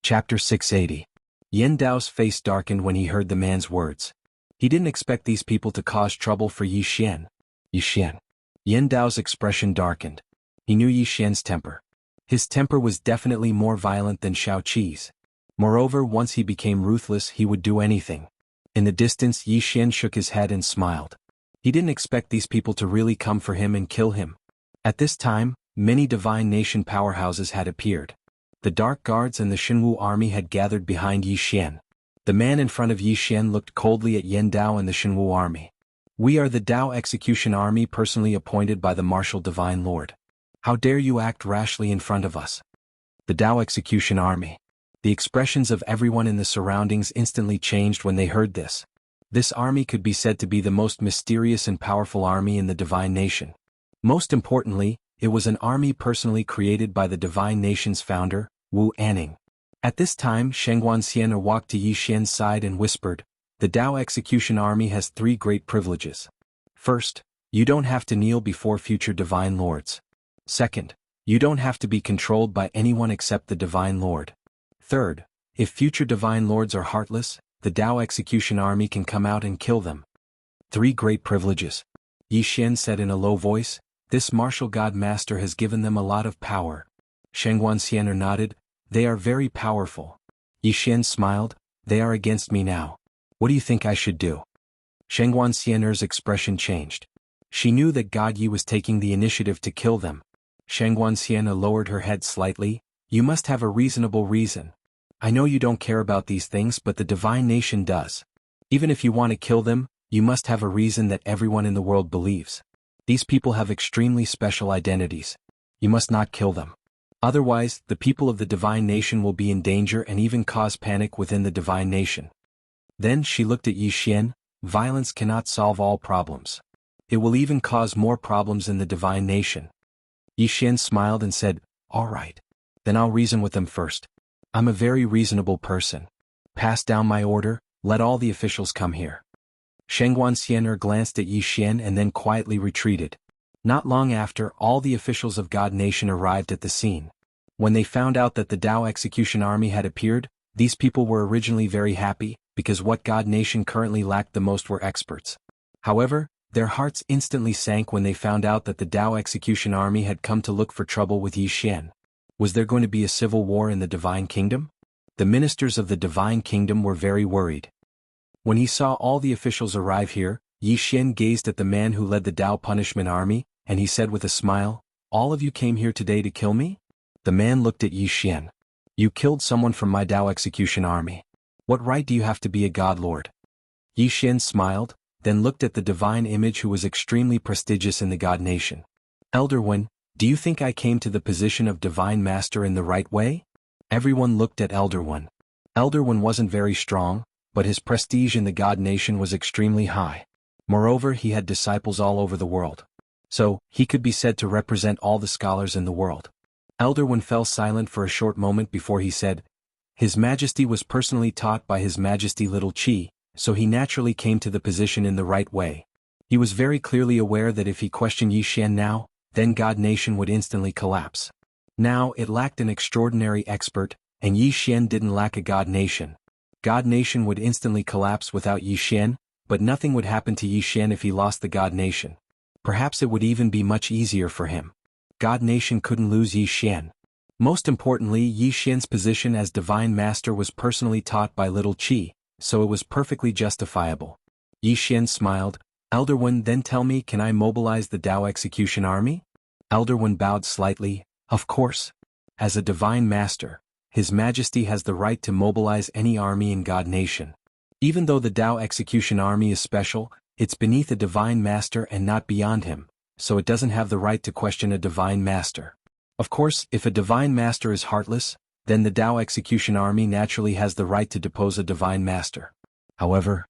Chapter 680. Yin Dao's face darkened when he heard the man's words. He didn't expect these people to cause trouble for Yi Xian. Yi Xian. Yin Dao's expression darkened. He knew Yi Xian's temper. His temper was definitely more violent than Shao Qi's. Moreover, once he became ruthless, he would do anything. In the distance, Yi Xian shook his head and smiled. He didn't expect these people to really come for him and kill him. At this time, many divine nation powerhouses had appeared. The Dark Guards and the Xinwu army had gathered behind Yi Xian. The man in front of Yi Xian looked coldly at Yin Dao and the Xinwu army. "We are the Dao Execution Army personally appointed by the Martial Divine Lord. How dare you act rashly in front of us?" The Dao Execution Army. The expressions of everyone in the surroundings instantly changed when they heard this. This army could be said to be the most mysterious and powerful army in the Divine Nation. Most importantly, it was an army personally created by the Divine Nation's founder, Wu Anning. At this time, Shengguan Xian walked to Yi Xian's side and whispered, "The Dao Execution Army has 3 great privileges. First, you don't have to kneel before future Divine Lords. Second, you don't have to be controlled by anyone except the Divine Lord. Third, if future Divine Lords are heartless, the Dao Execution Army can come out and kill them." 3 great privileges. Yi Xian said in a low voice, "This martial god master has given them a lot of power." Shengguan Xian nodded, "They are very powerful." Yi Xian smiled, "They are against me now. What do you think I should do?" Shengguan Xian's expression changed. She knew that God Yi was taking the initiative to kill them. Shengguan Xian lowered her head slightly, "You must have a reasonable reason. I know you don't care about these things, but the Divine Nation does. Even if you want to kill them, you must have a reason that everyone in the world believes. These people have extremely special identities. You must not kill them. Otherwise, the people of the Divine Nation will be in danger and even cause panic within the Divine Nation." Then she looked at Yi Xian, "Violence cannot solve all problems. It will even cause more problems in the Divine Nation." Yi Xian smiled and said, "All right. Then I'll reason with them first. I'm a very reasonable person. Pass down my order, let all the officials come here." Shengguan Xian glanced at Yi Xian and then quietly retreated. Not long after, all the officials of God Nation arrived at the scene. When they found out that the Dao Execution Army had appeared, these people were originally very happy, because what God Nation currently lacked the most were experts. However, their hearts instantly sank when they found out that the Dao Execution Army had come to look for trouble with Yi Xian. Was there going to be a civil war in the Divine Kingdom? The ministers of the Divine Kingdom were very worried. When he saw all the officials arrive here, Yi Xian gazed at the man who led the Dao Punishment Army, and he said with a smile, "All of you came here today to kill me?" The man looked at Yi Xian. "You killed someone from my Dao Execution Army. What right do you have to be a God Lord?" Yi Xian smiled, then looked at the divine image who was extremely prestigious in the God Nation. "Elder One, do you think I came to the position of Divine Master in the right way?" Everyone looked at Elder One. Elder One wasn't very strong, but his prestige in the God Nation was extremely high. Moreover, he had disciples all over the world. So, he could be said to represent all the scholars in the world. Elder One fell silent for a short moment before he said, "His Majesty was personally taught by His Majesty Little Qi, so he naturally came to the position in the right way." He was very clearly aware that if he questioned Yi Xian now, then God Nation would instantly collapse. Now, it lacked an extraordinary expert, and Yi Xian didn't lack a God Nation. God Nation would instantly collapse without Yi Xian, but nothing would happen to Yi Xian if he lost the God Nation. Perhaps it would even be much easier for him. God Nation couldn't lose Yi Xian. Most importantly, Yi Xian's position as Divine Master was personally taught by Little Qi, so it was perfectly justifiable. Yi Xian smiled, "Elder One, then tell me, can I mobilize the Dao Execution Army?" Elder One bowed slightly, "Of course. As a Divine Master, His Majesty has the right to mobilize any army in God Nation. Even though the Dao Execution Army is special, it's beneath a Divine Master and not beyond him, so it doesn't have the right to question a Divine Master. Of course, if a Divine Master is heartless, then the Dao Execution Army naturally has the right to depose a Divine Master." However,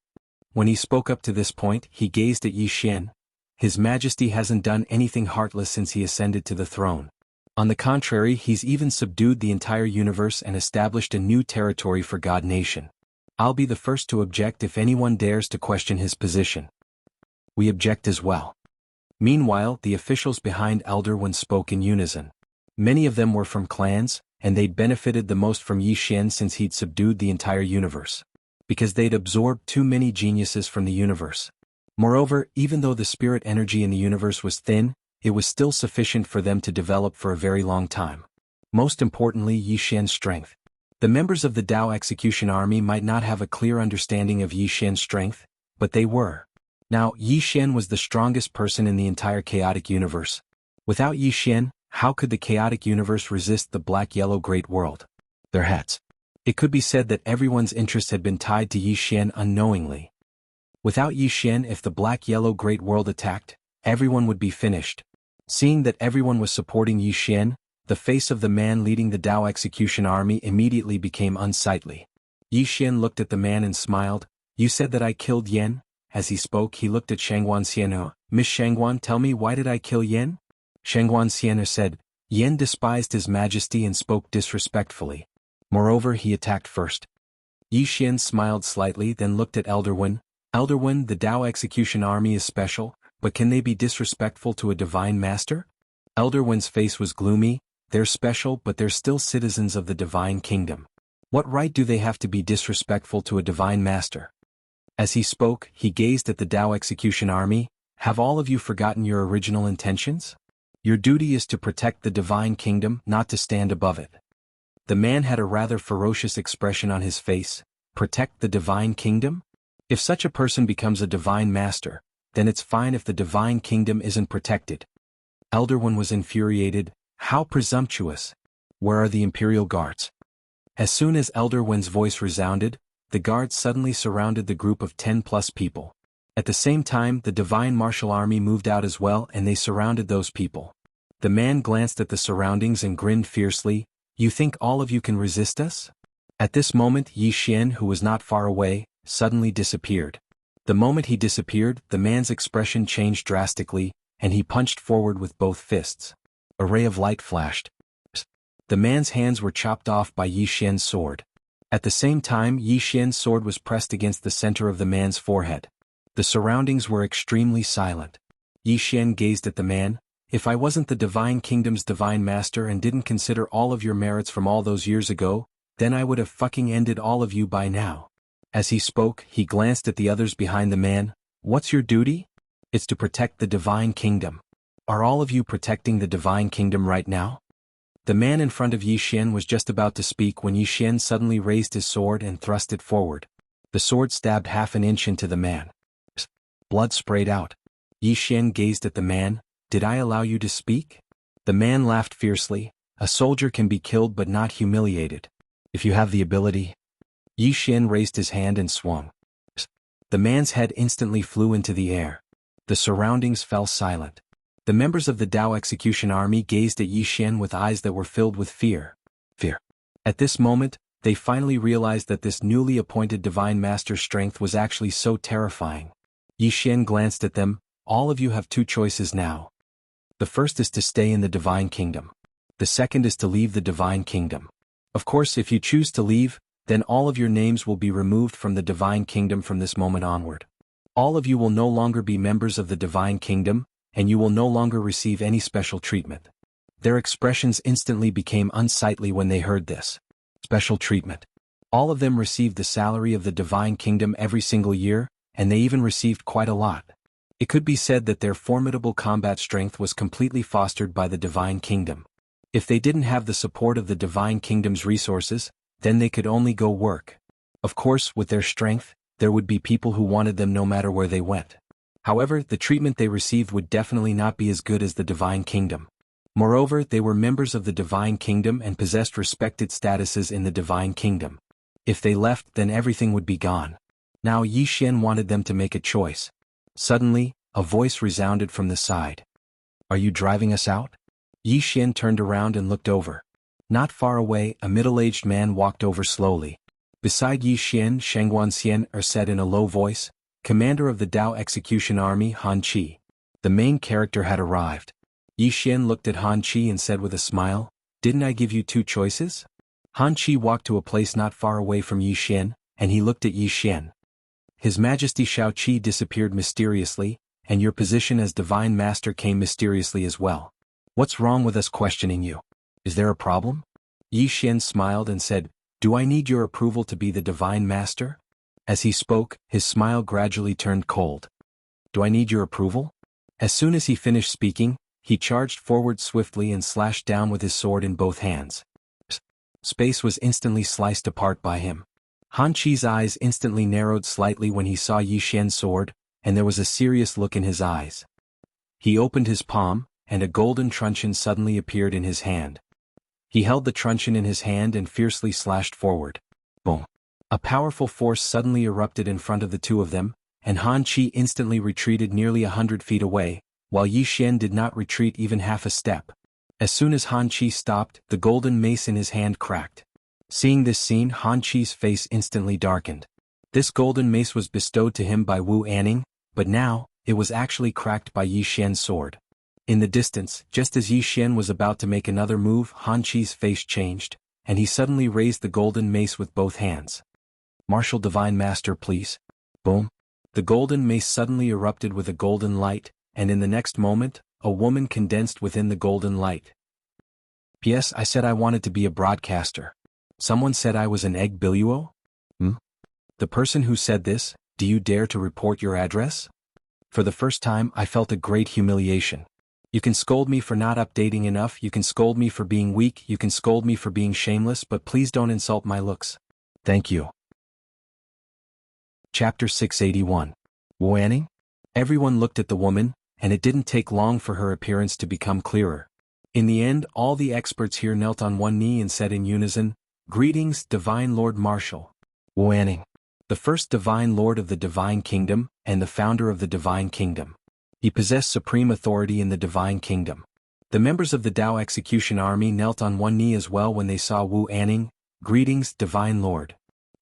when he spoke up to this point, he gazed at Yi Xian. His Majesty hasn't done anything heartless since he ascended to the throne. On the contrary, he's even subdued the entire universe and established a new territory for God Nation. I'll be the first to object if anyone dares to question his position. We object as well. Meanwhile, the officials behind Elder One spoke in unison. Many of them were from clans, and they'd benefited the most from Yi Xian since he'd subdued the entire universe. Because they'd absorbed too many geniuses from the universe. Moreover, even though the spirit energy in the universe was thin, it was still sufficient for them to develop for a very long time. Most importantly, Yi Xian's strength. The members of the Dao Execution Army might not have a clear understanding of Yi Xian's strength, but they were. Now, Yi Xian was the strongest person in the entire chaotic universe. Without Yi Xian, how could the chaotic universe resist the black-yellow great world? Their heads. It could be said that everyone's interest had been tied to Yi Xian unknowingly. Without Yi Xian, if the black-yellow great world attacked, everyone would be finished. Seeing that everyone was supporting Yi Xian, the face of the man leading the Dao Execution Army immediately became unsightly. Yi Xian looked at the man and smiled. "You said that I killed Yen?" As he spoke, he looked at Shangguan Xianhe. "Miss Shangguan, tell me, why did I kill Yen?" Shangguan Xianhe said, "Yen despised His Majesty and spoke disrespectfully. Moreover, he attacked first." Yi Xian smiled slightly, then looked at Elder Wen. "Elder Wen, the Dao Execution Army is special, but can they be disrespectful to a divine master?" Elder Wen's face was gloomy. "They're special, but they're still citizens of the divine kingdom. What right do they have to be disrespectful to a divine master?" As he spoke, he gazed at the Dao Execution Army. "Have all of you forgotten your original intentions? Your duty is to protect the divine kingdom, not to stand above it." The man had a rather ferocious expression on his face. Protect the divine kingdom? If such a person becomes a divine master, then it's fine if the divine kingdom isn't protected. Elder One was infuriated. How presumptuous! Where are the imperial guards? As soon as Elder Wen's voice resounded, the guards suddenly surrounded the group of 10+ people. At the same time, the divine martial army moved out as well, and they surrounded those people. The man glanced at the surroundings and grinned fiercely. "You think all of you can resist us?" At this moment, Yi Xian, who was not far away, suddenly disappeared. The moment he disappeared, the man's expression changed drastically, and he punched forward with both fists. A ray of light flashed. The man's hands were chopped off by Yi Xian's sword. At the same time, Yi Xian's sword was pressed against the center of the man's forehead. The surroundings were extremely silent. Yi Xian gazed at the man. "If I wasn't the divine kingdom's divine master and didn't consider all of your merits from all those years ago, then I would have fucking ended all of you by now." As he spoke, he glanced at the others behind the man. "What's your duty? It's to protect the divine kingdom. Are all of you protecting the divine kingdom right now?" The man in front of Yi Xian was just about to speak when Yi Xian suddenly raised his sword and thrust it forward. The sword stabbed half an inch into the man. Blood sprayed out. Yi Xian gazed at the man. "Did I allow you to speak?" The man laughed fiercely. "A soldier can be killed but not humiliated. If you have the ability." Yi Xian raised his hand and swung. The man's head instantly flew into the air. The surroundings fell silent. The members of the Dao Execution Army gazed at Yi Xian with eyes that were filled with fear. At this moment, they finally realized that this newly appointed divine master's strength was actually so terrifying. Yi Xian glanced at them. "All of you have two choices now. The first is to stay in the divine kingdom. The second is to leave the divine kingdom. Of course, if you choose to leave, then all of your names will be removed from the divine kingdom from this moment onward. All of you will no longer be members of the divine kingdom, and you will no longer receive any special treatment." Their expressions instantly became unsightly when they heard this. Special treatment. All of them received the salary of the divine kingdom every single year, and they even received quite a lot. It could be said that their formidable combat strength was completely fostered by the divine kingdom. If they didn't have the support of the divine kingdom's resources, then they could only go work. Of course, with their strength, there would be people who wanted them no matter where they went. However, the treatment they received would definitely not be as good as the divine kingdom. Moreover, they were members of the divine kingdom and possessed respected statuses in the divine kingdom. If they left, then everything would be gone. Now Yi Xian wanted them to make a choice. Suddenly, a voice resounded from the side. "Are you driving us out?" Yi Xian turned around and looked over. Not far away, a middle-aged man walked over slowly. Beside Yi Xian, Shangguan Xianhe said in a low voice, "Commander of the Dao Execution Army, Han Qi." The main character had arrived. Yi Xian looked at Han Qi and said with a smile, "Didn't I give you two choices?" Han Qi walked to a place not far away from Yi Xian, and he looked at Yi Xian. "His Majesty Shao Qi disappeared mysteriously, and your position as Divine Master came mysteriously as well. What's wrong with us questioning you? Is there a problem?" Yi Xian smiled and said, "Do I need your approval to be the divine master?" As he spoke, his smile gradually turned cold. "Do I need your approval?" As soon as he finished speaking, he charged forward swiftly and slashed down with his sword in both hands. Space was instantly sliced apart by him. Han Chi's eyes instantly narrowed slightly when he saw Yi Xian's sword, and there was a serious look in his eyes. He opened his palm, and a golden truncheon suddenly appeared in his hand. He held the truncheon in his hand and fiercely slashed forward. Boom! A powerful force suddenly erupted in front of the two of them, and Han Chi instantly retreated nearly 100 feet away, while Yi Xian did not retreat even half a step. As soon as Han Chi stopped, the golden mace in his hand cracked. Seeing this scene, Han Chi's face instantly darkened. This golden mace was bestowed to him by Wu Anning, but now, it was actually cracked by Yi Xian's sword. In the distance, just as Yi Xian was about to make another move, Han Chi's face changed, and he suddenly raised the golden mace with both hands. "Martial Divine Master, please." Boom! The golden mace suddenly erupted with a golden light, and in the next moment, a woman condensed within the golden light. "P.S. I said I wanted to be a broadcaster. Someone said I was an egg biluo? The person who said this, do you dare to report your address?" For the first time, I felt a great humiliation. You can scold me for not updating enough, you can scold me for being weak, you can scold me for being shameless, but please don't insult my looks. Thank you. Chapter 681. Wu Anning? Everyone looked at the woman, and it didn't take long for her appearance to become clearer. In the end, all the experts here knelt on one knee and said in unison, "Greetings, Divine Lord Marshal Wu Anning, the first Divine Lord of the Divine Kingdom, and the founder of the Divine Kingdom." He possessed supreme authority in the Divine Kingdom. The members of the Dao Execution Army knelt on one knee as well when they saw Wu Anning, "Greetings, Divine Lord."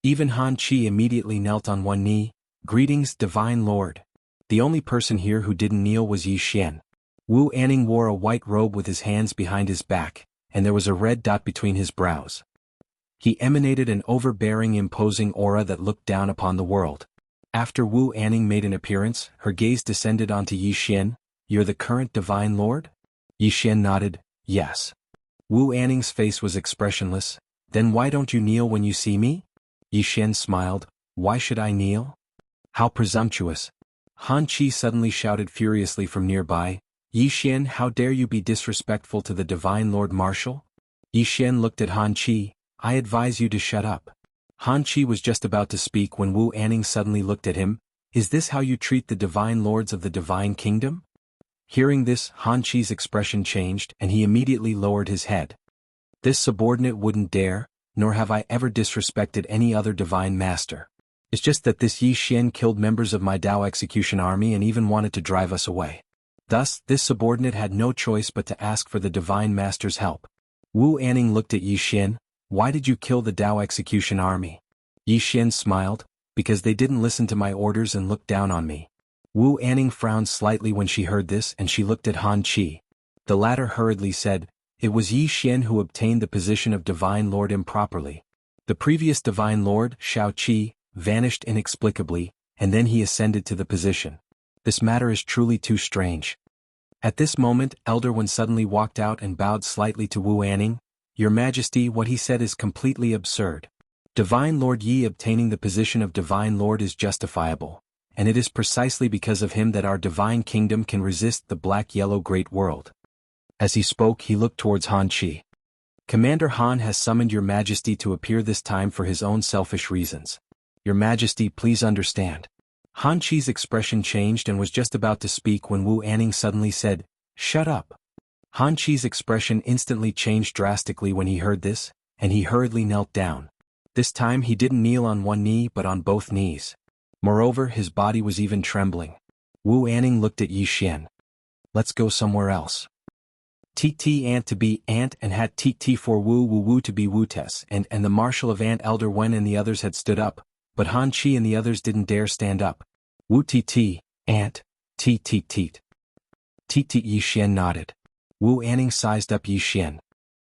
Even Han Chi immediately knelt on one knee, "Greetings, Divine Lord." The only person here who didn't kneel was Yi Xian. Wu Anning wore a white robe with his hands behind his back, and there was a red dot between his brows. He emanated an overbearing, imposing aura that looked down upon the world. After Wu Anning made an appearance, her gaze descended onto Yi Xian. "You're the current Divine Lord?" Yi Xian nodded, "Yes." Wu Anning's face was expressionless. "Then why don't you kneel when you see me?" Yi Xian smiled, "Why should I kneel? How presumptuous." Han Chi suddenly shouted furiously from nearby, "Yi Xian, how dare you be disrespectful to the Divine Lord Marshal?" Yi Xian looked at Han Chi, "I advise you to shut up." Han Chi was just about to speak when Wu Anning suddenly looked at him, "Is this how you treat the Divine Lords of the Divine Kingdom?" Hearing this, Han Chi's expression changed and he immediately lowered his head. "This subordinate wouldn't dare, nor have I ever disrespected any other Divine Master. It's just that this Yi Xian killed members of my Dao Execution Army and even wanted to drive us away. Thus, this subordinate had no choice but to ask for the Divine Master's help." Wu Anning looked at Yi Xian, "Why did you kill the Dao Execution Army?" Yi Xian smiled, "Because they didn't listen to my orders and looked down on me." Wu Anning frowned slightly when she heard this and she looked at Han Chi. The latter hurriedly said, "It was Yi Xian who obtained the position of Divine Lord improperly. The previous Divine Lord, Shao Qi, vanished inexplicably, and then he ascended to the position. This matter is truly too strange." At this moment, Elder One suddenly walked out and bowed slightly to Wu Anning. "Your Majesty, what he said is completely absurd. Divine Lord Yi obtaining the position of Divine Lord is justifiable, and it is precisely because of him that our Divine Kingdom can resist the Black-Yellow Great World." As he spoke, he looked towards Han Chi. "Commander Han has summoned Your Majesty to appear this time for his own selfish reasons. Your Majesty, please understand." Han Chi's expression changed and was just about to speak when Wu Anning suddenly said, "Shut up." Han Chi's expression instantly changed drastically when he heard this, and he hurriedly knelt down. This time he didn't kneel on one knee but on both knees. Moreover, his body was even trembling. Wu Anning looked at Yi Xian. "Let's go somewhere else." TT Ant to be Ant and hat TT for Wu Wu Wu to be Wu Tes and the Marshal of Ant Elder Wen and the others had stood up, but Han Chi and the others didn't dare stand up. "Wu TT, Ant, TT Teet." TT Yi Xian nodded. Wu Anning sized up Yi Xian.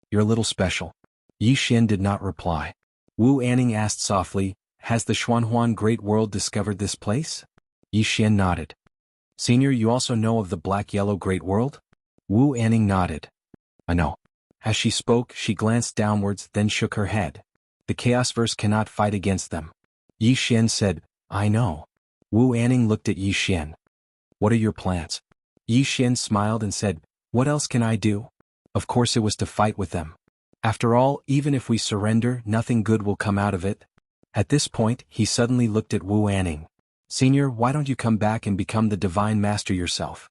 "You're a little special." Yi Xian did not reply. Wu Anning asked softly, "Has the Xuanhuan Great World discovered this place?" Yi Xian nodded. "Senior, you also know of the Black-Yellow Great World?" Wu Anning nodded. "I know. As she spoke, she glanced downwards, then shook her head. The Chaosverse cannot fight against them. Yi Xian said, I know. Wu Anning looked at Yi Xian. What are your plans? Yi Xian smiled and said, what else can I do? Of course it was to fight with them. After all, even if we surrender, nothing good will come out of it. At this point, he suddenly looked at Wu Anning. Senior, why don't you come back and become the Divine Master yourself?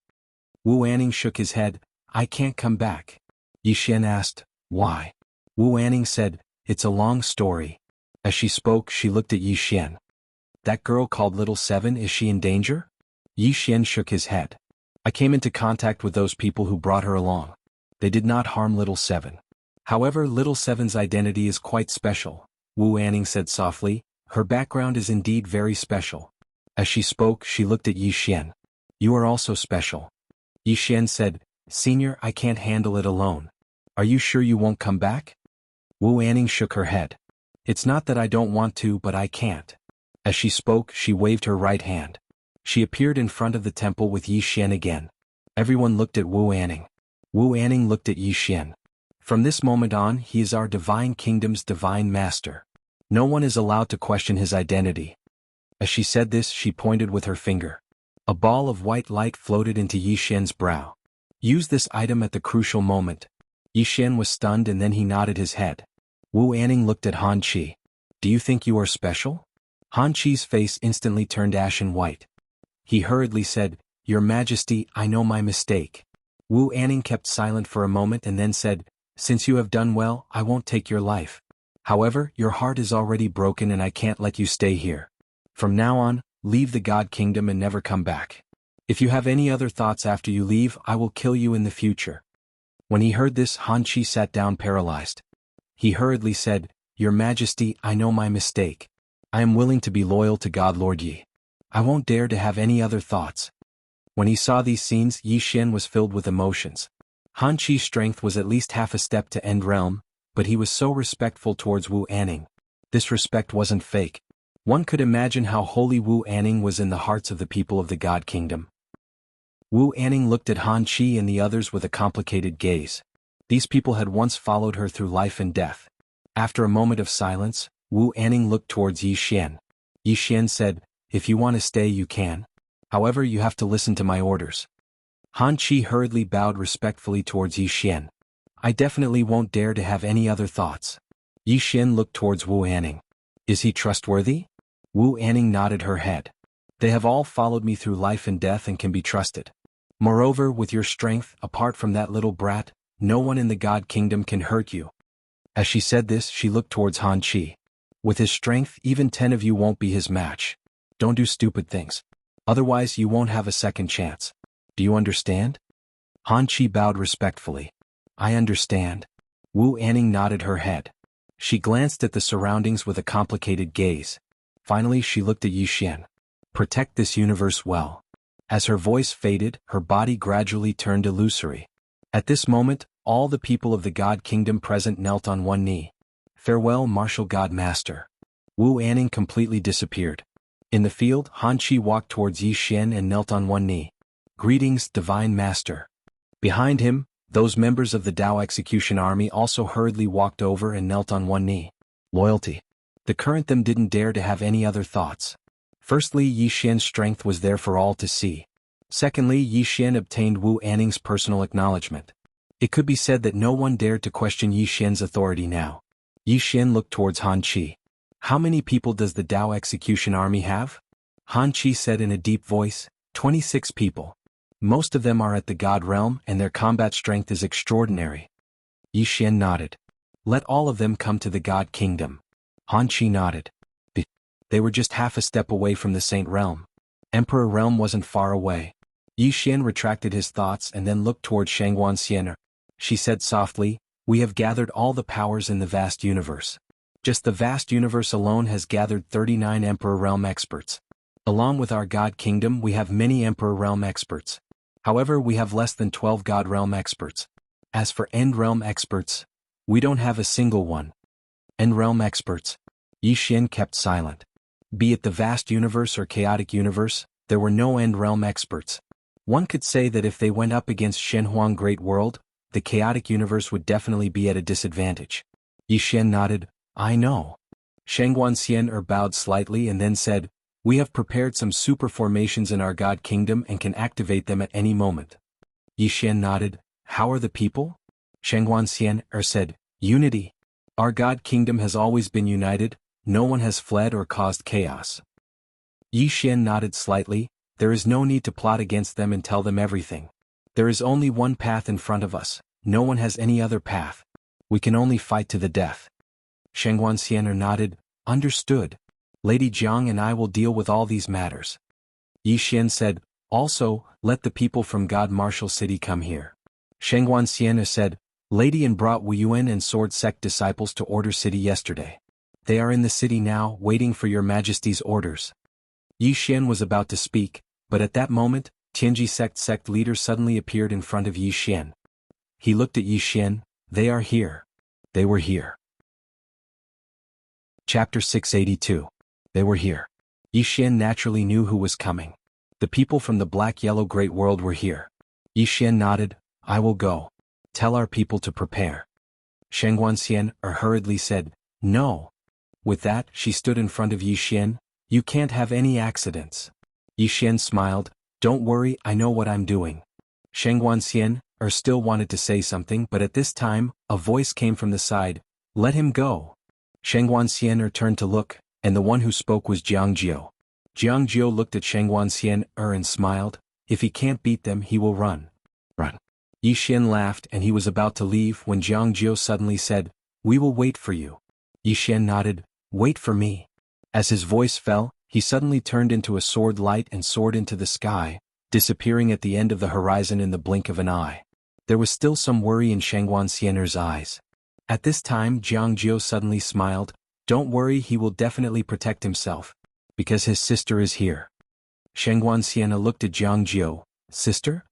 Wu Anning shook his head. I can't come back. Yi Xian asked, why? Wu Anning said, it's a long story. As she spoke, she looked at Yi Xian. That girl called Little Seven, is she in danger? Yi Xian shook his head. I came into contact with those people who brought her along. They did not harm Little Seven. However, Little Seven's identity is quite special, Wu Anning said softly. Her background is indeed very special. As she spoke, she looked at Yi Xian. You are also special. Yi Xian said, Senior, I can't handle it alone. Are you sure you won't come back? Wu Anning shook her head. It's not that I don't want to, but I can't. As she spoke, she waved her right hand. She appeared in front of the temple with Yi Xian again. Everyone looked at Wu Anning. Wu Anning looked at Yi Xian. From this moment on, he is our divine kingdom's divine master. No one is allowed to question his identity. As she said this, she pointed with her finger. A ball of white light floated into Yi Xian's brow. Use this item at the crucial moment. Yi Xian was stunned and then he nodded his head. Wu Anning looked at Han Qi. Do you think you are special? Han Qi's face instantly turned ashen white. He hurriedly said, Your Majesty, I know my mistake. Wu Anning kept silent for a moment and then said, Since you have done well, I won't take your life. However, your heart is already broken and I can't let you stay here. From now on, leave the God Kingdom and never come back. If you have any other thoughts after you leave, I will kill you in the future. When he heard this, Han Qi sat down paralyzed. He hurriedly said, Your Majesty, I know my mistake. I am willing to be loyal to God Lord Yi. I won't dare to have any other thoughts. When he saw these scenes, Yi Xian was filled with emotions. Han Qi's strength was at least half a step to End Realm, but he was so respectful towards Wu Anning. This respect wasn't fake. One could imagine how holy Wu Anning was in the hearts of the people of the God Kingdom. Wu Anning looked at Han Qi and the others with a complicated gaze. These people had once followed her through life and death. After a moment of silence, Wu Anning looked towards Yi Xian. Yi Xian said, If you want to stay you can. However, you have to listen to my orders. Han Qi hurriedly bowed respectfully towards Yi Xian. I definitely won't dare to have any other thoughts. Yi Xian looked towards Wu Anning. Is he trustworthy? Wu Anning nodded her head. They have all followed me through life and death and can be trusted. Moreover, with your strength, apart from that little brat, no one in the God Kingdom can hurt you. As she said this, she looked towards Han Qi. With his strength, even 10 of you won't be his match. Don't do stupid things. Otherwise, you won't have a second chance. Do you understand? Han Qi bowed respectfully. I understand. Wu Anning nodded her head. She glanced at the surroundings with a complicated gaze. Finally, she looked at Yi Xian. Protect this universe well. As her voice faded, her body gradually turned illusory. At this moment, all the people of the God Kingdom present knelt on one knee. Farewell, Martial God Master. Wu Anning completely disappeared. In the field, Han Qi walked towards Yi Xian and knelt on one knee. Greetings, Divine Master. Behind him, those members of the Dao Execution Army also hurriedly walked over and knelt on one knee. Loyalty. The current them didn't dare to have any other thoughts. Firstly, Yi Xian's strength was there for all to see. Secondly, Yi Xian obtained Wu Anning's personal acknowledgement. It could be said that no one dared to question Yi Xian's authority now. Yi Xian looked towards Han Qi. How many people does the Dao Execution Army have? Han Qi said in a deep voice, 26 people. Most of them are at the God Realm and their combat strength is extraordinary. Yi Xian nodded. Let all of them come to the God Kingdom. Han Qi nodded. They were just half a step away from the Saint Realm. Emperor Realm wasn't far away. Yi Xian retracted his thoughts and then looked toward Shangguan Xian. She said softly, We have gathered all the powers in the vast universe. Just the vast universe alone has gathered 39 Emperor Realm experts. Along with our God Kingdom we have many Emperor Realm experts. However, we have less than 12 God Realm experts. As for End Realm experts, we don't have a single one. End Realm experts. Yi Xian kept silent. Be it the vast universe or chaotic universe, there were no End Realm experts. One could say that if they went up against Shenhuang Great World, the chaotic universe would definitely be at a disadvantage. Yi Xian nodded, I know. Shangguan bowed slightly and then said, we have prepared some super formations in our God Kingdom and can activate them at any moment. Yi Xian nodded, how are the people? Shangguan said, unity. Our God Kingdom has always been united, no one has fled or caused chaos. Yi Xian nodded slightly, there is no need to plot against them and tell them everything. There is only one path in front of us, no one has any other path. We can only fight to the death. Shangguan nodded, understood. Lady Jiang and I will deal with all these matters. Yi Xian said, also, let the people from God Martial City come here. Shangguan said, Lady and brought Wu Yuan and Sword Sect disciples to Order City yesterday. They are in the city now, waiting for your Majesty's orders. Yi Xian was about to speak, but at that moment, Tianji sect leader suddenly appeared in front of Yi Xian. He looked at Yi Xian, they are here. They were here. Chapter 682. They were here. Yi Xian naturally knew who was coming. The people from the black-yellow great world were here. Yi Xian nodded, I will go. Tell our people to prepare. Shangguan hurriedly said, no. With that, she stood in front of Yi Xian, you can't have any accidents. Yi Xian smiled, don't worry, I know what I'm doing. Shangguan still wanted to say something, but at this time, a voice came from the side, let him go. Shangguan turned to look, and the one who spoke was Jiang Jiu. Jiang Jiu looked at Shangguan and smiled, if he can't beat them he will run. Run. Yi Xian laughed and he was about to leave when Jiang Jiu suddenly said, we will wait for you. Yi Xian nodded, wait for me. As his voice fell, he suddenly turned into a sword light and soared into the sky, disappearing at the end of the horizon in the blink of an eye. There was still some worry in Shangguan eyes. At this time Jiang Jiu suddenly smiled, don't worry, he will definitely protect himself. Because his sister is here. Shangguan looked at Jiang Jiu, sister?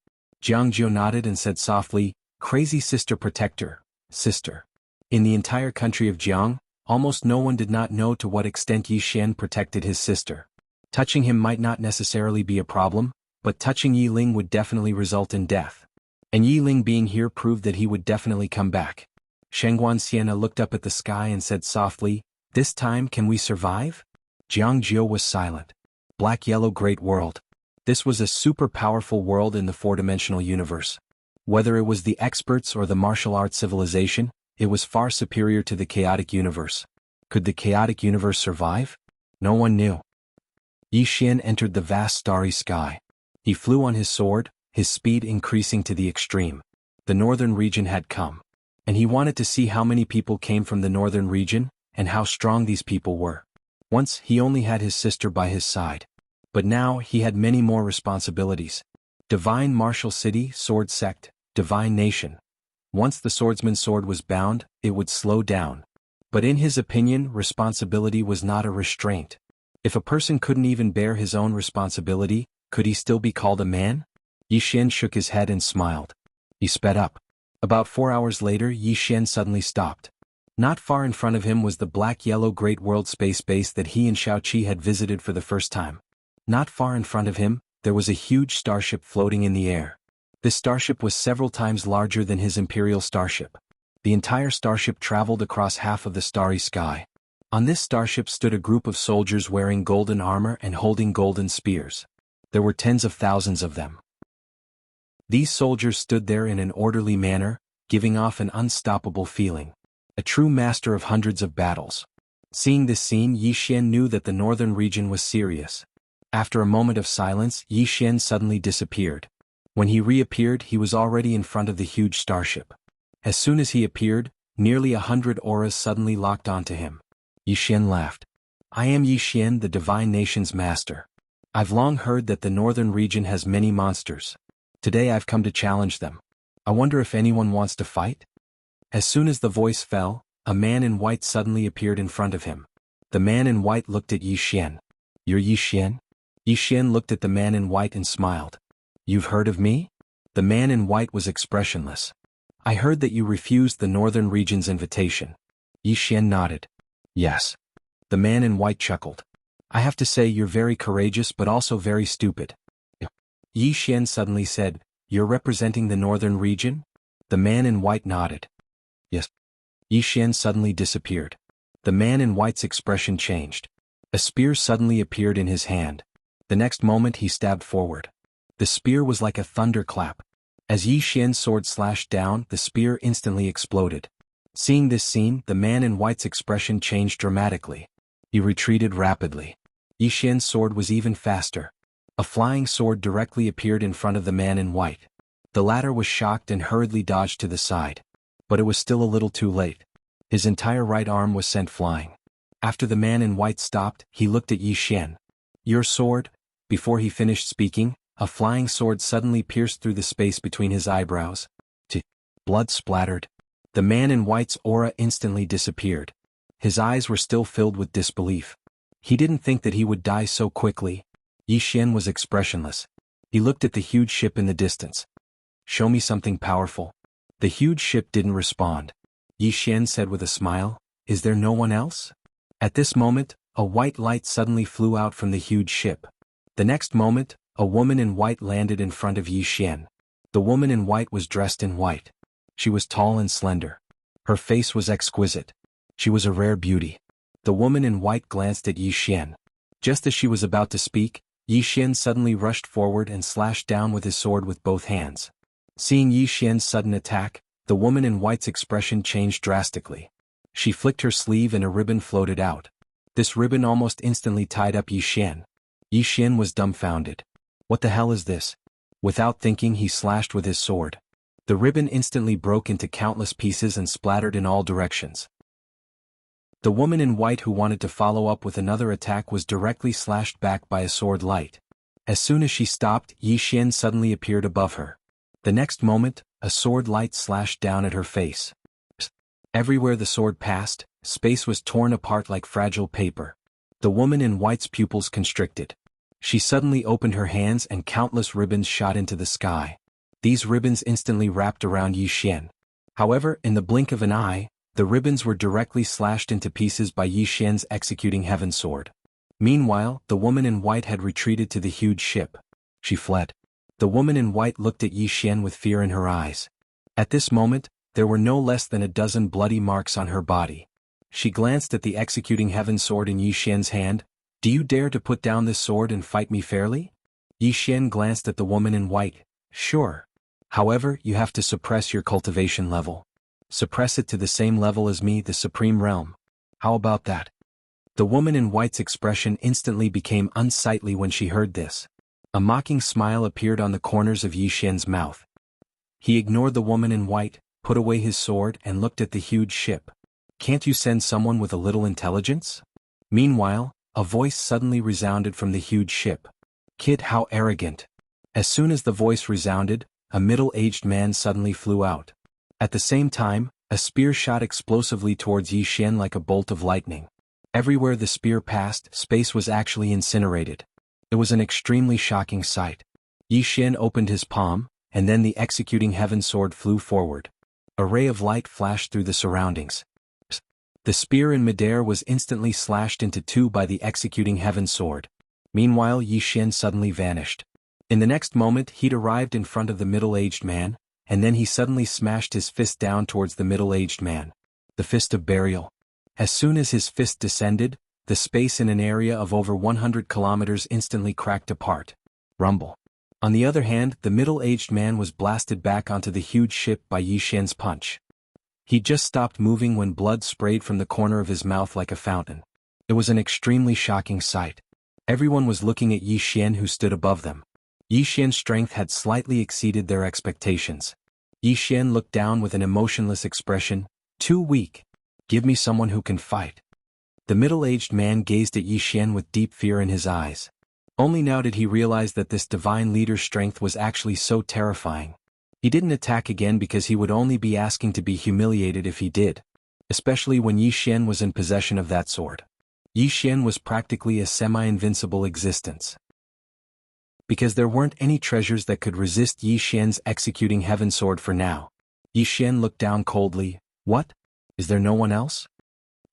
Jiang Jiu nodded and said softly, crazy sister protector, sister. In the entire country of Jiang, almost no one did not know to what extent Yi Xian protected his sister. Touching him might not necessarily be a problem, but touching Yi Ling would definitely result in death. And Yi Ling being here proved that he would definitely come back. Shangguan looked up at the sky and said softly, this time can we survive? Jiang Jiu was silent. Black-yellow great world. This was a super powerful world in the four-dimensional universe. Whether it was the experts or the martial arts civilization, it was far superior to the chaotic universe. Could the chaotic universe survive? No one knew. Yi Xian entered the vast starry sky. He flew on his sword, his speed increasing to the extreme. The northern region had come. And he wanted to see how many people came from the northern region, and how strong these people were. Once he only had his sister by his side. But now he had many more responsibilities. Divine Martial City, Sword Sect, Divine Nation. Once the swordsman's sword was bound, it would slow down. But in his opinion, responsibility was not a restraint. If a person couldn't even bear his own responsibility, could he still be called a man? Yi Xian shook his head and smiled. He sped up. About 4 hours later, Yi Xian suddenly stopped. Not far in front of him was the black-yellow Great World Space Base that he and Xiaoqi had visited for the first time. Not far in front of him, there was a huge starship floating in the air. This starship was several times larger than his Imperial starship. The entire starship traveled across half of the starry sky. On this starship stood a group of soldiers wearing golden armor and holding golden spears. There were tens of thousands of them. These soldiers stood there in an orderly manner, giving off an unstoppable feeling. A true master of hundreds of battles. Seeing this scene, Yi Xian knew that the northern region was serious. After a moment of silence, Yi Xian suddenly disappeared. When he reappeared, he was already in front of the huge starship. As soon as he appeared, nearly 100 auras suddenly locked onto him. Yi Xian laughed. I am Yi Xian, the Divine Nation's master. I've long heard that the northern region has many monsters. Today I've come to challenge them. I wonder if anyone wants to fight? As soon as the voice fell, a man in white suddenly appeared in front of him. The man in white looked at Yi Xian. You're Yi Xian? Yi Xian looked at the man in white and smiled. You've heard of me? The man in white was expressionless. I heard that you refused the northern region's invitation. Yi Xian nodded. Yes. The man in white chuckled. I have to say you're very courageous but also very stupid. Yi Xian suddenly said, you're representing the northern region? The man in white nodded. Yes. Yi Xian suddenly disappeared. The man in white's expression changed. A spear suddenly appeared in his hand. The next moment he stabbed forward. The spear was like a thunderclap. As Yi Xian's sword slashed down, the spear instantly exploded. Seeing this scene, the man in white's expression changed dramatically. He retreated rapidly. Yi Xian's sword was even faster. A flying sword directly appeared in front of the man in white. The latter was shocked and hurriedly dodged to the side. But it was still a little too late. His entire right arm was sent flying. After the man in white stopped, he looked at Yi Xian. Your sword? Before he finished speaking, a flying sword suddenly pierced through the space between his eyebrows. Blood splattered. The man in white's aura instantly disappeared. His eyes were still filled with disbelief. He didn't think that he would die so quickly. Yi Xian was expressionless. He looked at the huge ship in the distance. Show me something powerful. The huge ship didn't respond. Yi Xian said with a smile, Is there no one else? At this moment, a white light suddenly flew out from the huge ship. The next moment, a woman in white landed in front of Yi Xian. The woman in white was dressed in white. She was tall and slender. Her face was exquisite. She was a rare beauty. The woman in white glanced at Yi Xian. Just as she was about to speak, Yi Xian suddenly rushed forward and slashed down with his sword with both hands. Seeing Yi Xian's sudden attack, the woman in white's expression changed drastically. She flicked her sleeve and a ribbon floated out. This ribbon almost instantly tied up Yi Xian. Yi Xian was dumbfounded. What the hell is this? Without thinking, he slashed with his sword. The ribbon instantly broke into countless pieces and splattered in all directions. The woman in white who wanted to follow up with another attack was directly slashed back by a sword light. As soon as she stopped, Yi Xian suddenly appeared above her. The next moment, a sword light slashed down at her face. Everywhere the sword passed, space was torn apart like fragile paper. The woman in white's pupils constricted. She suddenly opened her hands and countless ribbons shot into the sky. These ribbons instantly wrapped around Yi Xian. However, in the blink of an eye, the ribbons were directly slashed into pieces by Yi Xian's executing heaven sword. Meanwhile, the woman in white had retreated to the huge ship. She fled. The woman in white looked at Yi Xian with fear in her eyes. At this moment, there were no less than a dozen bloody marks on her body. She glanced at the executing heaven sword in Yi Xian's hand. Do you dare to put down this sword and fight me fairly? Yi Xian glanced at the woman in white. Sure. However, you have to suppress your cultivation level. Suppress it to the same level as me, the Supreme Realm. How about that? The woman in white's expression instantly became unsightly when she heard this. A mocking smile appeared on the corners of Yi Xian's mouth. He ignored the woman in white, put away his sword and looked at the huge ship. Can't you send someone with a little intelligence? Meanwhile, a voice suddenly resounded from the huge ship. Kid, how arrogant. As soon as the voice resounded, a middle-aged man suddenly flew out. At the same time, a spear shot explosively towards Yi Xian like a bolt of lightning. Everywhere the spear passed, space was actually incinerated. It was an extremely shocking sight. Yi Xian opened his palm, and then the executing heaven sword flew forward. A ray of light flashed through the surroundings. The spear in midair was instantly slashed into two by the executing heaven sword. Meanwhile, Yi Xian suddenly vanished. In the next moment, he'd arrived in front of the middle-aged man, and then he suddenly smashed his fist down towards the middle-aged man. The fist of burial. As soon as his fist descended, the space in an area of over 100 kilometers instantly cracked apart. Rumble. On the other hand, the middle-aged man was blasted back onto the huge ship by Yi Xian's punch. He just stopped moving when blood sprayed from the corner of his mouth like a fountain. It was an extremely shocking sight. Everyone was looking at Yi Xian, who stood above them. Yi Xian's strength had slightly exceeded their expectations. Yi Xian looked down with an emotionless expression. Too weak. Give me someone who can fight. The middle-aged man gazed at Yi Xian with deep fear in his eyes. Only now did he realize that this divine leader's strength was actually so terrifying. He didn't attack again because he would only be asking to be humiliated if he did. Especially when Yi Xian was in possession of that sword. Yi Xian was practically a semi-invincible existence. Because there weren't any treasures that could resist Yi Xian's executing heaven sword for now. Yi Xian looked down coldly. What? Is there no one else?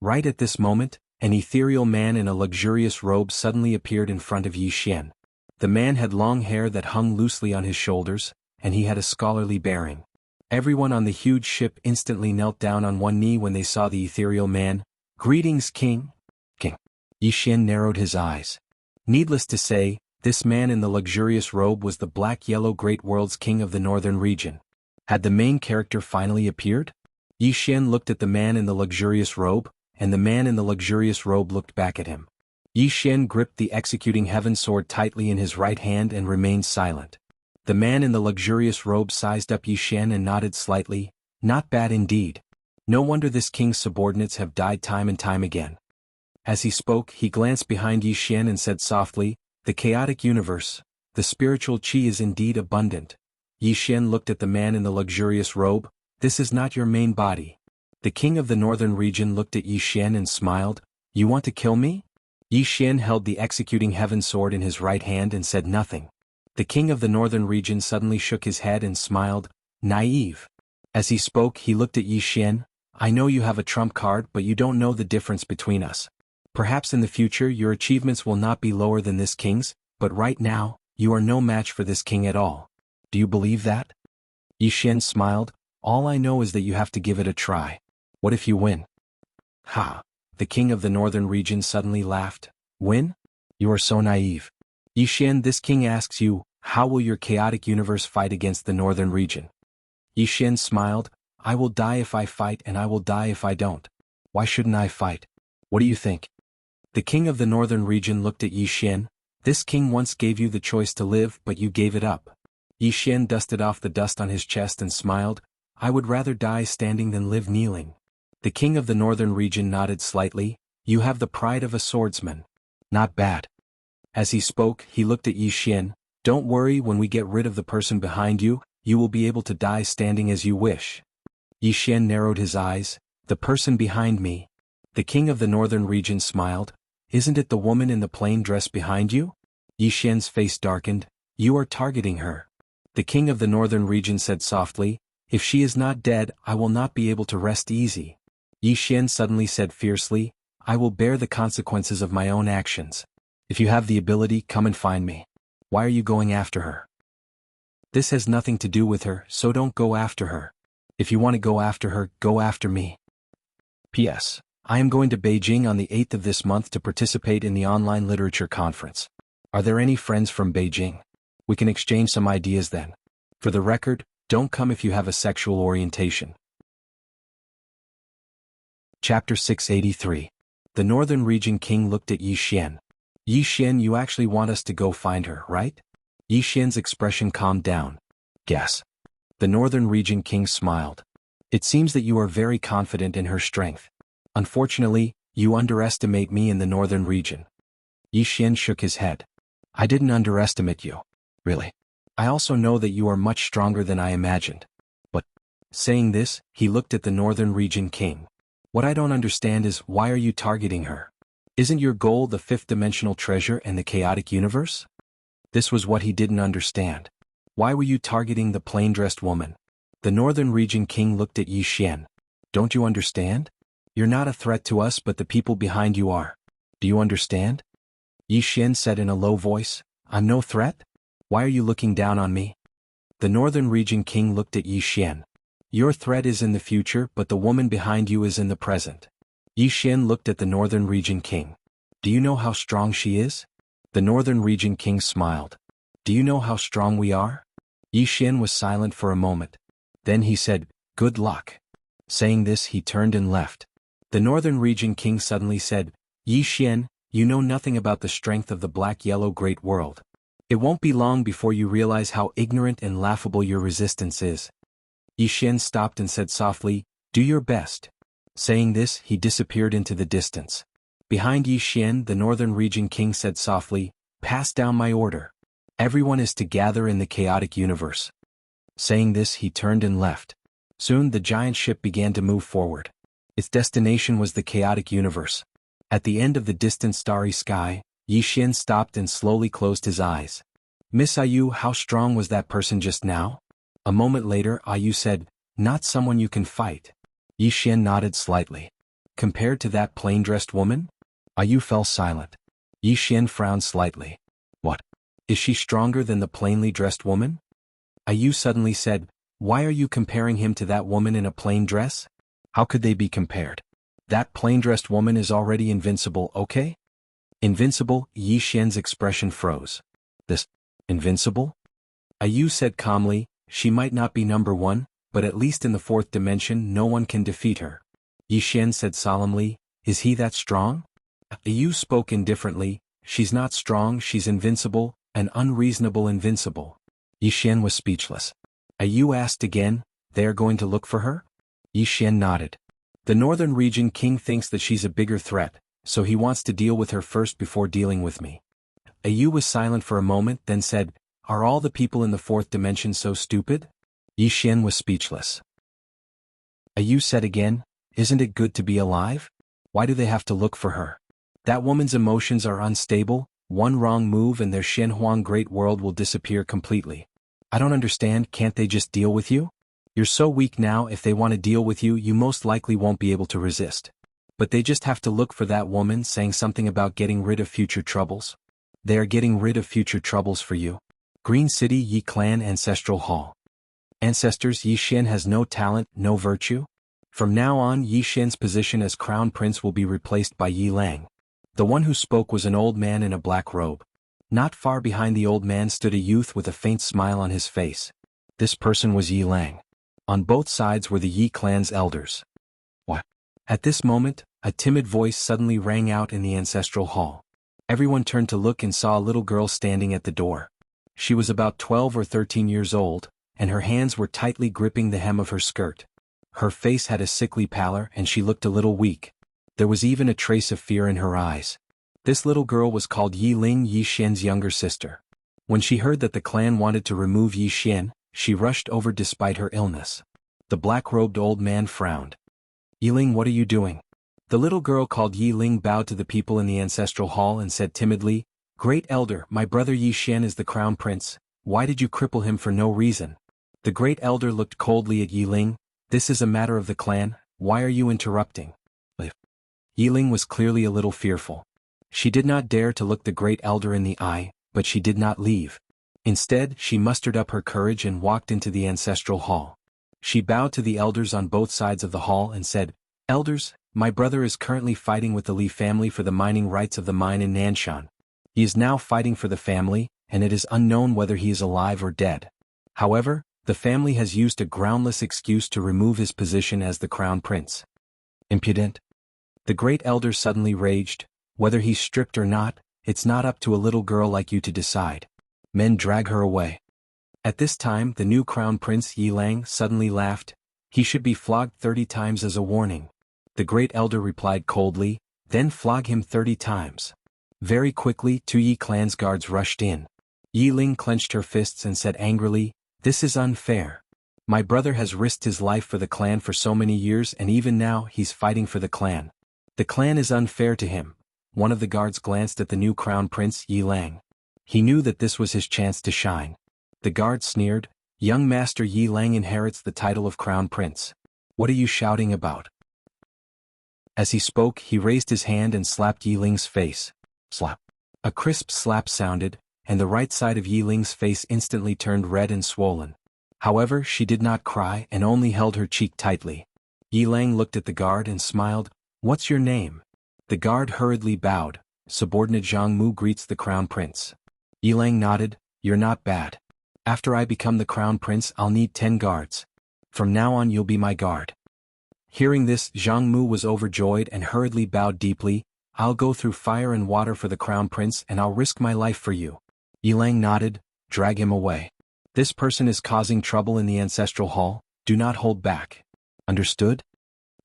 Right at this moment, an ethereal man in a luxurious robe suddenly appeared in front of Yi Xian. The man had long hair that hung loosely on his shoulders, and he had a scholarly bearing. Everyone on the huge ship instantly knelt down on one knee when they saw the ethereal man. "Greetings, King." King. Yi Xian narrowed his eyes. Needless to say, this man in the luxurious robe was the black-yellow Great World's king of the northern region. Had the main character finally appeared? Yi Xian looked at the man in the luxurious robe, and the man in the luxurious robe looked back at him. Yi Xian gripped the executing heaven sword tightly in his right hand and remained silent. The man in the luxurious robe sized up Yi Xian and nodded slightly. "Not bad indeed. No wonder this king's subordinates have died time and time again." As he spoke, he glanced behind Yi Xian and said softly, "The chaotic universe, the spiritual qi is indeed abundant." Yi Xian looked at the man in the luxurious robe. "This is not your main body." The king of the northern region looked at Yi Xian and smiled. "You want to kill me?" Yi Xian held the executing heaven sword in his right hand and said nothing. The king of the northern region suddenly shook his head and smiled. "Naive." As he spoke, he looked at Yi Xian. "I know you have a trump card, but you don't know the difference between us. Perhaps in the future your achievements will not be lower than this king's, but right now, you are no match for this king at all. Do you believe that?" Yi Xian smiled. "All I know is that you have to give it a try. What if you win?" "Ha!" The king of the northern region suddenly laughed. "Win? You are so naive. Yi Xian, this king asks you, how will your chaotic universe fight against the northern region?" Yi Xian smiled. "I will die if I fight and I will die if I don't. Why shouldn't I fight? What do you think?" The king of the northern region looked at Yi Xian. "This king once gave you the choice to live, but you gave it up." Yi Xian dusted off the dust on his chest and smiled. "I would rather die standing than live kneeling." The king of the northern region nodded slightly. "You have the pride of a swordsman. Not bad." As he spoke, he looked at Yi Xian. "Don't worry, when we get rid of the person behind you, you will be able to die standing as you wish." Yi Xian narrowed his eyes. "The person behind me?" The king of the northern region smiled. "Isn't it the woman in the plain dress behind you?" Yi Xian's face darkened. "You are targeting her." The king of the northern region said softly, "If she is not dead, I will not be able to rest easy." Yi Xian suddenly said fiercely, "I will bear the consequences of my own actions. If you have the ability, come and find me. Why are you going after her? This has nothing to do with her, so don't go after her. If you want to go after her, go after me. P.S. I am going to Beijing on the 8th of this month to participate in the online literature conference. Are there any friends from Beijing? We can exchange some ideas then. For the record, don't come if you have a sexual orientation." Chapter 683. The Northern Region King looked at Yi Xian. "Yi Xian, you actually want us to go find her, right?" Yi Xian's expression calmed down. "Yes." The Northern Region King smiled. "It seems that you are very confident in her strength. Unfortunately, you underestimate me in the Northern Region." Yi Xian shook his head. "I didn't underestimate you. Really. I also know that you are much stronger than I imagined. But," saying this, he looked at the Northern Region King. "What I don't understand is, why are you targeting her? Isn't your goal the fifth-dimensional treasure and the chaotic universe?" This was what he didn't understand. "Why were you targeting the plain-dressed woman?" The Northern Region King looked at Yi Xian. "Don't you understand? You're not a threat to us, but the people behind you are. Do you understand?" Yi Xian said in a low voice, "I'm no threat? Why are you looking down on me?" The Northern Region King looked at Yi Xian. "Your threat is in the future, but the woman behind you is in the present." Yi Xian looked at the Northern Region King. "Do you know how strong she is?" The Northern Region King smiled. "Do you know how strong we are?" Yi Xian was silent for a moment. Then he said, "Good luck." Saying this, he turned and left. The Northern Region King suddenly said, "Yi Xian, you know nothing about the strength of the black-yellow great world. It won't be long before you realize how ignorant and laughable your resistance is." Yi Xian stopped and said softly, "Do your best." Saying this, he disappeared into the distance. Behind Yi Xian, the Northern Region King said softly, "Pass down my order. Everyone is to gather in the chaotic universe." Saying this, he turned and left. Soon the giant ship began to move forward. Its destination was the chaotic universe. At the end of the distant starry sky, Yi Xian stopped and slowly closed his eyes. "Miss Ayu, how strong was that person just now?" A moment later, Ayu said, "Not someone you can fight." Yi Xian nodded slightly. "Compared to that plain-dressed woman?" Ayu fell silent. Yi Xian frowned slightly. "What? Is she stronger than the plainly dressed woman?" Ayu suddenly said, Why are you comparing him to that woman in a plain dress? How could they be compared? That plain-dressed woman is already invincible, okay? Invincible? Yi Xian's expression froze. This, invincible? Ayu said calmly, she might not be number one, but at least in the fourth dimension no one can defeat her. Yi Xian said solemnly, is he that strong? Ayu spoke indifferently, she's not strong, she's invincible, an unreasonable invincible. Yi Xian was speechless. Ayu asked again, they are going to look for her? Yi Xian nodded. The northern region king thinks that she's a bigger threat, so he wants to deal with her first before dealing with me. Ayu was silent for a moment, then said, are all the people in the fourth dimension so stupid? Yi Xian was speechless. Ayu said again, isn't it good to be alive? Why do they have to look for her? That woman's emotions are unstable, one wrong move and their Shenhuang great world will disappear completely. I don't understand, can't they just deal with you? You're so weak now, if they want to deal with you, you most likely won't be able to resist. But they just have to look for that woman saying something about getting rid of future troubles. They are getting rid of future troubles for you. Green City Yi Clan Ancestral Hall. Ancestors, Yi Xian has no talent, no virtue? From now on Yi Xian's position as crown prince will be replaced by Yi Lang. The one who spoke was an old man in a black robe. Not far behind the old man stood a youth with a faint smile on his face. This person was Yi Lang. On both sides were the Yi clan's elders. What? At this moment, a timid voice suddenly rang out in the ancestral hall. Everyone turned to look and saw a little girl standing at the door. She was about 12 or 13 years old, and her hands were tightly gripping the hem of her skirt. Her face had a sickly pallor and she looked a little weak. There was even a trace of fear in her eyes. This little girl was called Yi Ling, Yi Xian's younger sister. When she heard that the clan wanted to remove Yi Xian, she rushed over despite her illness. The black-robed old man frowned. Yi Ling, what are you doing? The little girl called Yi Ling bowed to the people in the ancestral hall and said timidly, Great Elder, my brother Yi Xian is the crown prince, why did you cripple him for no reason? The great elder looked coldly at Yi Ling, this is a matter of the clan, why are you interrupting? Yi Ling was clearly a little fearful. She did not dare to look the great elder in the eye, but she did not leave. Instead, she mustered up her courage and walked into the ancestral hall. She bowed to the elders on both sides of the hall and said, Elders, my brother is currently fighting with the Li family for the mining rights of the mine in Nanshan. He is now fighting for the family, and it is unknown whether he is alive or dead. However, the family has used a groundless excuse to remove his position as the crown prince. Impudent. The great elder suddenly raged, whether he's stripped or not, it's not up to a little girl like you to decide. Men drag her away. At this time the new crown prince Yi Lang suddenly laughed, he should be flogged 30 times as a warning. The great elder replied coldly, then flog him 30 times. Very quickly 2 Yi clan's guards rushed in. Yi Ling clenched her fists and said angrily, this is unfair. My brother has risked his life for the clan for so many years and even now he's fighting for the clan. The clan is unfair to him. One of the guards glanced at the new crown prince Yi Lang. He knew that this was his chance to shine. The guard sneered, young master Yi Lang inherits the title of crown prince. What are you shouting about? As he spoke he raised his hand and slapped Yi Ling's face. Slap. A crisp slap sounded, and the right side of Yi Ling's face instantly turned red and swollen. However, she did not cry and only held her cheek tightly. Yi Lang looked at the guard and smiled, what's your name? The guard hurriedly bowed, subordinate Zhang Mu greets the crown prince. Yi Lang nodded, you're not bad. After I become the crown prince I'll need 10 guards. From now on you'll be my guard. Hearing this, Zhang Mu was overjoyed and hurriedly bowed deeply, I'll go through fire and water for the crown prince and I'll risk my life for you. Yi Lang nodded, drag him away. This person is causing trouble in the ancestral hall, do not hold back. Understood?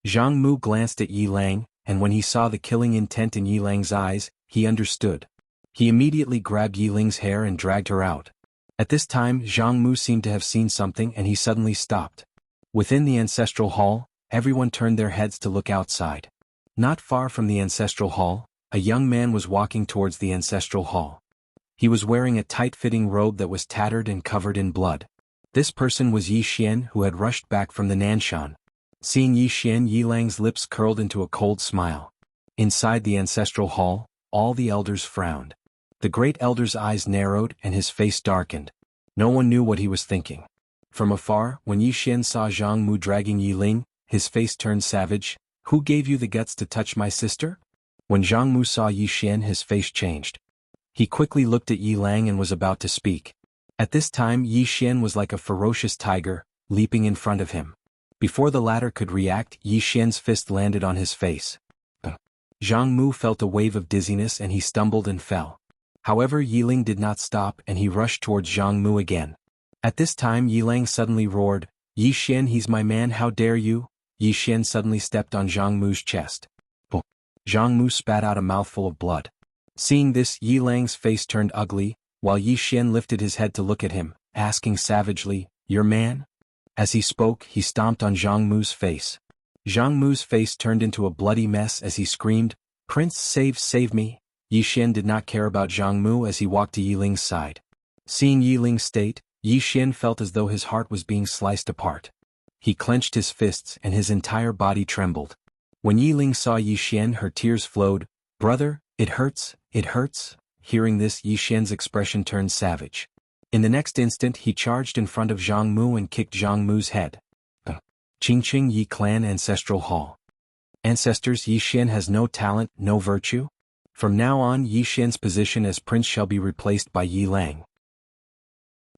Zhang Mu glanced at Yi Lang, and when he saw the killing intent in Yi Lang's eyes, he understood. He immediately grabbed Yi Ling's hair and dragged her out. At this time Zhang Mu seemed to have seen something and he suddenly stopped. Within the ancestral hall, everyone turned their heads to look outside. Not far from the ancestral hall, a young man was walking towards the ancestral hall. He was wearing a tight-fitting robe that was tattered and covered in blood. This person was Yi Xian who had rushed back from the Nanshan. Seeing Yi Xian, Yi Lang's lips curled into a cold smile. Inside the ancestral hall, all the elders frowned. The great elder's eyes narrowed and his face darkened. No one knew what he was thinking. From afar, when Yi Xian saw Zhang Mu dragging Yi Ling, his face turned savage. Who gave you the guts to touch my sister? When Zhang Mu saw Yi Xian, his face changed. He quickly looked at Yi Lang and was about to speak. At this time, Yi Xian was like a ferocious tiger, leaping in front of him. Before the latter could react, Yi Xian's fist landed on his face. Zhang Mu felt a wave of dizziness and he stumbled and fell. However, Yi Ling did not stop and he rushed towards Zhang Mu again. At this time, Yi Lang suddenly roared, "Yi Xian, he's my man, how dare you?" Yi Xian suddenly stepped on Zhang Mu's chest. Zhang Mu spat out a mouthful of blood. Seeing this, Yi Lang's face turned ugly, while Yi Xian lifted his head to look at him, asking savagely, "Your man?" As he spoke, he stomped on Zhang Mu's face. Zhang Mu's face turned into a bloody mess as he screamed, "Prince, save me!" Yi Xian did not care about Zhang Mu as he walked to Yi Ling's side. Seeing Yi Ling's state, Yi Xian felt as though his heart was being sliced apart. He clenched his fists and his entire body trembled. When Yi Ling saw Yi Xian, her tears flowed. "Brother, it hurts, it hurts." Hearing this, Yi Xian's expression turned savage. In the next instant, he charged in front of Zhang Mu and kicked Zhang Mu's head. Qingqing Yi Clan Ancestral Hall. Ancestors, Yi Xian has no talent, no virtue? From now on, Yi Xian's position as prince shall be replaced by Yi Lang.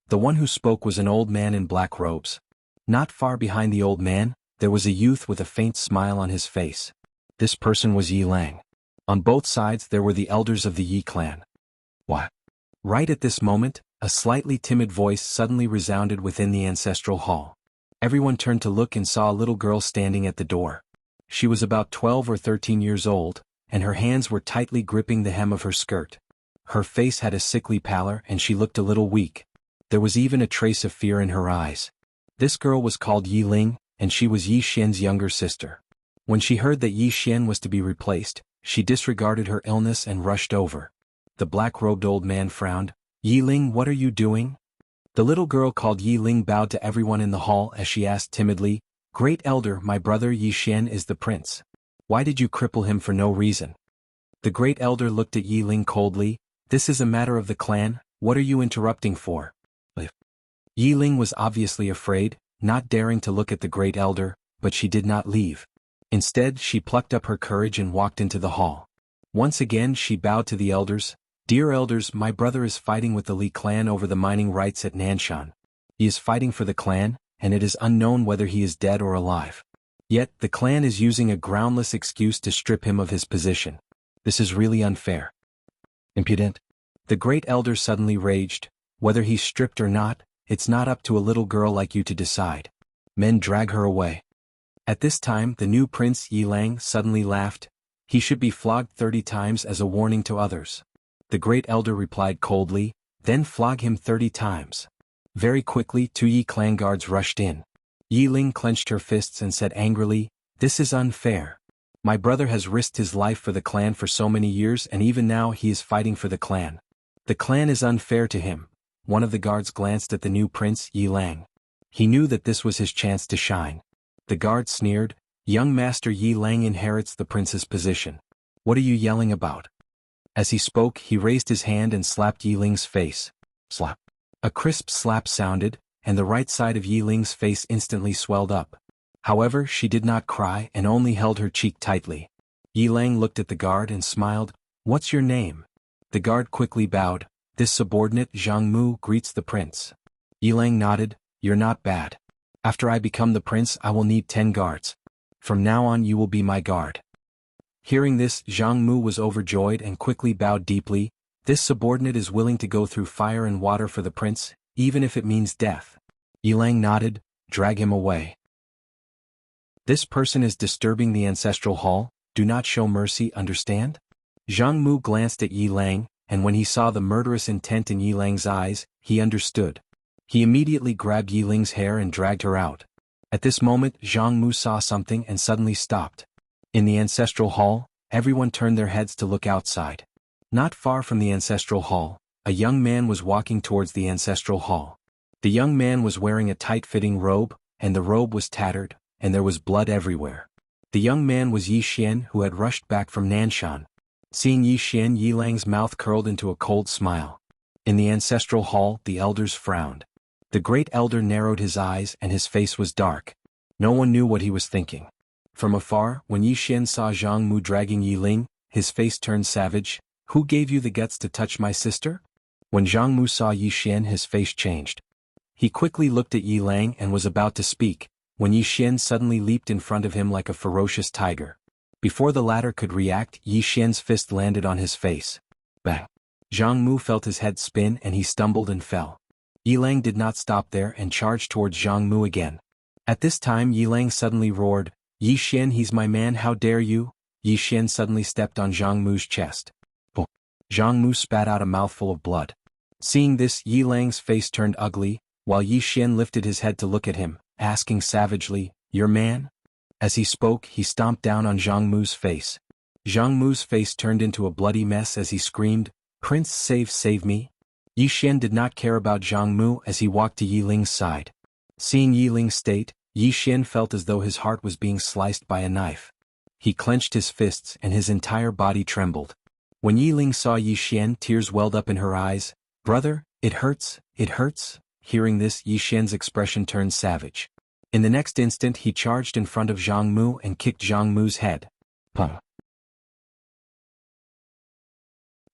The one who spoke was an old man in black robes. Not far behind the old man, there was a youth with a faint smile on his face. This person was Yi Lang. On both sides there were the elders of the Yi clan. What? Right at this moment, a slightly timid voice suddenly resounded within the ancestral hall. Everyone turned to look and saw a little girl standing at the door. She was about 12 or 13 years old, and her hands were tightly gripping the hem of her skirt. Her face had a sickly pallor and she looked a little weak. There was even a trace of fear in her eyes. This girl was called Yi Ling, and she was Yi Xian's younger sister. When she heard that Yi Xian was to be replaced, she disregarded her illness and rushed over. The black-robed old man frowned. "Yi Ling, what are you doing?" The little girl called Yi Ling bowed to everyone in the hall as she asked timidly, "Great elder, my brother Yi Xian is the prince. Why did you cripple him for no reason?" The great elder looked at Yi Ling coldly. "This is a matter of the clan, what are you interrupting for?" Yi Ling was obviously afraid, not daring to look at the great elder, but she did not leave. Instead, she plucked up her courage and walked into the hall. Once again she bowed to the elders. "Dear elders, my brother is fighting with the Li clan over the mining rights at Nanshan. He is fighting for the clan, and it is unknown whether he is dead or alive. Yet, the clan is using a groundless excuse to strip him of his position. This is really unfair. Impudent." The great elder suddenly raged. "Whether he's stripped or not, it's not up to a little girl like you to decide. Men, drag her away." At this time, the new prince Yi Lang suddenly laughed. "He should be flogged 30 times as a warning to others." The great elder replied coldly, "Then flog him 30 times. Very quickly 2 Yi clan guards rushed in. Yi Ling clenched her fists and said angrily, "This is unfair. My brother has risked his life for the clan for so many years and even now he is fighting for the clan. The clan is unfair to him." One of the guards glanced at the new prince Yi Lang. He knew that this was his chance to shine. The guard sneered, "Young master Yi Lang inherits the prince's position. What are you yelling about?" As he spoke, he raised his hand and slapped Yi Ling's face. Slap. A crisp slap sounded, and the right side of Yi Ling's face instantly swelled up. However, she did not cry and only held her cheek tightly. Yi Lang looked at the guard and smiled. "What's your name?" The guard quickly bowed. "This subordinate Zhang Mu greets the prince." Yi Lang nodded. "You're not bad. After I become the prince I will need 10 guards. From now on you will be my guard." Hearing this, Zhang Mu was overjoyed and quickly bowed deeply. "This subordinate is willing to go through fire and water for the prince, even if it means death." Yi Lang nodded. "Drag him away. This person is disturbing the ancestral hall, do not show mercy, understand?" Zhang Mu glanced at Yi Lang, and when he saw the murderous intent in Yi Lang's eyes, he understood. He immediately grabbed Yi Ling's hair and dragged her out. At this moment, Zhang Mu saw something and suddenly stopped. In the ancestral hall, everyone turned their heads to look outside. Not far from the ancestral hall, a young man was walking towards the ancestral hall. The young man was wearing a tight-fitting robe, and the robe was tattered, and there was blood everywhere. The young man was Yi Xian, who had rushed back from Nanshan. Seeing Yi Xian, Yi Lang's mouth curled into a cold smile. In the ancestral hall, the elders frowned. The great elder narrowed his eyes and his face was dark. No one knew what he was thinking. From afar, when Yi Xian saw Zhang Mu dragging Yi Ling, his face turned savage. "Who gave you the guts to touch my sister?" When Zhang Mu saw Yi Xian, his face changed. He quickly looked at Yi Lang and was about to speak, when Yi Xian suddenly leaped in front of him like a ferocious tiger. Before the latter could react, Yi Xian's fist landed on his face. Bang! Zhang Mu felt his head spin and he stumbled and fell. Yi Lang did not stop there and charged towards Zhang Mu again. At this time Yi Lang suddenly roared, "Yi Xian, he's my man, how dare you!" Yi Xian suddenly stepped on Zhang Mu's chest. Oh! Zhang Mu spat out a mouthful of blood. Seeing this, Yi Lang's face turned ugly, while Yi Xian lifted his head to look at him, asking savagely, "Your man?" As he spoke, he stomped down on Zhang Mu's face. Zhang Mu's face turned into a bloody mess as he screamed, "Prince, save me!" Yi Xian did not care about Zhang Mu as he walked to Yi Ling's side. Seeing Yi Ling's state, Yi Xian felt as though his heart was being sliced by a knife. He clenched his fists and his entire body trembled. When Yi Ling saw Yi Xian, tears welled up in her eyes. "Brother, it hurts, it hurts." Hearing this, Yi Xian's expression turned savage. In the next instant he charged in front of Zhang Mu and kicked Zhang Mu's head. Pum.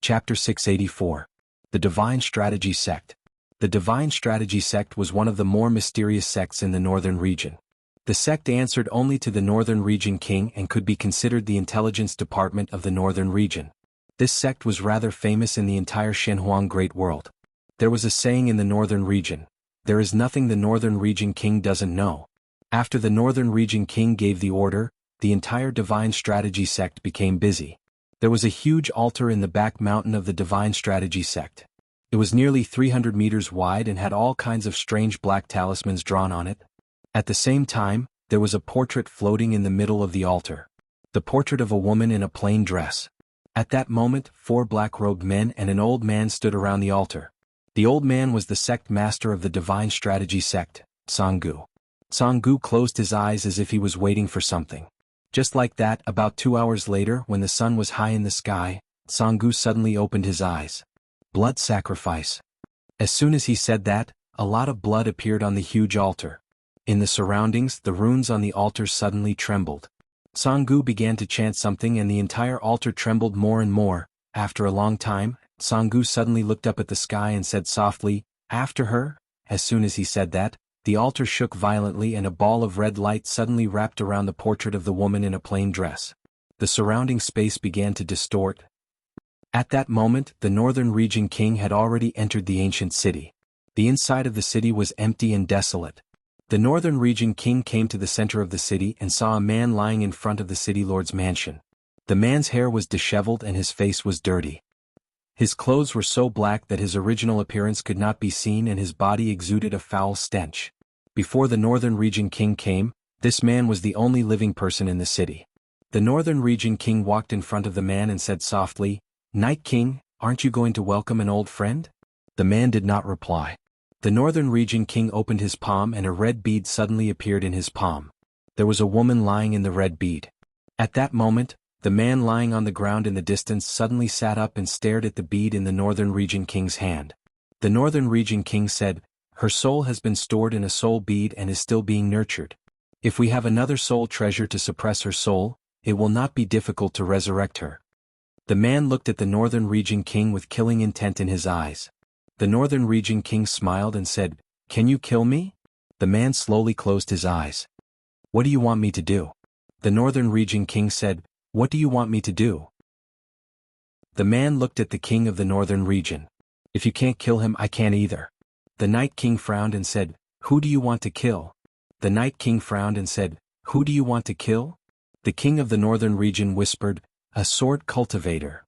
Chapter 684. The Divine Strategy Sect. The Divine Strategy Sect was one of the more mysterious sects in the northern region. The sect answered only to the northern region king and could be considered the intelligence department of the northern region. This sect was rather famous in the entire Shenhuang Great World. There was a saying in the northern region, "There is nothing the northern region king doesn't know." After the northern region king gave the order, the entire Divine Strategy Sect became busy. There was a huge altar in the back mountain of the Divine Strategy Sect. It was nearly 300 meters wide and had all kinds of strange black talismans drawn on it. At the same time, there was a portrait floating in the middle of the altar. The portrait of a woman in a plain dress. At that moment, 4 black-robed men and an old man stood around the altar. The old man was the sect master of the Divine Strategy Sect, Sanggu. Sanggu closed his eyes as if he was waiting for something. Just like that, about 2 hours later, when the sun was high in the sky, Sanggu suddenly opened his eyes. Blood sacrifice. As soon as he said that, a lot of blood appeared on the huge altar. In the surroundings, the runes on the altar suddenly trembled. Sanggu began to chant something and the entire altar trembled more and more. After a long time, Sanggu suddenly looked up at the sky and said softly, "After her?" As soon as he said that, the altar shook violently and a ball of red light suddenly wrapped around the portrait of the woman in a plain dress. The surrounding space began to distort. At that moment, the northern region king had already entered the ancient city. The inside of the city was empty and desolate. The northern region king came to the center of the city and saw a man lying in front of the city lord's mansion. The man's hair was disheveled and his face was dirty. His clothes were so black that his original appearance could not be seen and his body exuded a foul stench. Before the northern region king came, this man was the only living person in the city. The northern region king walked in front of the man and said softly, "Night King, aren't you going to welcome an old friend?" The man did not reply. The northern region king opened his palm and a red bead suddenly appeared in his palm. There was a woman lying in the red bead. At that moment, the man lying on the ground in the distance suddenly sat up and stared at the bead in the northern region king's hand. The northern region king said, "Her soul has been stored in a soul bead and is still being nurtured. If we have another soul treasure to suppress her soul, it will not be difficult to resurrect her." The man looked at the northern region king with killing intent in his eyes. The northern region king smiled and said, "Can you kill me?" The man slowly closed his eyes. "What do you want me to do?" The northern region king said, "What do you want me to do?" The man looked at the king of the northern region. "If you can't kill him, I can't either." The night king frowned and said, "Who do you want to kill?" The night king frowned and said, "Who do you want to kill?" The king of the northern region whispered, "A sword cultivator.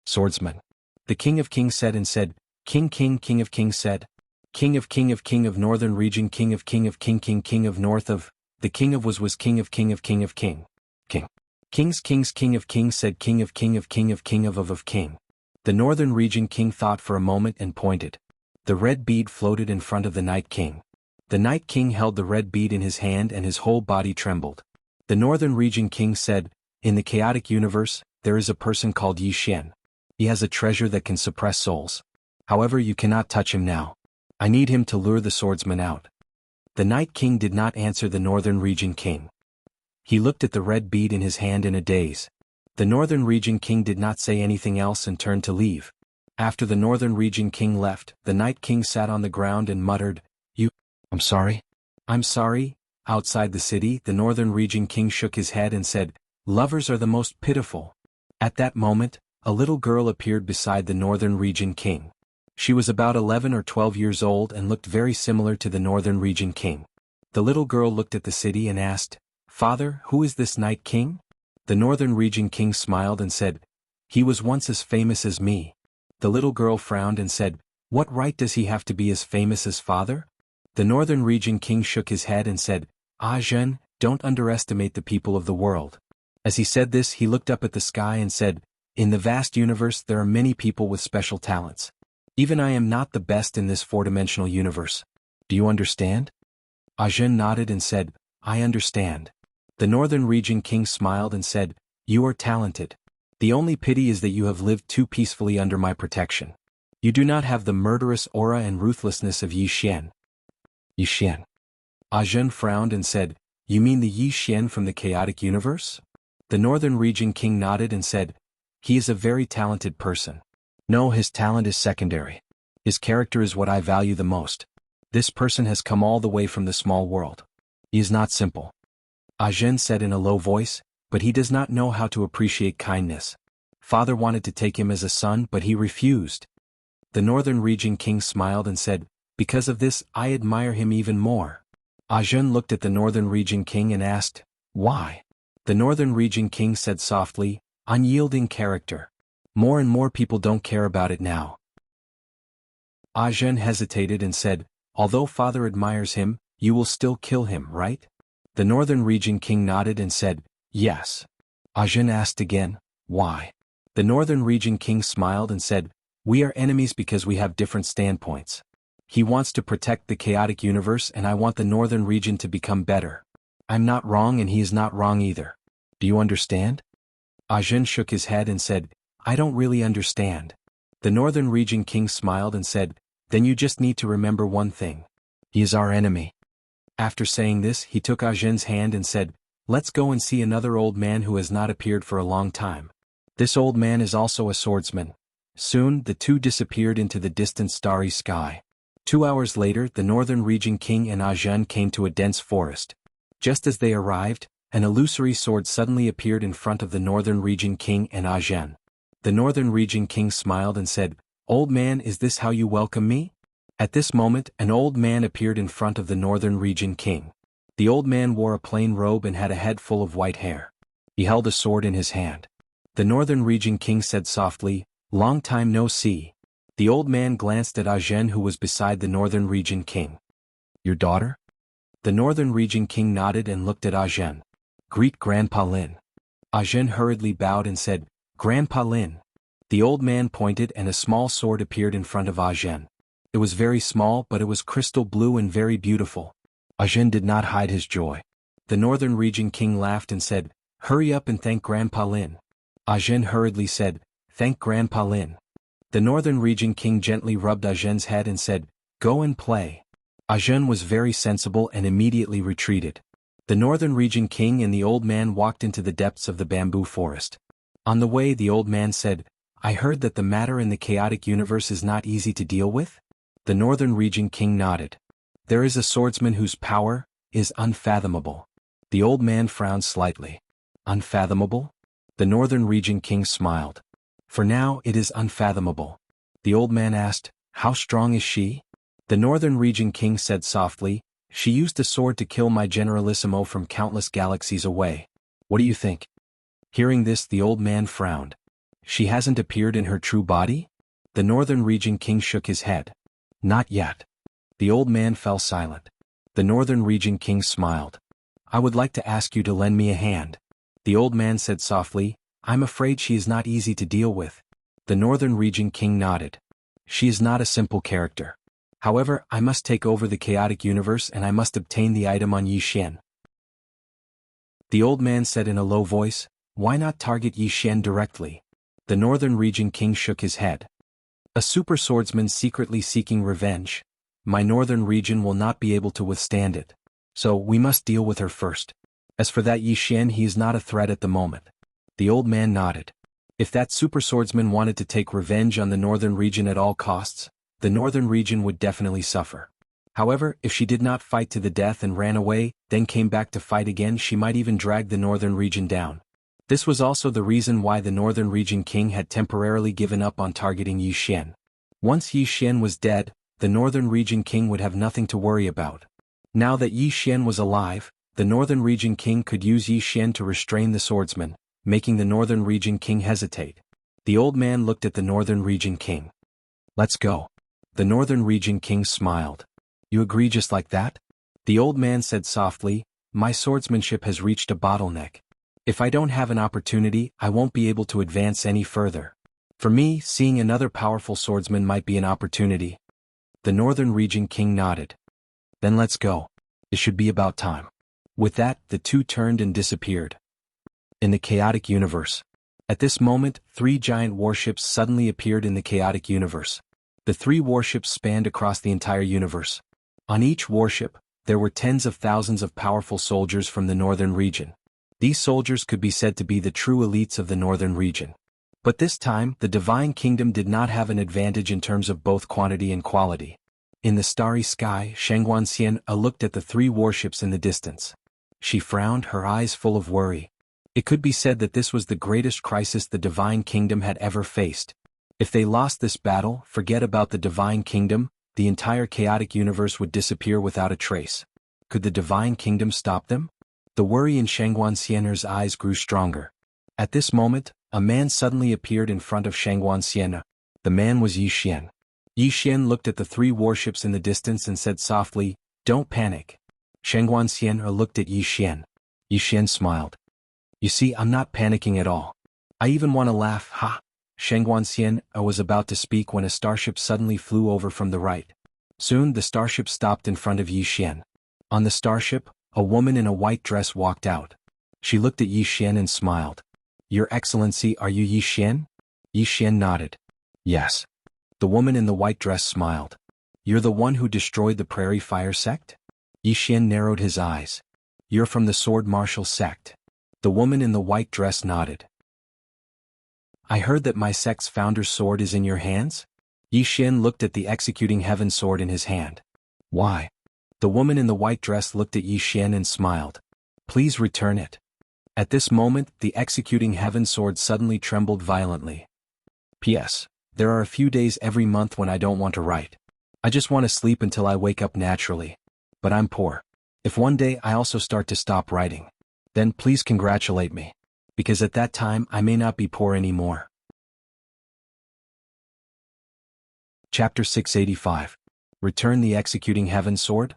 Swordsman." The king of kings said and said, "King king of kings said. King of northern region king of king of north of." The king of was king of king. Kings king of kings said king of king of king. The northern region king thought for a moment and pointed. The red bead floated in front of the night king. The night king held the red bead in his hand and his whole body trembled. The northern region king said, "In the chaotic universe, there is a person called Yi Xian. He has a treasure that can suppress souls. However, you cannot touch him now. I need him to lure the swordsman out. The Night King did not answer the Northern Region King. He looked at the red bead in his hand in a daze. The Northern Region King did not say anything else and turned to leave. After the Northern Region King left, the Night King sat on the ground and muttered, I'm sorry. I'm sorry. Outside the city, the Northern Region King shook his head and said, lovers are the most pitiful. At that moment, a little girl appeared beside the Northern Region King. She was about 11 or 12 years old and looked very similar to the Northern Region King. The little girl looked at the city and asked, Father, who is this Night King? The Northern Region King smiled and said, he was once as famous as me. The little girl frowned and said, what right does he have to be as famous as father? The Northern Region King shook his head and said, jeune, don't underestimate the people of the world. As he said this, he looked up at the sky and said, in the vast universe there are many people with special talents. Even I am not the best in this four-dimensional universe. Do you understand? Jeune nodded and said, I understand. The Northern Region King smiled and said, you are talented. The only pity is that you have lived too peacefully under my protection. You do not have the murderous aura and ruthlessness of Yi Xian. Yi Xian. Jeune frowned and said, you mean the Yi Xian from the chaotic universe? The Northern Region King nodded and said, he is a very talented person. No, his talent is secondary. His character is what I value the most. This person has come all the way from the small world. He is not simple. Jeune said in a low voice, but he does not know how to appreciate kindness. Father wanted to take him as a son, but he refused. The Northern Region King smiled and said, because of this, I admire him even more. Jeune looked at the Northern Region King and asked, why? The Northern Region King said softly, unyielding character. More and more people don't care about it now. Jeune hesitated and said, although father admires him, you will still kill him, right? The Northern Region King nodded and said, yes. Jeune asked again, why? The Northern Region King smiled and said, we are enemies because we have different standpoints. He wants to protect the chaotic universe and I want the Northern Region to become better. I'm not wrong and he is not wrong either. Do you understand? Jeune shook his head and said, I don't really understand. The Northern Region King smiled and said, then you just need to remember one thing. He is our enemy. After saying this, he took Jeune's hand and said, let's go and see another old man who has not appeared for a long time. This old man is also a swordsman. Soon, the two disappeared into the distant starry sky. 2 hours later, the Northern Region King and Jeune came to a dense forest. Just as they arrived, an illusory sword suddenly appeared in front of the Northern Region King and Jeune. The Northern Region King smiled and said, old man, is this how you welcome me? At this moment, an old man appeared in front of the Northern Region King. The old man wore a plain robe and had a head full of white hair. He held a sword in his hand. The Northern Region King said softly, long time no see. The old man glanced at Jeune who was beside the Northern Region King. Your daughter? The Northern Region King nodded and looked at Jeune. Greet Grandpa Lin. Jeune hurriedly bowed and said, Grandpa Lin. The old man pointed and a small sword appeared in front of Jeune. It was very small but it was crystal blue and very beautiful. Jeune did not hide his joy. The Northern Region King laughed and said, hurry up and thank Grandpa Lin. Jeune hurriedly said, thank Grandpa Lin. The Northern Region King gently rubbed Jeune's head and said, go and play. Jeune was very sensible and immediately retreated. The Northern Region King and the old man walked into the depths of the bamboo forest. On the way, the old man said, I heard that the matter in the chaotic universe is not easy to deal with? The Northern Region King nodded. There is a swordsman whose power is unfathomable. The old man frowned slightly. Unfathomable? The Northern Region King smiled. For now it is unfathomable. The old man asked, how strong is she? The Northern Region King said softly, she used a sword to kill my Generalissimo from countless galaxies away. What do you think? Hearing this, the old man frowned. She hasn't appeared in her true body? The Northern Region King shook his head. Not yet. The old man fell silent. The Northern Region King smiled. I would like to ask you to lend me a hand. The old man said softly, I'm afraid she is not easy to deal with. The Northern Region King nodded. She is not a simple character. However, I must take over the chaotic universe and I must obtain the item on Yi Xian. The old man said in a low voice, why not target Yi Xian directly? The Northern Region King shook his head. A super swordsman secretly seeking revenge? my northern region will not be able to withstand it. So, we must deal with her first. As for that Yi Xian, he is not a threat at the moment. The old man nodded. If that super swordsman wanted to take revenge on the northern region at all costs, the northern region would definitely suffer. However, if she did not fight to the death and ran away, then came back to fight again, she might even drag the northern region down. This was also the reason why the northern region king had temporarily given up on targeting Yi Xian. Once Yi Xian was dead, the northern region king would have nothing to worry about. Now that Yi Xian was alive, the northern region king could use Yi Xian to restrain the swordsman, making the northern region king hesitate. The old man looked at the northern region king. Let's go. The northern region king smiled. You agree just like that? The old man said softly, my swordsmanship has reached a bottleneck. If I don't have an opportunity, I won't be able to advance any further. For me, seeing another powerful swordsman might be an opportunity. The northern region king nodded. Then let's go. It should be about time. With that, the two turned and disappeared. In the chaotic universe. At this moment, 3 giant warships suddenly appeared in the chaotic universe. The 3 warships spanned across the entire universe. On each warship, there were tens of thousands of powerful soldiers from the northern region. These soldiers could be said to be the true elites of the northern region. But this time, the Divine Kingdom did not have an advantage in terms of both quantity and quality. In the starry sky, Shangguanxian looked at the 3 warships in the distance. She frowned, her eyes full of worry. It could be said that this was the greatest crisis the Divine Kingdom had ever faced. If they lost this battle, forget about the Divine Kingdom, the entire chaotic universe would disappear without a trace. Could the Divine Kingdom stop them? The worry in Shangguanxian's eyes grew stronger. At this moment, a man suddenly appeared in front of Shangguanxian. The man was Yi Xian. Yi Xian looked at the 3 warships in the distance and said softly, don't panic. Shangguanxian looked at Yi Xian. Yi Xian smiled. You see, I'm not panicking at all. I even want to laugh, ha! Shangguanxian was about to speak when a starship suddenly flew over from the right. Soon the starship stopped in front of Yi Xian. On the starship, a woman in a white dress walked out. She looked at Yi Xian and smiled. Your Excellency, are you Yi Xian? Yi Xian nodded. Yes. The woman in the white dress smiled. You're the one who destroyed the Prairie Fire sect? Yi Xian narrowed his eyes. You're from the Sword Martial sect. The woman in the white dress nodded. I heard that my sect's founder's sword is in your hands? Yi Xian looked at the executing heaven sword in his hand. Why? The woman in the white dress looked at Yi Xian and smiled. Please return it. At this moment, the executing heaven sword suddenly trembled violently. P.S. There are a few days every month when I don't want to write. I just want to sleep until I wake up naturally. But I'm poor. If one day I also start to stop writing, then please congratulate me. Because at that time I may not be poor anymore. Chapter 685. Return the executing heaven sword?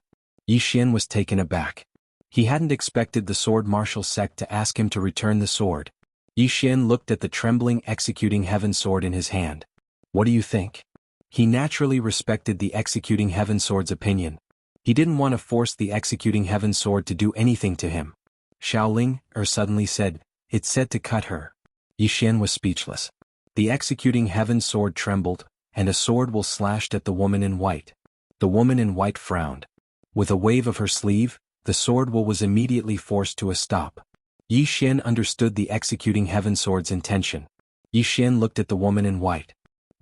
Yi Xian was taken aback. He hadn't expected the sword martial sect to ask him to return the sword. Yi Xian looked at the trembling executing heaven sword in his hand. What do you think? He naturally respected the executing heaven sword's opinion. He didn't want to force the executing heaven sword to do anything to him. Xiaoling suddenly said, it's said to cut her. Yi Xian was speechless. The executing heaven sword trembled, and a sword will slashed at the woman in white. The woman in white frowned. With a wave of her sleeve, the sword will was immediately forced to a stop. Yi Xian understood the executing heaven sword's intention. Yi Xian looked at the woman in white.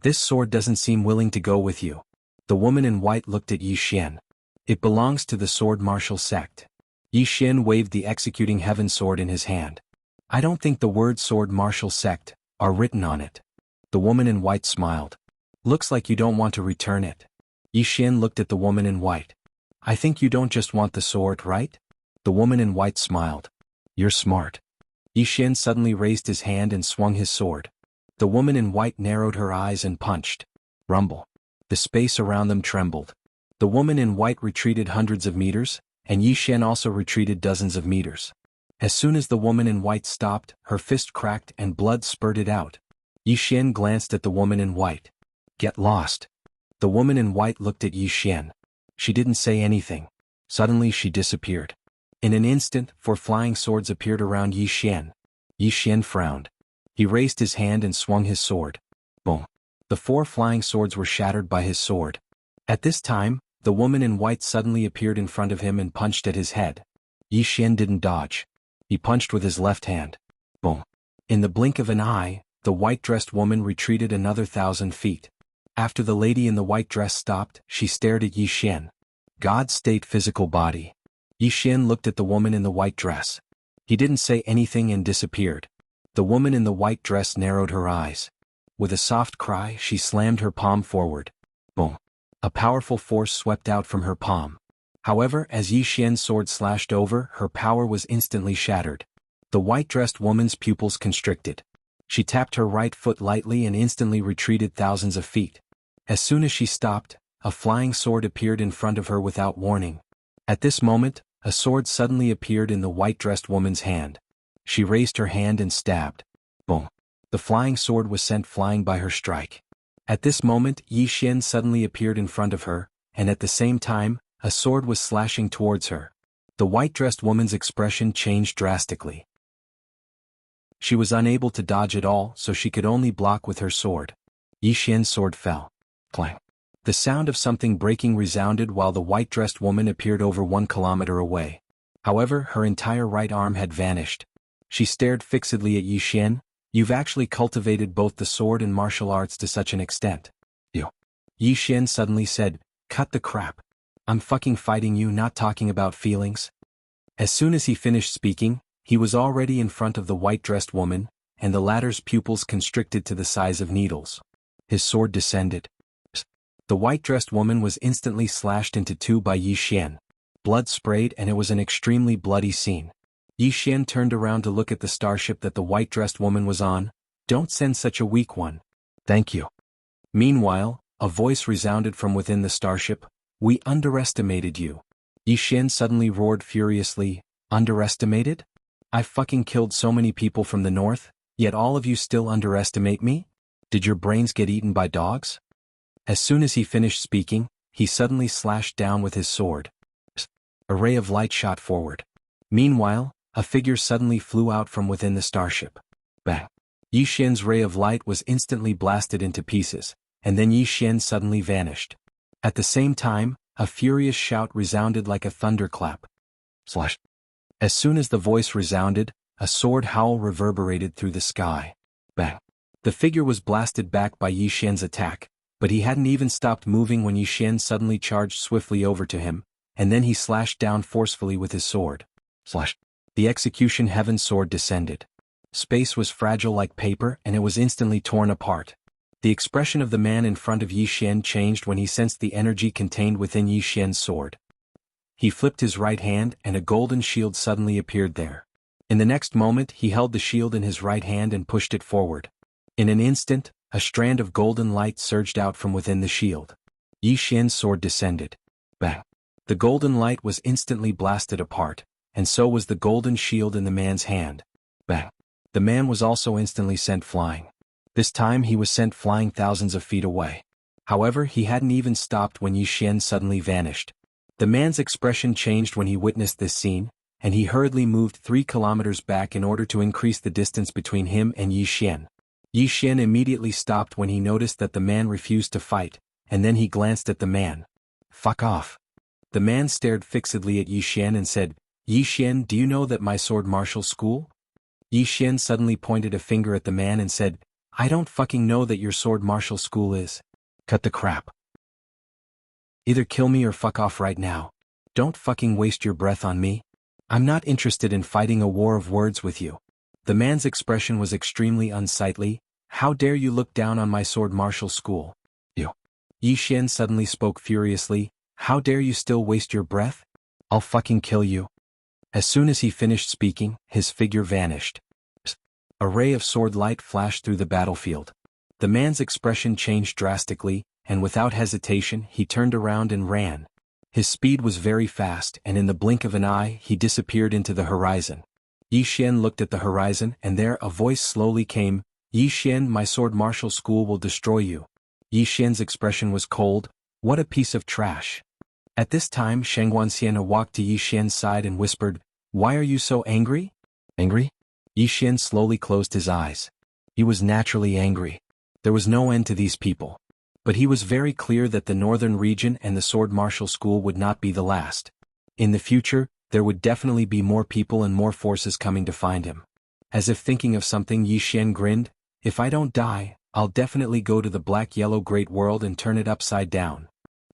This sword doesn't seem willing to go with you. The woman in white looked at Yi Xian. It belongs to the sword martial sect. Yi Xian waved the executing heaven sword in his hand. I don't think the words sword martial sect are written on it. The woman in white smiled. Looks like you don't want to return it. Yi Xian looked at the woman in white. I think you don't just want the sword, right? The woman in white smiled. You're smart. Yi Xian suddenly raised his hand and swung his sword. The woman in white narrowed her eyes and punched. Rumble. The space around them trembled. The woman in white retreated hundreds of meters, and Yi Xian also retreated dozens of meters. As soon as the woman in white stopped, her fist cracked and blood spurted out. Yi Xian glanced at the woman in white. Get lost. The woman in white looked at Yi Xian. She didn't say anything. Suddenly she disappeared. In an instant, 4 flying swords appeared around Yi Xian. Yi Xian frowned. He raised his hand and swung his sword. Boom. The 4 flying swords were shattered by his sword. At this time, the woman in white suddenly appeared in front of him and punched at his head. Yi Xian didn't dodge. He punched with his left hand. Boom. In the blink of an eye, the white-dressed woman retreated another 1,000 feet. After the lady in the white dress stopped, she stared at Yi Xian. God state physical body. Yi Xian looked at the woman in the white dress. He didn't say anything and disappeared. The woman in the white dress narrowed her eyes. With a soft cry, she slammed her palm forward. Boom. A powerful force swept out from her palm. However, as Yi Xian's sword slashed over, her power was instantly shattered. The white-dressed woman's pupils constricted. She tapped her right foot lightly and instantly retreated thousands of feet. As soon as she stopped, a flying sword appeared in front of her without warning. At this moment, a sword suddenly appeared in the white-dressed woman's hand. She raised her hand and stabbed. Boom. The flying sword was sent flying by her strike. At this moment, Yi Xian suddenly appeared in front of her, and at the same time, a sword was slashing towards her. The white-dressed woman's expression changed drastically. She was unable to dodge at all, so she could only block with her sword. Yi Xian's sword fell. Clang. The sound of something breaking resounded while the white-dressed woman appeared over 1 kilometer away. However, her entire right arm had vanished. She stared fixedly at Yi Xian. You've actually cultivated both the sword and martial arts to such an extent. Yi Xian suddenly said, cut the crap. I'm fucking fighting you, not talking about feelings. As soon as he finished speaking, he was already in front of the white-dressed woman, and the latter's pupils constricted to the size of needles. His sword descended. The white-dressed woman was instantly slashed into two by Yi Xian. Blood sprayed and it was an extremely bloody scene. Yi Xian turned around to look at the starship that the white-dressed woman was on. Don't send such a weak one. Thank you. Meanwhile, a voice resounded from within the starship. We underestimated you. Yi Xian suddenly roared furiously. Underestimated? I fucking killed so many people from the north, yet all of you still underestimate me? Did your brains get eaten by dogs? As soon as he finished speaking, he suddenly slashed down with his sword. A ray of light shot forward. Meanwhile, a figure suddenly flew out from within the starship. Bang! Yi Xian's ray of light was instantly blasted into pieces, and then Yi Xian suddenly vanished. At the same time, a furious shout resounded like a thunderclap. Slash! As soon as the voice resounded, a sword howl reverberated through the sky. Bang! The figure was blasted back by Yi Xian's attack, but he hadn't even stopped moving when Yi Xian suddenly charged swiftly over to him, and then he slashed down forcefully with his sword. Slash! The execution heaven sword descended. Space was fragile like paper and it was instantly torn apart. The expression of the man in front of Yi Xian changed when he sensed the energy contained within Yi Xian's sword. He flipped his right hand and a golden shield suddenly appeared there. In the next moment he held the shield in his right hand and pushed it forward. In an instant, a strand of golden light surged out from within the shield. Yi Xian's sword descended. Bang! The golden light was instantly blasted apart, and so was the golden shield in the man's hand. Bang! The man was also instantly sent flying. This time he was sent flying thousands of feet away. However, he hadn't even stopped when Yi Xian suddenly vanished. The man's expression changed when he witnessed this scene, and he hurriedly moved 3 kilometers back in order to increase the distance between him and Yi Xian. Yi Xian immediately stopped when he noticed that the man refused to fight, and then he glanced at the man. Fuck off. The man stared fixedly at Yi Xian and said, Yi Xian, do you know that my sword martial school? Yi Xian suddenly pointed a finger at the man and said, I don't fucking know that your sword martial school is. Cut the crap. Either kill me or fuck off right now. Don't fucking waste your breath on me. I'm not interested in fighting a war of words with you. The man's expression was extremely unsightly. How dare you look down on my sword martial school? You. Yi Xian suddenly spoke furiously. How dare you still waste your breath? I'll fucking kill you. As soon as he finished speaking, his figure vanished. A ray of sword light flashed through the battlefield. The man's expression changed drastically, and without hesitation he turned around and ran. His speed was very fast and in the blink of an eye he disappeared into the horizon. Yi Xian looked at the horizon and there a voice slowly came, Yi Xian, my sword martial school will destroy you. Yi Xian's expression was cold. What a piece of trash. At this time Sheng Guanxian walked to Yi Xian's side and whispered, Why are you so angry? Angry? Yi Xian slowly closed his eyes. He was naturally angry. There was no end to these people. But he was very clear that the northern region and the sword martial school would not be the last. In the future, there would definitely be more people and more forces coming to find him. As if thinking of something, Yi Xian grinned, "If I don't die, I'll definitely go to the black-yellow great world and turn it upside down."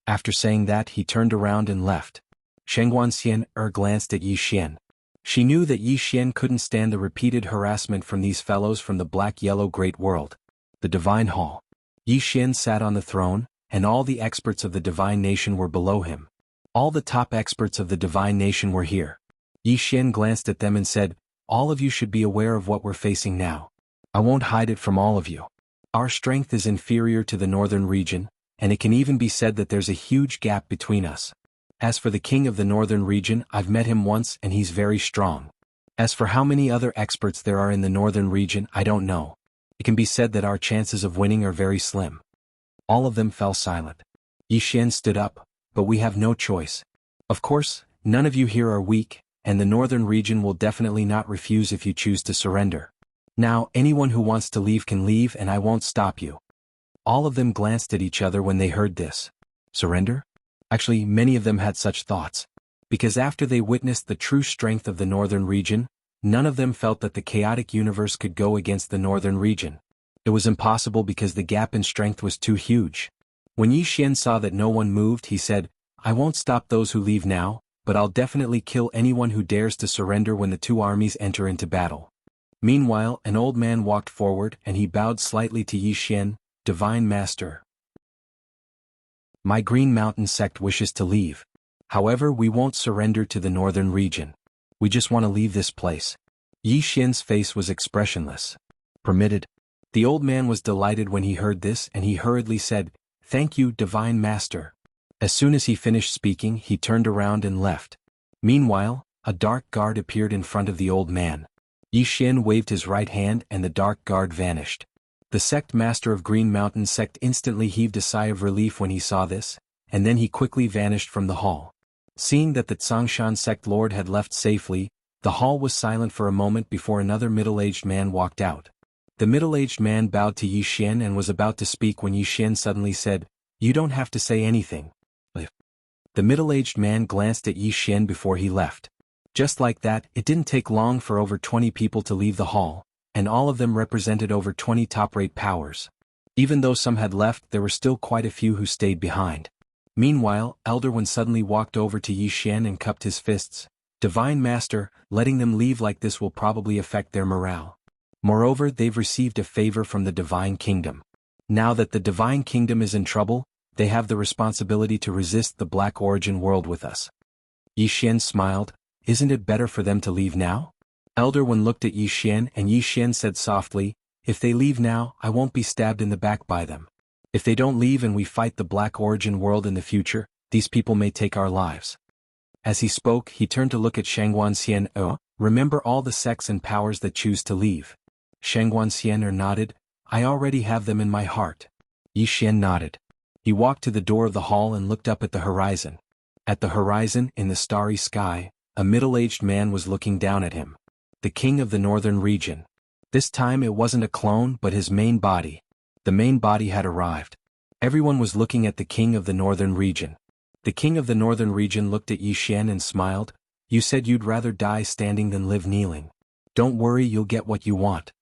After saying that, he turned around and left. Shengguanxian glanced at Yi Xian. She knew that Yi Xian couldn't stand the repeated harassment from these fellows from the black-yellow great world. The Divine Hall. Yi Xian sat on the throne, and all the experts of the Divine Nation were below him. All the top experts of the Divine Nation were here. Yi Xian glanced at them and said, "All of you should be aware of what we're facing now. I won't hide it from all of you. Our strength is inferior to the northern region, and it can even be said that there's a huge gap between us. As for the king of the northern region, I've met him once and he's very strong. As for how many other experts there are in the northern region, I don't know. It can be said that our chances of winning are very slim." All of them fell silent. Yi Xian stood up, "But we have no choice. Of course, none of you here are weak, and the northern region will definitely not refuse if you choose to surrender. Now, anyone who wants to leave can leave and I won't stop you." All of them glanced at each other when they heard this. Surrender? Actually, many of them had such thoughts. Because after they witnessed the true strength of the northern region, none of them felt that the chaotic universe could go against the northern region. It was impossible because the gap in strength was too huge. When Yi Xian saw that no one moved, he said, "I won't stop those who leave now, but I'll definitely kill anyone who dares to surrender when the two armies enter into battle." Meanwhile, an old man walked forward and he bowed slightly to Yi Xian, "Divine Master. My Green Mountain sect wishes to leave. However, we won't surrender to the northern region. We just want to leave this place." Yi Xian's face was expressionless. "Permitted?" The old man was delighted when he heard this and he hurriedly said, "Thank you, Divine Master." As soon as he finished speaking, he turned around and left. Meanwhile, a dark guard appeared in front of the old man. Yi Xian waved his right hand and the dark guard vanished. The sect master of Green Mountain sect instantly heaved a sigh of relief when he saw this, and then he quickly vanished from the hall. Seeing that the Tsangshan sect lord had left safely, the hall was silent for a moment before another middle-aged man walked out. The middle-aged man bowed to Yi Xian and was about to speak when Yi Xian suddenly said, "You don't have to say anything." The middle-aged man glanced at Yi Xian before he left. Just like that, it didn't take long for over 20 people to leave the hall, and all of them represented over 20 top-rate powers. Even though some had left, there were still quite a few who stayed behind. Meanwhile, Elder One suddenly walked over to Yi Xian and cupped his fists. "Divine Master, letting them leave like this will probably affect their morale. Moreover, they've received a favor from the Divine Kingdom. Now that the Divine Kingdom is in trouble, they have the responsibility to resist the Black Origin world with us." Yi Xian smiled, "Isn't it better for them to leave now?" Elder One looked at Yi Xian and Yi Xian said softly, "If they leave now, I won't be stabbed in the back by them. If they don't leave and we fight the Black Origin world in the future, these people may take our lives." As he spoke, he turned to look at Shengguanxian. "Remember all the sects and powers that choose to leave." Shengguanxian nodded, "I already have them in my heart." Yi Xian nodded. He walked to the door of the hall and looked up at the horizon. At the horizon, in the starry sky, a middle-aged man was looking down at him. The king of the northern region. This time it wasn't a clone but his main body. The main body had arrived. Everyone was looking at the king of the northern region. The king of the northern region looked at Yi Xian and smiled, "You said you'd rather die standing than live kneeling. Don't worry, you'll get what you want."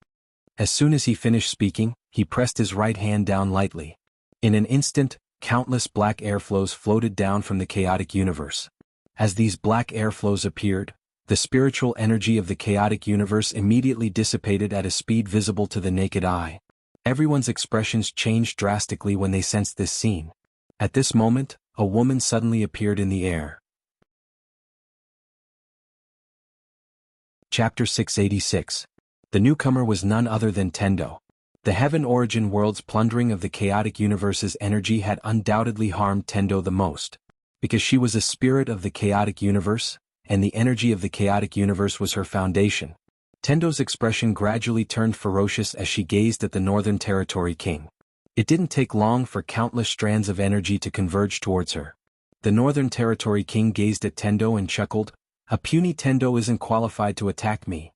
As soon as he finished speaking, he pressed his right hand down lightly. In an instant, countless black airflows floated down from the chaotic universe. As these black airflows appeared, the spiritual energy of the chaotic universe immediately dissipated at a speed visible to the naked eye. Everyone's expressions changed drastically when they sensed this scene. At this moment, a woman suddenly appeared in the air. Chapter 686. The newcomer was none other than Tendo. The Heaven Origin world's plundering of the chaotic universe's energy had undoubtedly harmed Tendo the most. Because she was a spirit of the chaotic universe, and the energy of the chaotic universe was her foundation. Tendo's expression gradually turned ferocious as she gazed at the Northern Territory King. It didn't take long for countless strands of energy to converge towards her. The Northern Territory King gazed at Tendo and chuckled, "A puny Tendo isn't qualified to attack me."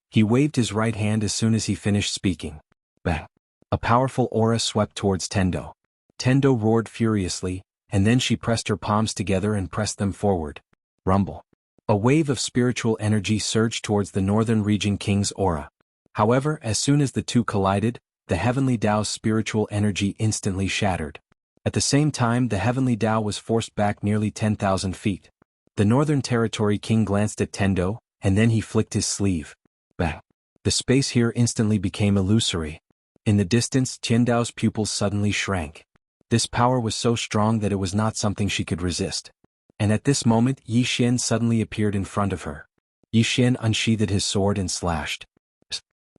He waved his right hand as soon as he finished speaking. Bang! A powerful aura swept towards Tendo. Tendo roared furiously, and then she pressed her palms together and pressed them forward. Rumble. A wave of spiritual energy surged towards the Northern Region King's aura. However, as soon as the two collided, the Heavenly Tao's spiritual energy instantly shattered. At the same time, the Heavenly Tao was forced back nearly 10,000 feet. The Northern Territory King glanced at Tendo, and then he flicked his sleeve. Bang. The space here instantly became illusory. In the distance, Tiandao's pupils suddenly shrank. This power was so strong that it was not something she could resist. And at this moment, Yi Xian suddenly appeared in front of her. Yi Xian unsheathed his sword and slashed.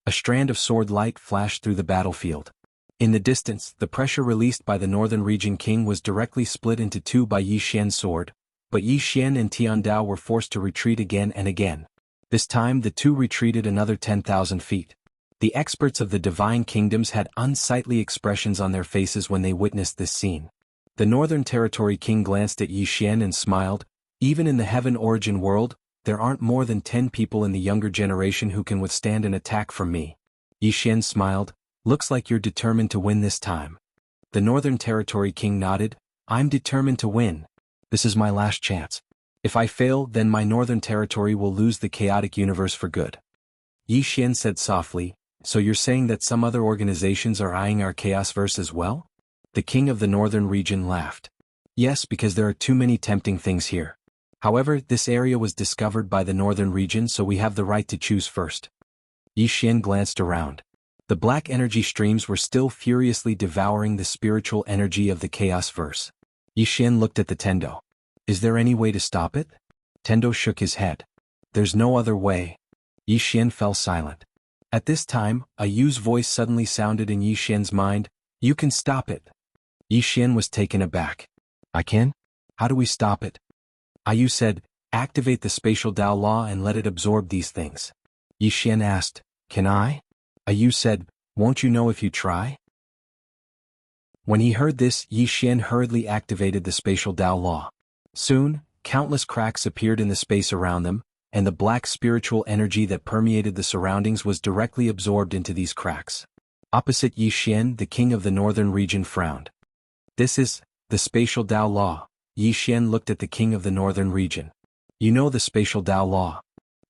A strand of sword light flashed through the battlefield. In the distance, the pressure released by the Northern Region King was directly split into two by Yi Xian's sword, but Yi Xian and Tiandao were forced to retreat again and again. This time the two retreated another 10,000 feet. The experts of the Divine Kingdoms had unsightly expressions on their faces when they witnessed this scene. The Northern Territory King glanced at Yi Xian and smiled. Even in the Heaven Origin world, there aren't more than 10 people in the younger generation who can withstand an attack from me. Yi Xian smiled. Looks like you're determined to win this time. The Northern Territory King nodded. I'm determined to win. This is my last chance. If I fail, then my Northern Territory will lose the chaotic universe for good. Yi Xian said softly, so you're saying that some other organizations are eyeing our Chaosverse as well? The King of the Northern Region laughed. Yes, because there are too many tempting things here. However, this area was discovered by the Northern Region, so we have the right to choose first. Yi Xian glanced around. The black energy streams were still furiously devouring the spiritual energy of the Chaosverse. Yi Xian looked at the Tendo. Is there any way to stop it? Tendo shook his head. There's no other way. Yi Xian fell silent. At this time, a Yu's voice suddenly sounded in Yi Xian's mind. You can stop it. Yi Xian was taken aback. I can? How do we stop it? Yu said, activate the spatial Tao law and let it absorb these things. Yi Xian asked, can I? Yu said, won't you know if you try? When he heard this, Yi Xian hurriedly activated the spatial Tao law. Soon, countless cracks appeared in the space around them, and the black spiritual energy that permeated the surroundings was directly absorbed into these cracks. Opposite Yi Xian, the King of the Northern Region frowned. This is the spatial Tao law. Yi Xian looked at the King of the Northern Region. You know the spatial Tao law.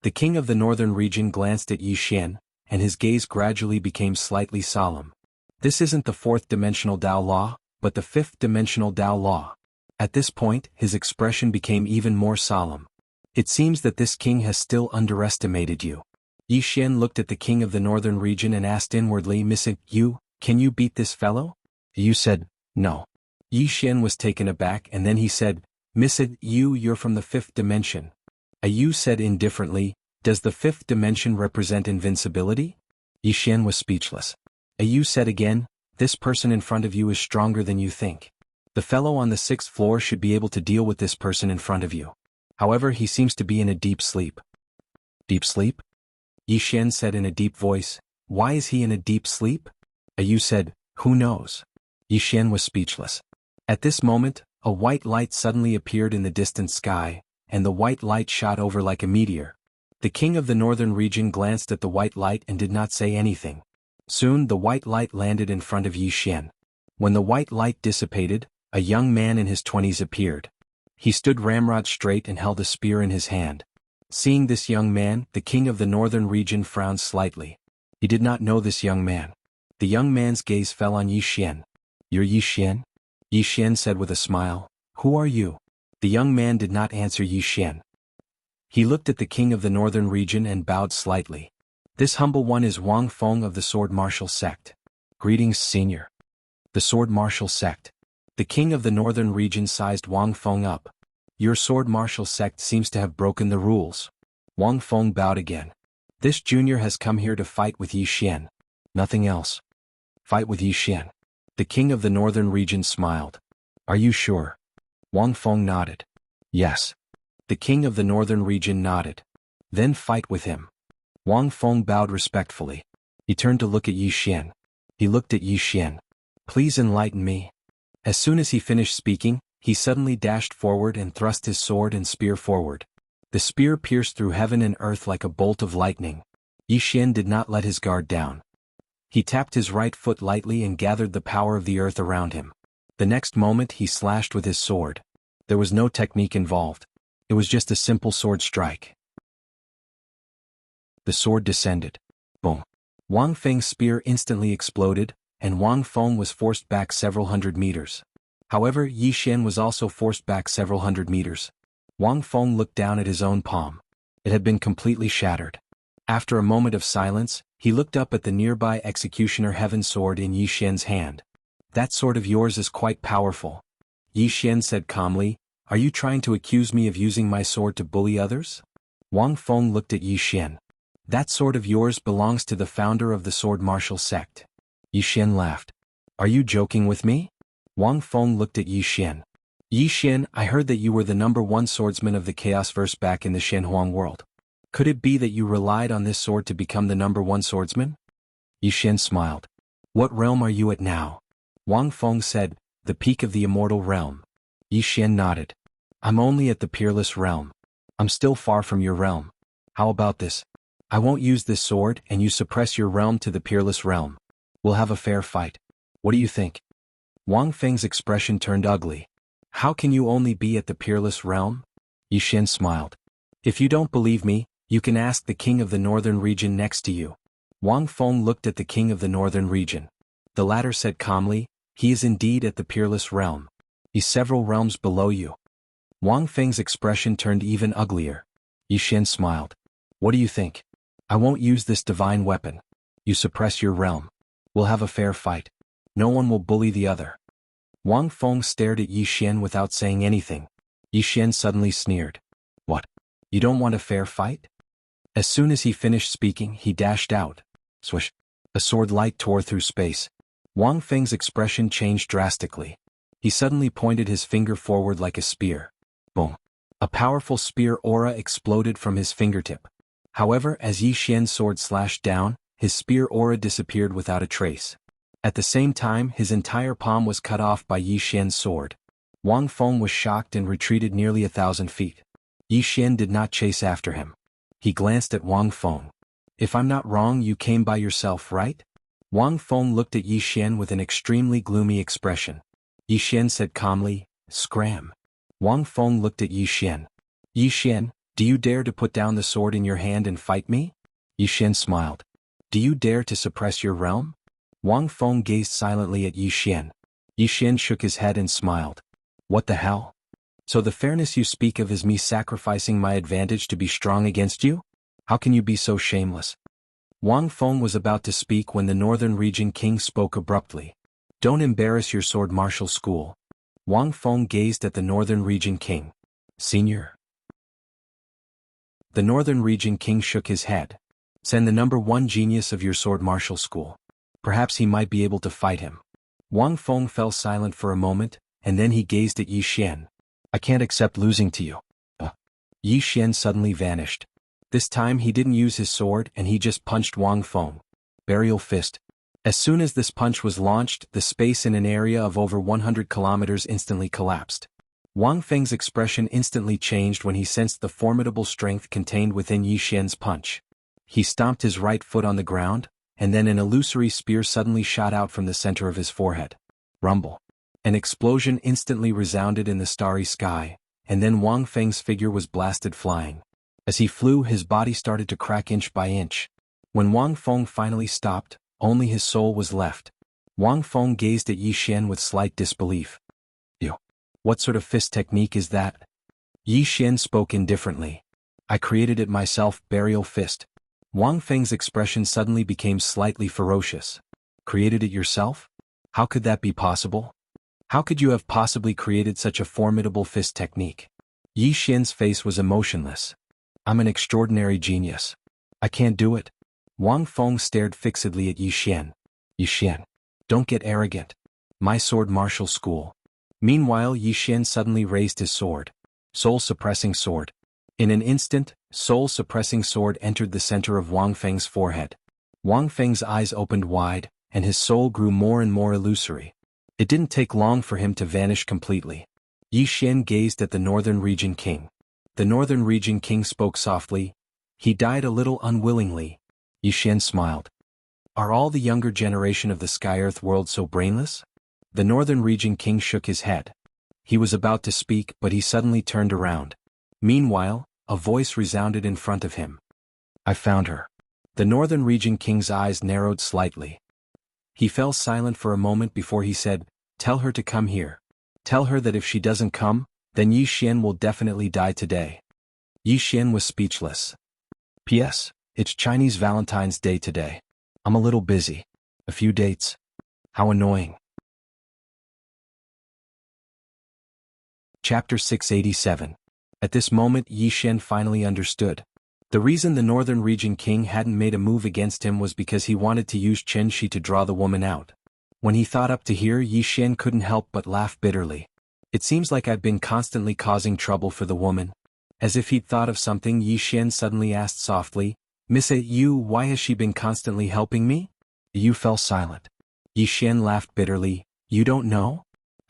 The King of the Northern Region glanced at Yi Xian, and his gaze gradually became slightly solemn. This isn't the fourth-dimensional Tao law, but the fifth-dimensional Tao law. At this point, his expression became even more solemn. It seems that this king has still underestimated you. Yi Xian looked at the King of the Northern Region and asked inwardly, Miss Yu, can you beat this fellow? Yu said, no. Yi Xian was taken aback and then he said, Miss Yu, you're from the fifth dimension. Yu said indifferently, does the fifth dimension represent invincibility? Yi Xian was speechless. Yu said again, this person in front of you is stronger than you think. The fellow on the 6th floor should be able to deal with this person in front of you. However, he seems to be in a deep sleep. Deep sleep? Yi Xian said in a deep voice, why is he in a deep sleep? Yu said, who knows? Yi Xian was speechless. At this moment, a white light suddenly appeared in the distant sky, and the white light shot over like a meteor. The King of the Northern Region glanced at the white light and did not say anything. Soon the white light landed in front of Yi Xian. When the white light dissipated, a young man in his 20s appeared. He stood ramrod straight and held a spear in his hand. Seeing this young man, the King of the Northern Region frowned slightly. He did not know this young man. The young man's gaze fell on Yi Xian. You're Yi Xian? Yi Xian said with a smile. Who are you? The young man did not answer Yi Xian. He looked at the King of the Northern Region and bowed slightly. This humble one is Wang Feng of the Sword Martial Sect. Greetings, Senior. The Sword Martial Sect. The King of the Northern Region sized Wang Feng up. Your Sword Martial Sect seems to have broken the rules. Wang Feng bowed again. This junior has come here to fight with Yi Xian. Nothing else. Fight with Yi Xian. The King of the Northern Region smiled. Are you sure? Wang Feng nodded. Yes. The King of the Northern Region nodded. Then fight with him. Wang Feng bowed respectfully. He turned to look at Yi Xian. He looked at Yi Xian. Please enlighten me. As soon as he finished speaking, he suddenly dashed forward and thrust his sword and spear forward. The spear pierced through heaven and earth like a bolt of lightning. Yi Xian did not let his guard down. He tapped his right foot lightly and gathered the power of the earth around him. The next moment he slashed with his sword. There was no technique involved. It was just a simple sword strike. The sword descended. Boom. Wang Feng's spear instantly exploded, and Wang Feng was forced back several hundred meters. However, Yi Xian was also forced back several hundred meters. Wang Feng looked down at his own palm. It had been completely shattered. After a moment of silence, he looked up at the nearby executioner heaven sword in Yi Xian's hand. That sword of yours is quite powerful. Yi Xian said calmly, are you trying to accuse me of using my sword to bully others? Wang Feng looked at Yi Xian. That sword of yours belongs to the founder of the sword martial sect. Yi Xian laughed. Are you joking with me? Wang Feng looked at Yi Xian. Yi Xian, I heard that you were the #1 swordsman of the Chaosverse back in the Shenhuang world. Could it be that you relied on this sword to become the #1 swordsman? Yi Xian smiled. What realm are you at now? Wang Feng said, the peak of the immortal realm. Yi Xian nodded. I'm only at the peerless realm. I'm still far from your realm. How about this? I won't use this sword and you suppress your realm to the peerless realm. We'll have a fair fight. What do you think? Wang Feng's expression turned ugly. How can you only be at the peerless realm? Yi Xian smiled. If you don't believe me, you can ask the king of the northern region next to you. Wang Feng looked at the king of the northern region. The latter said calmly, he is indeed at the peerless realm. He's several realms below you. Wang Feng's expression turned even uglier. Yi Xian smiled. What do you think? I won't use this divine weapon. You suppress your realm. We'll have a fair fight. No one will bully the other. Wang Feng stared at Yi Xian without saying anything. Yi Xian suddenly sneered. What? You don't want a fair fight? As soon as he finished speaking, he dashed out. Swish. A sword light tore through space. Wang Feng's expression changed drastically. He suddenly pointed his finger forward like a spear. Boom. A powerful spear aura exploded from his fingertip. However, as Yi Xian's sword slashed down, his spear aura disappeared without a trace. At the same time, his entire palm was cut off by Yi Xian's sword. Wang Feng was shocked and retreated nearly 1,000 feet. Yi Xian did not chase after him. He glanced at Wang Feng. If I'm not wrong, you came by yourself, right? Wang Feng looked at Yi Xian with an extremely gloomy expression. Yi Xian said calmly, Scram. Wang Feng looked at Yi Xian. Yi Xian, do you dare to put down the sword in your hand and fight me? Yi Xian smiled. Do you dare to suppress your realm? Wang Feng gazed silently at Yi Xian. Yi Xian shook his head and smiled. What the hell? So the fairness you speak of is me sacrificing my advantage to be strong against you? How can you be so shameless? Wang Feng was about to speak when the northern region king spoke abruptly. Don't embarrass your sword martial school. Wang Feng gazed at the northern region king. Senior. The northern region king shook his head. Send the #1 genius of your sword martial school. Perhaps he might be able to fight him. Wang Feng fell silent for a moment, and then he gazed at Yi Xian. I can't accept losing to you. Yi Xian suddenly vanished. This time he didn't use his sword and he just punched Wang Feng. Burial fist. As soon as this punch was launched, the space in an area of over 100 kilometers instantly collapsed. Wang Feng's expression instantly changed when he sensed the formidable strength contained within Yi Xian's punch. He stomped his right foot on the ground, and then an illusory spear suddenly shot out from the center of his forehead. Rumble. An explosion instantly resounded in the starry sky, and then Wang Feng's figure was blasted flying. As he flew, his body started to crack inch by inch. When Wang Feng finally stopped, only his soul was left. Wang Feng gazed at Yi Xian with slight disbelief. Yo. What sort of fist technique is that? Yi Xian spoke indifferently. I created it myself, burial fist. Wang Feng's expression suddenly became slightly ferocious. Created it yourself? How could that be possible? How could you have possibly created such a formidable fist technique? Yi Xian's face was emotionless. I'm an extraordinary genius. I can't do it. Wang Feng stared fixedly at Yi Xian. Yi Xian. Don't get arrogant. My sword martial school. Meanwhile, Yi Xian suddenly raised his sword. Soul-suppressing sword. In an instant, soul-suppressing sword entered the center of Wang Feng's forehead. Wang Feng's eyes opened wide, and his soul grew more and more illusory. It didn't take long for him to vanish completely. Yi Xian gazed at the northern region king. The northern region king spoke softly. He died a little unwillingly. Yi Xian smiled. Are all the younger generation of the Sky-Earth world so brainless? The northern region king shook his head. He was about to speak, but he suddenly turned around. Meanwhile, a voice resounded in front of him. I found her. The northern region king's eyes narrowed slightly. He fell silent for a moment before he said, Tell her to come here. Tell her that if she doesn't come, then Yi Xian will definitely die today. Yi Xian was speechless. P.S. It's Chinese Valentine's Day today. I'm a little busy. A few dates. How annoying. Chapter 687. At this moment Yi Xian finally understood. The reason the northern region king hadn't made a move against him was because he wanted to use Chen Shi to draw the woman out. When he thought up to here, Yi Xian couldn't help but laugh bitterly. It seems like I've been constantly causing trouble for the woman. As if he'd thought of something, Yi Xian suddenly asked softly, Miss Yu, why has she been constantly helping me? Yu fell silent. Yi Xian laughed bitterly. You don't know?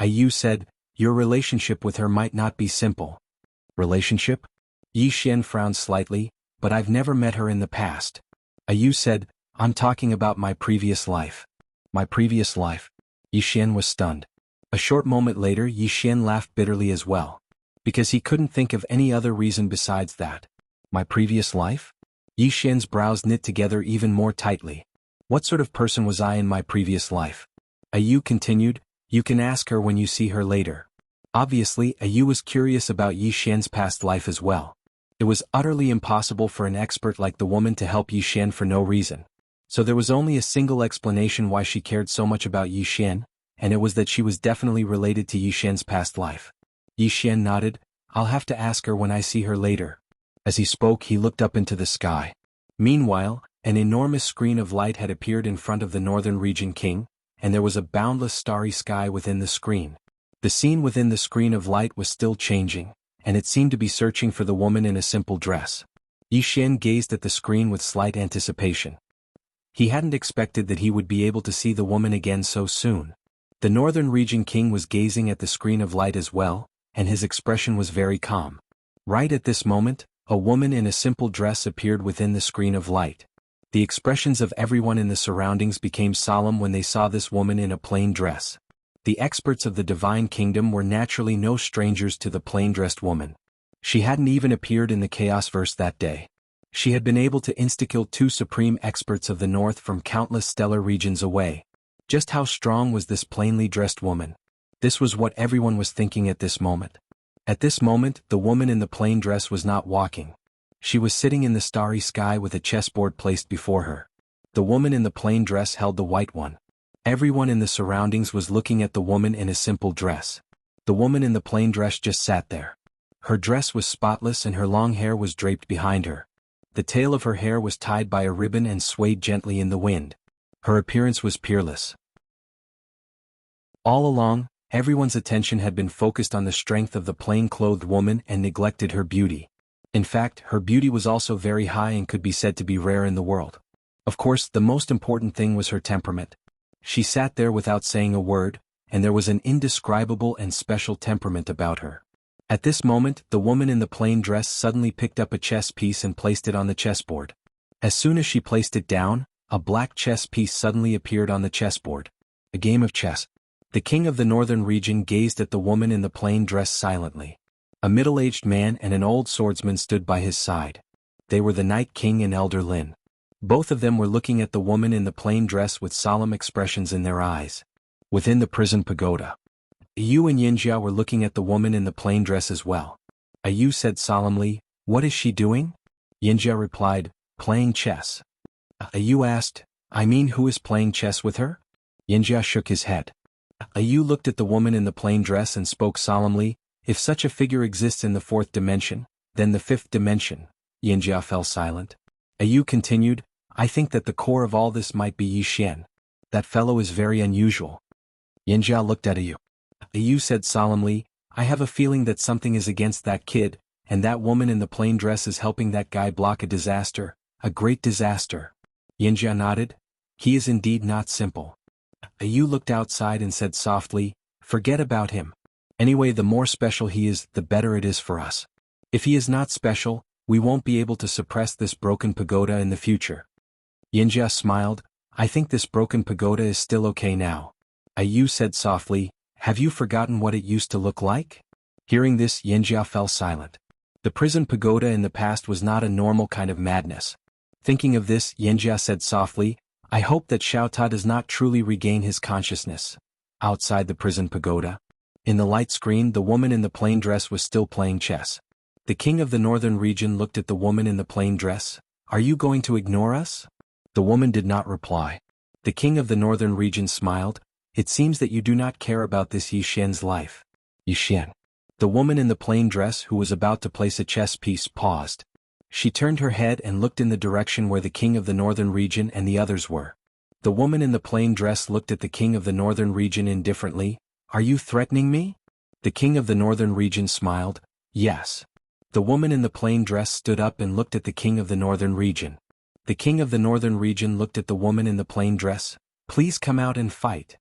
Yu said, Your relationship with her might not be simple. Relationship? Yi Xian frowned slightly, but I've never met her in the past. Yu said, I'm talking about my previous life. My previous life? Yi Xian was stunned. A short moment later Yi Xian laughed bitterly as well. Because he couldn't think of any other reason besides that. My previous life? Yi Xian's brows knit together even more tightly. What sort of person was I in my previous life? Yu continued, You can ask her when you see her later. Obviously, Yu was curious about Yi Xian's past life as well. It was utterly impossible for an expert like the woman to help Yi Xian for no reason. So there was only a single explanation why she cared so much about Yi Xian, and it was that she was definitely related to Yi Xian's past life. Yi Xian nodded, I'll have to ask her when I see her later. As he spoke, he looked up into the sky. Meanwhile, an enormous screen of light had appeared in front of the northern region king, and there was a boundless starry sky within the screen. The scene within the screen of light was still changing, and it seemed to be searching for the woman in a simple dress. Yi Xian gazed at the screen with slight anticipation. He hadn't expected that he would be able to see the woman again so soon. The northern region king was gazing at the screen of light as well, and his expression was very calm. Right at this moment, a woman in a simple dress appeared within the screen of light. The expressions of everyone in the surroundings became solemn when they saw this woman in a plain dress. The experts of the divine kingdom were naturally no strangers to the plain-dressed woman. She hadn't even appeared in the Chaos Verse that day. She had been able to insta-kill 2 supreme experts of the north from countless stellar regions away. Just how strong was this plainly dressed woman? This was what everyone was thinking at this moment. At this moment, the woman in the plain dress was not walking. She was sitting in the starry sky with a chessboard placed before her. The woman in the plain dress held the white one. Everyone in the surroundings was looking at the woman in a simple dress. The woman in the plain dress just sat there. Her dress was spotless and her long hair was draped behind her. The tail of her hair was tied by a ribbon and swayed gently in the wind. Her appearance was peerless. All along, everyone's attention had been focused on the strength of the plain-clothed woman and neglected her beauty. In fact, her beauty was also very high and could be said to be rare in the world. Of course, the most important thing was her temperament. She sat there without saying a word, and there was an indescribable and special temperament about her. At this moment, the woman in the plain dress suddenly picked up a chess piece and placed it on the chessboard. As soon as she placed it down, a black chess piece suddenly appeared on the chessboard. A game of chess. The king of the northern region gazed at the woman in the plain dress silently. A middle-aged man and an old swordsman stood by his side. They were the Night King and Elder Lin. Both of them were looking at the woman in the plain dress with solemn expressions in their eyes. Within the prison pagoda, Yu and Yinjia were looking at the woman in the plain dress as well. Yu said solemnly, What is she doing? Yinjia replied, Playing chess. Yu asked, I mean, who is playing chess with her? Yinjia shook his head. Yu looked at the woman in the plain dress and spoke solemnly, If such a figure exists in the 4th dimension, then the 5th dimension. Yinjia fell silent. Yu continued, I think that the core of all this might be Yi Xian. That fellow is very unusual. Yinjia looked at Yu. Yu said solemnly, I have a feeling that something is against that kid, and that woman in the plain dress is helping that guy block a disaster, a great disaster. Yinjia nodded. He is indeed not simple. Yu looked outside and said softly, Forget about him. Anyway, the more special he is, the better it is for us. If he is not special, we won't be able to suppress this broken pagoda in the future. Yinjia smiled, I think this broken pagoda is still okay now. Yu said softly, "Have you forgotten what it used to look like?" Hearing this, Yanjia fell silent. The prison pagoda in the past was not a normal kind of madness. Thinking of this, Yanjia said softly, "I hope that Xiaota does not truly regain his consciousness." Outside the prison pagoda, in the light screen, the woman in the plain dress was still playing chess. The king of the northern region looked at the woman in the plain dress. "Are you going to ignore us?" The woman did not reply. The king of the northern region smiled. "It seems that you do not care about this Yi Xian's life." Yi Xian. The woman in the plain dress who was about to place a chess piece paused. She turned her head and looked in the direction where the king of the northern region and the others were. The woman in the plain dress looked at the king of the northern region indifferently. "Are you threatening me?" The king of the northern region smiled. "Yes." The woman in the plain dress stood up and looked at the king of the northern region. The king of the northern region looked at the woman in the plain dress. "Please come out and fight."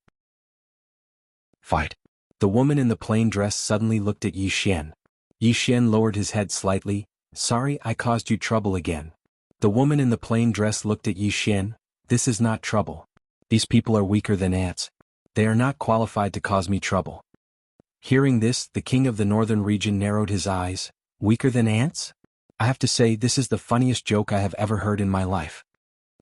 Fight. The woman in the plain dress suddenly looked at Yi Xian. Yi Xian lowered his head slightly. "Sorry, I caused you trouble again." The woman in the plain dress looked at Yi Xian. "This is not trouble. These people are weaker than ants. They are not qualified to cause me trouble." Hearing this, the king of the northern region narrowed his eyes. "Weaker than ants? I have to say this is the funniest joke I have ever heard in my life."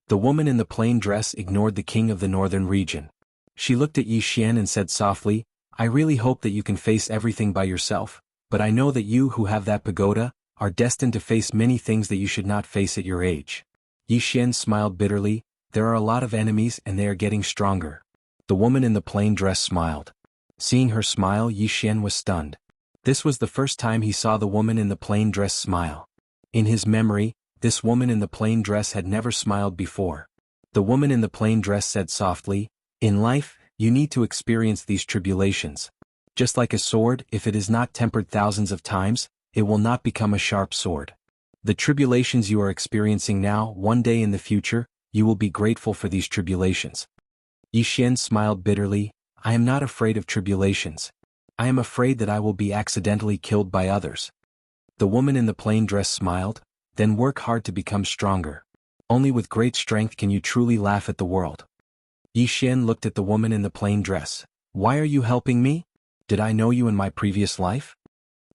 The woman in the plain dress ignored the king of the northern region. She looked at Yi Xian and said softly, "I really hope that you can face everything by yourself, but I know that you who have that pagoda are destined to face many things that you should not face at your age." Yi Xian smiled bitterly. "There are a lot of enemies and they are getting stronger." The woman in the plain dress smiled. Seeing her smile, Yi Xian was stunned. This was the first time he saw the woman in the plain dress smile. In his memory, this woman in the plain dress had never smiled before. The woman in the plain dress said softly, "In life, you need to experience these tribulations. Just like a sword, if it is not tempered thousands of times, it will not become a sharp sword. The tribulations you are experiencing now, one day in the future, you will be grateful for these tribulations." Yi Xian smiled bitterly. "I am not afraid of tribulations. I am afraid that I will be accidentally killed by others." The woman in the plain dress smiled. "Then work hard to become stronger. Only with great strength can you truly laugh at the world." Yi Xian looked at the woman in the plain dress. "Why are you helping me? Did I know you in my previous life?"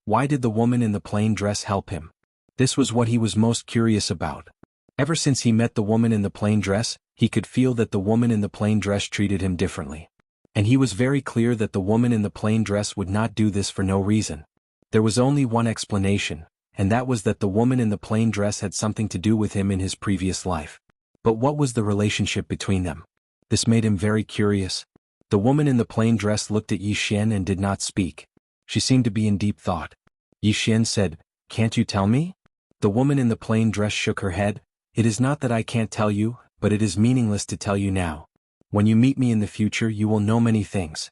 Why did the woman in the plain dress help him? This was what he was most curious about. Ever since he met the woman in the plain dress, he could feel that the woman in the plain dress treated him differently. And he was very clear that the woman in the plain dress would not do this for no reason. There was only one explanation, and that was that the woman in the plain dress had something to do with him in his previous life. But what was the relationship between them? This made him very curious. The woman in the plain dress looked at Yi Xian and did not speak. She seemed to be in deep thought. Yi Xian said, "Can't you tell me?" The woman in the plain dress shook her head. "It is not that I can't tell you, but it is meaningless to tell you now. When you meet me in the future you will know many things."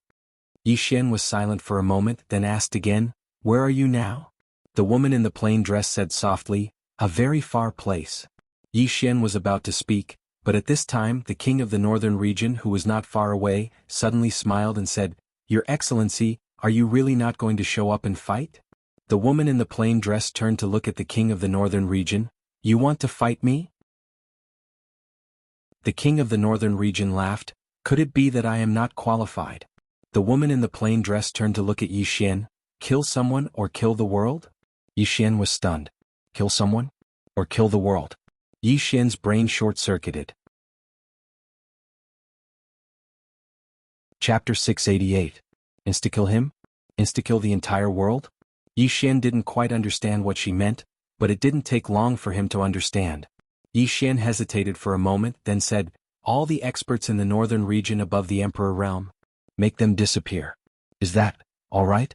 Yi Xian was silent for a moment, then asked again, "Where are you now?" The woman in the plain dress said softly, "A very far place." Yi Xian was about to speak, but at this time the king of the northern region, who was not far away, suddenly smiled and said, "Your Excellency, are you really not going to show up and fight?" The woman in the plain dress turned to look at the king of the northern region. "You want to fight me?" The king of the northern region laughed. "Could it be that I am not qualified?" The woman in the plain dress turned to look at Yi Xian. "Kill someone or kill the world?" Yi Xian was stunned. Kill someone? Or kill the world? Yi Xian's brain short-circuited. Chapter 688. Insta-kill him? Insta-kill the entire world? Yi Xian didn't quite understand what she meant, but it didn't take long for him to understand. Yi Xian hesitated for a moment, then said, "All the experts in the northern region above the Emperor realm. Make them disappear. Is that all right?"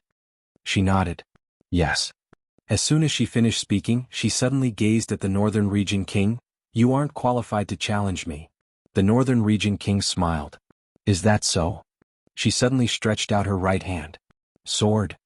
She nodded. "Yes." As soon as she finished speaking, she suddenly gazed at the northern region king. "You aren't qualified to challenge me." The northern region king smiled. "Is that so?" She suddenly stretched out her right hand. "Sword."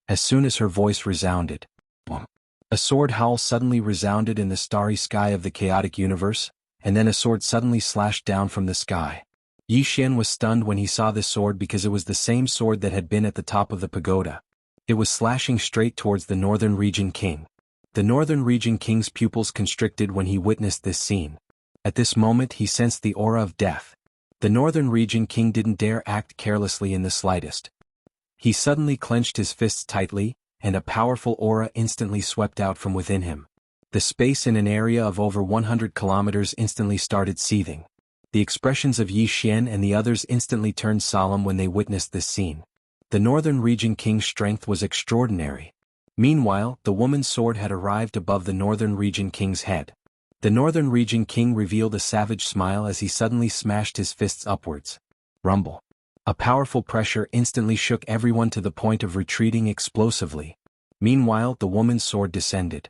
As soon as her voice resounded, boom, a sword howl suddenly resounded in the starry sky of the chaotic universe, and then a sword suddenly slashed down from the sky. Yi Xian was stunned when he saw this sword because it was the same sword that had been at the top of the pagoda. It was slashing straight towards the northern region king. The northern region king's pupils constricted when he witnessed this scene. At this moment he sensed the aura of death. The Northern Region King didn't dare act carelessly in the slightest. He suddenly clenched his fists tightly, and a powerful aura instantly swept out from within him. The space in an area of over 100 kilometers instantly started seething. The expressions of Yi Xian and the others instantly turned solemn when they witnessed this scene. The Northern Region King's strength was extraordinary. Meanwhile, the woman's sword had arrived above the Northern Region King's head. The Northern Region King revealed a savage smile as he suddenly smashed his fists upwards. Rumble. A powerful pressure instantly shook everyone to the point of retreating explosively. Meanwhile, the woman's sword descended.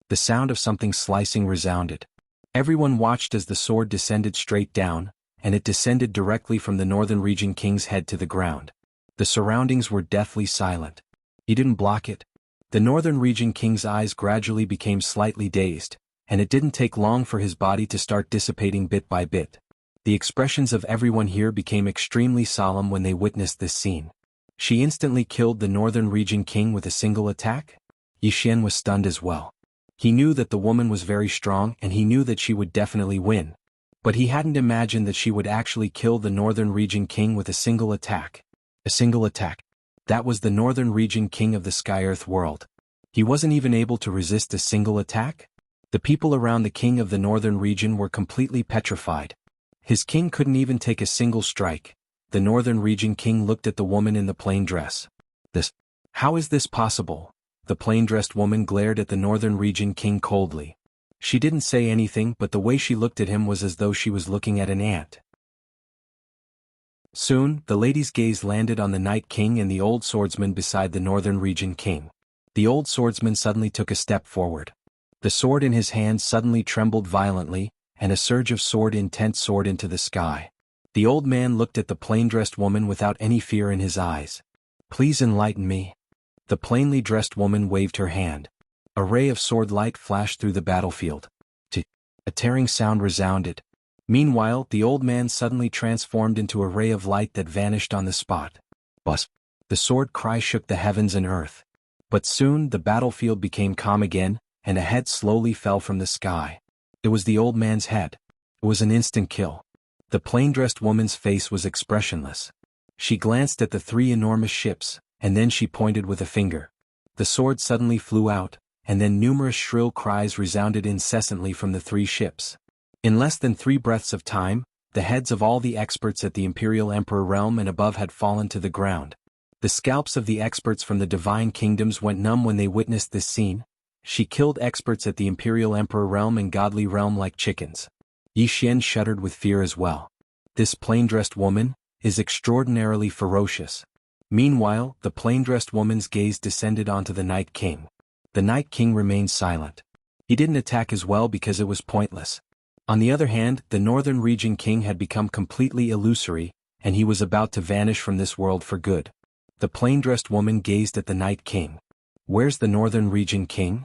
The sound of something slicing resounded. Everyone watched as the sword descended straight down, and it descended directly from the Northern Region King's head to the ground. The surroundings were deathly silent. He didn't block it. The Northern Region King's eyes gradually became slightly dazed, and it didn't take long for his body to start dissipating bit by bit. The expressions of everyone here became extremely solemn when they witnessed this scene. She instantly killed the Northern Region King with a single attack? Yi Xian was stunned as well. He knew that the woman was very strong and he knew that she would definitely win. But he hadn't imagined that she would actually kill the Northern Region King with a single attack. A single attack. That was the Northern Region King of the Sky-Earth world. He wasn't even able to resist a single attack? The people around the king of the Northern Region were completely petrified. His king couldn't even take a single strike. The Northern Region King looked at the woman in the plain dress. How is this possible? The plain-dressed woman glared at the Northern Region King coldly. She didn't say anything, but the way she looked at him was as though she was looking at an ant. Soon, the lady's gaze landed on the Night King and the old swordsman beside the Northern Region King. The old swordsman suddenly took a step forward. The sword in his hand suddenly trembled violently, and a surge of sword-intent soared into the sky. The old man looked at the plain-dressed woman without any fear in his eyes. "Please enlighten me." The plainly dressed woman waved her hand. A ray of sword light flashed through the battlefield. A tearing sound resounded. Meanwhile, the old man suddenly transformed into a ray of light that vanished on the spot. Buzz! The sword cry shook the heavens and earth. But soon the battlefield became calm again, and a head slowly fell from the sky. It was the old man's head. It was an instant kill. The plain-dressed woman's face was expressionless. She glanced at the three enormous ships, and then she pointed with a finger. The sword suddenly flew out, and then numerous shrill cries resounded incessantly from the three ships. In less than 3 breaths of time, the heads of all the experts at the Imperial Emperor realm and above had fallen to the ground. The scalps of the experts from the divine kingdoms went numb when they witnessed this scene. She killed experts at the Imperial Emperor realm and Godly realm like chickens. Yi Xian shuddered with fear as well. This plain-dressed woman is extraordinarily ferocious. Meanwhile, the plain-dressed woman's gaze descended onto the Night King. The Night King remained silent. He didn't attack as well because it was pointless. On the other hand, the Northern Region King had become completely illusory, and he was about to vanish from this world for good. The plain-dressed woman gazed at the Night King. "Where's the Northern Region King?"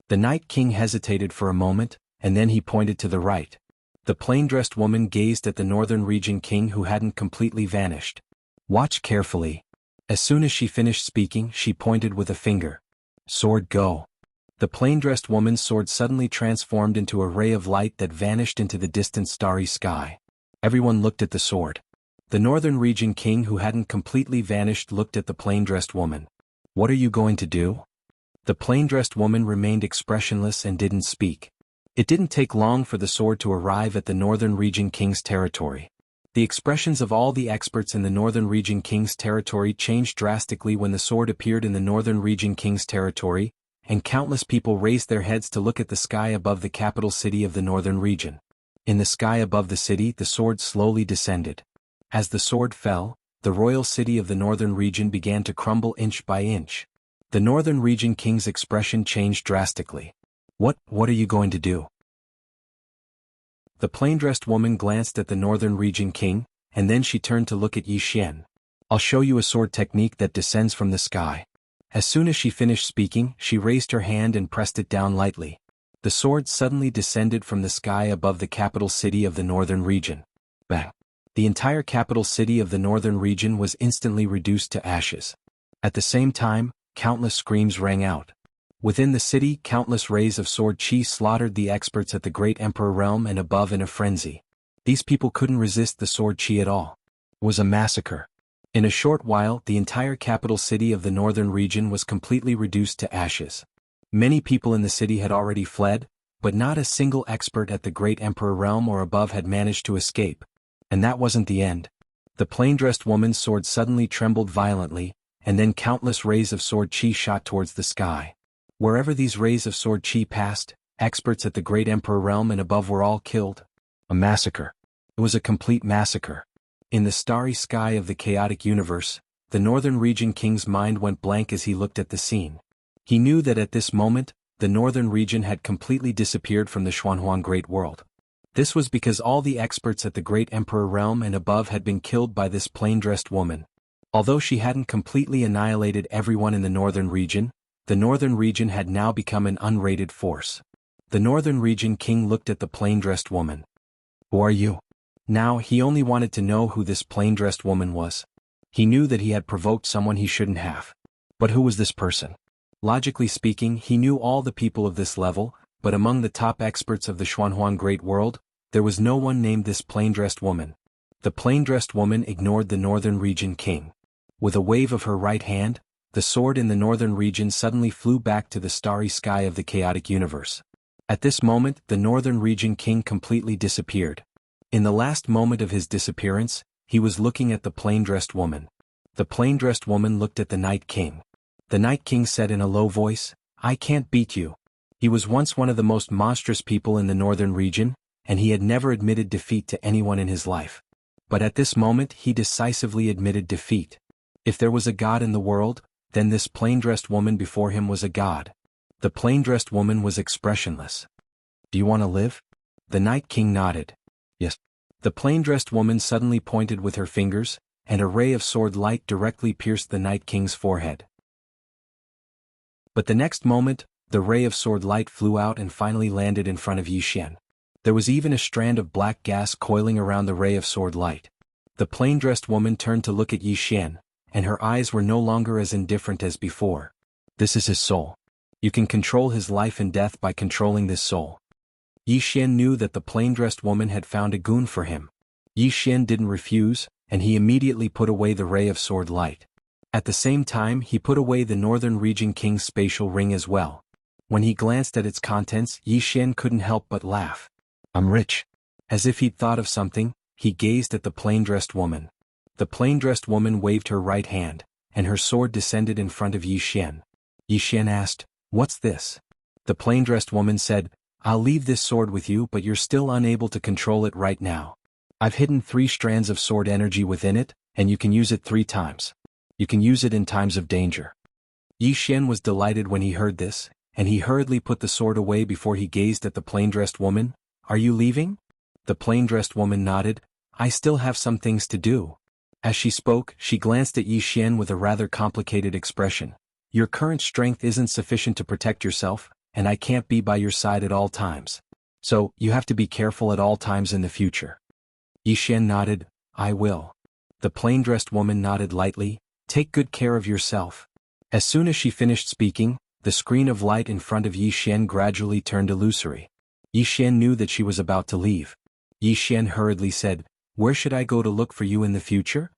The Night King hesitated for a moment, and then he pointed to the right. The plain-dressed woman gazed at the Northern Region King who hadn't completely vanished. "Watch carefully." As soon as she finished speaking, she pointed with a finger. "Sword, go." The plain-dressed woman's sword suddenly transformed into a ray of light that vanished into the distant starry sky. Everyone looked at the sword. The Northern Region King who hadn't completely vanished looked at the plain-dressed woman. "What are you going to do?" The plain-dressed woman remained expressionless and didn't speak. It didn't take long for the sword to arrive at the Northern Region King's territory. The expressions of all the experts in the Northern Region King's territory changed drastically when the sword appeared in the Northern Region King's territory, and countless people raised their heads to look at the sky above the capital city of the Northern Region. In the sky above the city, the sword slowly descended. As the sword fell, the royal city of the Northern Region began to crumble inch by inch. The Northern Region King's expression changed drastically. What are you going to do?" The plain-dressed woman glanced at the Northern Region King, and then she turned to look at Yi Xian. "I'll show you a sword technique that descends from the sky." As soon as she finished speaking, she raised her hand and pressed it down lightly. The sword suddenly descended from the sky above the capital city of the Northern Region. Bang! The entire capital city of the Northern Region was instantly reduced to ashes. At the same time, countless screams rang out. Within the city, countless rays of sword chi slaughtered the experts at the Great Emperor realm and above in a frenzy. These people couldn't resist the sword chi at all. It was a massacre. In a short while, the entire capital city of the northern region was completely reduced to ashes. Many people in the city had already fled, but not a single expert at the Great Emperor realm or above had managed to escape. And that wasn't the end. The plain-dressed woman's sword suddenly trembled violently, and then countless rays of sword chi shot towards the sky. Wherever these rays of sword chi passed, experts at the Great Emperor realm and above were all killed. A massacre. It was a complete massacre. In the starry sky of the chaotic universe, the northern region king's mind went blank as he looked at the scene. He knew that at this moment, the northern region had completely disappeared from the Xuanhuang Great World. This was because all the experts at the Great Emperor realm and above had been killed by this plain-dressed woman. Although she hadn't completely annihilated everyone in the northern region had now become an unrated force. The northern region king looked at the plain-dressed woman. Who are you? Now he only wanted to know who this plain-dressed woman was. He knew that he had provoked someone he shouldn't have. But who was this person? Logically speaking, he knew all the people of this level, but among the top experts of the Xuanhuang Great World, there was no one named this plain-dressed woman. The plain-dressed woman ignored the northern region king. With a wave of her right hand, the sword in the northern region suddenly flew back to the starry sky of the chaotic universe. At this moment, the northern region king completely disappeared. In the last moment of his disappearance, he was looking at the plain-dressed woman. The plain-dressed woman looked at the Night King. The Night King said in a low voice, "I can't beat you." He was once one of the most monstrous people in the northern region, and he had never admitted defeat to anyone in his life. But at this moment he decisively admitted defeat. If there was a god in the world, then this plain-dressed woman before him was a god. The plain-dressed woman was expressionless. "Do you want to live?" The Night King nodded. "Yes." The plain-dressed woman suddenly pointed with her fingers, and a ray of sword light directly pierced the Night King's forehead. But the next moment, the ray of sword light flew out and finally landed in front of Yi Xian. There was even a strand of black gas coiling around the ray of sword light. The plain-dressed woman turned to look at Yi Xian, and her eyes were no longer as indifferent as before. "This is his soul. You can control his life and death by controlling this soul." Yi Xian knew that the plain-dressed woman had found a goon for him. Yi Xian didn't refuse, and he immediately put away the ray of sword light. At the same time, he put away the northern region king's spatial ring as well. When he glanced at its contents, Yi Xian couldn't help but laugh. "I'm rich." As if he'd thought of something, he gazed at the plain-dressed woman. The plain-dressed woman waved her right hand, and her sword descended in front of Yi Xian. Yi Xian asked, "What's this?" The plain-dressed woman said, "I'll leave this sword with you, but you're still unable to control it right now. I've hidden 3 strands of sword energy within it, and you can use it 3 times. You can use it in times of danger." Yi Xian was delighted when he heard this, and he hurriedly put the sword away before he gazed at the plain-dressed woman. "Are you leaving?" The plain-dressed woman nodded. "I still have some things to do." As she spoke, she glanced at Yi Xian with a rather complicated expression. "Your current strength isn't sufficient to protect yourself, and I can't be by your side at all times. So, you have to be careful at all times in the future." Yi Xian nodded. "I will." The plain-dressed woman nodded lightly. "Take good care of yourself." As soon as she finished speaking, the screen of light in front of Yi Xian gradually turned illusory. Yi Xian knew that she was about to leave. Yi Xian hurriedly said, "Where should I go to look for you in the future?"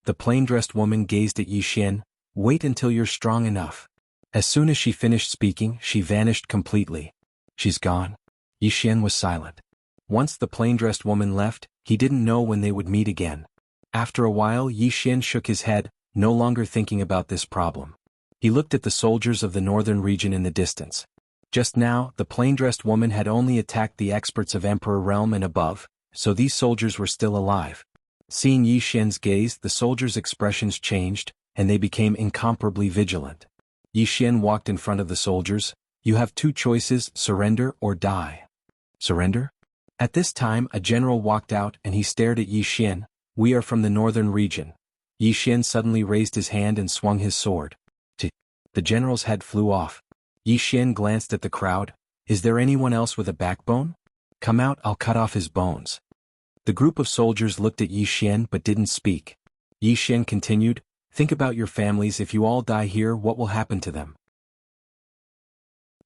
The plain-dressed woman gazed at Yi Xian. "Wait until you're strong enough." As soon as she finished speaking, she vanished completely. "She's gone." Yi Xian was silent. Once the plain-dressed woman left, he didn't know when they would meet again. After a while, Yi Xian shook his head, no longer thinking about this problem. He looked at the soldiers of the northern region in the distance. Just now, the plain-dressed woman had only attacked the experts of Emperor Realm and above, so these soldiers were still alive. Seeing Yi Xian's gaze, the soldiers' expressions changed, and they became incomparably vigilant. Yi Xian walked in front of the soldiers. "You have 2 choices, surrender or die." "Surrender?" At this time, a general walked out and he stared at Yi Xian. "We are from the northern region." Yi Xian suddenly raised his hand and swung his sword. The general's head flew off. Yi Xian glanced at the crowd. "Is there anyone else with a backbone? Come out, I'll cut off his bones." The group of soldiers looked at Yi Xian but didn't speak. Yi Xian continued, "Think about your families. If you all die here, what will happen to them?"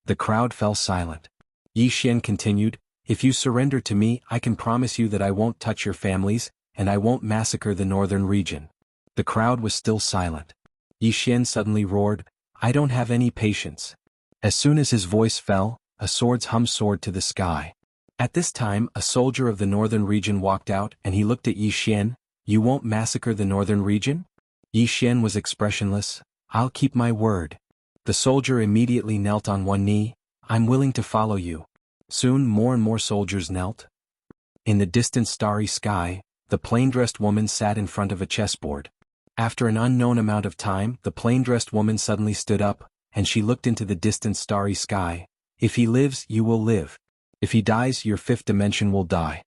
The crowd fell silent. Yi Xian continued, If you surrender to me, I can promise you that I won't touch your families, and I won't massacre the northern region. The crowd was still silent. Yi Xian suddenly roared, I don't have any patience. As soon as his voice fell, a sword's hum soared to the sky. At this time, a soldier of the northern region walked out and he looked at Yi Xian. You won't massacre the northern region? Yi Xian was expressionless. I'll keep my word. The soldier immediately knelt on one knee. I'm willing to follow you. Soon more and more soldiers knelt. In the distant starry sky, the plain-dressed woman sat in front of a chessboard. After an unknown amount of time, the plain-dressed woman suddenly stood up, and she looked into the distant starry sky. If he lives, you will live. If he dies, your fifth dimension will die.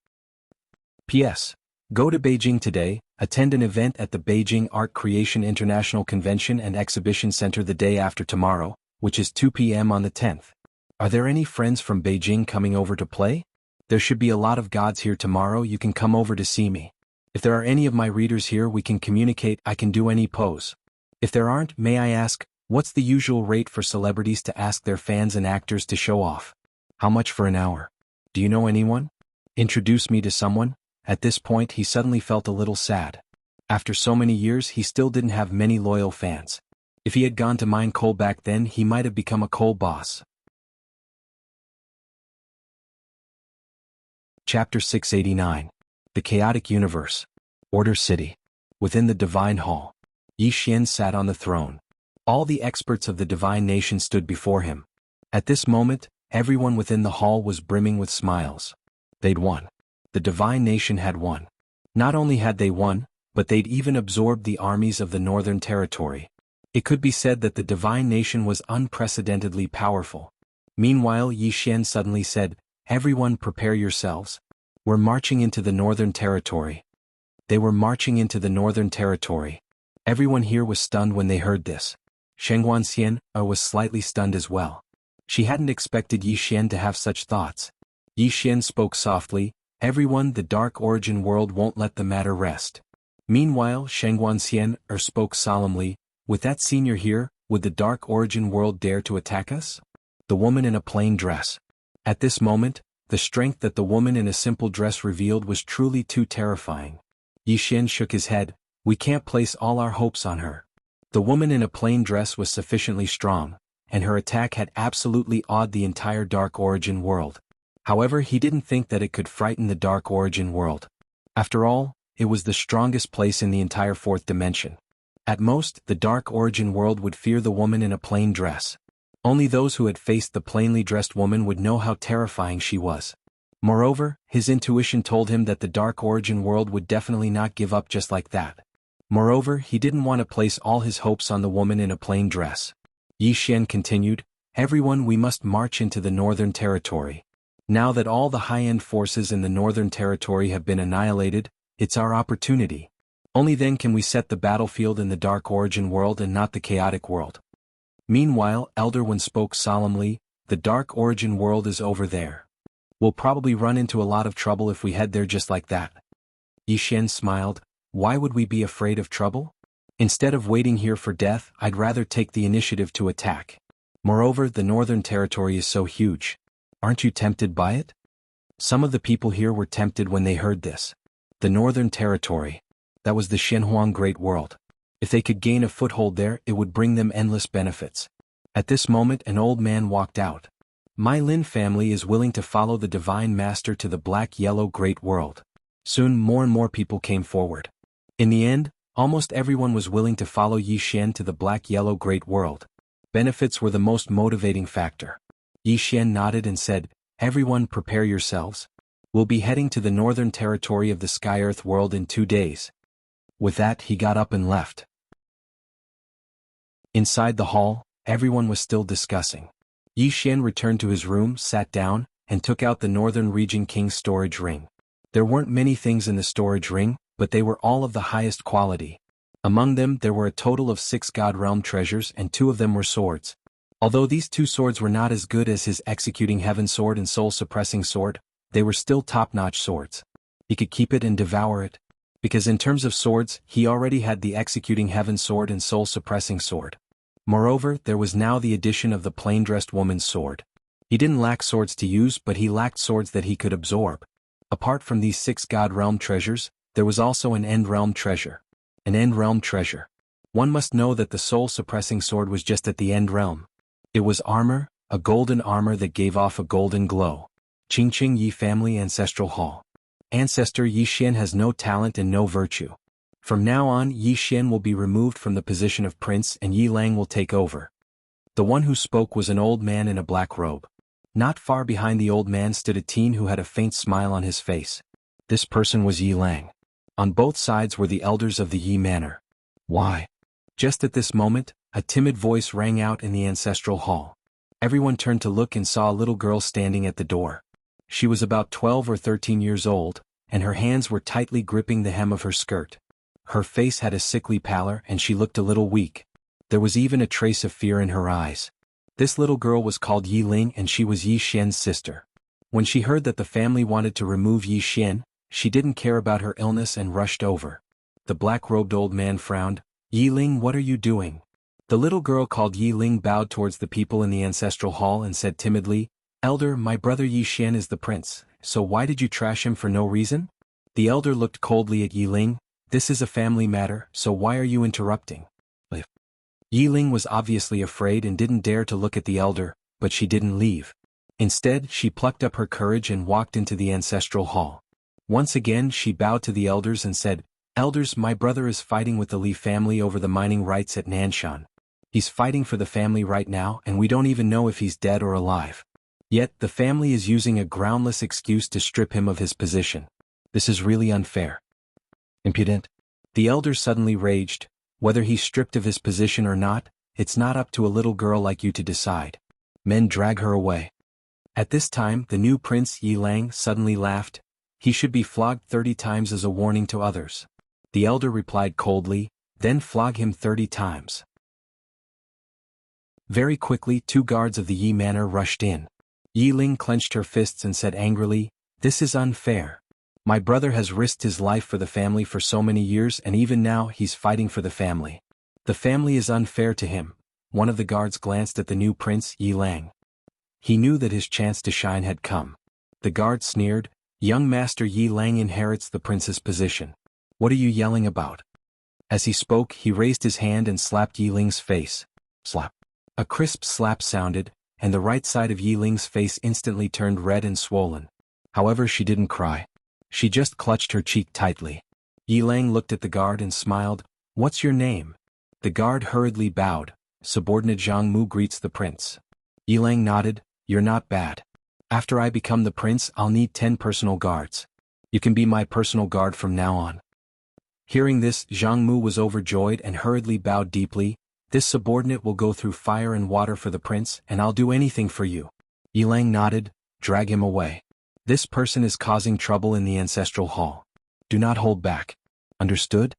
P.S. Go to Beijing today, attend an event at the Beijing Art Creation International Convention and Exhibition Center the day after tomorrow, which is 2 p.m. on the 10th. Are there any friends from Beijing coming over to play? There should be a lot of gods here tomorrow. You can come over to see me. If there are any of my readers here, we can communicate. I can do any pose. If there aren't, may I ask, what's the usual rate for celebrities to ask their fans and actors to show off? How much for an hour? Do you know anyone? Introduce me to someone. At this point, he suddenly felt a little sad. After so many years, he still didn't have many loyal fans. If he had gone to mine coal back then, he might have become a coal boss. Chapter 689. The Chaotic Universe. Order City. Within the Divine Hall, Yi Xian sat on the throne. All the experts of the Divine Nation stood before him. At this moment, everyone within the hall was brimming with smiles. They'd won. The Divine Nation had won. Not only had they won, but they'd even absorbed the armies of the Northern Territory. It could be said that the Divine Nation was unprecedentedly powerful. Meanwhile, Yi Xian suddenly said, Everyone prepare yourselves. We're marching into the Northern Territory. They were marching into the Northern Territory. Everyone here was stunned when they heard this. Sheng Guanxian was slightly stunned as well. She hadn't expected Yi Xian to have such thoughts. Yi Xian spoke softly, Everyone, the Dark Origin world won't let the matter rest. Meanwhile, Sheng Guanxian spoke solemnly, With that senior here, would the Dark Origin world dare to attack us? The woman in a plain dress. At this moment, the strength that the woman in a simple dress revealed was truly too terrifying. Yi Xian shook his head, We can't place all our hopes on her. The woman in a plain dress was sufficiently strong, and her attack had absolutely awed the entire Dark Origin world. However, he didn't think that it could frighten the Dark Origin world. After all, it was the strongest place in the entire fourth dimension. At most, the Dark Origin world would fear the woman in a plain dress. Only those who had faced the plainly dressed woman would know how terrifying she was. Moreover, his intuition told him that the Dark Origin world would definitely not give up just like that. Moreover, he didn't want to place all his hopes on the woman in a plain dress. Yi Xian continued, Everyone, we must march into the Northern Territory. Now that all the high-end forces in the Northern Territory have been annihilated, it's our opportunity. Only then can we set the battlefield in the Dark Origin world and not the chaotic world. Meanwhile, Elder One spoke solemnly, The Dark Origin world is over there. We'll probably run into a lot of trouble if we head there just like that. Yi Xian smiled, Why would we be afraid of trouble? Instead of waiting here for death, I'd rather take the initiative to attack. Moreover, the Northern Territory is so huge. Aren't you tempted by it? Some of the people here were tempted when they heard this. The Northern Territory. That was the Shenhuang Great World. If they could gain a foothold there, it would bring them endless benefits. At this moment, an old man walked out. My Lin family is willing to follow the Divine Master to the Black-Yellow Great World. Soon more and more people came forward. In the end, almost everyone was willing to follow Yi Xian to the Black-Yellow Great World. Benefits were the most motivating factor. Yi Xian nodded and said, Everyone prepare yourselves. We'll be heading to the Northern Territory of the Sky-Earth world in 2 days. With that, he got up and left. Inside the hall, everyone was still discussing. Yi Xian returned to his room, sat down, and took out the Northern Region King's storage ring. There weren't many things in the storage ring, but they were all of the highest quality. Among them, there were a total of 6 God Realm treasures and 2 of them were swords. Although these 2 swords were not as good as his Executing Heaven sword and Soul Suppressing sword, they were still top-notch swords. He could keep it and devour it. Because in terms of swords, he already had the Executing Heaven sword and Soul Suppressing sword. Moreover, there was now the addition of the plain-dressed woman's sword. He didn't lack swords to use, but he lacked swords that he could absorb. Apart from these 6 God Realm treasures, there was also an End Realm treasure. An End Realm treasure. One must know that the soul-suppressing sword was just at the End Realm. It was armor, a golden armor that gave off a golden glow. Qingqing Yi Family Ancestral Hall. Ancestor Yi Xian has no talent and no virtue. From now on, Yi Xian will be removed from the position of prince and Yi Lang will take over. The one who spoke was an old man in a black robe. Not far behind the old man stood a teen who had a faint smile on his face. This person was Yi Lang. On both sides were the elders of the Yi Manor. Why? Just at this moment, a timid voice rang out in the ancestral hall. Everyone turned to look and saw a little girl standing at the door. She was about 12 or 13 years old, and her hands were tightly gripping the hem of her skirt. Her face had a sickly pallor and she looked a little weak. There was even a trace of fear in her eyes. This little girl was called Yi Ling and she was Yi Xian's sister. When she heard that the family wanted to remove Yi Xian, she didn't care about her illness and rushed over. The black-robed old man frowned. Yi Ling, what are you doing? The little girl called Yi Ling bowed towards the people in the ancestral hall and said timidly, Elder, my brother Yi Xian is the prince, so why did you trash him for no reason? The elder looked coldly at Yi Ling. This is a family matter, so why are you interrupting? Yi Ling was obviously afraid and didn't dare to look at the elder, but she didn't leave. Instead, she plucked up her courage and walked into the ancestral hall. Once again she bowed to the elders and said, Elders, my brother is fighting with the Li family over the mining rights at Nanshan. He's fighting for the family right now and we don't even know if he's dead or alive. Yet, the family is using a groundless excuse to strip him of his position. This is really unfair. Impudent. The elders suddenly raged. Whether he's stripped of his position or not, it's not up to a little girl like you to decide. Men drag her away. At this time, the new prince Yi Lang suddenly laughed. He should be flogged 30 times as a warning to others. The elder replied coldly, then flog him 30 times. Very quickly 2 guards of the Yi Manor rushed in. Yi Ling clenched her fists and said angrily, This is unfair. My brother has risked his life for the family for so many years and even now he's fighting for the family. The family is unfair to him. One of the guards glanced at the new prince Yi Lang. He knew that his chance to shine had come. The guard sneered, Young Master Yi Lang inherits the prince's position. What are you yelling about? As he spoke, he raised his hand and slapped Yi Ling's face. Slap. A crisp slap sounded, and the right side of Yi Ling's face instantly turned red and swollen. However, she didn't cry. She just clutched her cheek tightly. Yi Lang looked at the guard and smiled. What's your name? The guard hurriedly bowed. Subordinate Zhang Mu greets the prince. Yi Lang nodded. You're not bad. After I become the prince, I'll need 10 personal guards. You can be my personal guard from now on. Hearing this, Zhang Mu was overjoyed and hurriedly bowed deeply. This subordinate will go through fire and water for the prince, and I'll do anything for you. Yi Lang nodded. Drag him away. This person is causing trouble in the ancestral hall. Do not hold back. Understood?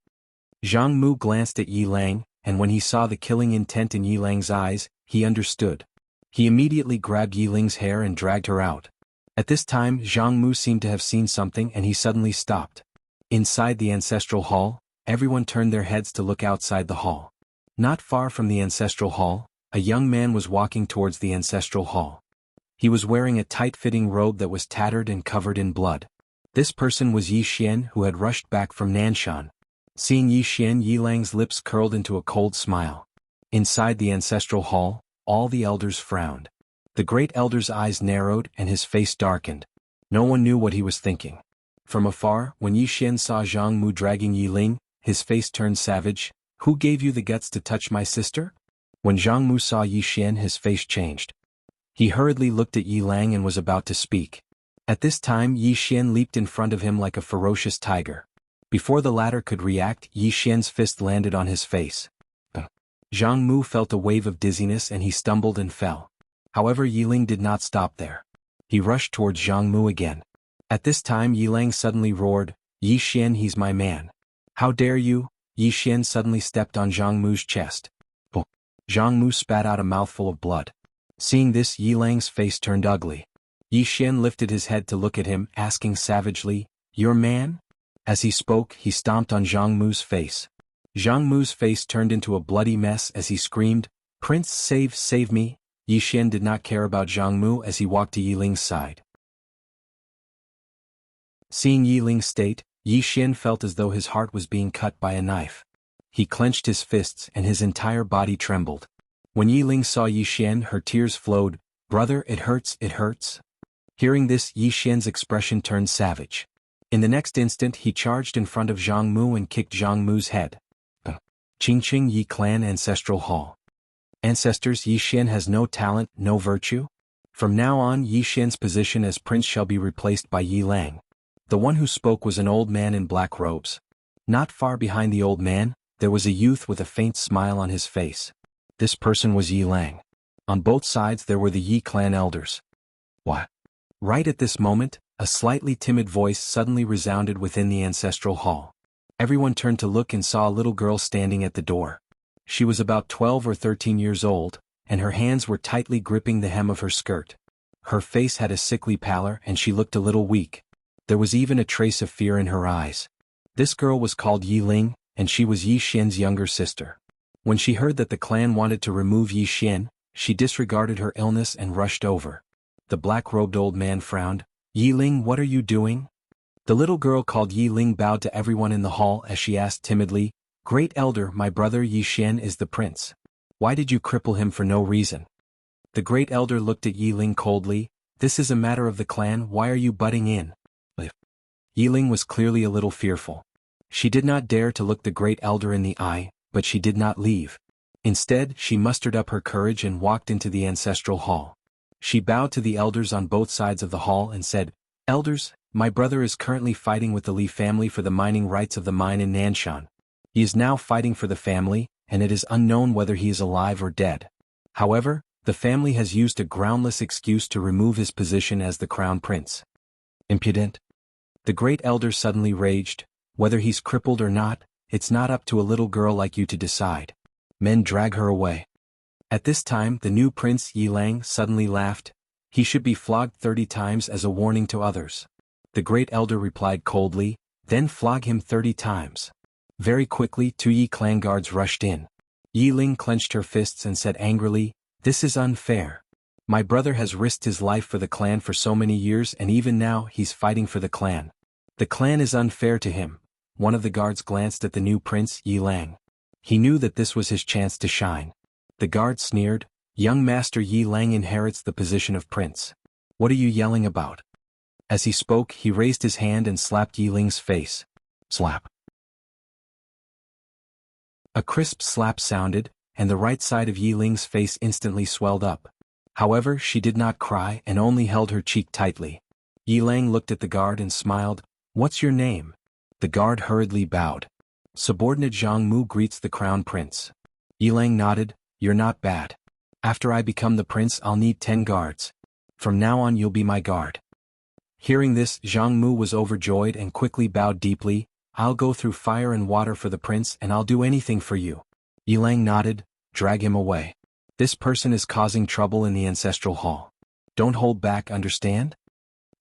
Zhang Mu glanced at Yi Lang, and when he saw the killing intent in Yi Lang's eyes, he understood. He immediately grabbed Yi Ling's hair and dragged her out. At this time, Zhang Mu seemed to have seen something and he suddenly stopped. Inside the ancestral hall, everyone turned their heads to look outside the hall. Not far from the ancestral hall, a young man was walking towards the ancestral hall. He was wearing a tight-fitting robe that was tattered and covered in blood. This person was Yi Xian, who had rushed back from Nanshan. Seeing Yi Xian, Yi Lang's lips curled into a cold smile. Inside the ancestral hall, all the elders frowned. The great elder's eyes narrowed and his face darkened. No one knew what he was thinking. From afar, when Yi Xian saw Zhang Mu dragging Yi Ling, his face turned savage. Who gave you the guts to touch my sister? When Zhang Mu saw Yi Xian, his face changed. He hurriedly looked at Yi Lang and was about to speak. At this time, Yi Xian leaped in front of him like a ferocious tiger. Before the latter could react, Yi Xian's fist landed on his face. Zhang Mu felt a wave of dizziness and he stumbled and fell. However, Yi Ling did not stop there. He rushed towards Zhang Mu again. At this time, Yi Lang suddenly roared, Yi Xian, he's my man. How dare you? Yi Xian suddenly stepped on Zhang Mu's chest. Oh. Zhang Mu spat out a mouthful of blood. Seeing this, Yi Lang's face turned ugly. Yi Xian lifted his head to look at him, asking savagely, Your man? As he spoke, he stomped on Zhang Mu's face. Zhang Mu's face turned into a bloody mess as he screamed, Prince, save me. Yi Xian did not care about Zhang Mu as he walked to Yi Ling's side. Seeing Yi Ling's state, Yi Xian felt as though his heart was being cut by a knife. He clenched his fists and his entire body trembled. When Yi Ling saw Yi Xian, her tears flowed. "Brother, it hurts, it hurts." Hearing this, Yi Xian's expression turned savage. In the next instant he charged in front of Zhang Mu and kicked Zhang Mu's head. Qingqing Yi Clan Ancestral Hall. Ancestors, Yi Xian has no talent, no virtue? From now on Yi Xian's position as prince shall be replaced by Yi Lang. The one who spoke was an old man in black robes. Not far behind the old man, there was a youth with a faint smile on his face. This person was Yi Lang. On both sides there were the Yi clan elders. What? Right at this moment, a slightly timid voice suddenly resounded within the ancestral hall. Everyone turned to look and saw a little girl standing at the door. She was about 12 or 13 years old, and her hands were tightly gripping the hem of her skirt. Her face had a sickly pallor and she looked a little weak. There was even a trace of fear in her eyes. This girl was called Yi Ling, and she was Yi Xian's younger sister. When she heard that the clan wanted to remove Yi Xian, she disregarded her illness and rushed over. The black-robed old man frowned. "Yi Ling, what are you doing?" The little girl called Yi Ling bowed to everyone in the hall as she asked timidly, "Great elder, my brother Yi Xian is the prince. Why did you cripple him for no reason?" The great elder looked at Yi Ling coldly. "This is a matter of the clan, why are you butting in?" Yi Ling was clearly a little fearful. She did not dare to look the great elder in the eye, but she did not leave. Instead, she mustered up her courage and walked into the ancestral hall. She bowed to the elders on both sides of the hall and said, "Elders, my brother is currently fighting with the Li family for the mining rights of the mine in Nanshan. He is now fighting for the family, and it is unknown whether he is alive or dead. However, the family has used a groundless excuse to remove his position as the crown prince." Impudent. The great elder suddenly raged. "Whether he's crippled or not, it's not up to a little girl like you to decide. Men, drag her away." At this time the new prince Yi Lang suddenly laughed. "He should be flogged 30 times as a warning to others." The great elder replied coldly, "Then flog him 30 times. Very quickly 2 Yi clan guards rushed in. Yi Ling clenched her fists and said angrily, "This is unfair. My brother has risked his life for the clan for so many years and even now he's fighting for the clan. The clan is unfair to him." One of the guards glanced at the new prince Yi Lang. He knew that this was his chance to shine. The guard sneered, "Young master Yi Lang inherits the position of prince. What are you yelling about?" As he spoke he raised his hand and slapped Yi Ling's face. Slap. A crisp slap sounded, and the right side of Yi Ling's face instantly swelled up. However, she did not cry and only held her cheek tightly. Yi Lang looked at the guard and smiled. "What's your name?" The guard hurriedly bowed. "Subordinate Zhang Mu greets the crown prince." Yi Lang nodded. "You're not bad. After I become the prince I'll need 10 guards. From now on you'll be my guard." Hearing this, Zhang Mu was overjoyed and quickly bowed deeply. "I'll go through fire and water for the prince and I'll do anything for you." Yi Lang nodded. "Drag him away. This person is causing trouble in the ancestral hall. Don't hold back, understand?"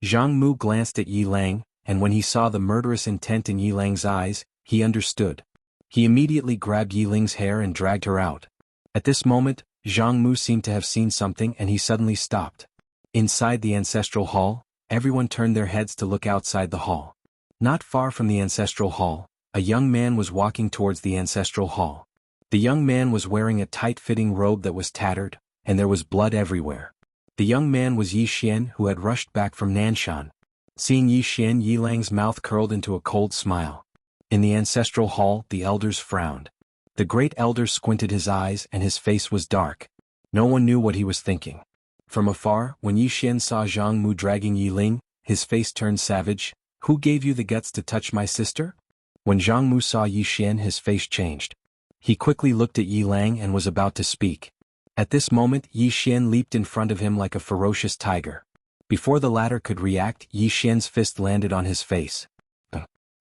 Zhang Mu glanced at Yi Lang, and when he saw the murderous intent in Yi Lang's eyes, he understood. He immediately grabbed Yi Ling's hair and dragged her out. At this moment, Zhang Mu seemed to have seen something and he suddenly stopped. Inside the ancestral hall, everyone turned their heads to look outside the hall. Not far from the ancestral hall, a young man was walking towards the ancestral hall. The young man was wearing a tight-fitting robe that was tattered, and there was blood everywhere. The young man was Yi Xian, who had rushed back from Nanshan. Seeing Yi Xian, Yi Lang's mouth curled into a cold smile. In the ancestral hall, the elders frowned. The great elder squinted his eyes and his face was dark. No one knew what he was thinking. From afar, when Yi Xian saw Zhang Mu dragging Yi Ling, his face turned savage. "Who gave you the guts to touch my sister?" When Zhang Mu saw Yi Xian, his face changed. He quickly looked at Yi Lang and was about to speak. At this moment, Yi Xian leaped in front of him like a ferocious tiger. Before the latter could react, Yi Xian's fist landed on his face.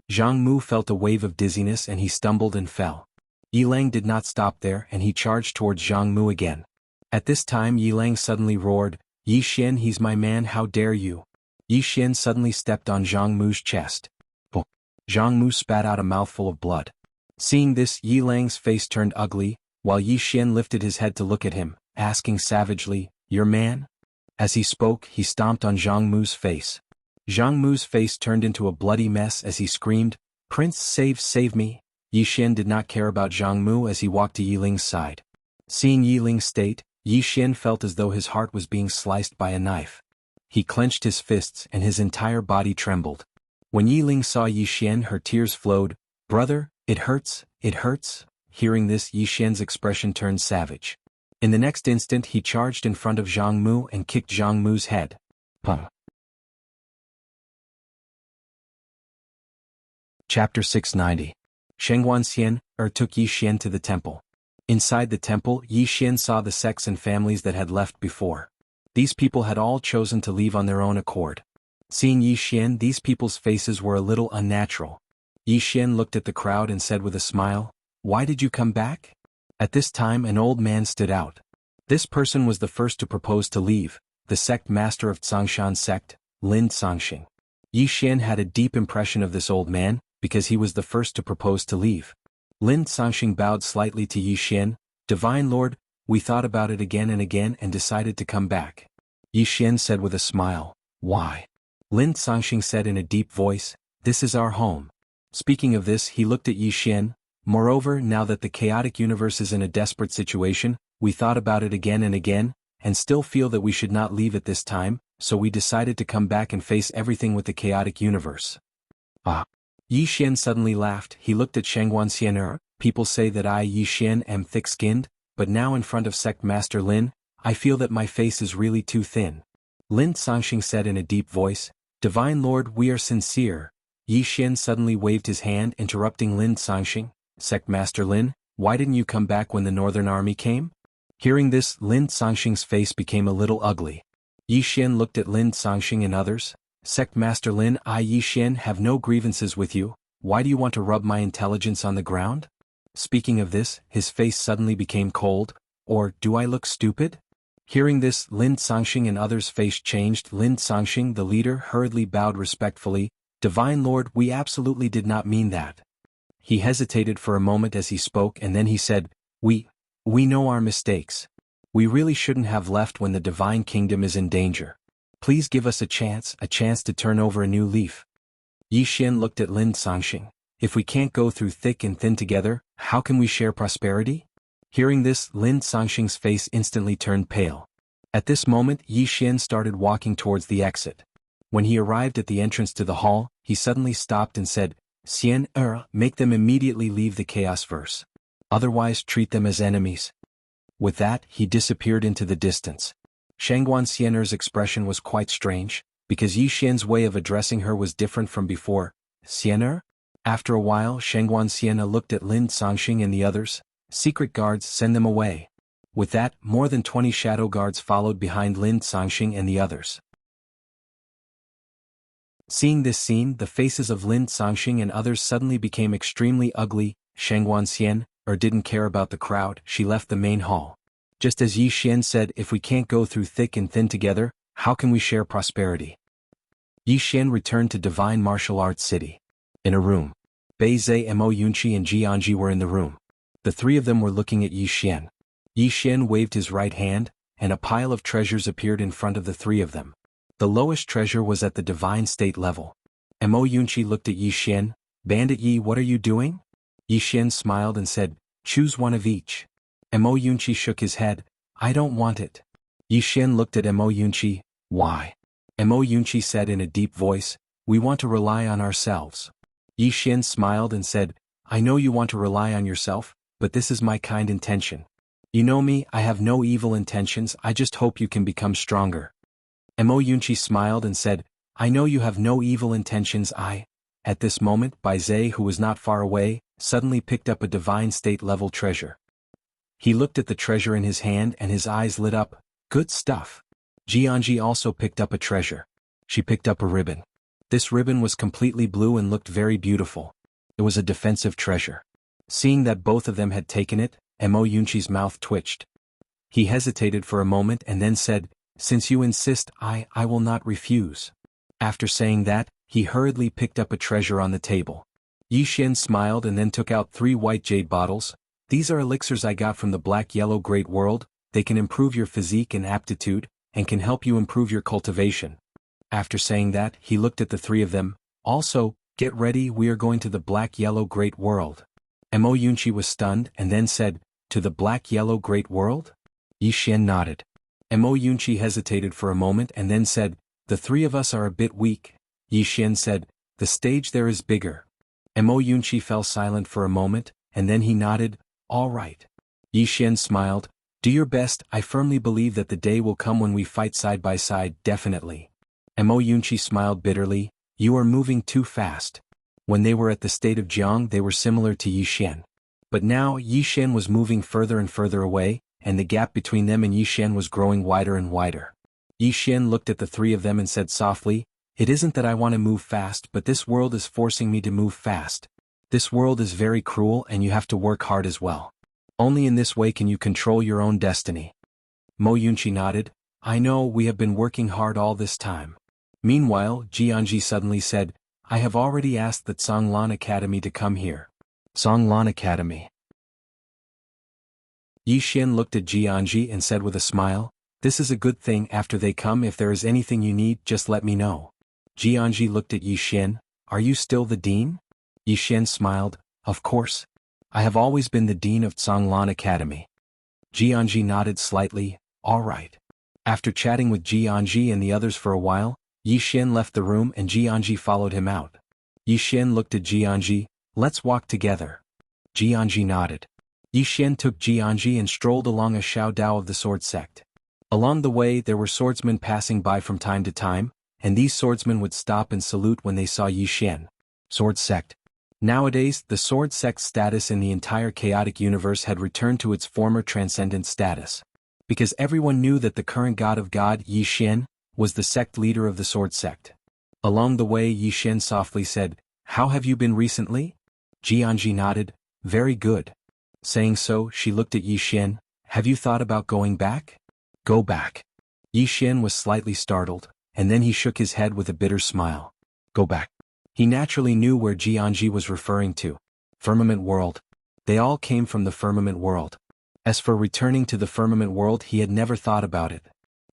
Zhang Mu felt a wave of dizziness and he stumbled and fell. Yi Lang did not stop there and he charged towards Zhang Mu again. At this time Yi Lang suddenly roared, "Yi Xian, he's my man, how dare you!" Yi Xian suddenly stepped on Zhang Mu's chest. Zhang Mu spat out a mouthful of blood. Seeing this, Yi Lang's face turned ugly, while Yi Xian lifted his head to look at him, asking savagely, Your man? As he spoke, he stomped on Zhang Mu's face. Zhang Mu's face turned into a bloody mess as he screamed, "Prince, save me!" Yi Xian did not care about Zhang Mu as he walked to Yi Ling's side. Seeing Yi Ling's state, Yi Xian felt as though his heart was being sliced by a knife. He clenched his fists and his entire body trembled. When Yi Ling saw Yi Xian, her tears flowed. "Brother, it hurts, it hurts." Hearing this, Yi Xian's expression turned savage. In the next instant he charged in front of Zhang Mu and kicked Zhang Mu's head. Puh. Chapter 690. Shengguanxian took Yi Xian to the temple. Inside the temple, Yi Xian saw the sects and families that had left before. These people had all chosen to leave on their own accord. Seeing Yi Xian, these people's faces were a little unnatural. Yi Xian looked at the crowd and said with a smile, "Why did you come back?" At this time an old man stood out. This person was the first to propose to leave, the sect master of Tsangshan sect, Lin Sangxing. Yi Xian had a deep impression of this old man, because he was the first to propose to leave. Lin Sangxing bowed slightly to Yi Xian. "Divine Lord, we thought about it again and decided to come back." Yi Xian said with a smile, "Why?" Lin Sangxing said in a deep voice, "This is our home." Speaking of this, he looked at Yi Xian. "Moreover, now that the chaotic universe is in a desperate situation, we thought about it again and still feel that we should not leave at this time, so we decided to come back and face everything with the chaotic universe." Ah. Yi Xian suddenly laughed. He looked at Shengguanxian. "People say that I, Yi Xian, am thick-skinned, but now in front of sect master Lin, I feel that my face is really too thin." Lin Sangxing said in a deep voice, "Divine Lord, we are sincere." Yi Xian suddenly waved his hand, interrupting Lin Sangxing. "Sect master Lin, why didn't you come back when the Northern Army came?" Hearing this, Lin Sangxing's face became a little ugly. Yi Xian looked at Lin Sangxing and others. "Sect master Lin, I, Yi Xian, have no grievances with you. Why do you want to rub my intelligence on the ground?" Speaking of this, his face suddenly became cold. "Or, do I look stupid?" Hearing this, Lin Sangxing and others' face changed. Lin Sangxing, the leader, hurriedly bowed respectfully. "Divine Lord, we absolutely did not mean that." He hesitated for a moment as he spoke and then he said, We know our mistakes. We really shouldn't have left when the Divine Kingdom is in danger. Please give us a chance to turn over a new leaf." Yi Xian looked at Lin Sangxing. "If we can't go through thick and thin together, how can we share prosperity?" Hearing this, Lin Sangxing's face instantly turned pale. At this moment, Yi Xian started walking towards the exit. When he arrived at the entrance to the hall, he suddenly stopped and said, "Xian, make them immediately leave the chaos verse. Otherwise treat them as enemies." With that, he disappeared into the distance. Shengguanxian's expression was quite strange, because Yi Xian's way of addressing her was different from before. "Xian?" After a while, Shengguanxian looked at Lin Sangxing and the others. "Secret guards, send them away." With that, more than 20 shadow guards followed behind Lin Sangxing and the others. Seeing this scene, the faces of Lin Sangxing and others suddenly became extremely ugly. Shengguanxian didn't care about the crowd. She left the main hall. Just as Yi Xian said, "If we can't go through thick and thin together, how can we share prosperity?" Yi Xian returned to Divine Martial Arts City. In a room, Bei Zhe, Mo Yunqi and Jianji were in the room. The three of them were looking at Yi Xian. Yi Xian waved his right hand, and a pile of treasures appeared in front of the three of them. The lowest treasure was at the divine state level. Mo Yunqi looked at Yi Xian. "Bandit Yi, what are you doing?" Yi Xian smiled and said, "Choose one of each." Mo Yunqi shook his head. "I don't want it." Yi Xian looked at Mo Yunqi. "Why?" Mo Yunqi said in a deep voice, "We want to rely on ourselves." Yi Xian smiled and said, "I know you want to rely on yourself, but this is my kind intention. You know me, I have no evil intentions, I just hope you can become stronger." Mo Yunqi smiled and said, "I know you have no evil intentions, I." At this moment, Bai Zhe, who was not far away, suddenly picked up a divine state-level treasure. He looked at the treasure in his hand and his eyes lit up. "Good stuff." Jianji also picked up a treasure. She picked up a ribbon. This ribbon was completely blue and looked very beautiful. It was a defensive treasure. Seeing that both of them had taken it, Mo Yunqi's mouth twitched. He hesitated for a moment and then said, "Since you insist, I will not refuse." After saying that, he hurriedly picked up a treasure on the table. Yi Xian smiled and then took out 3 white jade bottles. "These are elixirs I got from the Black Yellow Great World. they can improve your physique and aptitude, and can help you improve your cultivation. After saying that, he looked at the three of them. Also, get ready, we are going to the Black-Yellow Great World. Mo Yunqi was stunned and then said, to the Black-Yellow Great World? Yi Xian nodded. Mo Yunqi hesitated for a moment and then said, the three of us are a bit weak. Yi Xian said, the stage there is bigger. Mo Yunqi fell silent for a moment, and then he nodded, all right. Yi Xian smiled, do your best, I firmly believe that the day will come when we fight side by side, definitely. Mo Yunqi smiled bitterly, you are moving too fast. When they were at the state of Jiang they were similar to Yi Xian. But now Yi Xian was moving further and further away, and the gap between them and Yi Xian was growing wider and wider. Yi Xian looked at the three of them and said softly, it isn't that I want to move fast, but this world is forcing me to move fast. This world is very cruel and you have to work hard as well. Only in this way can you control your own destiny. Mo Yunqi nodded, I know, we have been working hard all this time. Meanwhile, Jianji suddenly said, I have already asked the Songlan Academy to come here. Songlan Academy. Yi Xian looked at Jianji and said with a smile, this is a good thing, after they come if there is anything you need just let me know. Jianji looked at Yi Xian, are you still the dean? Yi Xian smiled, of course. I have always been the dean of Songlan Academy. Jianji nodded slightly, all right. After chatting with Jianji and the others for a while, Yi Xian left the room and Jianji followed him out. Yi Xian looked at Jianji, let's walk together. Jianji nodded. Yi Xian took Jianji and strolled along a Shao Dao of the sword sect. Along the way there were swordsmen passing by from time to time, and these swordsmen would stop and salute when they saw Yi Xian. Sword sect. Nowadays, the sword sect's status in the entire chaotic universe had returned to its former transcendent status. Because everyone knew that the current god of God, Yi Xian, was the sect leader of the sword sect. Along the way Yi Xian softly said, how have you been recently? Jianji nodded, very good. Saying so, she looked at Yi Xian, have you thought about going back? Go back. Yi Xian was slightly startled, and then he shook his head with a bitter smile. Go back. He naturally knew where Jianji was referring to. Firmament world. They all came from the firmament world. As for returning to the firmament world, he had never thought about it.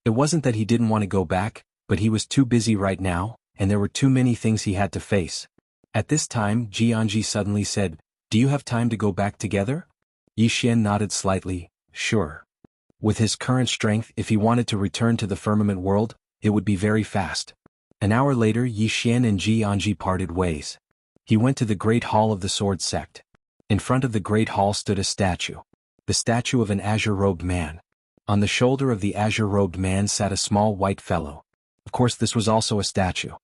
It wasn't that he didn't want to go back, but he was too busy right now, and there were too many things he had to face. At this time, Jianji suddenly said, do you have time to go back together? Yi Xian nodded slightly, sure. With his current strength, if he wanted to return to the firmament world, it would be very fast. An hour later Yi Xian and Jianji parted ways. He went to the Great Hall of the Sword Sect. In front of the Great Hall stood a statue. The statue of an azure-robed man. On the shoulder of the azure-robed man sat a small white fellow. Of course this was also a statue.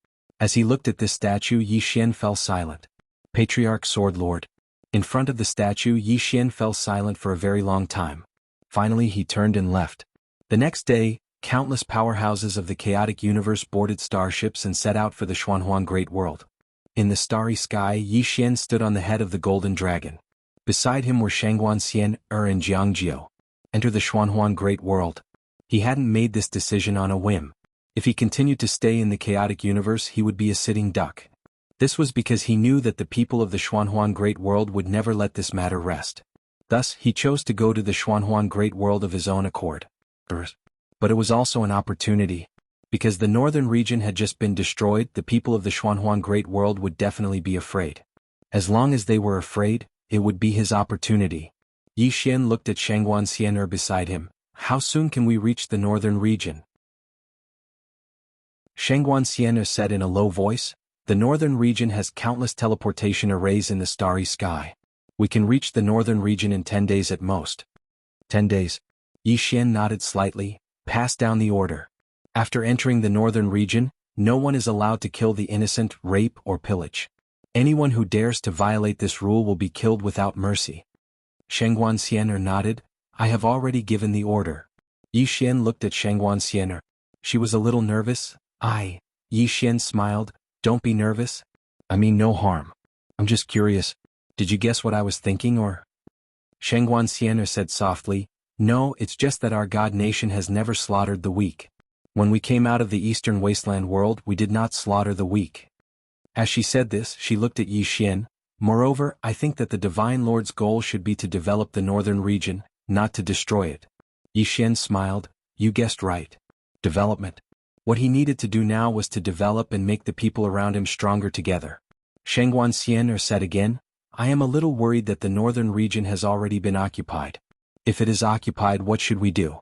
As he looked at this statue Yi Xian fell silent. Patriarch Sword Lord. In front of the statue Yi Xian fell silent for a very long time. Finally he turned and left. The next day, countless powerhouses of the chaotic universe boarded starships and set out for the Xuanhuan Great World. In the starry sky Yi Xian stood on the head of the golden dragon. Beside him were Shangguan Xian, and Jiangjiu. Enter the Xuanhuan Great World. He hadn't made this decision on a whim. If he continued to stay in the chaotic universe he would be a sitting duck. This was because he knew that the people of the Xuanhuan Great World would never let this matter rest. Thus, he chose to go to the Xuanhuan Great World of his own accord. But it was also an opportunity. Because the northern region had just been destroyed, the people of the Xuanhuan Great World would definitely be afraid. As long as they were afraid, it would be his opportunity. Yi Xian looked at Shangguan Xian beside him. How soon can we reach the northern region? Shangguan Xian said in a low voice, the northern region has countless teleportation arrays in the starry sky. We can reach the northern region in 10 days at most. 10 days. Yi Xian nodded slightly, passed down the order. After entering the northern region, no one is allowed to kill the innocent, rape, or pillage. Anyone who dares to violate this rule will be killed without mercy. Shangguan Xian nodded, I have already given the order. Yi Xian looked at Shangguan Xian. She was a little nervous. Yi Xian smiled, don't be nervous. I mean no harm. I'm just curious. Did you guess what I was thinking or? Shangguan Xian said softly, no, it's just that our god nation has never slaughtered the weak. When we came out of the eastern wasteland world we did not slaughter the weak. As she said this, she looked at Yi Xian. Moreover, I think that the Divine Lord's goal should be to develop the northern region, not to destroy it. Yi Xian smiled. You guessed right. Development. What he needed to do now was to develop and make the people around him stronger together. Shengguan Xian said again, I am a little worried that the northern region has already been occupied. If it is occupied, what should we do?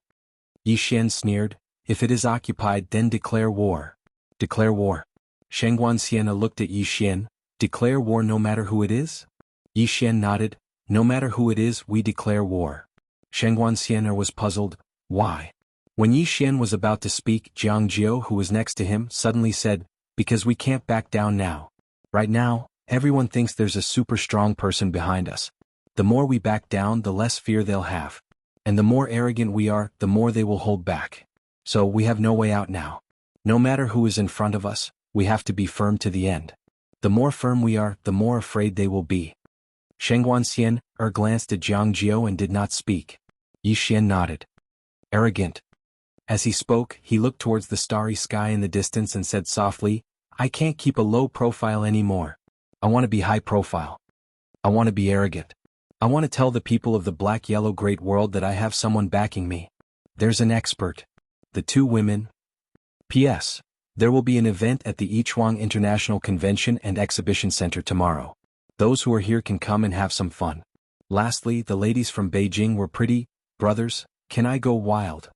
Yi Xian sneered, if it is occupied, then declare war. Declare war. Shengguan Xian looked at Yi Xian, declare war no matter who it is? Yi Xian nodded, no matter who it is, we declare war. Shengguan Xian was puzzled, why? When Yi Xian was about to speak, Jiang Jiu, who was next to him, suddenly said, because we can't back down now. Right now, everyone thinks there's a super strong person behind us. The more we back down, the less fear they'll have. And the more arrogant we are, the more they will hold back. So we have no way out now. No matter who is in front of us, we have to be firm to the end. The more firm we are, the more afraid they will be. Shengguan Xian glanced at Jiang Jiu and did not speak. Yi Xian nodded. Arrogant. As he spoke, he looked towards the starry sky in the distance and said softly, I can't keep a low profile anymore. I want to be high profile. I want to be arrogant. I want to tell the people of the black-yellow great world that I have someone backing me. There's an expert. The two women. P.S. There will be an event at the Yichuang International Convention and Exhibition Center tomorrow. Those who are here can come and have some fun. Lastly, the ladies from Beijing were pretty. Brothers, can I go wild?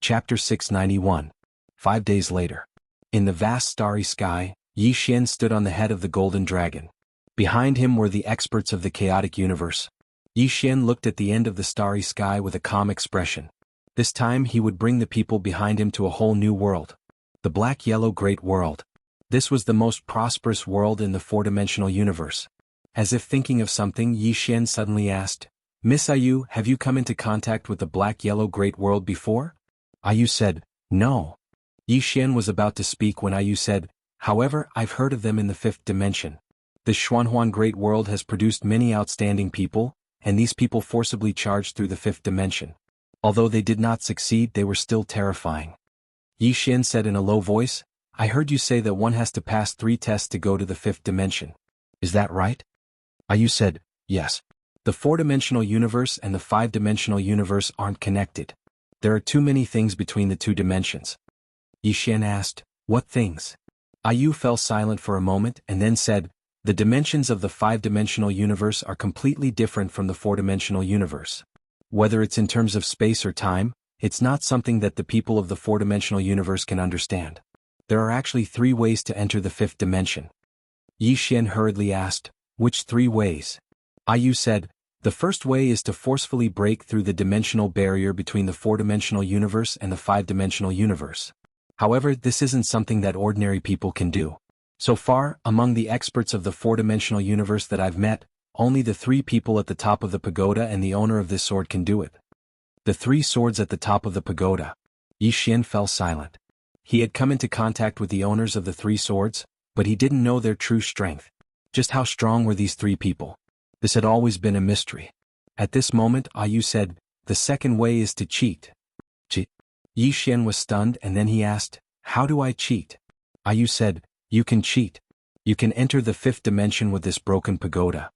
Chapter 691. 5 days later. In the vast starry sky, Yi Xian stood on the head of the golden dragon. Behind him were the experts of the chaotic universe. Yi Xian looked at the end of the starry sky with a calm expression. This time he would bring the people behind him to a whole new world. The black-yellow great world. This was the most prosperous world in the four-dimensional universe. As if thinking of something, Yi Xian suddenly asked, Miss Ayu, have you come into contact with the black-yellow great world before? Ayu said, no. Yi Xian was about to speak when Ayu said, however, I've heard of them in the fifth dimension. The Xuanhuan Great World has produced many outstanding people, and these people forcibly charged through the fifth dimension. Although they did not succeed, they were still terrifying. Yi Xian said in a low voice, I heard you say that one has to pass 3 tests to go to the fifth dimension. Is that right? Ayu said, yes. The four-dimensional universe and the five-dimensional universe aren't connected. There are too many things between the 2 dimensions. Yi Xian asked, what things? Ayu fell silent for a moment and then said, the dimensions of the five-dimensional universe are completely different from the four-dimensional universe. Whether it's in terms of space or time, it's not something that the people of the four-dimensional universe can understand. There are actually 3 ways to enter the fifth dimension. Yi Xian hurriedly asked, which 3 ways? Ayu said, the first way is to forcefully break through the dimensional barrier between the four-dimensional universe and the five-dimensional universe. However, this isn't something that ordinary people can do. So far, among the experts of the four-dimensional universe that I've met, only the 3 people at the top of the pagoda and the owner of this sword can do it. The 3 swords at the top of the pagoda. Yi Xian fell silent. He had come into contact with the owners of the 3 swords, but he didn't know their true strength. Just how strong were these 3 people? This had always been a mystery. At this moment, Ayu said, the second way is to cheat. Cheat? Yi Xian was stunned and then he asked, how do I cheat? Ayu said, you can cheat. You can enter the fifth dimension with this broken pagoda.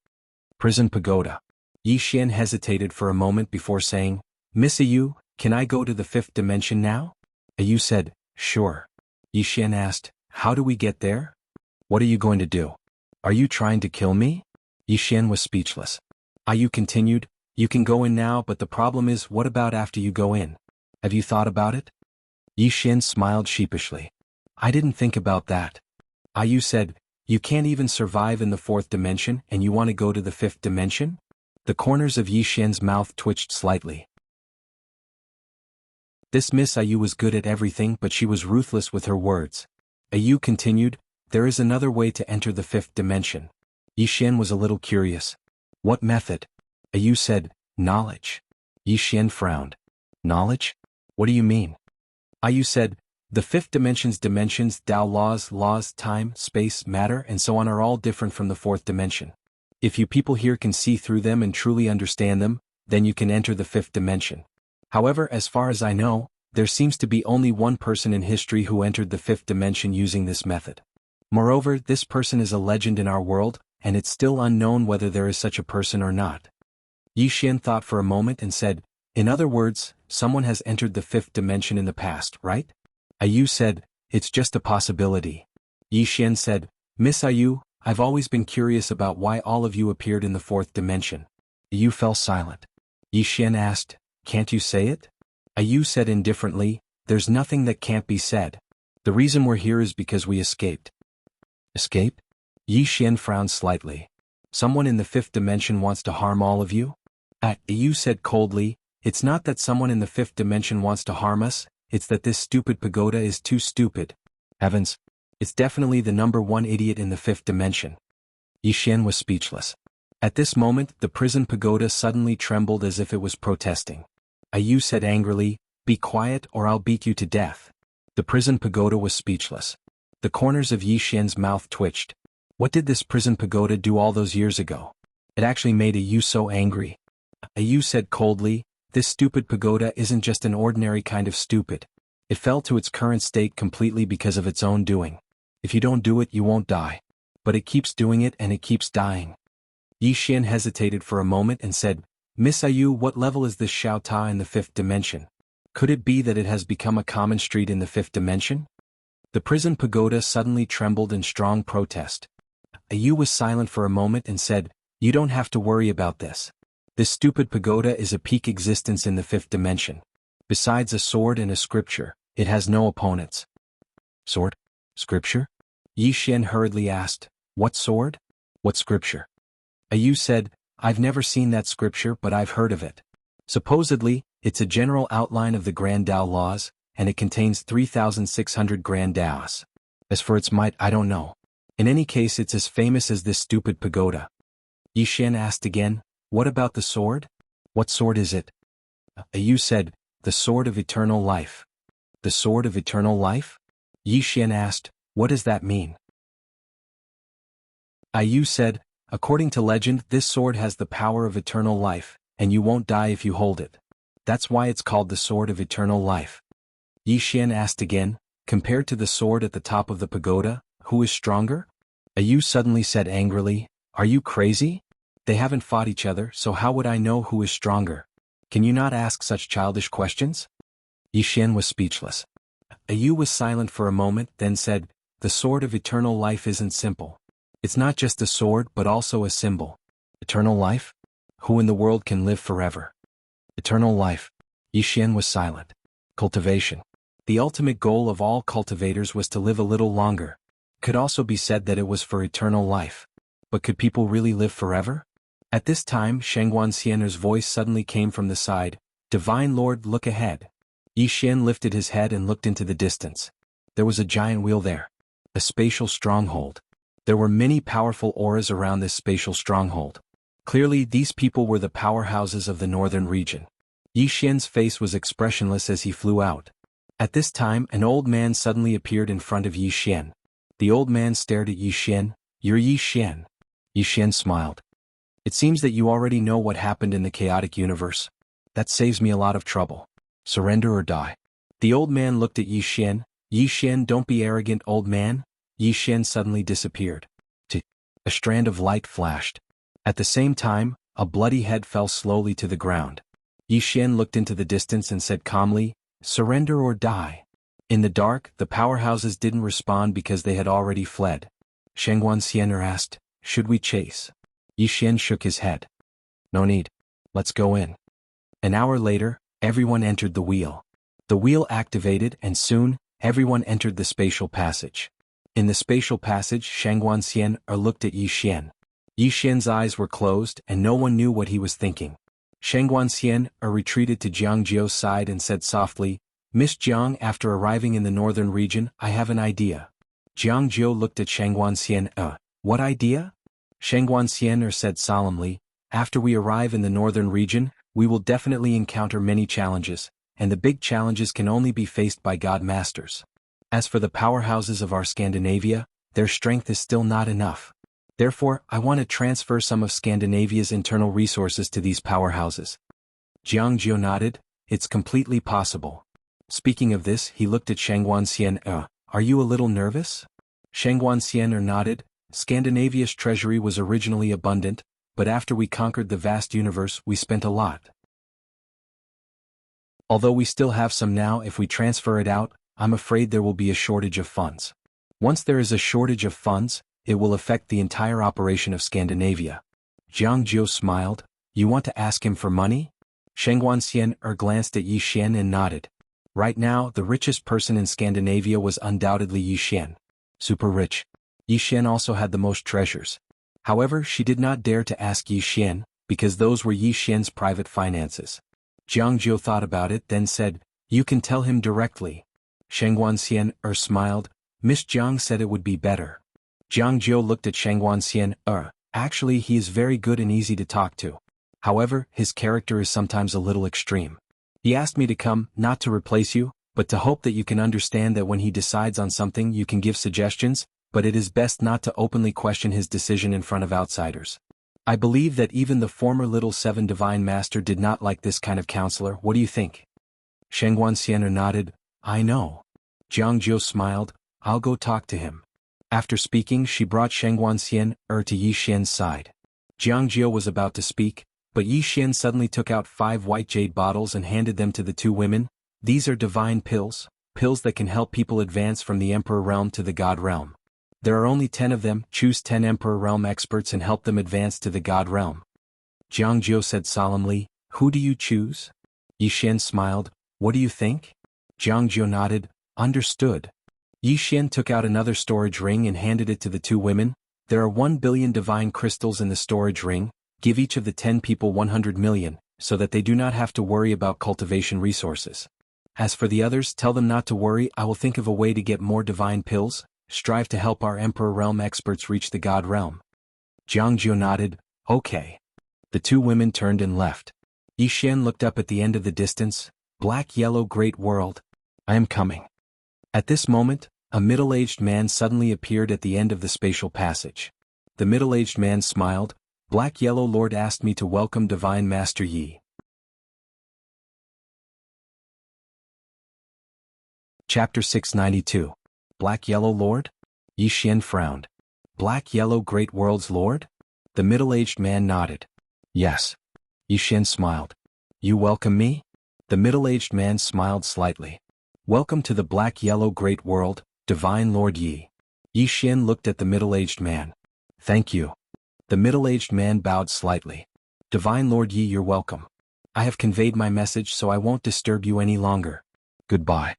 Prison pagoda. Yi Xian hesitated for a moment before saying, Miss Ayu, can I go to the fifth dimension now? Ayu said, sure. Yi Xian asked, how do we get there? What are you going to do? Are you trying to kill me? Yi Xian was speechless. Ayu continued, you can go in now, but the problem is, what about after you go in? Have you thought about it? Yi Xian smiled sheepishly. I didn't think about that. Ayu said, you can't even survive in the fourth dimension and you want to go to the fifth dimension? The corners of Yi Xian's mouth twitched slightly. This Miss Ayu was good at everything, but she was ruthless with her words. Ayu continued, there is another way to enter the fifth dimension. Yi Xian was a little curious. What method? Ayu said, knowledge. Yi Xian frowned. Knowledge? What do you mean? Ayu said, the fifth dimension's dimensions, Tao laws, time, space, matter, and so on are all different from the fourth dimension. If you people here can see through them and truly understand them, then you can enter the fifth dimension. However, as far as I know, there seems to be only one person in history who entered the fifth dimension using this method. Moreover, this person is a legend in our world, and it's still unknown whether there is such a person or not. Yi Xian thought for a moment and said, in other words, someone has entered the fifth dimension in the past, right? Ayu said, it's just a possibility. Yi Xian said, Miss Ayu, I've always been curious about why all of you appeared in the fourth dimension. Ayu fell silent. Yi Xian asked, can't you say it? Ayu said indifferently, there's nothing that can't be said. The reason we're here is because we escaped. Escape? Yi Xian frowned slightly. Someone in the fifth dimension wants to harm all of you? Ayu said coldly, it's not that someone in the fifth dimension wants to harm us, it's that this stupid pagoda is too stupid. Heavens. It's definitely the number one idiot in the fifth dimension. Yi Xian was speechless. At this moment, the prison pagoda suddenly trembled as if it was protesting. Ayu said angrily, be quiet or I'll beat you to death. The prison pagoda was speechless. The corners of Yi Xian's mouth twitched. What did this prison pagoda do all those years ago? It actually made Ayu so angry. Ayu said coldly, this stupid pagoda isn't just an ordinary kind of stupid. It fell to its current state completely because of its own doing. If you don't do it, you won't die. But it keeps doing it and it keeps dying. Yi Xian hesitated for a moment and said, Miss Ayu, what level is this Xiao Ta in the fifth dimension? Could it be that it has become a common street in the fifth dimension? The prison pagoda suddenly trembled in strong protest. Ayu was silent for a moment and said, you don't have to worry about this. This stupid pagoda is a peak existence in the fifth dimension. Besides a sword and a scripture, it has no opponents. Sword? Scripture? Yi Xian hurriedly asked, what sword? What scripture? Ayu said, I've never seen that scripture but I've heard of it. Supposedly, it's a general outline of the Grand Tao laws, and it contains 3,600 Grand Taos. As for its might, I don't know. In any case, it's as famous as this stupid pagoda. Yi Xian asked again, what about the sword? What sword is it? Ayu said, the sword of eternal life. The sword of eternal life? Yi Xian asked, what does that mean? Ayu said, according to legend, this sword has the power of eternal life, and you won't die if you hold it. That's why it's called the sword of eternal life. Yi Xian asked again, compared to the sword at the top of the pagoda, who is stronger? Ayu suddenly said angrily, are you crazy? They haven't fought each other, so how would I know who is stronger? Can you not ask such childish questions? Yi Xian was speechless. Ayu was silent for a moment, then said, the sword of eternal life isn't simple. It's not just a sword but also a symbol. Eternal life? Who in the world can live forever? Eternal life. Yi Xian was silent. Cultivation. The ultimate goal of all cultivators was to live a little longer. Could also be said that it was for eternal life. But could people really live forever? At this time, Shengguan Xianer's voice suddenly came from the side, Divine Lord, look ahead. Yi Xian lifted his head and looked into the distance. There was a giant wheel there. A spatial stronghold. There were many powerful auras around this spatial stronghold. Clearly, these people were the powerhouses of the northern region. Yi Xian's face was expressionless as he flew out. At this time, an old man suddenly appeared in front of Yi Xian. The old man stared at Yi Xian. You're Yi Xian. Yi Xian smiled. It seems that you already know what happened in the chaotic universe. That saves me a lot of trouble. Surrender or die. The old man looked at Yi Xian. Yi Xian, don't be arrogant, old man. Yi Xian suddenly disappeared. A strand of light flashed. At the same time, a bloody head fell slowly to the ground. Yi Xian looked into the distance and said calmly, surrender or die. In the dark, the powerhouses didn't respond because they had already fled. Shengguan Xianer asked, should we chase? Yi Xian shook his head. No need. Let's go in. An hour later, everyone entered the wheel. The wheel activated and soon, everyone entered the spatial passage. In the spatial passage, Shengguan Xianer looked at Yi Xian. Yi Xian's eyes were closed and no one knew what he was thinking. Shengguan Xianer retreated to Jiang Jiu's side and said softly, Miss Jiang, after arriving in the northern region, I have an idea. Jiang Jiu looked at Shengguan Xianer. What idea? Shengguan Xianer said solemnly, after we arrive in the northern region, we will definitely encounter many challenges, and the big challenges can only be faced by God Masters. As for the powerhouses of our Scandinavia, their strength is still not enough. Therefore, I want to transfer some of Scandinavia's internal resources to these powerhouses. Jiang Jiu nodded, it's completely possible. Speaking of this, he looked at Shengguan Xianer. Are you a little nervous? Shengguan Xianer nodded, Scandinavia's treasury was originally abundant, but after we conquered the vast universe we spent a lot. Although we still have some now, if we transfer it out, I'm afraid there will be a shortage of funds. Once there is a shortage of funds, it will affect the entire operation of Scandinavia. Jiang Jiu smiled. You want to ask him for money? Sheng Wanxian glanced at Yi Xian and nodded. Right now, the richest person in Scandinavia was undoubtedly Yi Xian. Super rich. Yi Xian also had the most treasures. However, she did not dare to ask Yi Xian, because those were Yi Xian's private finances. Jiang Jiu thought about it, then said, You can tell him directly. Sheng Wanxian smiled. Miss Jiang said it would be better. Jiang Jiu looked at Sheng Wanxian. Actually he is very good and easy to talk to. However, his character is sometimes a little extreme. He asked me to come, not to replace you, but to hope that you can understand that when he decides on something you can give suggestions, but it is best not to openly question his decision in front of outsiders. I believe that even the former Little Seven Divine Master did not like this kind of counselor. What do you think? Sheng Wanxian nodded. I know. Jiang Jiu smiled. I'll go talk to him. After speaking, she brought Sheng Wanxian to Yi Xian's side. Jiang Jiu was about to speak, but Yi Xian suddenly took out 5 white jade bottles and handed them to the two women. These are divine pills, pills that can help people advance from the Emperor realm to the God realm. There are only 10 of them. Choose 10 Emperor realm experts and help them advance to the God realm. Jiang Jiu said solemnly. Who do you choose? Yi Xian smiled. What do you think? Jiang Jiu nodded. Understood. Yi Xian took out another storage ring and handed it to the two women. There are 1 billion divine crystals in the storage ring. Give each of the 10 people 100 million, so that they do not have to worry about cultivation resources. As for the others, tell them not to worry. I will think of a way to get more divine pills. Strive to help our Emperor realm experts reach the God realm. Jiang Jiu nodded. Okay. The two women turned and left. Yi Xian looked up at the end of the distance. Black yellow great world. I am coming. At this moment, a middle-aged man suddenly appeared at the end of the spatial passage. The middle-aged man smiled. Black Yellow Lord asked me to welcome Divine Master Yi. Chapter 692. Black Yellow Lord? Yi Xian frowned. Black Yellow Great World's Lord? The middle-aged man nodded. Yes. Yi Xian smiled. You welcome me? The middle-aged man smiled slightly. Welcome to the Black Yellow Great World, Divine Lord Yi. Yi Xian looked at the middle-aged man. Thank you. The middle-aged man bowed slightly. Divine Lord Yi, you're welcome. I have conveyed my message, so I won't disturb you any longer. Goodbye.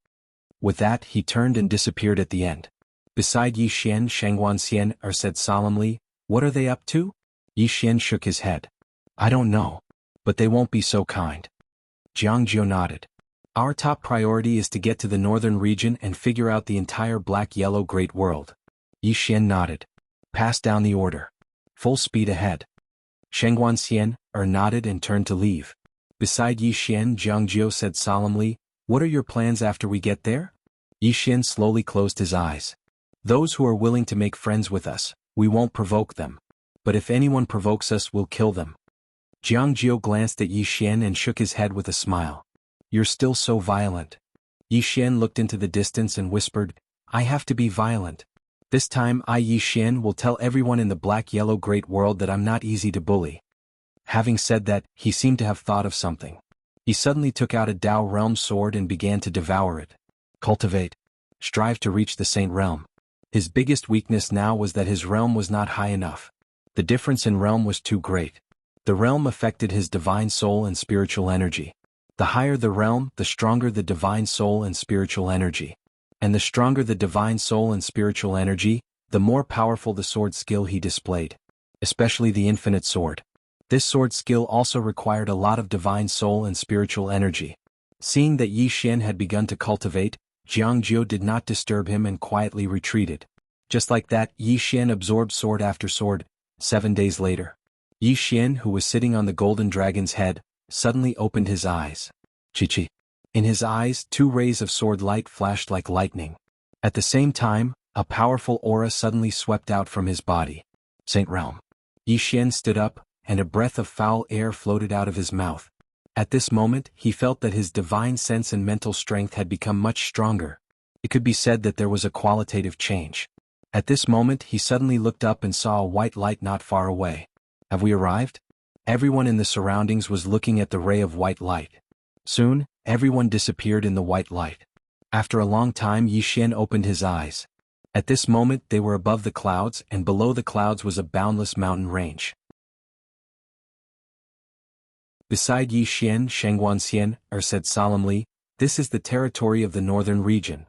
With that, he turned and disappeared at the end. Beside Yi Xian, Sheng Wanxian said solemnly, What are they up to? Yi Xian shook his head. I don't know. But they won't be so kind. Jiang Jiu nodded. Our top priority is to get to the northern region and figure out the entire Black-Yellow Great World. Yi Xian nodded. Pass down the order. Full speed ahead. Sheng Wanxian nodded and turned to leave. Beside Yi Xian, Jiang Jiu said solemnly, What are your plans after we get there? Yi Xian slowly closed his eyes. Those who are willing to make friends with us, we won't provoke them. But if anyone provokes us, we'll kill them. Jiang Jiu glanced at Yi Xian and shook his head with a smile. You're still so violent. Yi Xian looked into the distance and whispered, I have to be violent. This time Yi Xian will tell everyone in the Black-Yellow Great World that I'm not easy to bully. Having said that, he seemed to have thought of something. He suddenly took out a Dao Realm sword and began to devour it. Cultivate. Strive to reach the Saint Realm. His biggest weakness now was that his realm was not high enough. The difference in realm was too great. The realm affected his divine soul and spiritual energy. The higher the realm, the stronger the divine soul and spiritual energy. And the stronger the divine soul and spiritual energy, the more powerful the sword skill he displayed. Especially the infinite sword. This sword skill also required a lot of divine soul and spiritual energy. Seeing that Yi Xian had begun to cultivate, Jiang Jiu did not disturb him and quietly retreated. Just like that, Yi Xian absorbed sword after sword. 7 days later. Yi Xian, who was sitting on the golden dragon's head, suddenly opened his eyes. Chi-chi. In his eyes, 2 rays of sword light flashed like lightning. At the same time, a powerful aura suddenly swept out from his body. Saint Realm. Yi Xian stood up, and a breath of foul air floated out of his mouth. At this moment, he felt that his divine sense and mental strength had become much stronger. It could be said that there was a qualitative change. At this moment he suddenly looked up and saw a white light not far away. Have we arrived? Everyone in the surroundings was looking at the ray of white light. Soon, everyone disappeared in the white light. After a long time Yi Xian opened his eyes. At this moment they were above the clouds, and below the clouds was a boundless mountain range. Beside Yi Xian, Sheng Wanxian said solemnly, "This is the territory of the northern region."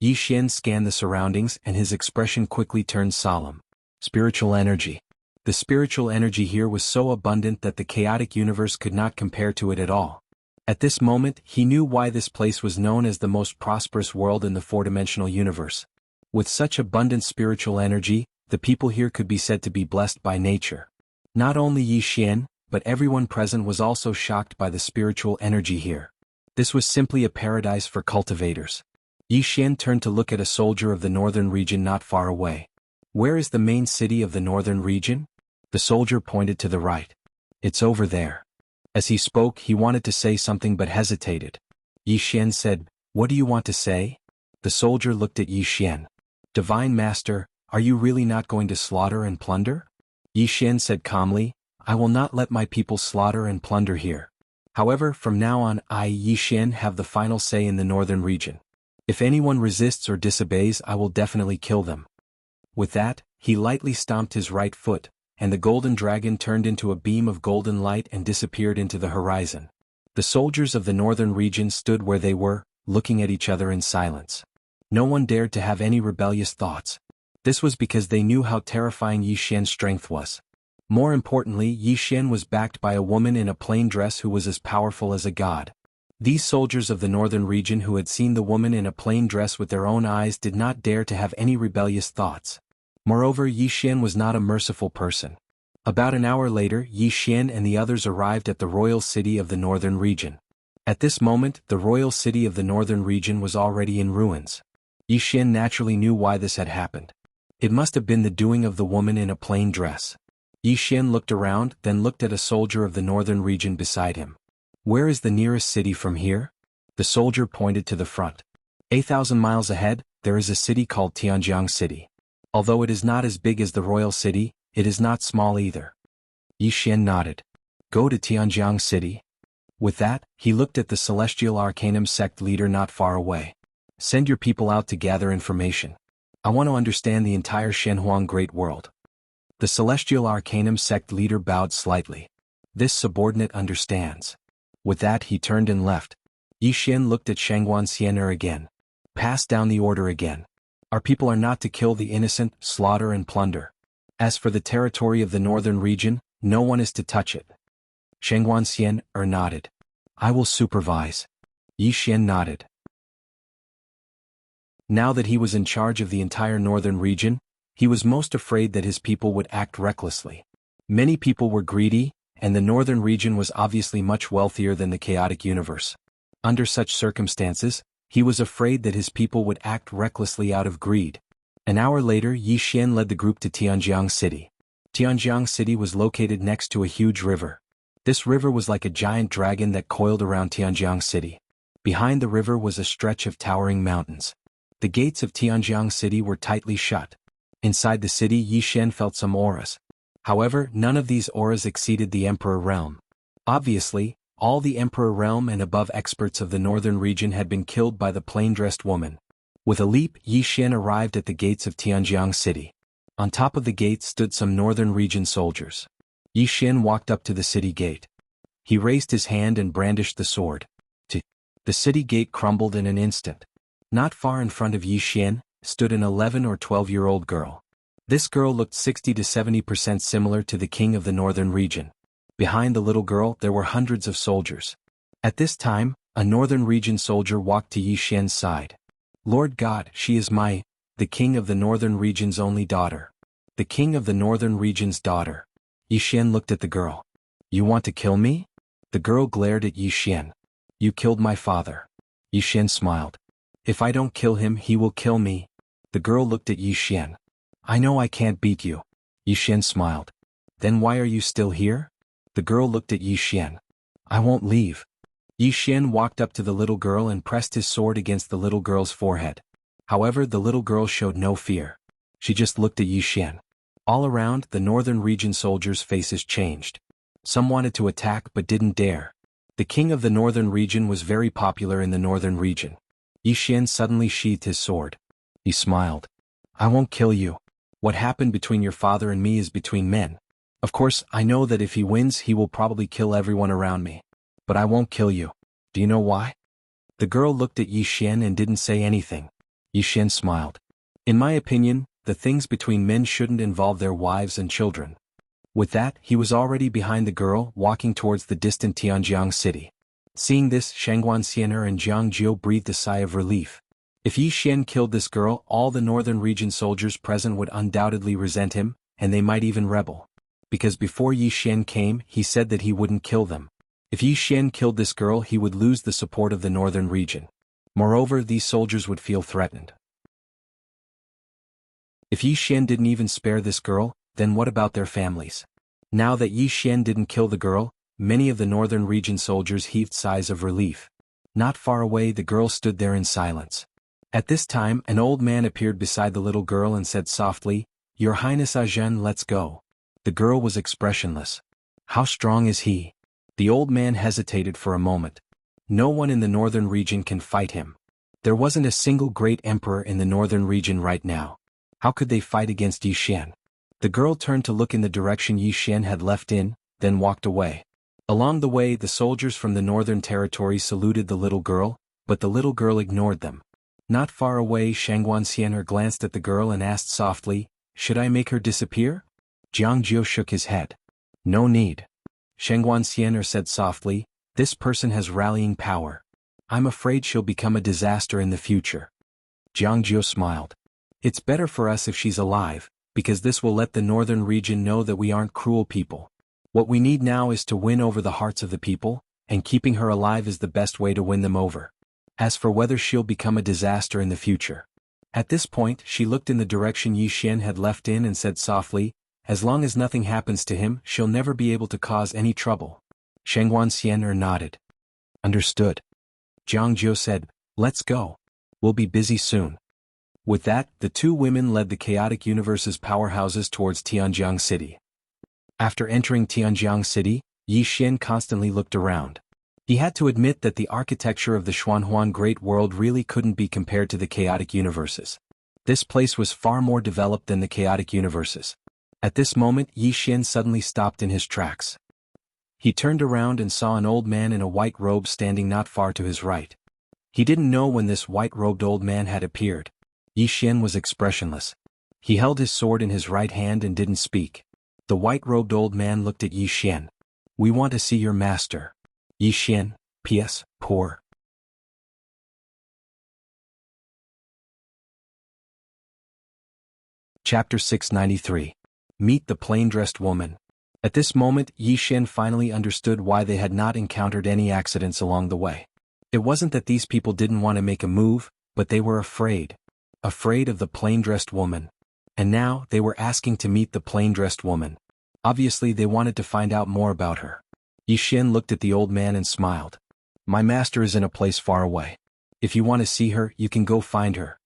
Yi Xian scanned the surroundings and his expression quickly turned solemn. Spiritual energy. The spiritual energy here was so abundant that the chaotic universe could not compare to it at all. At this moment he knew why this place was known as the most prosperous world in the four-dimensional universe. With such abundant spiritual energy, the people here could be said to be blessed by nature. Not only Yi Xian, but everyone present was also shocked by the spiritual energy here. This was simply a paradise for cultivators. Yi Xian turned to look at a soldier of the northern region not far away. "Where is the main city of the northern region?" The soldier pointed to the right. "It's over there." As he spoke he wanted to say something but hesitated. Yi Xian said, "What do you want to say?" The soldier looked at Yi Xian. "Divine Master, are you really not going to slaughter and plunder?" Yi Xian said calmly, "I will not let my people slaughter and plunder here. However, from now on I, Yi Xian, have the final say in the northern region. If anyone resists or disobeys I will definitely kill them." With that, he lightly stomped his right foot, and the golden dragon turned into a beam of golden light and disappeared into the horizon. The soldiers of the northern region stood where they were, looking at each other in silence. No one dared to have any rebellious thoughts. This was because they knew how terrifying Yi Xian's strength was. More importantly, Yi Xian was backed by a woman in a plain dress who was as powerful as a god. These soldiers of the northern region who had seen the woman in a plain dress with their own eyes did not dare to have any rebellious thoughts. Moreover, Yi Xian was not a merciful person. About an hour later, Yi Xian and the others arrived at the royal city of the northern region. At this moment, the royal city of the northern region was already in ruins. Yi Xian naturally knew why this had happened. It must have been the doing of the woman in a plain dress. Yi Xian looked around, then looked at a soldier of the northern region beside him. "Where is the nearest city from here?" The soldier pointed to the front. 8,000 miles ahead, there is a city called Tianjiang City. Although it is not as big as the royal city, it is not small either. Yi Xian nodded. "Go to Tianjiang City?" With that, he looked at the Celestial Arcanum sect leader not far away. "Send your people out to gather information. I want to understand the entire Shenhuang Great World." The Celestial Arcanum sect leader bowed slightly. This subordinate understands. With that he turned and left. Yi Xian looked at Sheng Wanxian again. "Pass down the order again. Our people are not to kill the innocent, slaughter and plunder. As for the territory of the northern region, no one is to touch it." Sheng Wanxian nodded. "I will supervise." Yi Xian nodded. Now that he was in charge of the entire northern region, he was most afraid that his people would act recklessly. Many people were greedy, and the northern region was obviously much wealthier than the chaotic universe. Under such circumstances, he was afraid that his people would act recklessly out of greed. An hour later, Yi Xian led the group to Tianjiang City. Tianjiang City was located next to a huge river. This river was like a giant dragon that coiled around Tianjiang City. Behind the river was a stretch of towering mountains. The gates of Tianjiang City were tightly shut. Inside the city, Yi Xian felt some auras. However, none of these auras exceeded the Emperor Realm. Obviously, all the Emperor Realm and above experts of the northern region had been killed by the plain-dressed woman. With a leap, Yi Xian arrived at the gates of Tianjiang City. On top of the gate stood some northern region soldiers. Yi Xian walked up to the city gate. He raised his hand and brandished the sword. The city gate crumbled in an instant. Not far in front of Yi Xian stood an 11 or 12-year-old girl. This girl looked 60 to 70% similar to the king of the northern region. Behind the little girl there were hundreds of soldiers. At this time, a northern region soldier walked to Yi Xian's side. "Lord God, she is the king of the northern region's only daughter." The king of the northern region's daughter. Yi Xian looked at the girl. "You want to kill me?" The girl glared at Yi Xian. "You killed my father." Yi Xian smiled. "If I don't kill him, he will kill me." The girl looked at Yi Xian. "I know I can't beat you." Yi Xian smiled. "Then why are you still here?" The girl looked at Yi Xian. "I won't leave." Yi Xian walked up to the little girl and pressed his sword against the little girl's forehead. However, the little girl showed no fear. She just looked at Yi Xian. All around, the northern region soldiers' faces changed. Some wanted to attack but didn't dare. The king of the northern region was very popular in the northern region. Yi Xian suddenly sheathed his sword. He smiled. I won't kill you. What happened between your father and me is between men. Of course, I know that if he wins he will probably kill everyone around me. But I won't kill you. Do you know why? The girl looked at Yi Xian and didn't say anything. Yi Xian smiled. In my opinion, the things between men shouldn't involve their wives and children. With that, he was already behind the girl, walking towards the distant Tianjiang city. Seeing this, Shangguan Xianer and Jiang Jiu breathed a sigh of relief. If Yi Xian killed this girl, all the northern region soldiers present would undoubtedly resent him, and they might even rebel. Because before Yi Xian came, he said that he wouldn't kill them. If Yi Xian killed this girl, he would lose the support of the northern region. Moreover, these soldiers would feel threatened. If Yi Xian didn't even spare this girl, then what about their families? Now that Yi Xian didn't kill the girl, many of the northern region soldiers heaved sighs of relief. Not far away, the girl stood there in silence. At this time, an old man appeared beside the little girl and said softly, Your Highness Ajahn, let's go. The girl was expressionless. How strong is he? The old man hesitated for a moment. No one in the northern region can fight him. There wasn't a single great emperor in the northern region right now. How could they fight against Yi Xian? The girl turned to look in the direction Yi Xian had left in, then walked away. Along the way, the soldiers from the northern territory saluted the little girl, but the little girl ignored them. Not far away, Shangguan Xianer glanced at the girl and asked softly, Should I make her disappear? Jiang Jiu shook his head. No need. Shangguan Xianer said softly, This person has rallying power. I'm afraid she'll become a disaster in the future. Jiang Jiu smiled. It's better for us if she's alive, because this will let the northern region know that we aren't cruel people. What we need now is to win over the hearts of the people, and keeping her alive is the best way to win them over. As for whether she'll become a disaster in the future. At this point, she looked in the direction Yi Xian had left in and said softly, As long as nothing happens to him, she'll never be able to cause any trouble. Shangguan Xianer nodded. Understood. Jiang Jiu said, Let's go. We'll be busy soon. With that, the two women led the chaotic universe's powerhouses towards Tianjiang City. After entering Tianjiang City, Yi Xian constantly looked around. He had to admit that the architecture of the Xuanhuan Great World really couldn't be compared to the chaotic universes. This place was far more developed than the chaotic universes. At this moment, Yi Xian suddenly stopped in his tracks. He turned around and saw an old man in a white robe standing not far to his right. He didn't know when this white-robed old man had appeared. Yi Xian was expressionless. He held his sword in his right hand and didn't speak. The white-robed old man looked at Yi Xian. We want to see your master. Yi Xian, P.S. Poor. Chapter 693. Meet the plain-dressed woman. At this moment, Yi Xian finally understood why they had not encountered any accidents along the way. It wasn't that these people didn't want to make a move, but they were afraid. Afraid of the plain-dressed woman. And now, they were asking to meet the plain-dressed woman. Obviously, they wanted to find out more about her. Yi Xian looked at the old man and smiled. My master is in a place far away. If you want to see her, you can go find her.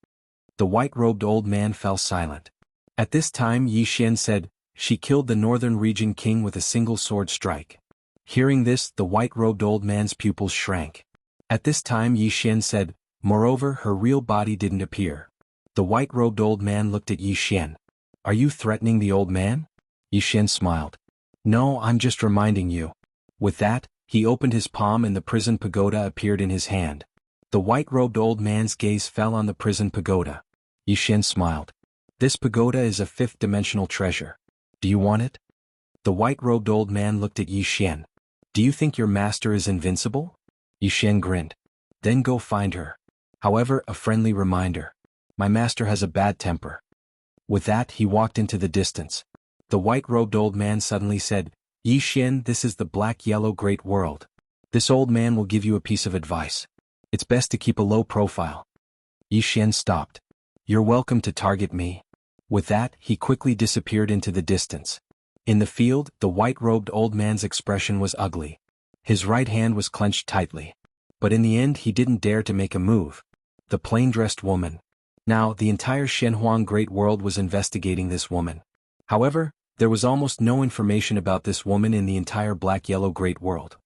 The white-robed old man fell silent. At this time, Yi Xian said, She killed the northern region king with a single sword strike. Hearing this, the white-robed old man's pupils shrank. At this time, Yi Xian said, Moreover, her real body didn't appear. The white-robed old man looked at Yi Xian. Are you threatening the old man? Yi Xian smiled. No, I'm just reminding you. With that, he opened his palm and the prison pagoda appeared in his hand. The white-robed old man's gaze fell on the prison pagoda. Yi Xian smiled. This pagoda is a fifth-dimensional treasure. Do you want it? The white-robed old man looked at Yi Xian. Do you think your master is invincible? Yi Xian grinned. Then go find her. However, a friendly reminder. My master has a bad temper. With that, he walked into the distance. The white-robed old man suddenly said, Yi Xian, this is the black-yellow great world. This old man will give you a piece of advice. It's best to keep a low profile. Yi Xian stopped. You're welcome to target me. With that, he quickly disappeared into the distance. In the field, the white-robed old man's expression was ugly. His right hand was clenched tightly. But in the end, he didn't dare to make a move. The plain-dressed woman. Now, the entire Shenhuang Great World was investigating this woman. However, there was almost no information about this woman in the entire Black-Yellow Great World.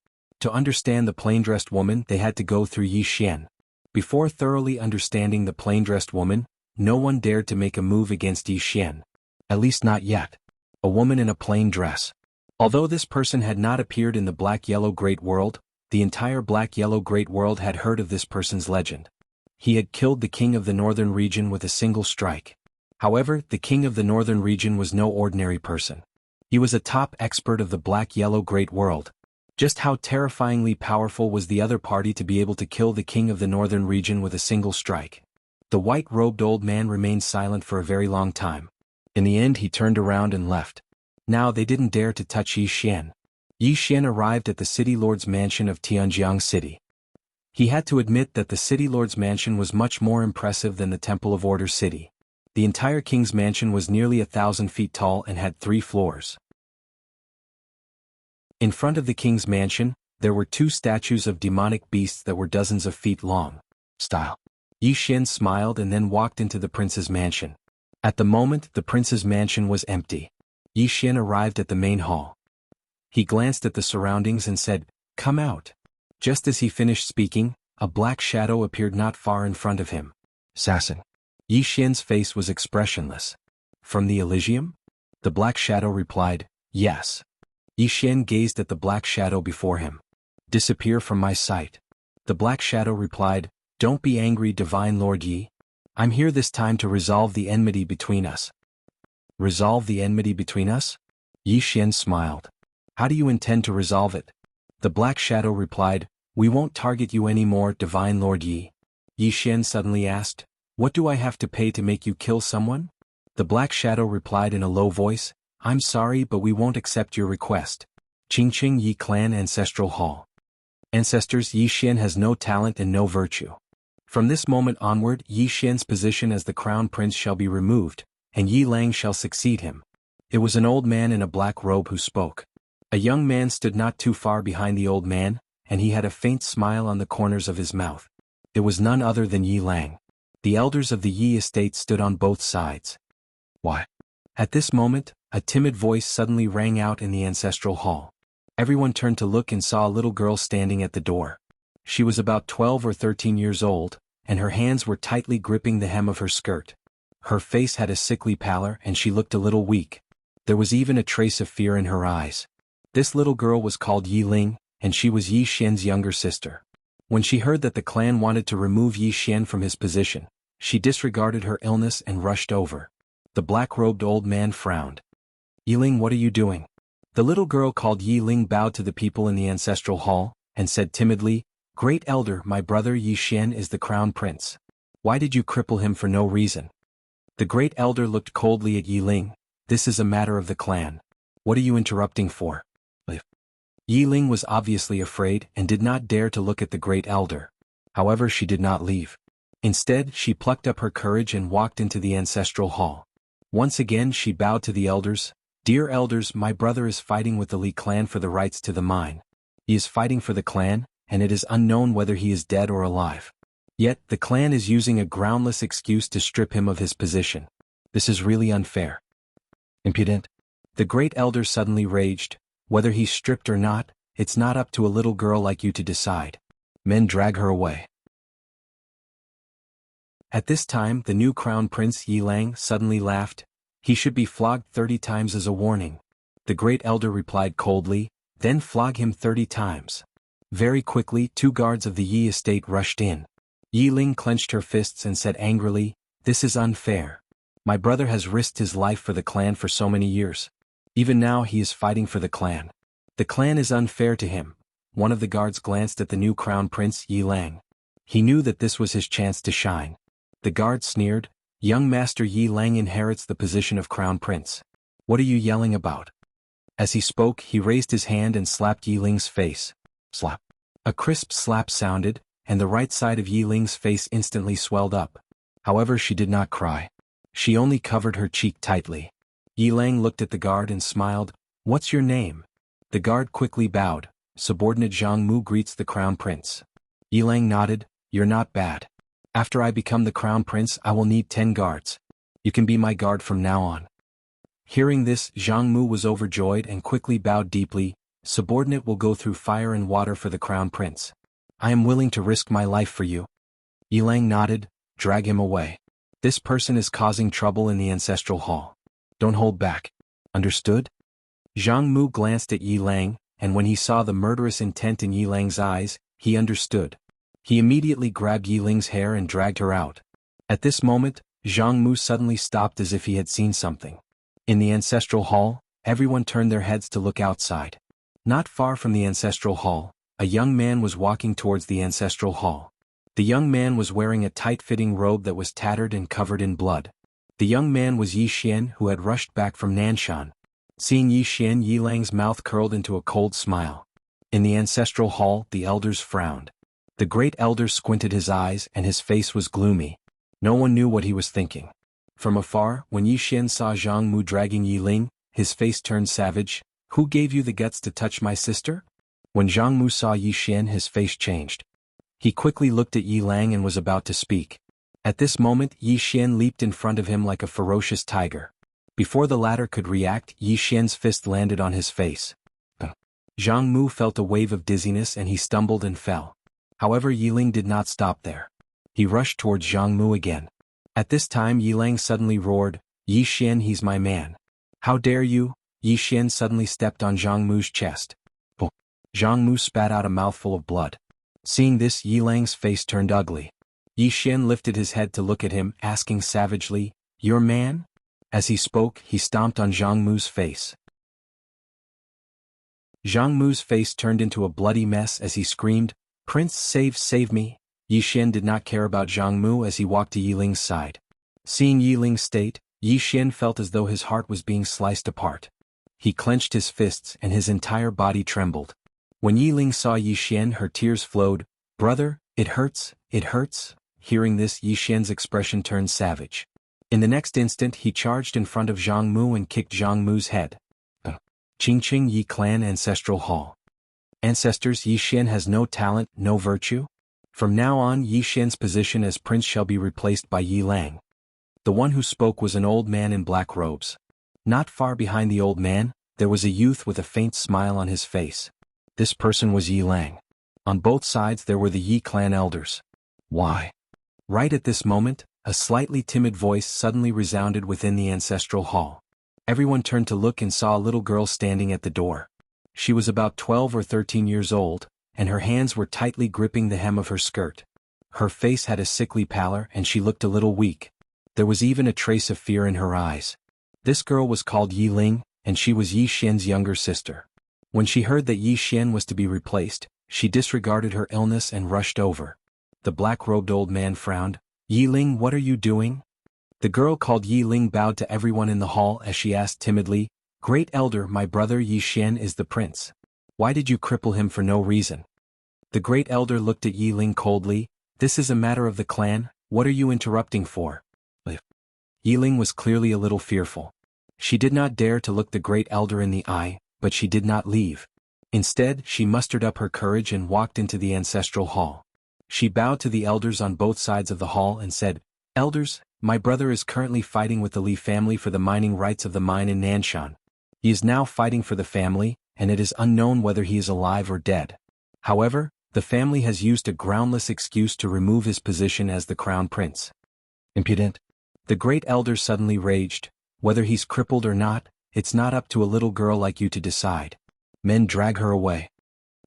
To understand the plain-dressed woman, they had to go through Yi Xian. Before thoroughly understanding the plain-dressed woman, no one dared to make a move against Yi Xian. At least not yet. A woman in a plain dress. Although this person had not appeared in the Black-Yellow Great World, the entire Black-Yellow Great World had heard of this person's legend. He had killed the king of the northern region with a single strike. However, the king of the northern region was no ordinary person. He was a top expert of the Black-Yellow Great World. Just how terrifyingly powerful was the other party to be able to kill the king of the northern region with a single strike? The white-robed old man remained silent for a very long time. In the end, he turned around and left. Now they didn't dare to touch Yi Xian. Yi Xian arrived at the city lord's mansion of Tianjiang City. He had to admit that the city lord's mansion was much more impressive than the Temple of Order City. The entire king's mansion was nearly 1,000 feet tall and had 3 floors. In front of the king's mansion, there were 2 statues of demonic beasts that were dozens of feet long. Yi Xian smiled and then walked into the prince's mansion. At the moment, the prince's mansion was empty. Yi Xian arrived at the main hall. He glanced at the surroundings and said, "Come out." Just as he finished speaking, a black shadow appeared not far in front of him. Assassin. Yi Xian's face was expressionless. "From the Elysium?" The black shadow replied, "Yes." Yi Xian gazed at the black shadow before him. "Disappear from my sight." The black shadow replied, "Don't be angry, Divine Lord Yi. I'm here this time to resolve the enmity between us." "Resolve the enmity between us?" Yi Xian smiled. "How do you intend to resolve it?" The black shadow replied, "We won't target you anymore, Divine Lord Yi." Yi Xian suddenly asked, "What do I have to pay to make you kill someone?" The black shadow replied in a low voice, "I'm sorry, but we won't accept your request." Qingqing Yi Clan Ancestral Hall. Ancestors, Yi Xian has no talent and no virtue. From this moment onward, Yi Xian's position as the crown prince shall be removed, and Yi Lang shall succeed him. It was an old man in a black robe who spoke. A young man stood not too far behind the old man, and he had a faint smile on the corners of his mouth. It was none other than Yi Lang. The elders of the Yi estate stood on both sides. "Why?" At this moment, a timid voice suddenly rang out in the ancestral hall. Everyone turned to look and saw a little girl standing at the door. She was about 12 or 13 years old, and her hands were tightly gripping the hem of her skirt. Her face had a sickly pallor and she looked a little weak. There was even a trace of fear in her eyes. This little girl was called Yi Ling, and she was Yi Xian's younger sister. When she heard that the clan wanted to remove Yi Xian from his position, she disregarded her illness and rushed over. The black-robed old man frowned. "Yi Ling, what are you doing?" The little girl called Yi Ling bowed to the people in the ancestral hall, and said timidly, "Great elder, my brother Yi Xian is the crown prince. Why did you cripple him for no reason?" The great elder looked coldly at Yi Ling. "This is a matter of the clan. What are you interrupting for?" Yi Ling was obviously afraid and did not dare to look at the great elder. However, she did not leave. Instead, she plucked up her courage and walked into the ancestral hall. Once again she bowed to the elders. "Dear elders, my brother is fighting with the Li clan for the rights to the mine. He is fighting for the clan, and it is unknown whether he is dead or alive. Yet, the clan is using a groundless excuse to strip him of his position. This is really unfair." "Impudent." The great elder suddenly raged. "Whether he's stripped or not, it's not up to a little girl like you to decide. Men, drag her away." At this time, the new crown prince Yi Lang suddenly laughed. "He should be flogged 30 times as a warning." The great elder replied coldly, "Then flog him 30 times. Very quickly, 2 guards of the Yi estate rushed in. Yi Ling clenched her fists and said angrily, "This is unfair. My brother has risked his life for the clan for so many years. Even now he is fighting for the clan. The clan is unfair to him." One of the guards glanced at the new crown prince Yi Lang. He knew that this was his chance to shine. The guard sneered, "Young master Yi Lang inherits the position of crown prince. What are you yelling about?" As he spoke, he raised his hand and slapped Yi Ling's face. Slap. A crisp slap sounded, and the right side of Yi Ling's face instantly swelled up. However, she did not cry. She only covered her cheek tightly. Yi Lang looked at the guard and smiled. "What's your name?" The guard quickly bowed. "Subordinate Zhang Mu greets the crown prince." Yi Lang nodded. "You're not bad. After I become the crown prince, I will need 10 guards. You can be my guard from now on. Hearing this, Zhang Mu was overjoyed and quickly bowed deeply. Subordinate will go through fire and water for the crown prince. I am willing to risk my life for you. Yilang nodded. Drag him away. This person is causing trouble in the ancestral hall. Don't hold back. Understood? Zhang Mu glanced at Yilang, and when he saw the murderous intent in Yilang's eyes, he understood. He immediately grabbed Yiling's hair and dragged her out. At this moment, Zhang Mu suddenly stopped as if he had seen something. In the ancestral hall, everyone turned their heads to look outside. Not far from the ancestral hall, a young man was walking towards the ancestral hall. The young man was wearing a tight-fitting robe that was tattered and covered in blood. The young man was Yi Xian, who had rushed back from Nanshan. Seeing Yi Xian, Yilang's mouth curled into a cold smile. In the ancestral hall, the elders frowned. The great elder squinted his eyes and his face was gloomy. No one knew what he was thinking. From afar, when Yi Xian saw Zhang Mu dragging Yiling, his face turned savage. Who gave you the guts to touch my sister? When Zhang Mu saw Yi Xian, his face changed. He quickly looked at Yilang and was about to speak. At this moment, Yi Xian leaped in front of him like a ferocious tiger. Before the latter could react, Yi Xian's fist landed on his face. Zhang Mu felt a wave of dizziness and he stumbled and fell. However, Yiling did not stop there. He rushed towards Zhang Mu again. At this time, Yilang suddenly roared, Yi Xian, he's my man. How dare you? Yi Xian suddenly stepped on Zhang Mu's chest. Zhang Mu spat out a mouthful of blood. Seeing this, Yilang's face turned ugly. Yi Xian lifted his head to look at him, asking savagely, Your man? As he spoke, he stomped on Zhang Mu's face. Zhang Mu's face turned into a bloody mess as he screamed, Prince, save me. Yi Xian did not care about Zhang Mu as he walked to Yiling's side. Seeing Yiling's state, Yi Xian felt as though his heart was being sliced apart. He clenched his fists and his entire body trembled. When Yiling saw Yi Xian, her tears flowed. Brother, it hurts, it hurts. Hearing this, Yi Xian's expression turned savage. In the next instant, he charged in front of Zhang Mu and kicked Zhang Mu's head. Qingqing Yi Clan Ancestral Hall. Ancestors, Yi Xian has no talent, no virtue? From now on, Yi Xian's position as prince shall be replaced by Yi Lang. The one who spoke was an old man in black robes. Not far behind the old man, there was a youth with a faint smile on his face. This person was Yi Lang. On both sides there were the Yi clan elders. Why? Right at this moment, a slightly timid voice suddenly resounded within the ancestral hall. Everyone turned to look and saw a little girl standing at the door. She was about 12 or 13 years old, and her hands were tightly gripping the hem of her skirt. Her face had a sickly pallor and she looked a little weak. There was even a trace of fear in her eyes. This girl was called Yi Ling, and she was Yi Xian's younger sister. When she heard that Yi Xian was to be replaced, she disregarded her illness and rushed over. The black-robed old man frowned. Yi Ling, what are you doing? The girl called Yi Ling bowed to everyone in the hall as she asked timidly, Great Elder, my brother Yi Xian is the prince. Why did you cripple him for no reason? The Great Elder looked at Yi Ling coldly. This is a matter of the clan, what are you interrupting for? Yi Ling was clearly a little fearful. She did not dare to look the Great Elder in the eye, but she did not leave. Instead, she mustered up her courage and walked into the ancestral hall. She bowed to the elders on both sides of the hall and said, Elders, my brother is currently fighting with the Li family for the mining rights of the mine in Nanshan. He is now fighting for the family, and it is unknown whether he is alive or dead. However, the family has used a groundless excuse to remove his position as the crown prince. Impudent. The Great Elder suddenly raged. Whether he's crippled or not, it's not up to a little girl like you to decide. Men drag her away.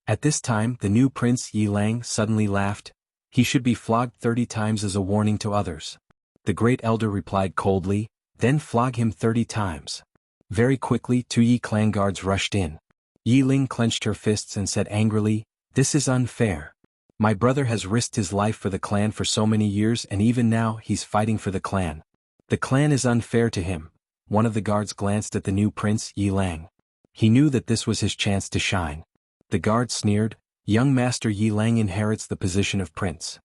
At this time, the new prince Yi Lang suddenly laughed. He should be flogged 30 times as a warning to others. The Great Elder replied coldly, then flog him 30 times. Very quickly, 2 Yi clan guards rushed in. Yi Ling clenched her fists and said angrily, This is unfair. My brother has risked his life for the clan for so many years and even now he's fighting for the clan. The clan is unfair to him. One of the guards glanced at the new prince Yi Lang. He knew that this was his chance to shine. The guard sneered, Young Master Yi Lang inherits the position of prince.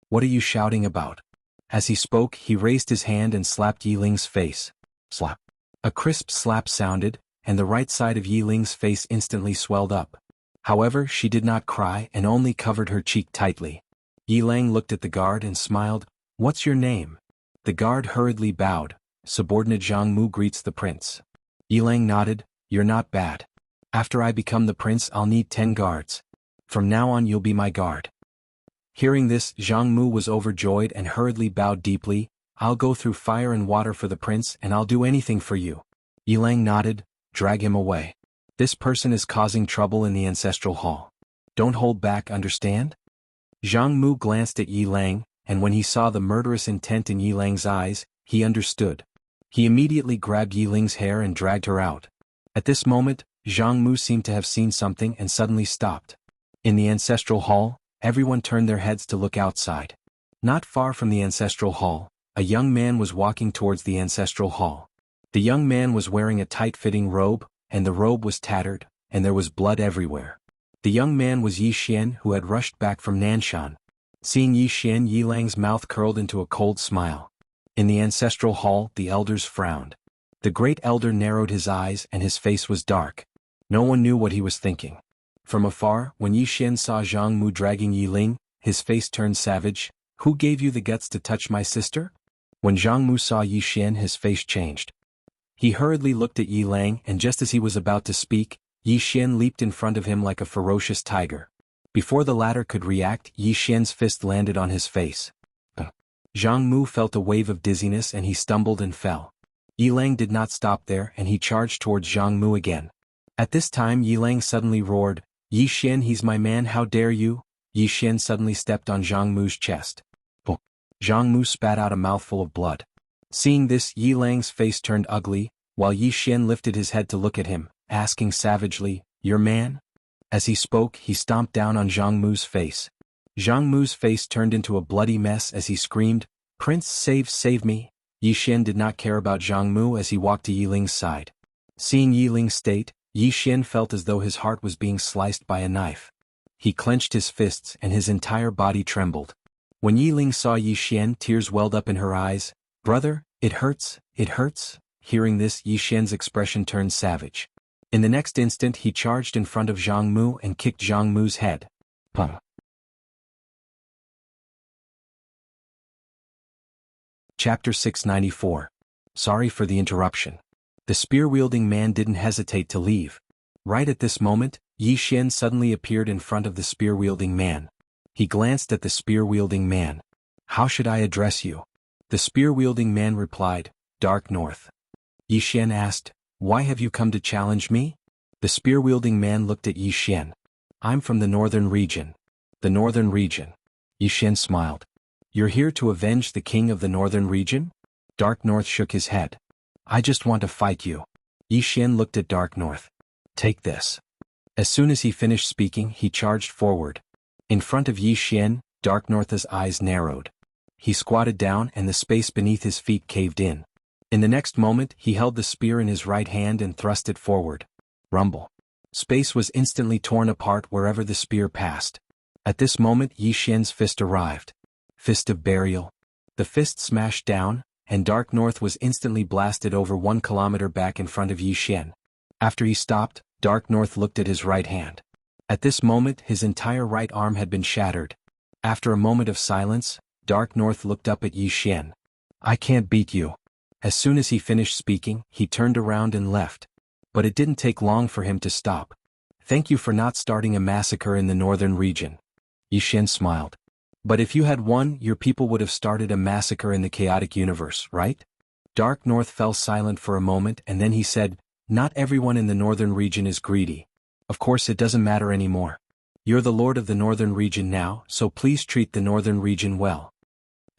What are you shouting about? As he spoke, he raised his hand and slapped Yi Ling's face. Slap. A crisp slap sounded, and the right side of Yi Ling's face instantly swelled up. However, she did not cry and only covered her cheek tightly. Yi Lang looked at the guard and smiled. What's your name? The guard hurriedly bowed. Subordinate Zhang Mu greets the prince. Yi Lang nodded. You're not bad. After I become the prince I'll need 10 guards. From now on you'll be my guard. Hearing this, Zhang Mu was overjoyed and hurriedly bowed deeply. I'll go through fire and water for the prince and I'll do anything for you. Yi Lang nodded. Drag him away. This person is causing trouble in the ancestral hall. Don't hold back, understand? Zhang Mu glanced at Yi Lang, and when he saw the murderous intent in Yi Lang's eyes, he understood. He immediately grabbed Yi Lang's hair and dragged her out. At this moment, Zhang Mu seemed to have seen something and suddenly stopped. In the ancestral hall, everyone turned their heads to look outside. Not far from the ancestral hall, a young man was walking towards the ancestral hall. The young man was wearing a tight-fitting robe, and the robe was tattered, and there was blood everywhere. The young man was Yi Xian, who had rushed back from Nanshan. Seeing Yi Xian, Yi Lang's mouth curled into a cold smile. In the ancestral hall, the elders frowned. The great elder narrowed his eyes and his face was dark. No one knew what he was thinking. From afar, when Yi Xian saw Zhang Mu dragging Yi Ling, his face turned savage. Who gave you the guts to touch my sister? When Zhang Mu saw Yi Xian, his face changed. He hurriedly looked at Yi Lang, and just as he was about to speak, Yi Xian leaped in front of him like a ferocious tiger. Before the latter could react, Yi Xian's fist landed on his face. Zhang Mu felt a wave of dizziness and he stumbled and fell. Yi Lang did not stop there and he charged towards Zhang Mu again. At this time Yi Lang suddenly roared, Yi Xian, he's my man, how dare you? Yi Xian suddenly stepped on Zhang Mu's chest. Zhang Mu spat out a mouthful of blood. Seeing this, Yi Lang's face turned ugly, while Yi Xian lifted his head to look at him, asking savagely, your man? As he spoke, he stomped down on Zhang Mu's face. Zhang Mu's face turned into a bloody mess as he screamed, Prince, save me. Yi Xian did not care about Zhang Mu as he walked to Yi Ling's side. Seeing Yi Ling's state, Yi Xian felt as though his heart was being sliced by a knife. He clenched his fists and his entire body trembled. When Yi Ling saw Yi Xian, tears welled up in her eyes. Brother, it hurts, it hurts. Hearing this, Yi Xian's expression turned savage. In the next instant he charged in front of Zhang Mu and kicked Zhang Mu's head. Pum. Chapter 694. Sorry for the interruption. The spear-wielding man didn't hesitate to leave. Right at this moment, Yi Xian suddenly appeared in front of the spear-wielding man. He glanced at the spear-wielding man. How should I address you? The spear-wielding man replied, Dark North. Yi Xian asked, Why have you come to challenge me? The spear-wielding man looked at Yi Xian. I'm from the northern region. The northern region. Yi Xian smiled. You're here to avenge the king of the northern region? Dark North shook his head. I just want to fight you. Yi Xian looked at Dark North. Take this. As soon as he finished speaking, he charged forward. In front of Yi Xian, Dark North's eyes narrowed. He squatted down and the space beneath his feet caved in. In the next moment, he held the spear in his right hand and thrust it forward. Rumble. Space was instantly torn apart wherever the spear passed. At this moment, Yi Xian's fist arrived. Fist of burial. The fist smashed down, and Dark North was instantly blasted over 1 kilometer back in front of Yi Xian. After he stopped, Dark North looked at his right hand. At this moment, his entire right arm had been shattered. After a moment of silence, Dark North looked up at Yi Xian. I can't beat you. As soon as he finished speaking, he turned around and left. But it didn't take long for him to stop. Thank you for not starting a massacre in the northern region. Yi Xian smiled. But if you had won, your people would have started a massacre in the chaotic universe, right? Dark North fell silent for a moment and then he said, Not everyone in the northern region is greedy. Of course it doesn't matter anymore. You're the lord of the northern region now, so please treat the northern region well.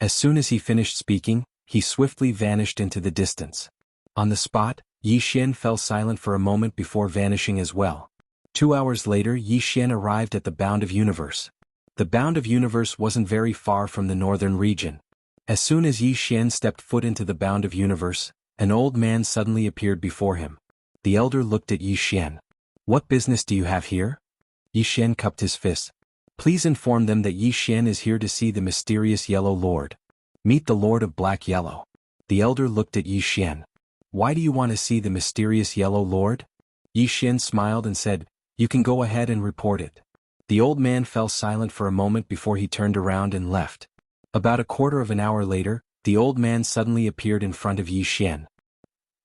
As soon as he finished speaking, he swiftly vanished into the distance. On the spot, Yi Xian fell silent for a moment before vanishing as well. 2 hours later, Yi Xian arrived at the Bound of Universe. The Bound of Universe wasn't very far from the northern region. As soon as Yi Xian stepped foot into the Bound of Universe, an old man suddenly appeared before him. The elder looked at Yi Xian. What business do you have here? Yi Xian cupped his fists. Please inform them that Yi Xian is here to see the mysterious Yellow Lord. Meet the Lord of Black Yellow. The elder looked at Yi Xian. Why do you want to see the mysterious Yellow Lord? Yi Xian smiled and said, You can go ahead and report it. The old man fell silent for a moment before he turned around and left. About a quarter of an hour later, the old man suddenly appeared in front of Yi Xian.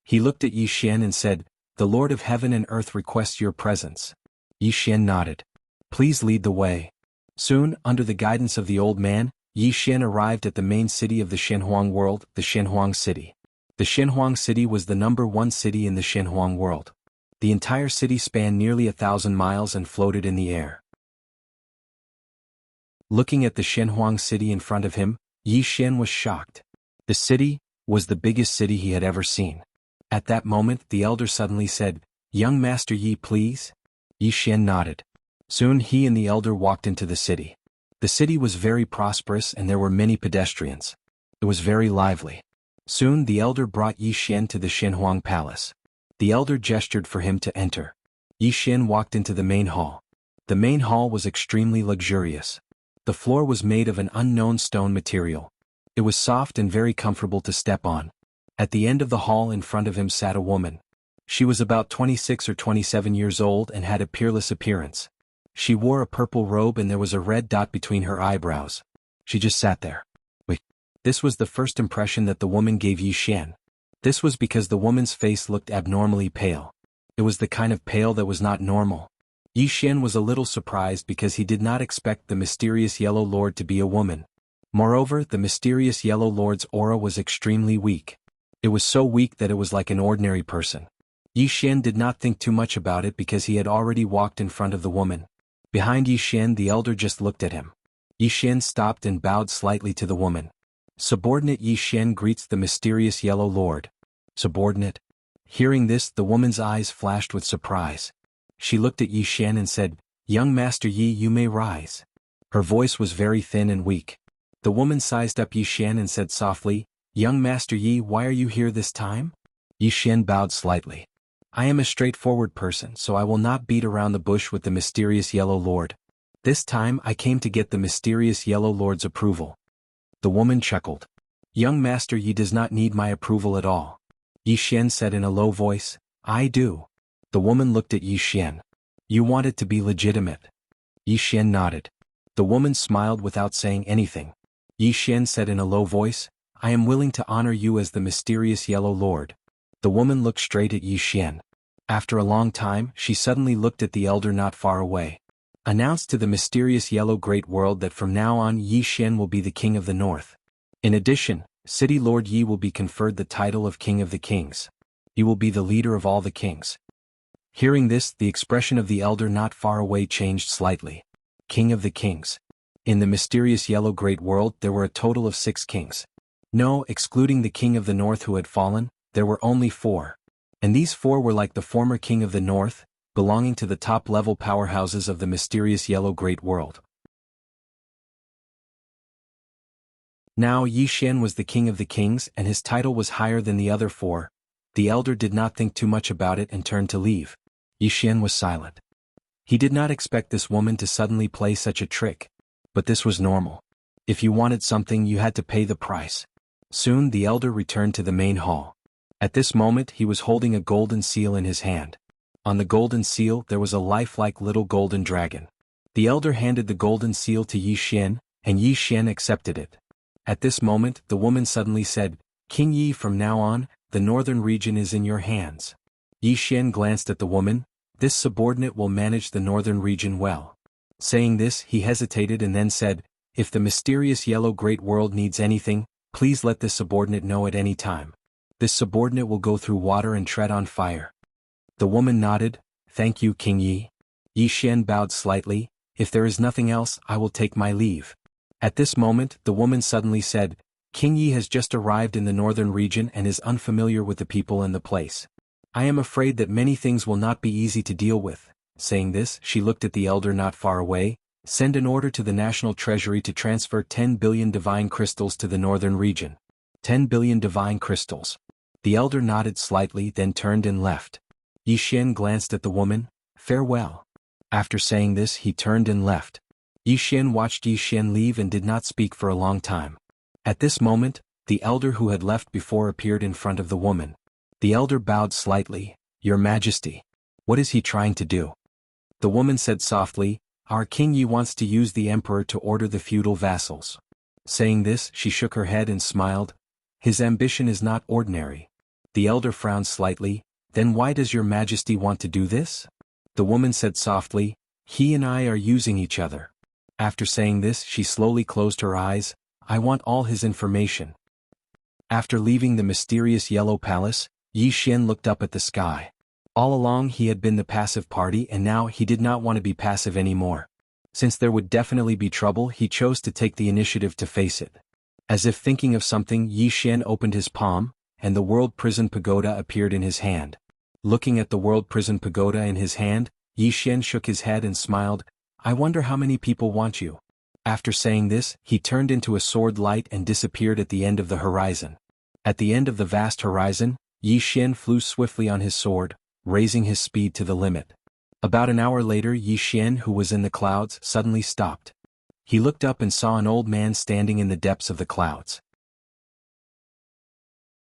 He looked at Yi Xian and said, "The Lord of heaven and earth requests your presence." Yi Xian nodded. "Please lead the way." Soon, under the guidance of the old man, Yi Xian arrived at the main city of the Shenhuang world, the Shenhuang city. The Shenhuang city was the #1 city in the Shenhuang world. The entire city spanned nearly 1,000 miles and floated in the air. Looking at the Shenhuang city in front of him, Yi Xian was shocked. The city was the biggest city he had ever seen. At that moment, the elder suddenly said, "Young Master Yi, please?" Yi Xian nodded. Soon he and the elder walked into the city. The city was very prosperous and there were many pedestrians. It was very lively. Soon the elder brought Yi Xian to the Shenhuang palace. The elder gestured for him to enter. Yi Xian walked into the main hall. The main hall was extremely luxurious. The floor was made of an unknown stone material. It was soft and very comfortable to step on. At the end of the hall in front of him sat a woman. She was about 26 or 27 years old and had a peerless appearance. She wore a purple robe and there was a red dot between her eyebrows. She just sat there. Wait. This was the first impression that the woman gave Yi Xian. This was because the woman's face looked abnormally pale. It was the kind of pale that was not normal. Yi Xian was a little surprised because he did not expect the mysterious Yellow Lord to be a woman. Moreover, the mysterious Yellow Lord's aura was extremely weak. It was so weak that it was like an ordinary person. Yi Xian did not think too much about it because he had already walked in front of the woman. Behind Yi Xian, the elder just looked at him. Yi Xian stopped and bowed slightly to the woman. Subordinate Yi Xian greets the mysterious Yellow Lord. Subordinate? Hearing this, the woman's eyes flashed with surprise. She looked at Yi Xian and said, "Young Master Yi, you may rise." Her voice was very thin and weak. The woman sized up Yi Xian and said softly, "Young Master Yi, why are you here this time?" Yi Xian bowed slightly. "I am a straightforward person, so I will not beat around the bush with the mysterious Yellow Lord. This time I came to get the mysterious Yellow Lord's approval." The woman chuckled. "Young Master Yi does not need my approval at all." Yi Xian said in a low voice, "I do." The woman looked at Yi Xian. "You want it to be legitimate?" Yi Xian nodded. The woman smiled without saying anything. Yi Xian said in a low voice, "I am willing to honor you as the mysterious Yellow Lord." The woman looked straight at Yi Xian. After a long time, she suddenly looked at the elder not far away. "Announced to the mysterious Yellow Great World that from now on Yi Xian will be the King of the North. In addition, City Lord Yi will be conferred the title of King of the Kings. He will be the leader of all the kings." Hearing this, the expression of the elder not far away changed slightly. King of the Kings. In the mysterious Yellow Great World there were a total of 6 kings. No, excluding the King of the North who had fallen, there were only 4. And these 4 were like the former King of the North, belonging to the top-level powerhouses of the mysterious Yellow Great World. Now Yi Xian was the King of the Kings and his title was higher than the other 4. The elder did not think too much about it and turned to leave. Yi Xian was silent. He did not expect this woman to suddenly play such a trick. But this was normal. If you wanted something you had to pay the price. Soon the elder returned to the main hall. At this moment he was holding a golden seal in his hand. On the golden seal there was a lifelike little golden dragon. The elder handed the golden seal to Yi Xian, and Yi Xian accepted it. At this moment the woman suddenly said, "King Yi, from now on, the northern region is in your hands." Yi Xian glanced at the woman. "This subordinate will manage the northern region well." Saying this, he hesitated and then said, "If the mysterious Yellow Great World needs anything, please let this subordinate know at any time. This subordinate will go through water and tread on fire." The woman nodded, "Thank you, King Yi." Yi Xian bowed slightly, "If there is nothing else, I will take my leave." At this moment, the woman suddenly said, "King Yi has just arrived in the northern region and is unfamiliar with the people and the place. I am afraid that many things will not be easy to deal with." Saying this, she looked at the elder not far away. "Send an order to the National Treasury to transfer 10 billion divine crystals to the northern region." 10 billion divine crystals. The elder nodded slightly, then turned and left. Yi Xian glanced at the woman. "Farewell." After saying this, he turned and left. Yi Xian watched Yi Xian leave and did not speak for a long time. At this moment, the elder who had left before appeared in front of the woman. The elder bowed slightly. "Your Majesty. What is he trying to do?" The woman said softly, Our King Yi wants to use the emperor to order the feudal vassals. Saying this, she shook her head and smiled. His ambition is not ordinary. The elder frowned slightly. Then why does your majesty want to do this? The woman said softly, he and I are using each other. After saying this, she slowly closed her eyes. I want all his information. After leaving the mysterious yellow palace, Yi Xian looked up at the sky. All along he had been the passive party and now he did not want to be passive anymore. Since there would definitely be trouble, he chose to take the initiative to face it. As if thinking of something, Yi Xian opened his palm, and the World Prison Pagoda appeared in his hand. Looking at the World Prison Pagoda in his hand, Yi Xian shook his head and smiled. I wonder how many people want you. After saying this, he turned into a sword light and disappeared at the end of the horizon. At the end of the vast horizon, Yi Xian flew swiftly on his sword, raising his speed to the limit. About an hour later, Yi Xian, who was in the clouds, suddenly stopped. He looked up and saw an old man standing in the depths of the clouds.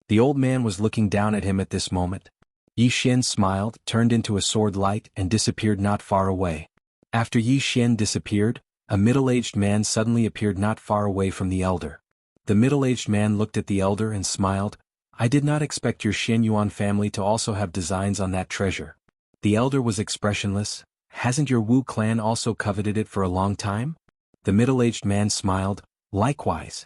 The old man was looking down at him at this moment. Yi Xian smiled, turned into a sword light, and disappeared not far away. After Yi Xian disappeared, a middle-aged man suddenly appeared not far away from the elder. The middle-aged man looked at the elder and smiled. I did not expect your Xian Yuan family to also have designs on that treasure. The elder was expressionless. Hasn't your Wu clan also coveted it for a long time? The middle-aged man smiled. Likewise.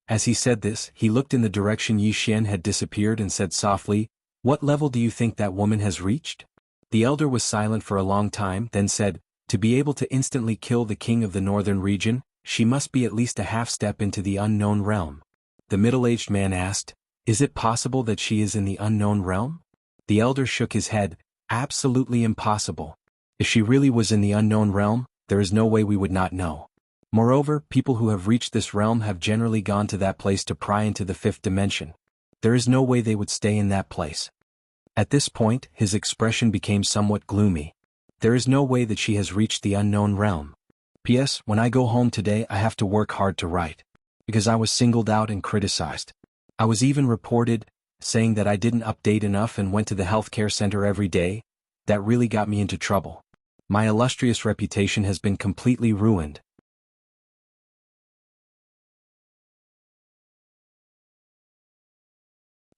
As he said this, he looked in the direction Yi Xian had disappeared and said softly, what level do you think that woman has reached? The elder was silent for a long time, then said, to be able to instantly kill the king of the northern region, she must be at least a half step into the unknown realm. The middle-aged man asked, is it possible that she is in the unknown realm? The elder shook his head, absolutely impossible. If she really was in the unknown realm, there is no way we would not know. Moreover, people who have reached this realm have generally gone to that place to pry into the fifth dimension. There is no way they would stay in that place. At this point, his expression became somewhat gloomy. There is no way that she has reached the unknown realm. P.S. When I go home today, I have to work hard to write. Because I was singled out and criticized. I was even reported, saying that I didn't update enough and went to the healthcare center every day. That really got me into trouble. My illustrious reputation has been completely ruined.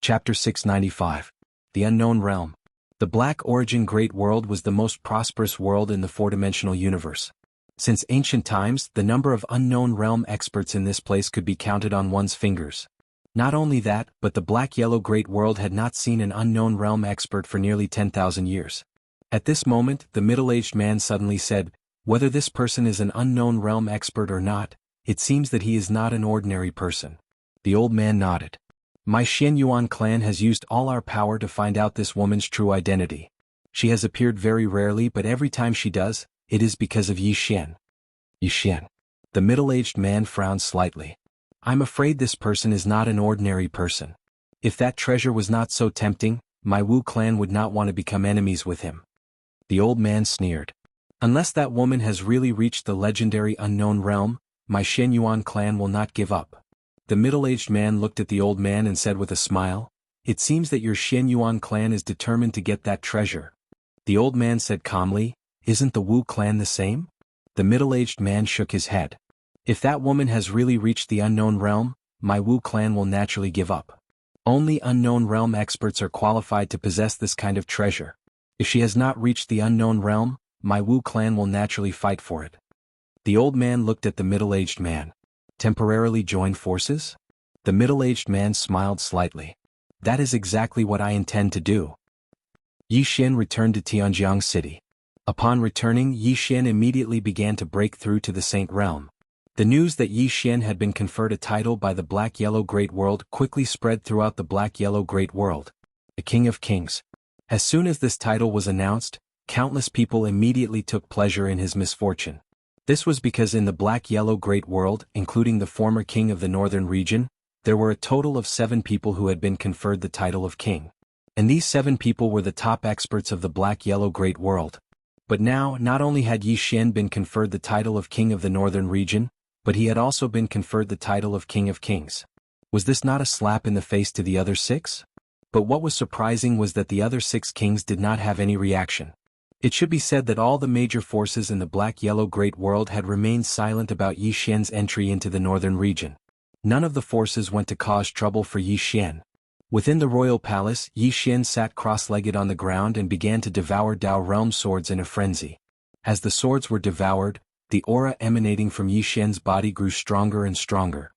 Chapter 695. The Unknown Realm. The Black Origin Great World was the most prosperous world in the four-dimensional universe. Since ancient times, the number of unknown realm experts in this place could be counted on one's fingers. Not only that, but the Black-Yellow Great World had not seen an unknown realm expert for nearly 10,000 years. At this moment, the middle-aged man suddenly said, whether this person is an unknown realm expert or not, it seems that he is not an ordinary person. The old man nodded. My Xian Yuan clan has used all our power to find out this woman's true identity. She has appeared very rarely, but every time she does, it is because of Yi Xian. Yi Xian. The middle-aged man frowned slightly. I'm afraid this person is not an ordinary person. If that treasure was not so tempting, my Wu clan would not want to become enemies with him. The old man sneered. Unless that woman has really reached the legendary unknown realm, my Xian Yuan clan will not give up. The middle-aged man looked at the old man and said with a smile, it seems that your Xian Yuan clan is determined to get that treasure. The old man said calmly, isn't the Wu clan the same? The middle-aged man shook his head. If that woman has really reached the unknown realm, my Wu clan will naturally give up. Only unknown realm experts are qualified to possess this kind of treasure. If she has not reached the unknown realm, my Wu clan will naturally fight for it. The old man looked at the middle-aged man. Temporarily join forces? The middle-aged man smiled slightly. That is exactly what I intend to do. Yi Xian returned to Tianjiang City. Upon returning, Yi Xian immediately began to break through to the Saint Realm. The news that Yi Xian had been conferred a title by the Black-Yellow Great World quickly spread throughout the Black-Yellow Great World. The King of Kings. As soon as this title was announced, countless people immediately took pleasure in his misfortune. This was because in the Black-Yellow Great World, including the former king of the northern region, there were a total of 7 people who had been conferred the title of king. And these 7 people were the top experts of the Black-Yellow Great World. But now, not only had Yi Xian been conferred the title of king of the northern region, but he had also been conferred the title of King of Kings. Was this not a slap in the face to the other 6? But what was surprising was that the other 6 kings did not have any reaction. It should be said that all the major forces in the Black-Yellow Great World had remained silent about Yi Xian's entry into the northern region. None of the forces went to cause trouble for Yi Xian. Within the royal palace, Yi Xian sat cross-legged on the ground and began to devour Dao realm swords in a frenzy. As the swords were devoured, the aura emanating from Yi Xian's body grew stronger and stronger.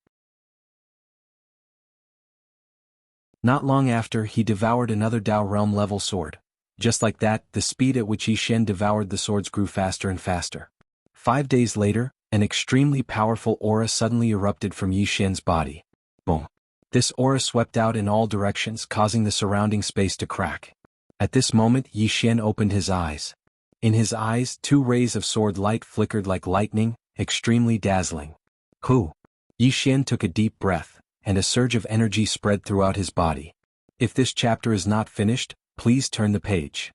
Not long after, he devoured another Dao realm level sword. Just like that, the speed at which Yi Xian devoured the swords grew faster and faster. 5 days later, an extremely powerful aura suddenly erupted from Yi Xian's body. Boom! This aura swept out in all directions, causing the surrounding space to crack. At this moment, Yi Xian opened his eyes. In his eyes, 2 rays of sword light flickered like lightning, extremely dazzling. Hu! Yi Xian took a deep breath, and a surge of energy spread throughout his body. If this chapter is not finished, please turn the page.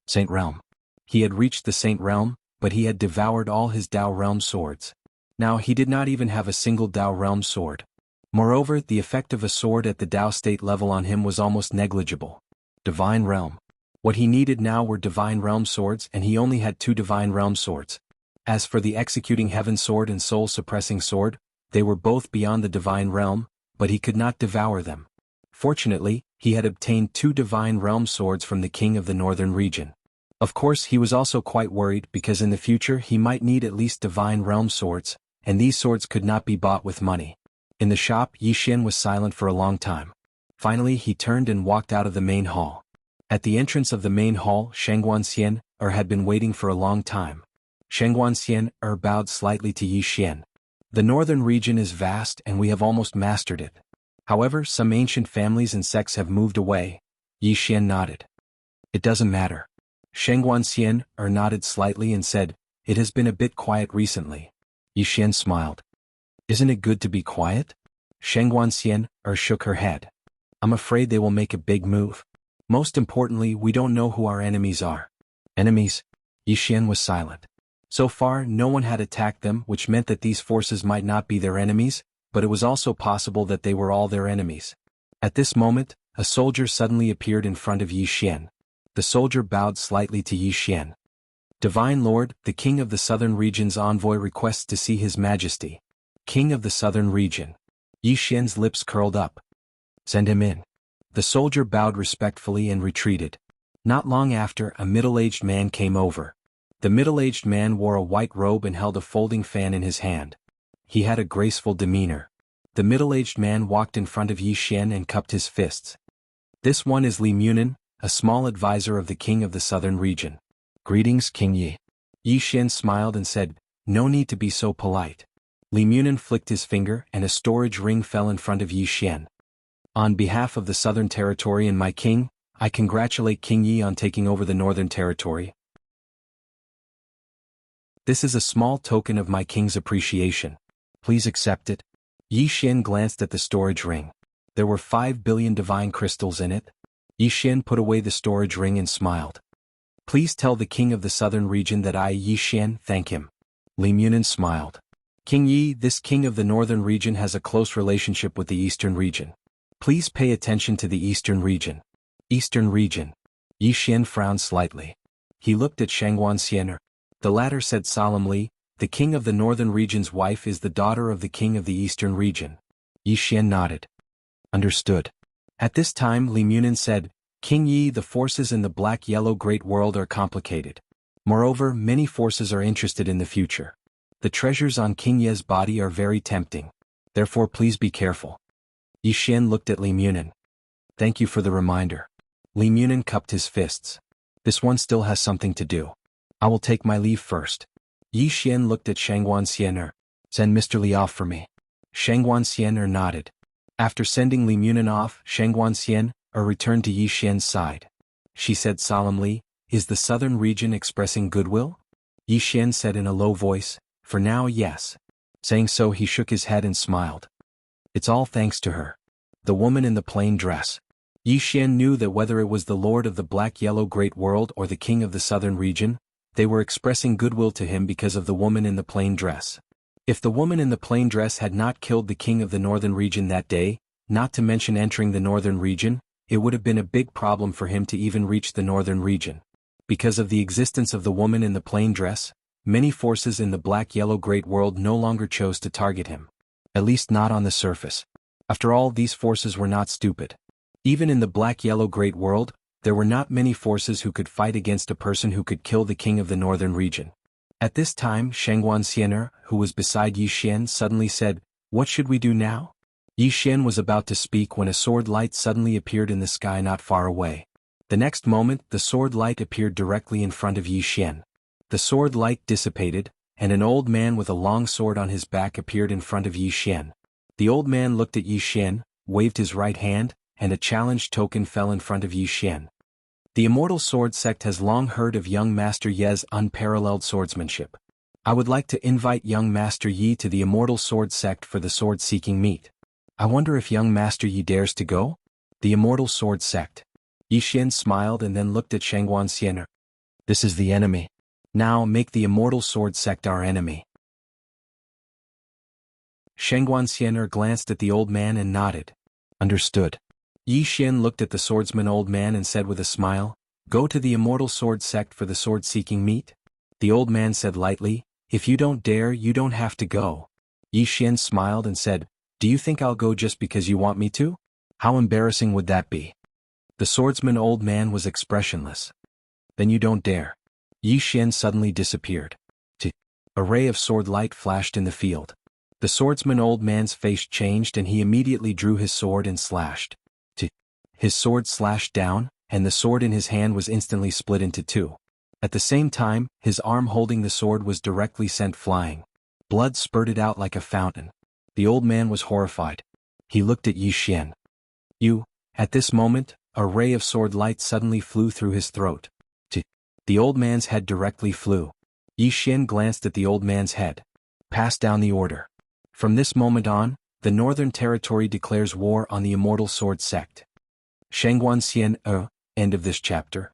Saint Realm. He had reached the Saint Realm, but he had devoured all his Dao Realm swords. Now he did not even have a single Dao Realm sword. Moreover, the effect of a sword at the Dao state level on him was almost negligible. Divine Realm. What he needed now were Divine Realm swords, and he only had 2 Divine Realm swords. As for the Executing Heaven sword and Soul Suppressing sword, they were both beyond the Divine Realm, but he could not devour them. Fortunately, he had obtained 2 Divine Realm swords from the King of the Northern region. Of course, he was also quite worried because in the future he might need at least Divine Realm swords, and these swords could not be bought with money. In the shop, Yi Xian was silent for a long time. Finally, he turned and walked out of the main hall. At the entrance of the main hall, Shangguanxian had been waiting for a long time. Shangguanxian bowed slightly to Yi Xian. The northern region is vast and we have almost mastered it. However, some ancient families and sects have moved away. Yi Xian nodded. It doesn't matter. Shangguanxian nodded slightly and said, it has been a bit quiet recently. Yi Xian smiled. Isn't it good to be quiet? Shangguanxian shook her head. I'm afraid they will make a big move. Most importantly, we don't know who our enemies are. Enemies? Yi Xian was silent. So far, no one had attacked them, which meant that these forces might not be their enemies, but it was also possible that they were all their enemies. At this moment, a soldier suddenly appeared in front of Yi Xian. The soldier bowed slightly to Yi Xian. Divine Lord, the King of the Southern Region's envoy requests to see His Majesty. King of the Southern Region. Yi Xian's lips curled up. Send him in. The soldier bowed respectfully and retreated. Not long after, a middle-aged man came over. The middle-aged man wore a white robe and held a folding fan in his hand. He had a graceful demeanor. The middle-aged man walked in front of Yi Xian and cupped his fists. This one is Li Munin, a small advisor of the King of the Southern Region. Greetings, King Yi. Yi Xian smiled and said, no need to be so polite. Li Munin flicked his finger and a storage ring fell in front of Yi Xian. On behalf of the Southern Territory and my king, I congratulate King Yi on taking over the Northern Territory. This is a small token of my king's appreciation. Please accept it. Yi Xian glanced at the storage ring. There were 5 billion divine crystals in it. Yi Xian put away the storage ring and smiled. Please tell the King of the Southern Region that I, Yi Xian, thank him. Li Munin smiled. King Yi, this King of the Northern Region has a close relationship with the Eastern Region. Please pay attention to the Eastern Region. Eastern Region. Yi Xian frowned slightly. He looked at Shangguanxian. The latter said solemnly, the King of the Northern Region's wife is the daughter of the King of the Eastern Region. Yi Xian nodded. Understood. At this time Li Munin said, King Yi, the forces in the Black-Yellow Great World are complicated. Moreover, many forces are interested in the future. The treasures on King Ye's body are very tempting. Therefore please be careful. Yi Xian looked at Li Munin. Thank you for the reminder. Li Munin cupped his fists. This one still has something to do. I will take my leave first. Yi Xian looked at Shangguanxian. Send Mr. Li off for me. Shangguanxian nodded. After sending Li Munin off, Shangguanxian returned to Yi Xian's side. She said solemnly, is the Southern Region expressing goodwill? Yi Xian said in a low voice, for now yes. Saying so he shook his head and smiled. It's all thanks to her. The woman in the plain dress. Yi Xian knew that whether it was the Lord of the Black-Yellow Great World or the King of the Southern Region, they were expressing goodwill to him because of the woman in the plain dress. If the woman in the plain dress had not killed the King of the Northern Region that day, not to mention entering the Northern Region, it would have been a big problem for him to even reach the Northern Region. Because of the existence of the woman in the plain dress, many forces in the black-yellow great world no longer chose to target him. At least not on the surface. After all, these forces were not stupid. Even in the black-yellow great world, there were not many forces who could fight against a person who could kill the king of the northern region. At this time, Shangguan Xianer, who was beside Yi Xian, suddenly said, "What should we do now?" Yi Xian was about to speak when a sword light suddenly appeared in the sky not far away. The next moment, the sword light appeared directly in front of Yi Xian. The sword light dissipated, and an old man with a long sword on his back appeared in front of Yi Xian. The old man looked at Yi Xian, waved his right hand, and a challenge token fell in front of Yi Xian. The Immortal Sword Sect has long heard of young Master Ye's unparalleled swordsmanship. I would like to invite young Master Yi to the Immortal Sword Sect for the sword-seeking meet. I wonder if young Master Yi dares to go? The Immortal Sword Sect. Yi Xian smiled and then looked at Shangguan Xianer. This is the enemy. Now make the Immortal Sword Sect our enemy. Shangguan Xianer glanced at the old man and nodded. Understood. Yi Xian looked at the swordsman old man and said with a smile, "Go to the Immortal Sword Sect for the sword-seeking meet?" The old man said lightly, "If you don't dare, you don't have to go." Yi Xian smiled and said, "Do you think I'll go just because you want me to? How embarrassing would that be?" The swordsman old man was expressionless. "Then you don't dare." Yi Xian suddenly disappeared. A ray of sword light flashed in the field. The swordsman old man's face changed and he immediately drew his sword and slashed. His sword slashed down, and the sword in his hand was instantly split into two. At the same time, his arm holding the sword was directly sent flying. Blood spurted out like a fountain. The old man was horrified. He looked at Yi Xian. "You." At this moment, a ray of sword light suddenly flew through his throat. The old man's head directly flew. Yi Xian glanced at the old man's head. "Pass down the order. From this moment on, the Northern Territory declares war on the Immortal Sword Sect." Shangguan Xian. End of this chapter.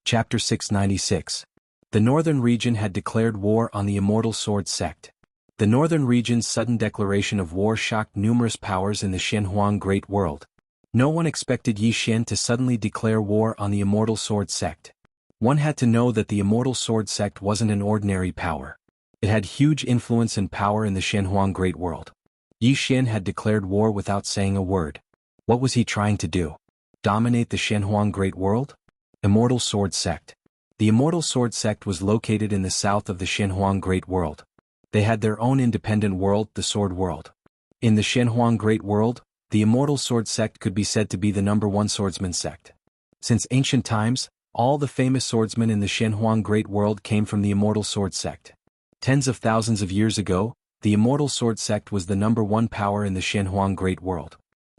Chapter 696. The Northern Region had declared war on the Immortal Sword Sect. The Northern Region's sudden declaration of war shocked numerous powers in the Shenhuang Great World. No one expected Yi Xian to suddenly declare war on the Immortal Sword Sect. One had to know that the Immortal Sword Sect wasn't an ordinary power. It had huge influence and power in the Shenhuang Great World. Yi Xian had declared war without saying a word. What was he trying to do? Dominate the Shenhuang Great World? Immortal Sword Sect. The Immortal Sword Sect was located in the south of the Shenhuang Great World. They had their own independent world, the Sword World. In the Shenhuang Great World, the Immortal Sword Sect could be said to be the #1 swordsman sect. Since ancient times, all the famous swordsmen in the Shenhuang Great World came from the Immortal Sword Sect. Tens of thousands of years ago, the Immortal Sword Sect was the #1 power in the Shenhuang Great World.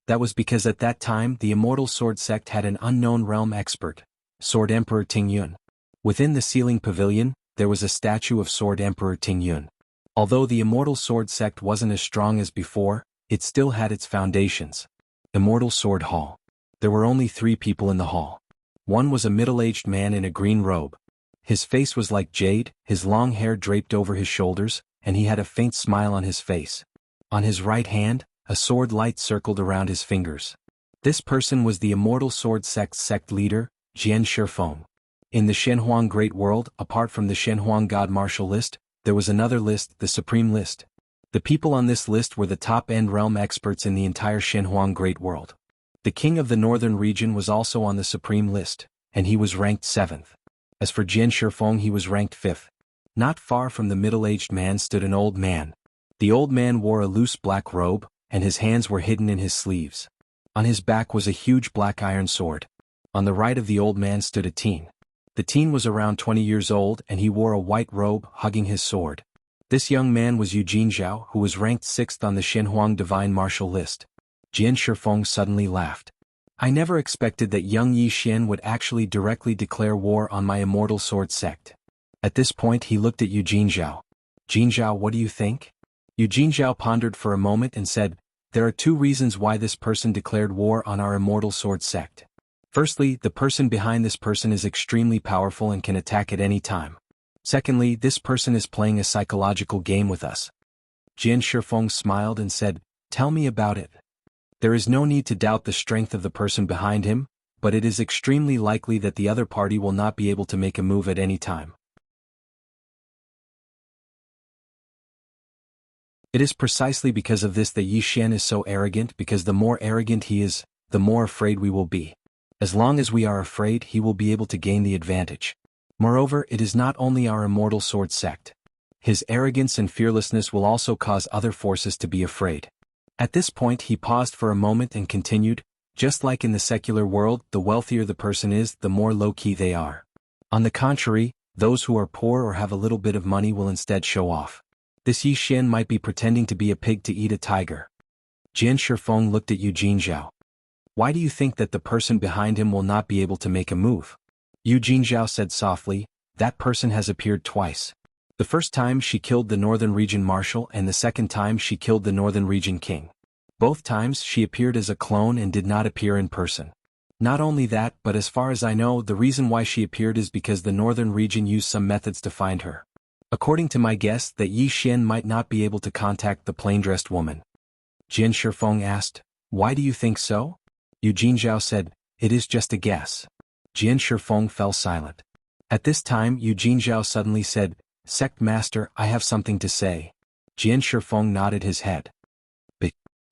That was because at that time the Immortal Sword Sect had an unknown realm expert, Sword Emperor Ting Yun. Within the Sealing Pavilion, there was a statue of Sword Emperor Ting Yun. Although the Immortal Sword Sect wasn't as strong as before, it still had its foundations. Immortal Sword Hall. There were only 3 people in the hall. One was a middle-aged man in a green robe. His face was like jade, his long hair draped over his shoulders, and he had a faint smile on his face. On his right hand, a sword light circled around his fingers. This person was the Immortal Sword Sect's sect leader, Jian Shifeng. In the Shenhuang Great World, apart from the Shenhuang God Martial List, there was another list, the Supreme List. The people on this list were the top-end realm experts in the entire Shenhuang Great World. The king of the northern region was also on the Supreme List, and he was ranked 7th. As for Jian Shifeng, he was ranked 5th. Not far from the middle-aged man stood an old man. The old man wore a loose black robe, and his hands were hidden in his sleeves. On his back was a huge black iron sword. On the right of the old man stood a teen. The teen was around 20 years old and he wore a white robe hugging his sword. This young man was Yu Jinzhao, who was ranked 6th on the Shenhuang Divine Martial List. Jian Shifeng suddenly laughed. "I never expected that young Yi Xian would actually directly declare war on my Immortal Sword Sect." At this point he looked at Yu Jinzhao. "Jinzhao, what do you think?" Yu Jinzhao pondered for a moment and said, "There are 2 reasons why this person declared war on our Immortal Sword Sect. Firstly, the person behind this person is extremely powerful and can attack at any time. Secondly, this person is playing a psychological game with us." Jian Shifeng smiled and said, "Tell me about it." There is no need to doubt the strength of the person behind him, but it is extremely likely that the other party will not be able to make a move at any time. It is precisely because of this that Yi Xian is so arrogant, because the more arrogant he is, the more afraid we will be. As long as we are afraid, he will be able to gain the advantage. Moreover, it is not only our immortal sword sect. His arrogance and fearlessness will also cause other forces to be afraid. At this point he paused for a moment and continued, just like in the secular world, the wealthier the person is, the more low-key they are. On the contrary, those who are poor or have a little bit of money will instead show off. This Yi Xian might be pretending to be a pig to eat a tiger. Jian Shifeng looked at Yu Jinzhao. Why do you think that the person behind him will not be able to make a move? Yu Jinzhao said softly, that person has appeared twice. The first time she killed the Northern Region Marshal and the second time she killed the Northern Region King. Both times she appeared as a clone and did not appear in person. Not only that, but as far as I know, the reason why she appeared is because the Northern Region used some methods to find her. According to my guess, that Yi Xian might not be able to contact the plain-dressed woman. Jian Shifeng asked, why do you think so? Yu Jinzhao said, it is just a guess. Jian Shifeng fell silent. At this time Yu Jinzhao suddenly said, Sect Master, I have something to say. Jian Shifeng nodded his head. But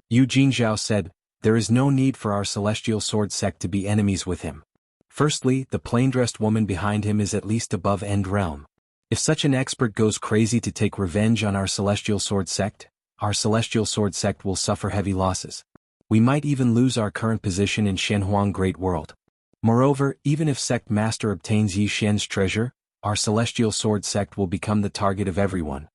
Yu Jinzhao said, there is no need for our celestial sword sect to be enemies with him. Firstly, the plain-dressed woman behind him is at least above End Realm. If such an expert goes crazy to take revenge on our celestial sword sect will suffer heavy losses. We might even lose our current position in Shenhuang Great World. Moreover, even if Sect Master obtains Yi Xian's treasure, our celestial sword sect will become the target of everyone.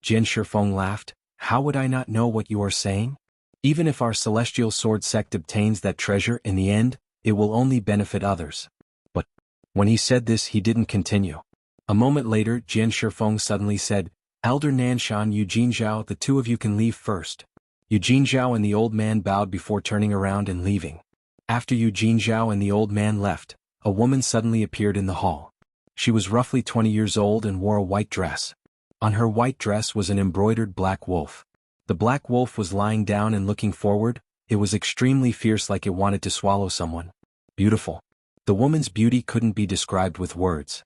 Jian Shifeng laughed, how would I not know what you are saying? Even if our celestial sword sect obtains that treasure, in the end, it will only benefit others. But when he said this he didn't continue. A moment later Jian Shifeng suddenly said, Elder Nanshan, Yu Jinzhao, the two of you can leave first. Yu Jinzhao and the old man bowed before turning around and leaving. After Yu Jinzhao and the old man left, a woman suddenly appeared in the hall. She was roughly 20 years old and wore a white dress. On her white dress was an embroidered black wolf. The black wolf was lying down and looking forward. It was extremely fierce, like it wanted to swallow someone. Beautiful. The woman's beauty couldn't be described with words.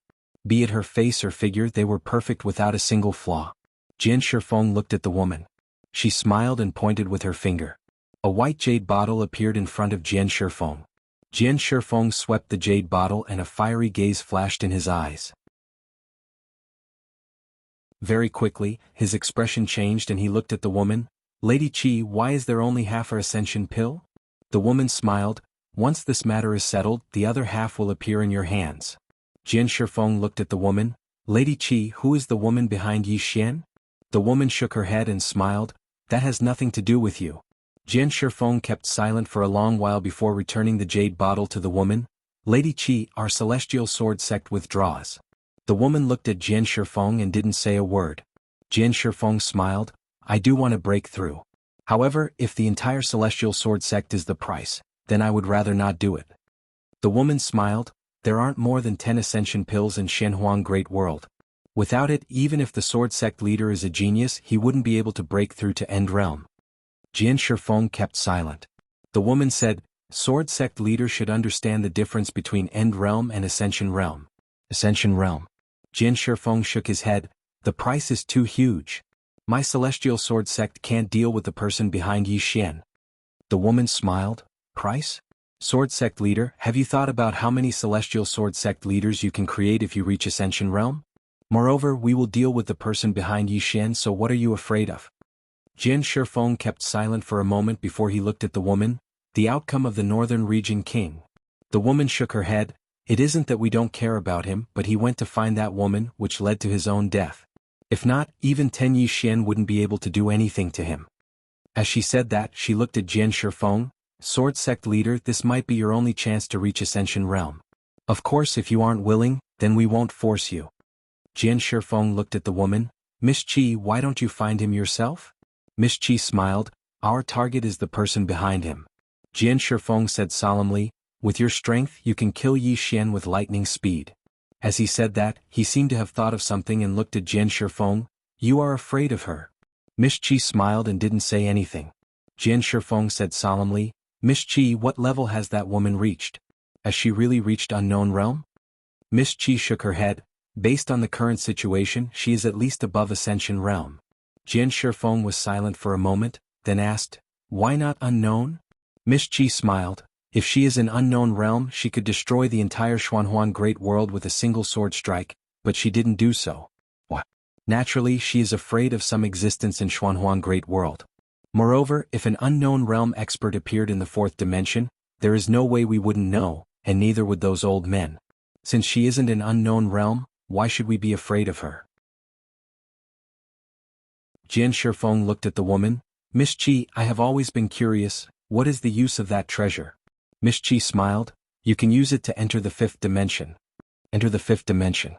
Be it her face or figure, they were perfect without a single flaw. Jian Shifeng looked at the woman. She smiled and pointed with her finger. A white jade bottle appeared in front of Jian Shifeng. Jian Shifeng swept the jade bottle and a fiery gaze flashed in his eyes. Very quickly, his expression changed and he looked at the woman. Lady Qi, why is there only half our ascension pill? The woman smiled. Once this matter is settled, the other half will appear in your hands. Jian Shifeng looked at the woman. Lady Qi, who is the woman behind Yi Xian? The woman shook her head and smiled. That has nothing to do with you. Jian Shifeng kept silent for a long while before returning the jade bottle to the woman. Lady Qi, our celestial sword sect withdraws. The woman looked at Jian Shifeng and didn't say a word. Jian Shifeng smiled. I do want to break through. However, if the entire celestial sword sect is the price, then I would rather not do it. The woman smiled. There aren't more than 10 ascension pills in Shenhuang Great World. Without it, even if the sword sect leader is a genius, he wouldn't be able to break through to End Realm. Jian Shifeng kept silent. The woman said, Sword sect leader should understand the difference between End Realm and Ascension Realm. Ascension Realm. Jian Shifeng shook his head. The price is too huge. My celestial sword sect can't deal with the person behind Yi Xian. The woman smiled. Price? Sword sect leader, have you thought about how many celestial sword sect leaders you can create if you reach Ascension Realm? Moreover, we will deal with the person behind Yi Xian, so what are you afraid of? Jian Shifeng kept silent for a moment before he looked at the woman. The outcome of the Northern Region King. The woman shook her head. It isn't that we don't care about him, but he went to find that woman, which led to his own death. If not, even 10 Yi Xian wouldn't be able to do anything to him. As she said that, she looked at Jian Shifeng. Sword sect leader, this might be your only chance to reach Ascension Realm. Of course, if you aren't willing, then we won't force you. Jian Shifeng looked at the woman. Miss Qi, why don't you find him yourself? Miss Qi smiled. Our target is the person behind him. Jian Shifeng said solemnly, with your strength you can kill Yi Xian with lightning speed. As he said that, he seemed to have thought of something and looked at Jian Shifeng. You are afraid of her. Miss Qi smiled and didn't say anything. Jian Shifeng said solemnly. Miss Qi, what level has that woman reached? Has she really reached unknown realm? Miss Qi shook her head. Based on the current situation, she is at least above Ascension realm. Jian Shifeng was silent for a moment, then asked, why not unknown? Miss Qi smiled. If she is in unknown realm, she could destroy the entire Xuanhuan Great World with a single sword strike, but she didn't do so. What? Naturally, she is afraid of some existence in Xuanhuan Great World. Moreover, if an unknown realm expert appeared in the fourth dimension, there is no way we wouldn't know, and neither would those old men. Since she isn't an unknown realm, why should we be afraid of her? Jian Shifeng looked at the woman. Miss Qi, I have always been curious, what is the use of that treasure? Miss Qi smiled. You can use it to enter the fifth dimension. Enter the fifth dimension.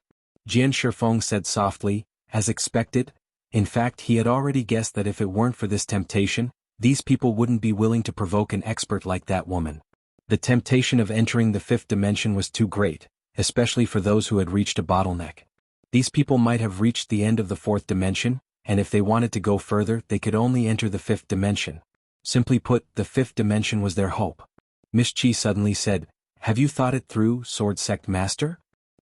Jian Shifeng said softly, as expected. In fact, he had already guessed that if it weren't for this temptation, these people wouldn't be willing to provoke an expert like that woman. The temptation of entering the fifth dimension was too great, especially for those who had reached a bottleneck. These people might have reached the end of the fourth dimension, and if they wanted to go further, they could only enter the fifth dimension. Simply put, the fifth dimension was their hope. Miss Qi suddenly said, have you thought it through, Sword Sect Master?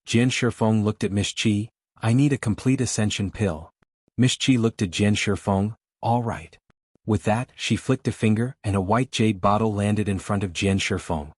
Jian Shifeng looked at Miss Qi. I need a complete ascension pill. Miss Qi looked at Jian Shifeng. All right. With that, she flicked a finger and a white jade bottle landed in front of Jian Shifeng.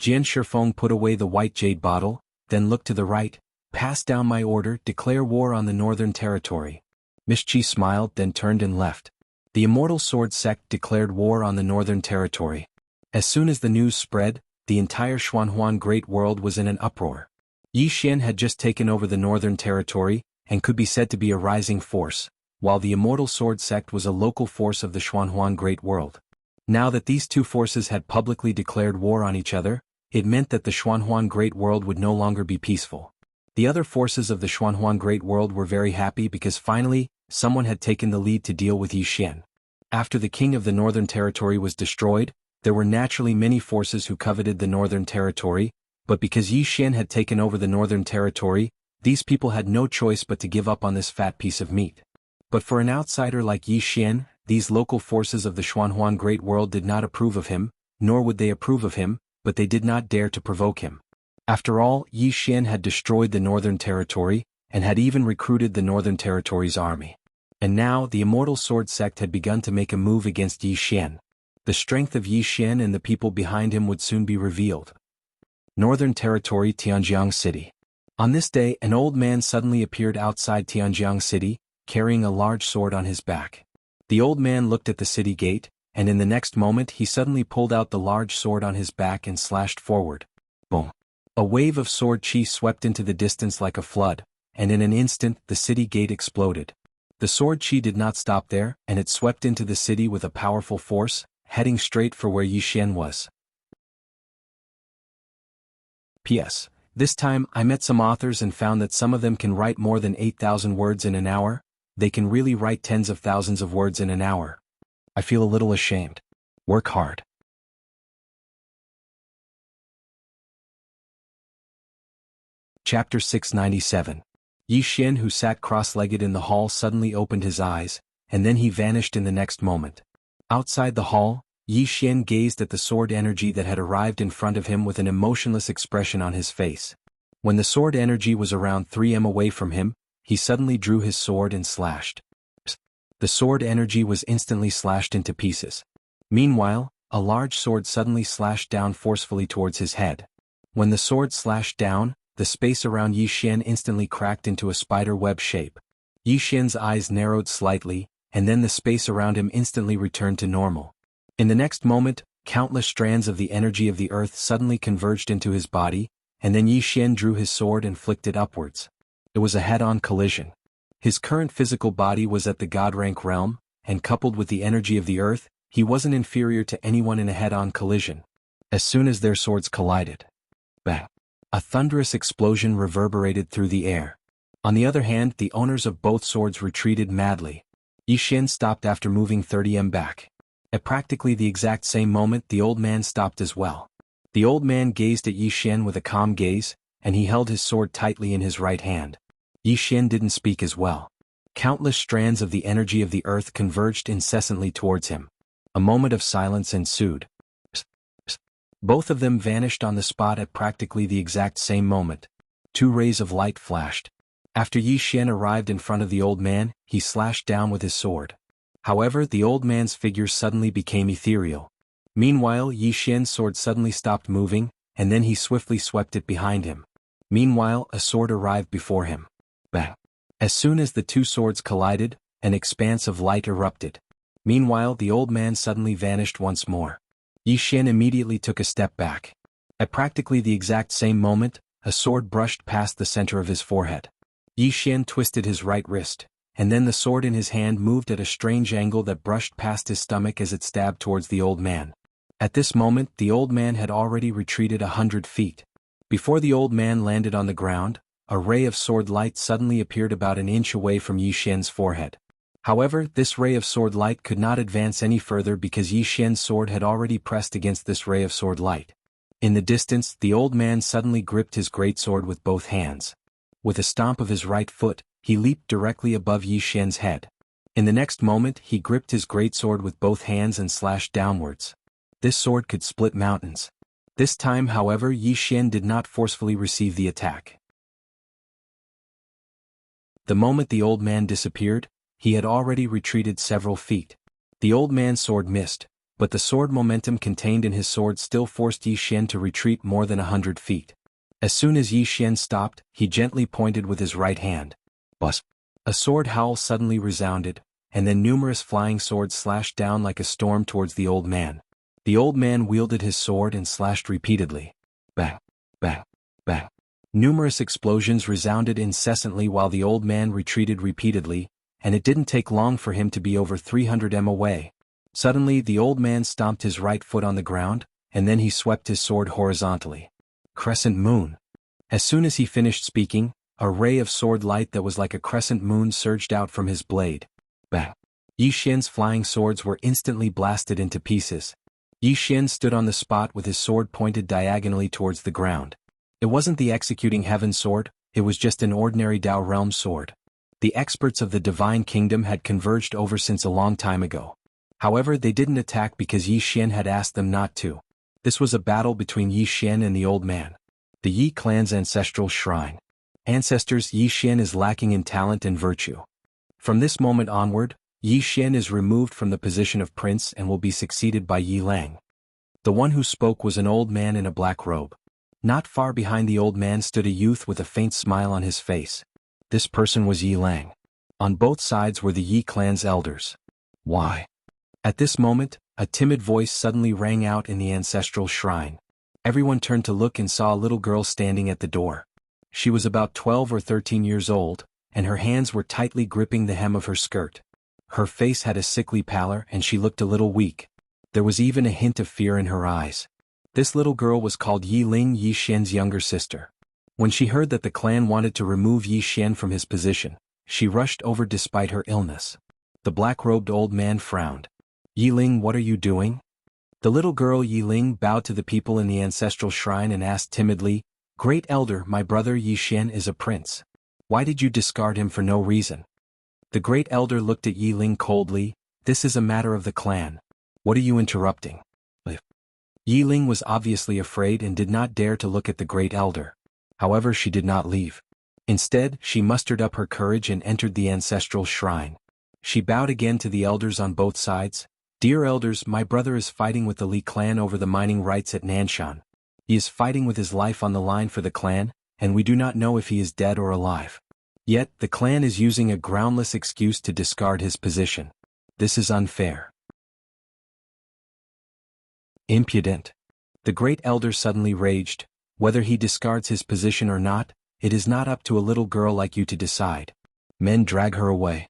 Jian Shifeng put away the white jade bottle, then looked to the right. Pass down my order, declare war on the Northern Territory. Miss Qi smiled, then turned and left. The Immortal Sword Sect declared war on the Northern Territory. As soon as the news spread, the entire Xuanhuan Great World was in an uproar. Yi Xian had just taken over the Northern Territory, and could be said to be a rising force, while the Immortal Sword Sect was a local force of the Xuanhuan Great World. Now that these two forces had publicly declared war on each other, it meant that the Xuanhuan Great World would no longer be peaceful. The other forces of the Xuanhuan Great World were very happy because finally, someone had taken the lead to deal with Yi Xian. After the king of the Northern Territory was destroyed, there were naturally many forces who coveted the Northern Territory, but because Yi Xian had taken over the Northern Territory, these people had no choice but to give up on this fat piece of meat. But for an outsider like Yi Xian, these local forces of the Xuanhuan Great World did not approve of him, nor would they approve of him, but they did not dare to provoke him. After all, Yi Xian had destroyed the Northern Territory, and had even recruited the Northern Territory's army. And now, the Immortal Sword Sect had begun to make a move against Yi Xian. The strength of Yi Xian and the people behind him would soon be revealed. Northern Territory, Tianjiang City. On this day, an old man suddenly appeared outside Tianjiang City, carrying a large sword on his back. The old man looked at the city gate, and in the next moment he suddenly pulled out the large sword on his back and slashed forward. Boom! A wave of sword chi swept into the distance like a flood, and in an instant the city gate exploded. The sword chi did not stop there, and it swept into the city with a powerful force, heading straight for where Yi Xian was. P.S. This time, I met some authors and found that some of them can write more than 8,000 words in an hour. They can really write tens of thousands of words in an hour. I feel a little ashamed. Work hard. Chapter 697. Yi Xian, who sat cross-legged in the hall, suddenly opened his eyes, and then he vanished in the next moment. Outside the hall, Yi Xian gazed at the sword energy that had arrived in front of him with an emotionless expression on his face. When the sword energy was around 3 m away from him, he suddenly drew his sword and slashed. The sword energy was instantly slashed into pieces. Meanwhile, a large sword suddenly slashed down forcefully towards his head. When the sword slashed down, the space around Yi Xian instantly cracked into a spider web shape. Yi Xian's eyes narrowed slightly, and then the space around him instantly returned to normal. In the next moment, countless strands of the energy of the earth suddenly converged into his body, and then Yi Xian drew his sword and flicked it upwards. It was a head-on collision. His current physical body was at the god rank realm, and coupled with the energy of the earth, he wasn't inferior to anyone in a head-on collision. As soon as their swords collided, bang! A thunderous explosion reverberated through the air. On the other hand, the owners of both swords retreated madly. Yi Xian stopped after moving 30 m back. At practically the exact same moment, the old man stopped as well. The old man gazed at Yi Xian with a calm gaze, and he held his sword tightly in his right hand. Yi Xian didn't speak as well. Countless strands of the energy of the earth converged incessantly towards him. A moment of silence ensued. Both of them vanished on the spot at practically the exact same moment. Two rays of light flashed. After Yi Xian arrived in front of the old man, he slashed down with his sword. However, the old man's figure suddenly became ethereal. Meanwhile, Yi Xian's sword suddenly stopped moving, and then he swiftly swept it behind him. Meanwhile, a sword arrived before him. Bang! As soon as the two swords collided, an expanse of light erupted. Meanwhile, the old man suddenly vanished once more. Yi Xian immediately took a step back. At practically the exact same moment, a sword brushed past the center of his forehead. Yi Xian twisted his right wrist, and then the sword in his hand moved at a strange angle that brushed past his stomach as it stabbed towards the old man. At this moment, the old man had already retreated 100 feet. Before the old man landed on the ground, a ray of sword light suddenly appeared about an inch away from Yi Xian's forehead. However, this ray of sword light could not advance any further because Yi Xian's sword had already pressed against this ray of sword light. In the distance, the old man suddenly gripped his greatsword with both hands. With a stomp of his right foot, he leaped directly above Yi Xian's head. In the next moment, he gripped his greatsword with both hands and slashed downwards. This sword could split mountains. This time, however, Yi Xian did not forcefully receive the attack. The moment the old man disappeared, he had already retreated several feet. The old man's sword missed, but the sword momentum contained in his sword still forced Yi Xian to retreat more than 100 feet. As soon as Yi Xian stopped, he gently pointed with his right hand. Buzz! A sword howl suddenly resounded, and then numerous flying swords slashed down like a storm towards the old man. The old man wielded his sword and slashed repeatedly. Bang! Bang! Bang! Numerous explosions resounded incessantly while the old man retreated repeatedly, and it didn't take long for him to be over 300 m away. Suddenly, the old man stomped his right foot on the ground, and then he swept his sword horizontally. Crescent moon. As soon as he finished speaking, a ray of sword light that was like a crescent moon surged out from his blade. Bang! Yi Xian's flying swords were instantly blasted into pieces. Yi Xian stood on the spot with his sword pointed diagonally towards the ground. It wasn't the executing heaven sword, it was just an ordinary Dao realm sword. The experts of the Divine Kingdom had converged over since a long time ago. However, they didn't attack because Yi Xian had asked them not to. This was a battle between Yi Xian and the old man. The Yi clan's ancestral shrine. Ancestors, Yi Xian is lacking in talent and virtue. From this moment onward, Yi Xian is removed from the position of prince and will be succeeded by Yi Lang. The one who spoke was an old man in a black robe. Not far behind the old man stood a youth with a faint smile on his face. This person was Yi Lang. On both sides were the Yi clan's elders. Why? At this moment, a timid voice suddenly rang out in the ancestral shrine. Everyone turned to look and saw a little girl standing at the door. She was about 12 or 13 years old, and her hands were tightly gripping the hem of her skirt. Her face had a sickly pallor and she looked a little weak. There was even a hint of fear in her eyes. This little girl was called Yi Ling, Yi Xian's younger sister. When she heard that the clan wanted to remove Yi Xian from his position, she rushed over despite her illness. The black-robed old man frowned. Yi Ling, what are you doing? The little girl Yi Ling bowed to the people in the ancestral shrine and asked timidly, Great Elder, my brother Yi Xian is a prince. Why did you discard him for no reason? The great elder looked at Yi Ling coldly. This is a matter of the clan. What are you interrupting? Yi Ling was obviously afraid and did not dare to look at the great elder. However, she did not leave. Instead, she mustered up her courage and entered the ancestral shrine. She bowed again to the elders on both sides. Dear elders, my brother is fighting with the Li clan over the mining rights at Nanshan. He is fighting with his life on the line for the clan, and we do not know if he is dead or alive. Yet, the clan is using a groundless excuse to discard his position. This is unfair. Impudent. The great elder suddenly raged. Whether he discards his position or not, it is not up to a little girl like you to decide. Men drag her away.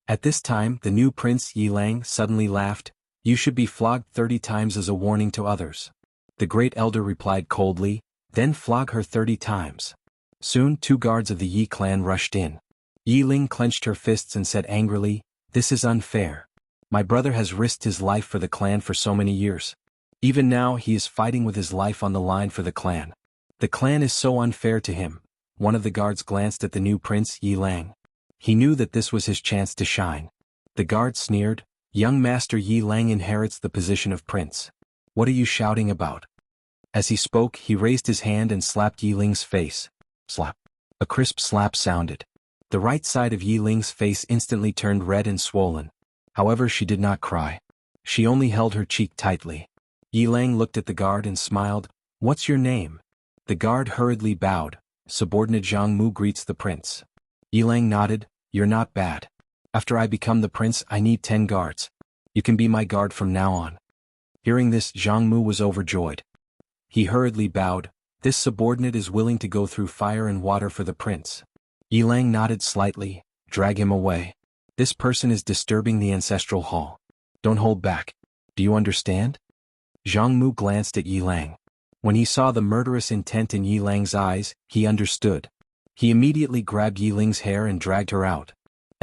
At this time, the new prince Yi Lang suddenly laughed. You should be flogged 30 times as a warning to others. The great elder replied coldly, then flog her 30 times. Soon 2 guards of the Yi clan rushed in. Yi Ling clenched her fists and said angrily, This is unfair. My brother has risked his life for the clan for so many years. Even now he is fighting with his life on the line for the clan. The clan is so unfair to him. One of the guards glanced at the new prince Yi Lang. He knew that this was his chance to shine. The guard sneered, Young Master Yi Lang inherits the position of prince. What are you shouting about? As he spoke, he raised his hand and slapped Yi Ling's face. Slap. A crisp slap sounded. The right side of Yi Ling's face instantly turned red and swollen. However, she did not cry. She only held her cheek tightly. Yi Lang looked at the guard and smiled. What's your name? The guard hurriedly bowed. Subordinate Zhang Mu greets the prince. Yi Lang nodded. You're not bad. After I become the prince, I need 10 guards. You can be my guard from now on. Hearing this, Zhang Mu was overjoyed. He hurriedly bowed. This subordinate is willing to go through fire and water for the prince. Yi Lang nodded slightly. Drag him away. This person is disturbing the ancestral hall. Don't hold back. Do you understand? Zhang Mu glanced at Yi Lang. When he saw the murderous intent in Yi Lang's eyes, he understood. He immediately grabbed Yi Ling's hair and dragged her out.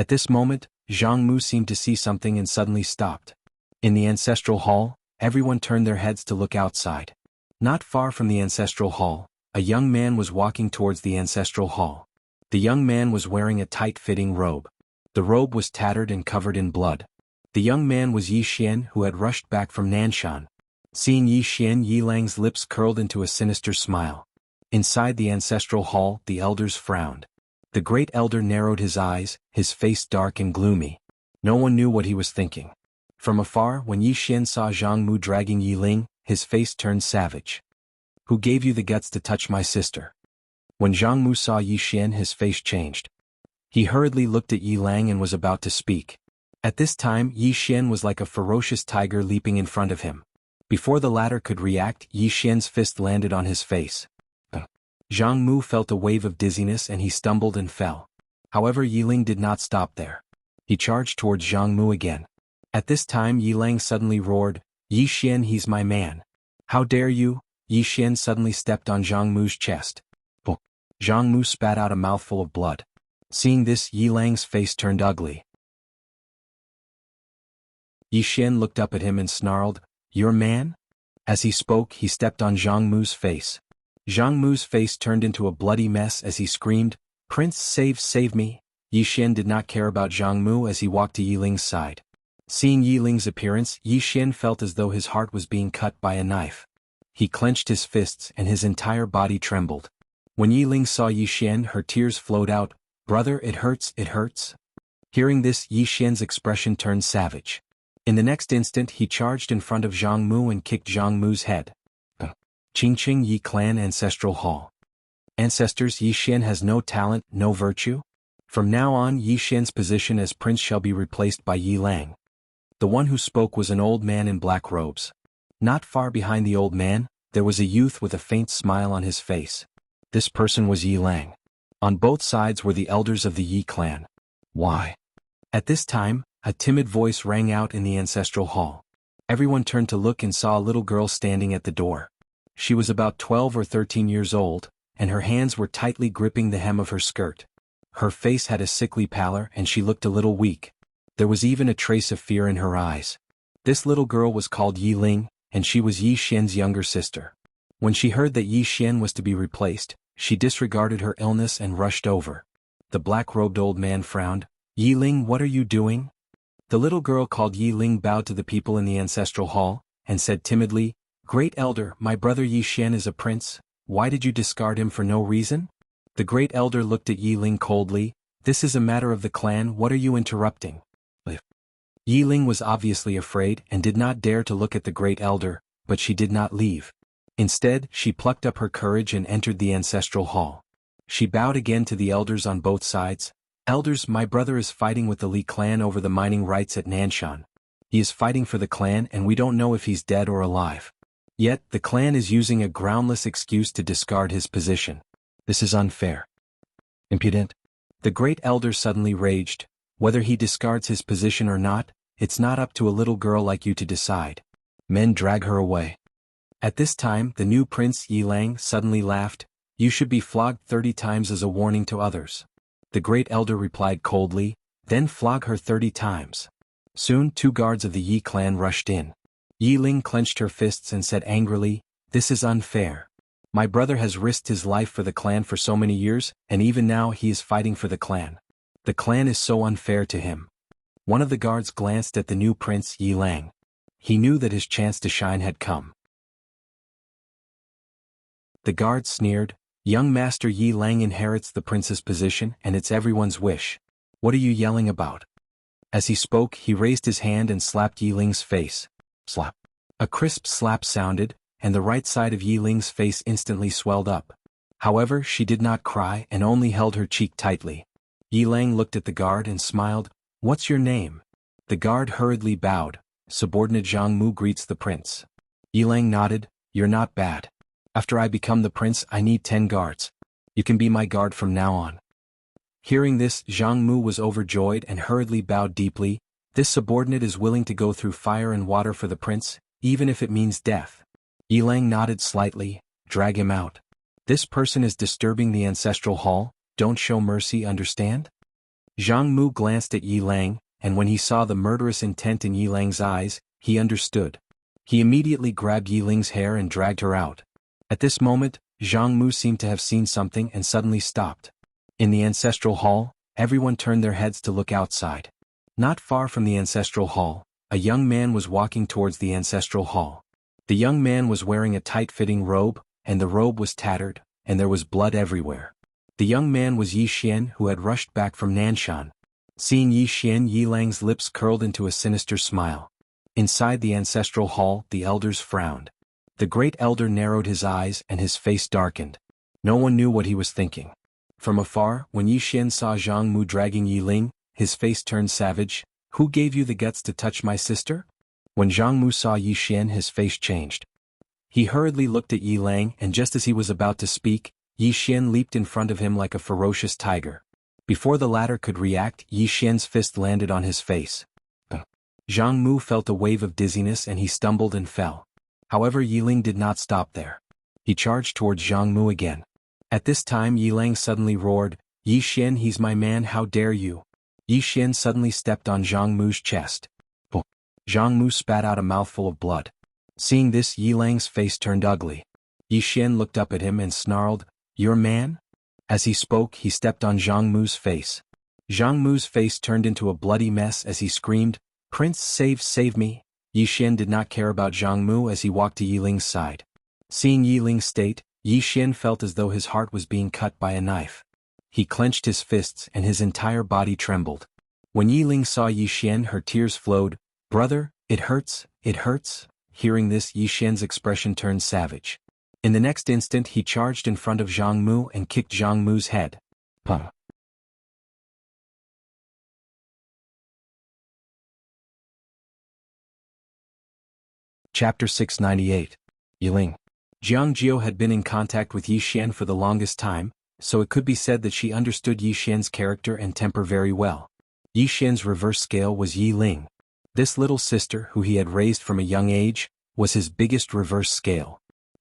At this moment, Zhang Mu seemed to see something and suddenly stopped. In the ancestral hall, everyone turned their heads to look outside. Not far from the ancestral hall, a young man was walking towards the ancestral hall. The young man was wearing a tight-fitting robe. The robe was tattered and covered in blood. The young man was Yi Xian, who had rushed back from Nanshan. Seeing Yi Xian, Yi Lang's lips curled into a sinister smile. Inside the ancestral hall, the elders frowned. The great elder narrowed his eyes, his face dark and gloomy. No one knew what he was thinking. From afar, when Yi Xian saw Zhang Mu dragging Yi Ling, his face turned savage. Who gave you the guts to touch my sister? When Zhang Mu saw Yi Xian, his face changed. He hurriedly looked at Yi Lang and was about to speak. At this time, Yi Xian was like a ferocious tiger leaping in front of him. Before the latter could react, Yi Xian's fist landed on his face. Zhang Mu felt a wave of dizziness and he stumbled and fell. However, Yi Ling did not stop there. He charged towards Zhang Mu again. At this time, Yi Lang suddenly roared, Yi Xian, he's my man. How dare you? Yi Xian suddenly stepped on Zhang Mu's chest. Zhang Mu spat out a mouthful of blood. Seeing this, Yi Lang's face turned ugly. Yi Xian looked up at him and snarled, Your man? As he spoke, he stepped on Zhang Mu's face. Zhang Mu's face turned into a bloody mess as he screamed, Prince, save me. Yi Xian did not care about Zhang Mu as he walked to Yi Ling's side. Seeing Yi Ling's appearance, Yi Xian felt as though his heart was being cut by a knife. He clenched his fists and his entire body trembled. When Yi Ling saw Yi Xian, her tears flowed out, Brother, it hurts, it hurts. Hearing this, Yi Xian's expression turned savage. In the next instant, he charged in front of Zhang Mu and kicked Zhang Mu's head. Qingqing Yi Clan Ancestral Hall. Ancestors, Yi Xian has no talent, no virtue? From now on, Yi Xian's position as prince shall be replaced by Yi Lang. The one who spoke was an old man in black robes. Not far behind the old man, there was a youth with a faint smile on his face. This person was Yi Lang. On both sides were the elders of the Yi clan. Why? At this time, a timid voice rang out in the ancestral hall. Everyone turned to look and saw a little girl standing at the door. She was about 12 or 13 years old, and her hands were tightly gripping the hem of her skirt. Her face had a sickly pallor and she looked a little weak. There was even a trace of fear in her eyes. This little girl was called Yi Ling, and she was Yi Xian's younger sister. When she heard that Yi Xian was to be replaced, she disregarded her illness and rushed over. The black-robed old man frowned. Yi Ling, what are you doing? The little girl called Yi Ling bowed to the people in the ancestral hall, and said timidly, Great elder, my brother Yi Xian is a prince, why did you discard him for no reason? The great elder looked at Yi Ling coldly, This is a matter of the clan, what are you interrupting? Yi Ling was obviously afraid and did not dare to look at the great elder, but she did not leave. Instead, she plucked up her courage and entered the ancestral hall. She bowed again to the elders on both sides. Elders, my brother is fighting with the Li clan over the mining rights at Nanshan. He is fighting for the clan and we don't know if he's dead or alive. Yet, the clan is using a groundless excuse to discard his position. This is unfair. Impudent. The great elder suddenly raged. Whether he discards his position or not, it's not up to a little girl like you to decide. Men drag her away. At this time, the new prince Yi Lang suddenly laughed. You should be flogged 30 times as a warning to others. The great elder replied coldly, Then flog her 30 times. Soon 2 guards of the Yi clan rushed in. Yi Ling clenched her fists and said angrily, This is unfair. My brother has risked his life for the clan for so many years, and even now he is fighting for the clan. The clan is so unfair to him. One of the guards glanced at the new prince Yi Lang. He knew that his chance to shine had come. The guard sneered, "Young Master Yi Lang inherits the prince's position and it's everyone's wish. What are you yelling about?" As he spoke, he raised his hand and slapped Yi Ling's face. Slap. A crisp slap sounded, and the right side of Yi Ling's face instantly swelled up. However, she did not cry and only held her cheek tightly. Yi Lang looked at the guard and smiled, "What's your name?" The guard hurriedly bowed. "Subordinate Zhang Mu greets the prince." Yi Lang nodded, "You're not bad. After I become the prince I need 10 guards. You can be my guard from now on." Hearing this, Zhang Mu was overjoyed and hurriedly bowed deeply. "This subordinate is willing to go through fire and water for the prince, even if it means death." Yi Lang nodded slightly. "Drag him out. This person is disturbing the ancestral hall, don't show mercy, understand?" Zhang Mu glanced at Yi Lang, and when he saw the murderous intent in Yi Lang's eyes, he understood. He immediately grabbed Yi Ling's hair and dragged her out. At this moment, Zhang Mu seemed to have seen something and suddenly stopped. In the ancestral hall, everyone turned their heads to look outside. Not far from the ancestral hall, a young man was walking towards the ancestral hall. The young man was wearing a tight-fitting robe, and the robe was tattered, and there was blood everywhere. The young man was Yi Xian, who had rushed back from Nanshan. Seeing Yi Xian, Yi Lang's lips curled into a sinister smile. Inside the ancestral hall, the elders frowned. The great elder narrowed his eyes and his face darkened. No one knew what he was thinking. From afar, when Yi Xian saw Zhang Mu dragging Yi Ling, his face turned savage. "Who gave you the guts to touch my sister?" When Zhang Mu saw Yi Xian, his face changed. He hurriedly looked at Yi Lang, and just as he was about to speak, Yi Xian leaped in front of him like a ferocious tiger. Before the latter could react, Yi Xian's fist landed on his face. Zhang Mu felt a wave of dizziness and he stumbled and fell. However, Yi Ling did not stop there. He charged towards Zhang Mu again. At this time Yi Lang suddenly roared, "Yi Xian, he's my man, how dare you!" Yi Xian suddenly stepped on Zhang Mu's chest. Zhang Mu spat out a mouthful of blood. Seeing this, Yi Lang's face turned ugly. Yi Xian looked up at him and snarled, "Your man?" As he spoke, he stepped on Zhang Mu's face. Zhang Mu's face turned into a bloody mess as he screamed, "Prince, save me!" Yi Xian did not care about Zhang Mu as he walked to Yi Ling's side. Seeing Yi Ling's state, Yi Xian felt as though his heart was being cut by a knife. He clenched his fists and his entire body trembled. When Yi Ling saw Yi Xian, her tears flowed. "Brother, it hurts, it hurts." Hearing this, Yi Xian's expression turned savage. In the next instant he charged in front of Zhang Mu and kicked Zhang Mu's head. Puh. Chapter 698. Yi Ling. Jiang Jiao had been in contact with Yi Xian for the longest time, so it could be said that she understood Yi Xian's character and temper very well. Yi Xian's reverse scale was Yi Ling. This little sister, who he had raised from a young age, was his biggest reverse scale.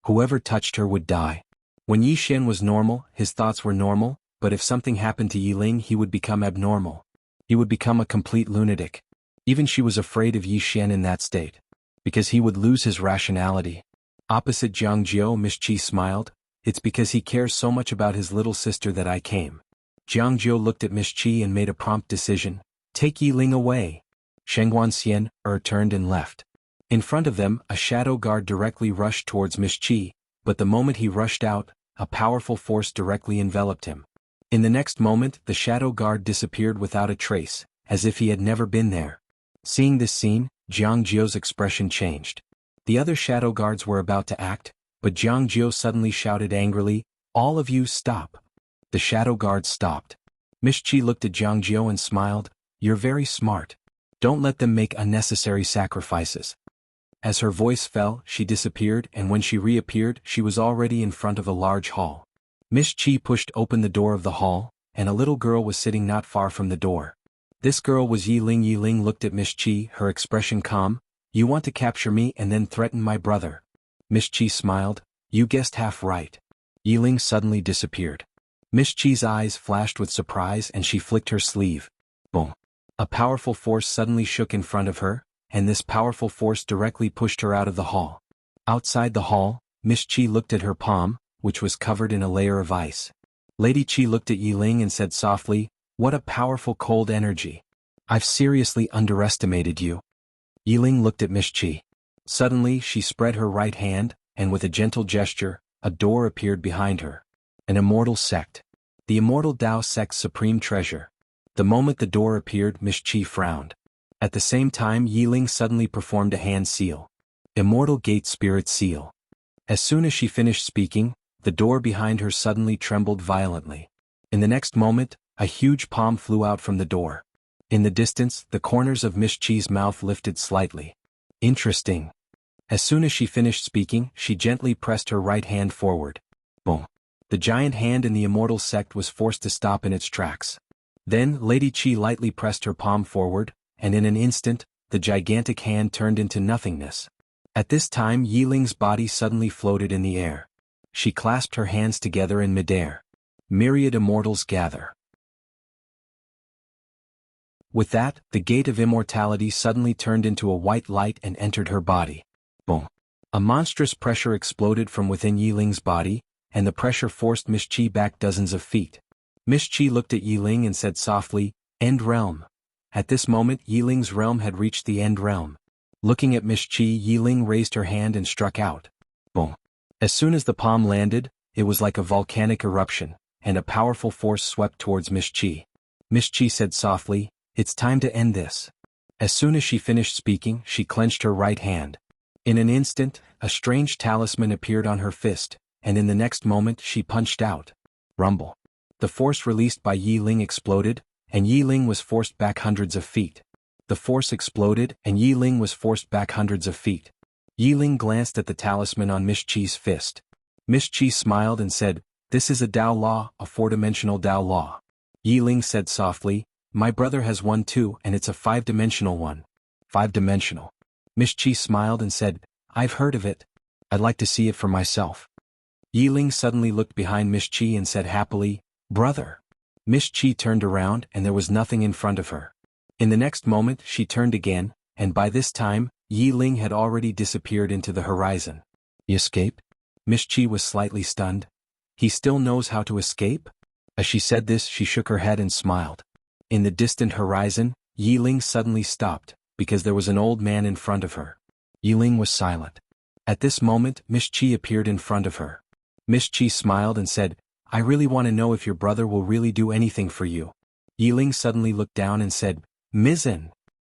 Whoever touched her would die. When Yi Xian was normal, his thoughts were normal, but if something happened to Yi Ling, he would become abnormal. He would become a complete lunatic. Even she was afraid of Yi Xian in that state, because he would lose his rationality. Opposite Jiang Jiao, Miss Qi smiled. "It's because he cares so much about his little sister that I came." Jiang Jiao looked at Miss Qi and made a prompt decision. "Take Yi Ling away." Shengguan Xian turned and left. In front of them, a shadow guard directly rushed towards Miss Qi, but the moment he rushed out, a powerful force directly enveloped him. In the next moment, the shadow guard disappeared without a trace, as if he had never been there. Seeing this scene, Jiang Jiao's expression changed. The other shadow guards were about to act, but Jiang Jiao suddenly shouted angrily, "All of you stop." The shadow guards stopped. Miss Qi looked at Jiang Jiao and smiled, "You're very smart. Don't let them make unnecessary sacrifices." As her voice fell, she disappeared, and when she reappeared, she was already in front of a large hall. Miss Qi pushed open the door of the hall, and a little girl was sitting not far from the door. This girl was Yi Ling. Yi Ling looked at Miss Qi, her expression calm. "You want to capture me and then threaten my brother." Miss Qi smiled. "You guessed half right." Yi Ling suddenly disappeared. Miss Qi's eyes flashed with surprise and she flicked her sleeve. Boom. A powerful force suddenly shook in front of her, and this powerful force directly pushed her out of the hall. Outside the hall, Miss Qi looked at her palm, which was covered in a layer of ice. Lady Qi looked at Yi Ling and said softly, "What a powerful cold energy. I've seriously underestimated you. Yiling looked at Miss Qi. Suddenly she spread her right hand, and with a gentle gesture, a door appeared behind her. An immortal sect. The immortal Tao sect's supreme treasure. The moment the door appeared, Miss Qi frowned. At the same time, Yiling suddenly performed a hand seal. Immortal Gate Spirit Seal. As soon as she finished speaking, the door behind her suddenly trembled violently. In the next moment, a huge palm flew out from the door. In the distance, the corners of Miss Qi's mouth lifted slightly. Interesting. As soon as she finished speaking, she gently pressed her right hand forward. Boom. The giant hand in the immortal sect was forced to stop in its tracks. Then, Lady Qi lightly pressed her palm forward, and in an instant, the gigantic hand turned into nothingness. At this time, Yiling's body suddenly floated in the air. She clasped her hands together in midair. Myriad immortals gather. With that, the gate of immortality suddenly turned into a white light and entered her body. Boom. A monstrous pressure exploded from within Yiling's body, and the pressure forced Miss Qi back dozens of feet. Miss Qi looked at Yiling and said softly, "End realm." At this moment, Yiling's realm had reached the end realm. Looking at Miss Qi, Yiling raised her hand and struck out. Boom. As soon as the palm landed, it was like a volcanic eruption, and a powerful force swept towards Miss Qi. Miss Qi said softly, "It's time to end this." As soon as she finished speaking, she clenched her right hand. In an instant, a strange talisman appeared on her fist, and in the next moment she punched out. Rumble. The force released by Yiling exploded, and Yiling was forced back hundreds of feet. The force exploded, and Yiling was forced back hundreds of feet. Yiling glanced at the talisman on Miss Qi's fist. Miss Qi smiled and said, "This is a Tao law, a four-dimensional Tao law." Yiling said softly, "My brother has one too, and it's a five-dimensional one." Five-dimensional. Miss Qi smiled and said, "I've heard of it. I'd like to see it for myself." Yiling suddenly looked behind Miss Qi and said happily, "Brother." Miss Qi turned around and there was nothing in front of her. In the next moment she turned again, and by this time, Yiling had already disappeared into the horizon. "He escaped?" Miss Qi was slightly stunned. "He still knows how to escape?" As she said this, she shook her head and smiled. In the distant horizon, Yiling suddenly stopped, because there was an old man in front of her. Yiling was silent. At this moment, Miss Qi appeared in front of her. Miss Qi smiled and said, "I really want to know if your brother will really do anything for you." Yiling suddenly looked down and said, "Mizzen."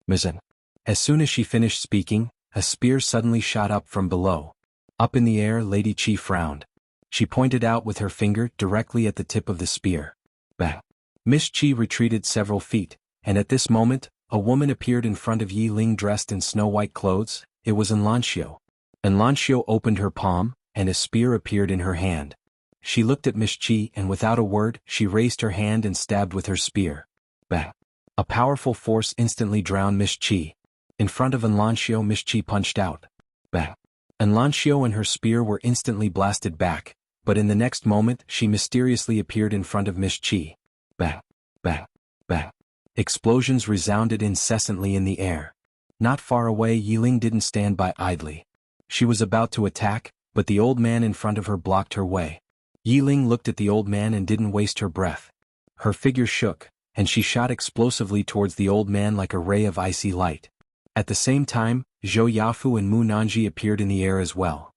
Mizzen. As soon as she finished speaking, a spear suddenly shot up from below. Up in the air, Lady Qi frowned. She pointed out with her finger directly at the tip of the spear. Bang. Miss Qi retreated several feet, and at this moment, a woman appeared in front of Yiling dressed in snow-white clothes. It was Enlancio. Enlancio opened her palm, and a spear appeared in her hand. She looked at Miss Qi and without a word, she raised her hand and stabbed with her spear. Bang. A powerful force instantly drowned Miss Qi. In front of Enlancio, Miss Qi punched out. Bang. Enlancio and her spear were instantly blasted back, but in the next moment she mysteriously appeared in front of Miss Qi. Bang. Bang. Bang. Explosions resounded incessantly in the air. Not far away, Yiling didn't stand by idly. She was about to attack, but the old man in front of her blocked her way. Yiling looked at the old man and didn't waste her breath. Her figure shook, and she shot explosively towards the old man like a ray of icy light. At the same time, Zhou Yafu and Mu Nanji appeared in the air as well.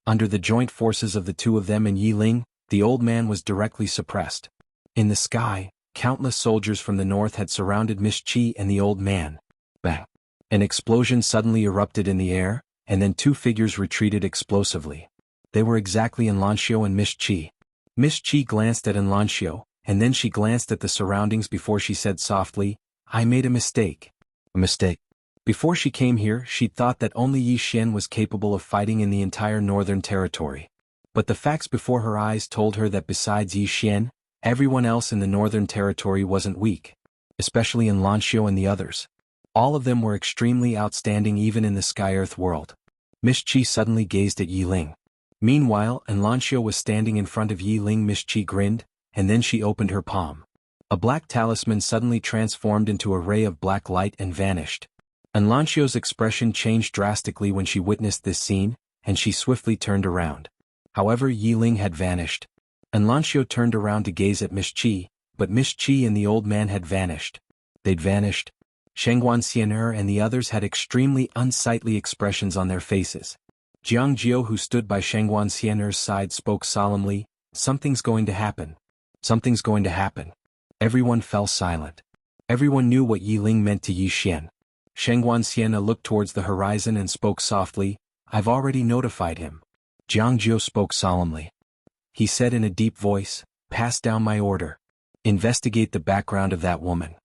Under the joint forces of the two of them and Yiling, the old man was directly suppressed. In the sky, countless soldiers from the north had surrounded Miss Qi and the old man. Bang! An explosion suddenly erupted in the air, and then two figures retreated explosively. They were exactly Enlancio and Miss Qi. Miss Qi glanced at Enlancio, and then she glanced at the surroundings before she said softly, "I made a mistake." A mistake? Before she came here, she'd thought that only Yi Xian was capable of fighting in the entire northern territory. But the facts before her eyes told her that besides Yi Xian, everyone else in the northern territory wasn't weak. Especially Enlancio and the others. All of them were extremely outstanding even in the Sky-Earth world. Miss Qi suddenly gazed at Yiling. Meanwhile, Enlancio was standing in front of Yiling. Miss Qi grinned, and then she opened her palm. A black talisman suddenly transformed into a ray of black light and vanished. Enlancio's expression changed drastically when she witnessed this scene, and she swiftly turned around. However, Yiling had vanished. Enlancio turned around to gaze at Miss Qi, but Miss Qi and the old man had vanished. They'd vanished. Shengguan Xian'er and the others had extremely unsightly expressions on their faces. Jiang Jiu, who stood by Shengguan Xian'er's side, spoke solemnly, "Something's going to happen. Something's going to happen." Everyone fell silent. Everyone knew what Yi Ling meant to Yi Xian. Shengguan Xian'er looked towards the horizon and spoke softly, "I've already notified him." Jiang Jiu spoke solemnly. He said in a deep voice, "Pass down my order. Investigate the background of that woman."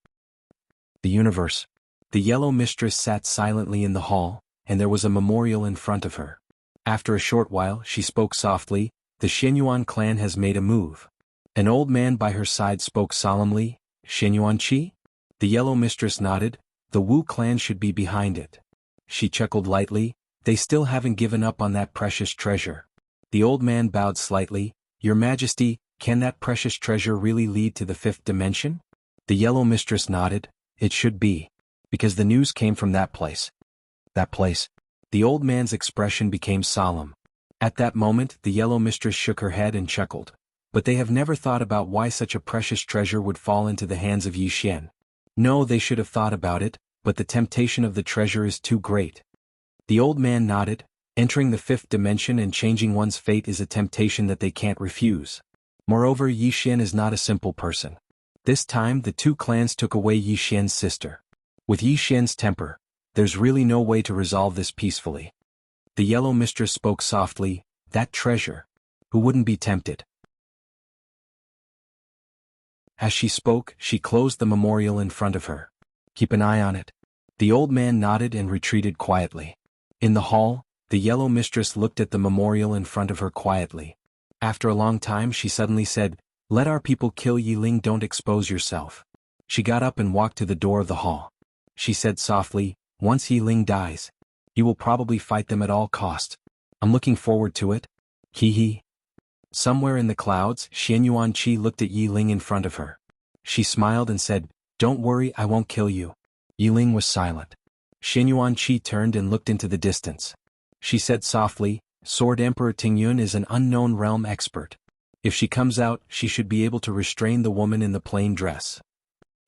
The universe. The yellow mistress sat silently in the hall, and there was a memorial in front of her. After a short while she spoke softly, "The Xianyuan clan has made a move." An old man by her side spoke solemnly, "Xianyuan Qi?" The yellow mistress nodded, "The Wu clan should be behind it." She chuckled lightly, "They still haven't given up on that precious treasure." The old man bowed slightly, "Your Majesty, can that precious treasure really lead to the fifth dimension?" The yellow mistress nodded, "It should be. Because the news came from that place." That place. The old man's expression became solemn. At that moment the yellow mistress shook her head and chuckled. "But they have never thought about why such a precious treasure would fall into the hands of Yi Xian. No, they should have thought about it, but the temptation of the treasure is too great." The old man nodded, "Entering the fifth dimension and changing one's fate is a temptation that they can't refuse. Moreover, Yi Xian is not a simple person." This time the two clans took away Yi Xian's sister. With Yi Xian's temper, there's really no way to resolve this peacefully. The yellow mistress spoke softly, "That treasure. Who wouldn't be tempted?" As she spoke, she closed the memorial in front of her. "Keep an eye on it." The old man nodded and retreated quietly. In the hall, the yellow mistress looked at the memorial in front of her quietly. After a long time she suddenly said, "Let our people kill Yi Ling, don't expose yourself." She got up and walked to the door of the hall. She said softly, "Once Yi Ling dies, you will probably fight them at all cost. I'm looking forward to it. Hee hee." Somewhere in the clouds, Xianyuan Qi looked at Yi Ling in front of her. She smiled and said, "Don't worry, I won't kill you." Yi Ling was silent. Xianyuan Qi turned and looked into the distance. She said softly, "Sword Emperor Tingyun is an unknown realm expert. If she comes out, she should be able to restrain the woman in the plain dress."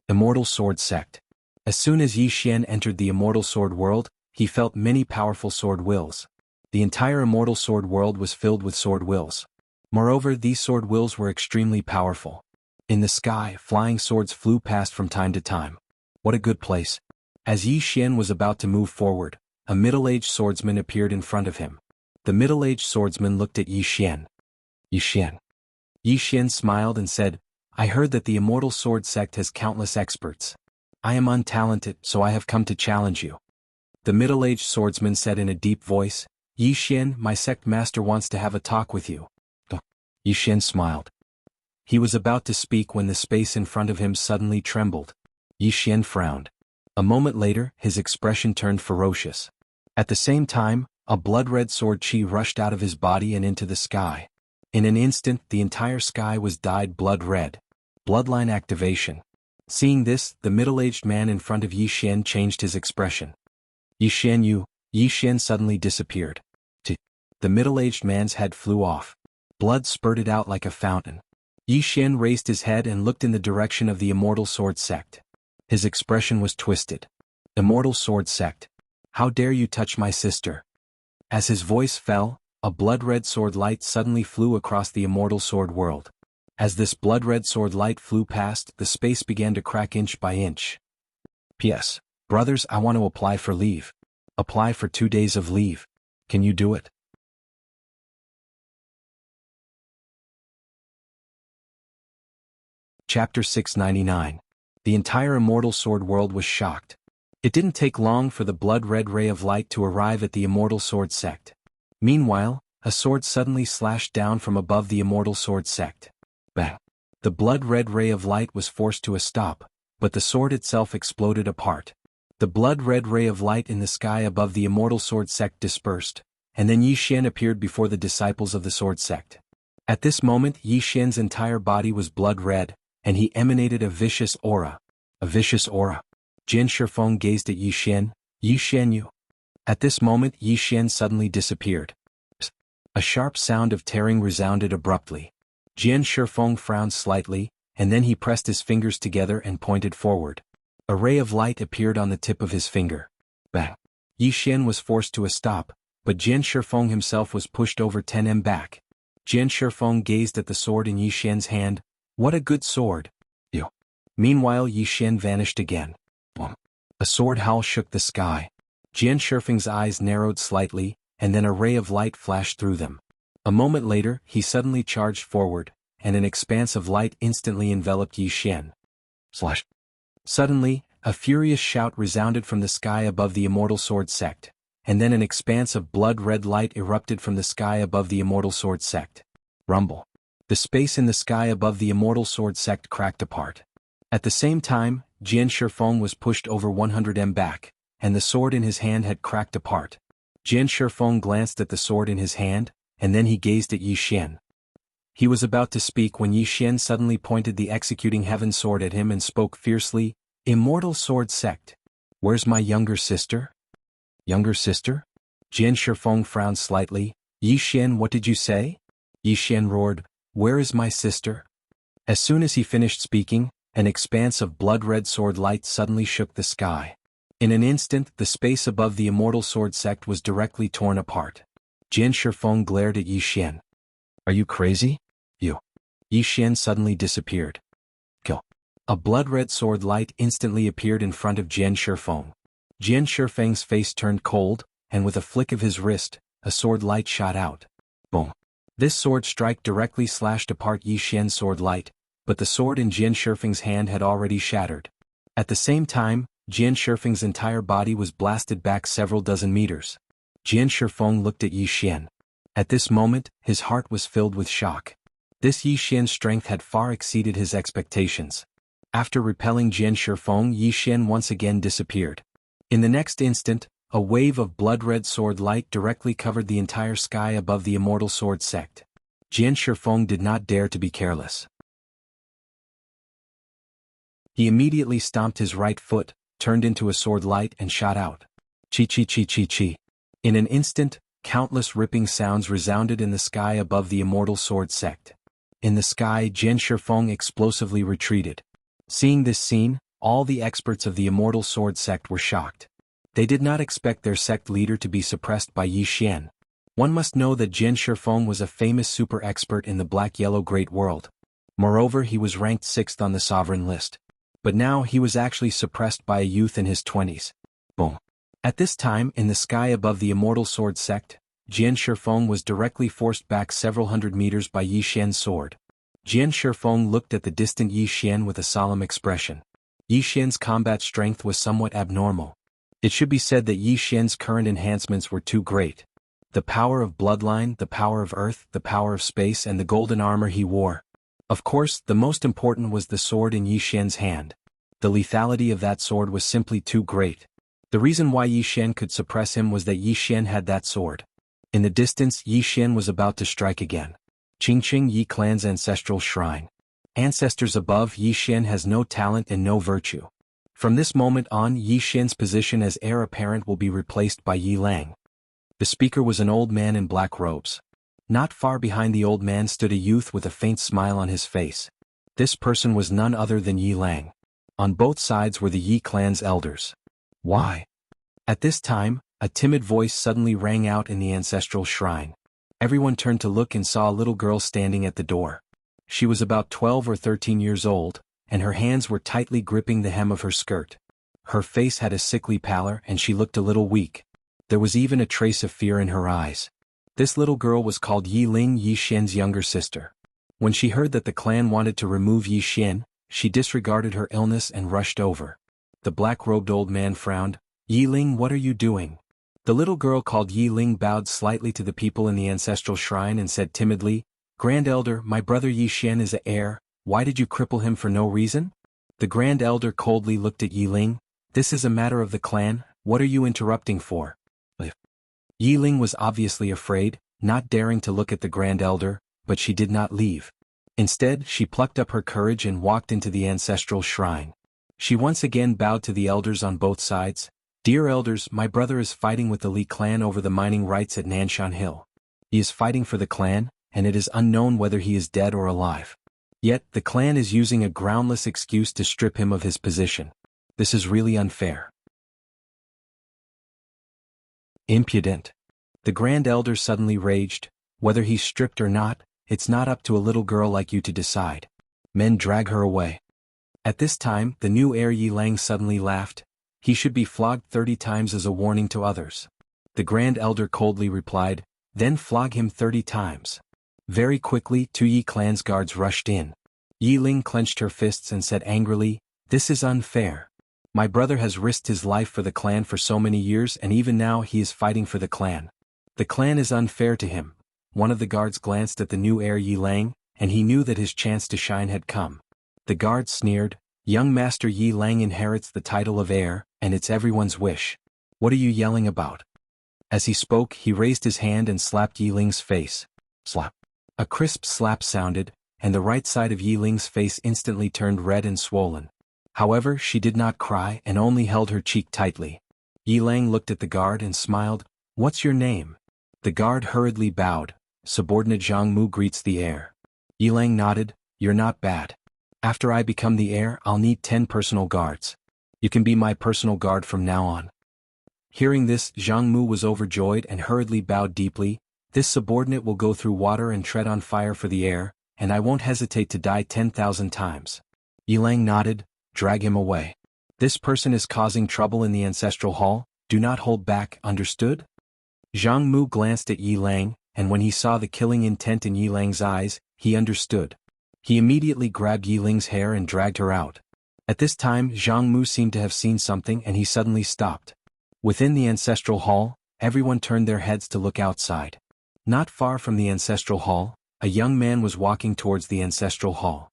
Immortal Sword Sect. As soon as Yi Xian entered the Immortal Sword world, he felt many powerful sword wills. The entire Immortal Sword world was filled with sword wills. Moreover, these sword wills were extremely powerful. In the sky, flying swords flew past from time to time. What a good place. As Yi Xian was about to move forward, a middle-aged swordsman appeared in front of him. The middle-aged swordsman looked at Yi Xian. "Yi Xian." Yi Xian smiled and said, "I heard that the Immortal Sword Sect has countless experts. I am untalented, so I have come to challenge you." The middle-aged swordsman said in a deep voice, "Yi Xian, my sect master wants to have a talk with you." Yi Xian smiled. He was about to speak when the space in front of him suddenly trembled. Yi Xian frowned. A moment later, his expression turned ferocious. At the same time, a blood-red sword chi rushed out of his body and into the sky. In an instant, the entire sky was dyed blood-red. Bloodline activation. Seeing this, the middle-aged man in front of Yi Xian changed his expression. "Yi Xian, you." Yi Xian suddenly disappeared. The middle-aged man's head flew off. Blood spurted out like a fountain. Yi Xian raised his head and looked in the direction of the Immortal Sword Sect. His expression was twisted. "Immortal Sword Sect. How dare you touch my sister?" As his voice fell, a blood-red sword light suddenly flew across the Immortal Sword world. As this blood-red sword light flew past, the space began to crack inch by inch. "P.S. Brothers, I want to apply for leave. Apply for 2 days of leave. Can you do it?" Chapter 699. The entire Immortal Sword world was shocked. It didn't take long for the blood-red ray of light to arrive at the Immortal Sword Sect. Meanwhile, a sword suddenly slashed down from above the Immortal Sword Sect. Bang! The blood-red ray of light was forced to a stop, but the sword itself exploded apart. The blood-red ray of light in the sky above the Immortal Sword Sect dispersed, and then Yi Xian appeared before the disciples of the Sword Sect. At this moment Yi Xian's entire body was blood-red, and he emanated a vicious aura. A vicious aura. Jian Shifeng gazed at Yi Xian. "Yi Xian, you." At this moment Yi Xian suddenly disappeared. A sharp sound of tearing resounded abruptly. Jian Shifeng frowned slightly, and then he pressed his fingers together and pointed forward. A ray of light appeared on the tip of his finger. Bang! Yi Xian was forced to a stop, but Jian Shifeng himself was pushed over 10 back. Jian Shifeng gazed at the sword in Yi Xian's hand. What a good sword! Ew. Meanwhile Yi Xian vanished again. Boom. A sword howl shook the sky. Jian Shifeng's eyes narrowed slightly, and then a ray of light flashed through them. A moment later, he suddenly charged forward, and an expanse of light instantly enveloped Yi Xian. Slash. Suddenly, a furious shout resounded from the sky above the Immortal Sword Sect, and then an expanse of blood-red light erupted from the sky above the Immortal Sword Sect. Rumble. The space in the sky above the Immortal Sword Sect cracked apart. At the same time, Jian Shifeng was pushed over 100 back, and the sword in his hand had cracked apart. Jian Shifeng glanced at the sword in his hand, and then he gazed at Yi Xian. He was about to speak when Yi Xian suddenly pointed the executing heaven sword at him and spoke fiercely, "Immortal Sword Sect. Where's my younger sister?" "Younger sister?" Jian Shifeng frowned slightly. "Yi Xian, what did you say?" Yi Xian roared, "Where is my sister?" As soon as he finished speaking, an expanse of blood-red sword light suddenly shook the sky. In an instant, the space above the Immortal Sword Sect was directly torn apart. Jian Shifeng glared at Yi Xian. "Are you crazy? You." Yi Xian suddenly disappeared. Kill. A blood-red sword light instantly appeared in front of Jian Shifeng. Jian Shifeng's face turned cold, and with a flick of his wrist, a sword light shot out. Boom. This sword strike directly slashed apart Yi Xian's sword light, but the sword in Jian Shifeng's hand had already shattered. At the same time, Jian Shifeng's entire body was blasted back several dozen meters. Jian Shifeng looked at Yi Xian. At this moment, his heart was filled with shock. This Yi Xian's strength had far exceeded his expectations. After repelling Jian Shifeng, Yi Xian once again disappeared. In the next instant, a wave of blood-red sword light directly covered the entire sky above the Immortal Sword Sect. Jian Shifeng did not dare to be careless. He immediately stomped his right foot, turned into a sword light and shot out. Chi chi chi chi chi. In an instant, countless ripping sounds resounded in the sky above the Immortal Sword Sect. In the sky, Jian Shifeng explosively retreated. Seeing this scene, all the experts of the Immortal Sword Sect were shocked. They did not expect their sect leader to be suppressed by Yi Xian. One must know that Jian Shifeng was a famous super expert in the Black-Yellow Great World. Moreover, he was ranked 6th on the sovereign list. But now he was actually suppressed by a youth in his 20s. Boom. At this time, in the sky above the Immortal Sword Sect, Jian Shifeng was directly forced back several hundred meters by Yi Xian's sword. Jian Shifeng looked at the distant Yi Xian with a solemn expression. Yi Xian's combat strength was somewhat abnormal. It should be said that Yi Xian's current enhancements were too great. The power of bloodline, the power of earth, the power of space, and the golden armor he wore. Of course, the most important was the sword in Yi Xian's hand. The lethality of that sword was simply too great. The reason why Yi Xian could suppress him was that Yi Xian had that sword. In the distance, Yi Xian was about to strike again. Qingqing Yi clan's ancestral shrine. Ancestors above, Yi Xian has no talent and no virtue. From this moment on, Yi Xian's position as heir apparent will be replaced by Yi Lang. The speaker was an old man in black robes. Not far behind the old man stood a youth with a faint smile on his face. This person was none other than Yi Lang. On both sides were the Yi clan's elders. Why? At this time, a timid voice suddenly rang out in the ancestral shrine. Everyone turned to look and saw a little girl standing at the door. She was about 12 or 13 years old, and her hands were tightly gripping the hem of her skirt. Her face had a sickly pallor and she looked a little weak. There was even a trace of fear in her eyes. This little girl was called Yi Ling, Yi Xian's younger sister. When she heard that the clan wanted to remove Yi Xian, she disregarded her illness and rushed over. The black-robed old man frowned. "Yi Ling, what are you doing?" The little girl called Yi Ling bowed slightly to the people in the ancestral shrine and said timidly, "Grand Elder, my brother Yi Xian is an heir. Why did you cripple him for no reason?" The Grand Elder coldly looked at Yi Ling. "This is a matter of the clan, what are you interrupting for?" Yi Ling was obviously afraid, not daring to look at the Grand Elder, but she did not leave. Instead, she plucked up her courage and walked into the ancestral shrine. She once again bowed to the elders on both sides. "Dear elders, my brother is fighting with the Li clan over the mining rights at Nanshan Hill. He is fighting for the clan, and it is unknown whether he is dead or alive. Yet, the clan is using a groundless excuse to strip him of his position. This is really unfair. Impudent. The Grand Elder suddenly raged. Whether he's stripped or not, it's not up to a little girl like you to decide. Men drag her away. At this time, the new heir Yi Lang suddenly laughed. He should be flogged 30 times as a warning to others. The Grand Elder coldly replied, then flog him 30 times. Very quickly, 2 Yi clan's guards rushed in. Yi Ling clenched her fists and said angrily, this is unfair. My brother has risked his life for the clan for so many years and even now he is fighting for the clan. The clan is unfair to him. One of the guards glanced at the new heir Yi Lang, and he knew that his chance to shine had come. The guard sneered, young Master Yi Lang inherits the title of heir, and it's everyone's wish. What are you yelling about? As he spoke, he raised his hand and slapped Yi Ling's face. Slap. A crisp slap sounded, and the right side of Yi Ling's face instantly turned red and swollen. However, she did not cry and only held her cheek tightly. Yi Lang looked at the guard and smiled, what's your name? The guard hurriedly bowed. Subordinate Zhang Mu greets the heir. Yi Lang nodded, you're not bad. After I become the heir, I'll need 10 personal guards. You can be my personal guard from now on. Hearing this, Zhang Mu was overjoyed and hurriedly bowed deeply. This subordinate will go through water and tread on fire for the heir, and I won't hesitate to die 10,000 times. Yi Lang nodded, drag him away. This person is causing trouble in the ancestral hall, do not hold back, understood? Zhang Mu glanced at Yi Lang, and when he saw the killing intent in Yi Lang's eyes, he understood. He immediately grabbed Yi Ling's hair and dragged her out. At this time, Zhang Mu seemed to have seen something and he suddenly stopped. Within the ancestral hall, everyone turned their heads to look outside. Not far from the ancestral hall, a young man was walking towards the ancestral hall.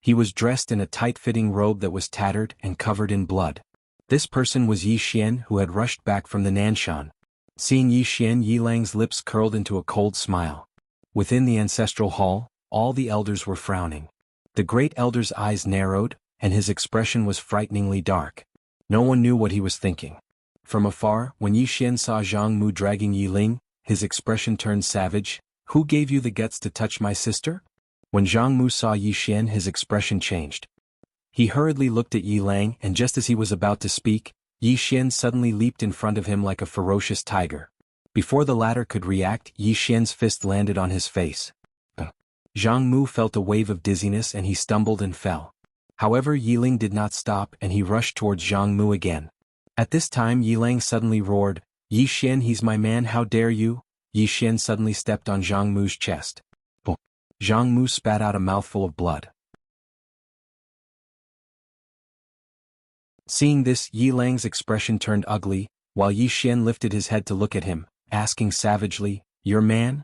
He was dressed in a tight-fitting robe that was tattered and covered in blood. This person was Yi Xian, who had rushed back from the Nanshan. Seeing Yi Xian, Yi Lang's lips curled into a cold smile. Within the ancestral hall, all the elders were frowning. The great elder's eyes narrowed, and his expression was frighteningly dark. No one knew what he was thinking. From afar, when Yi Xian saw Zhang Mu dragging Yi Ling, his expression turned savage. Who gave you the guts to touch my sister? When Zhang Mu saw Yi Xian, his expression changed. He hurriedly looked at Yi Lang, and just as he was about to speak, Yi Xian suddenly leaped in front of him like a ferocious tiger. Before the latter could react, Yi Xian's fist landed on his face. Zhang Mu felt a wave of dizziness and he stumbled and fell. However, Yi Ling did not stop and he rushed towards Zhang Mu again. At this time Yi Lang suddenly roared, Yi Xian, he's my man, how dare you? Yi Xian suddenly stepped on Zhang Mu's chest. Zhang Mu spat out a mouthful of blood. Seeing this, Yi Lang's expression turned ugly, while Yi Xian lifted his head to look at him, asking savagely, your man?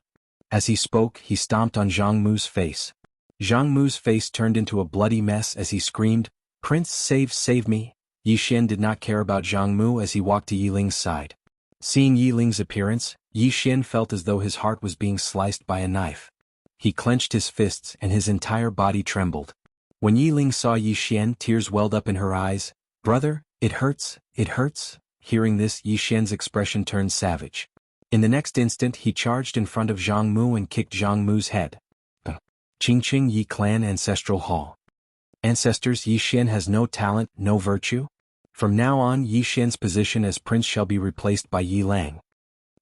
As he spoke, he stomped on Zhang Mu's face. Zhang Mu's face turned into a bloody mess as he screamed, Prince, save me. Yi Xian did not care about Zhang Mu as he walked to Yi Ling's side. Seeing Yi Ling's appearance, Yi Xian felt as though his heart was being sliced by a knife. He clenched his fists and his entire body trembled. When Yi Ling saw Yi Xian, tears welled up in her eyes. Brother, it hurts, it hurts. Hearing this, Yi Xian's expression turned savage. In the next instant he charged in front of Zhang Mu and kicked Zhang Mu's head. Qingqing Yi Clan Ancestral Hall. Ancestors, Yi Xian has no talent, no virtue? From now on Yi Xian's position as prince shall be replaced by Yi Lang.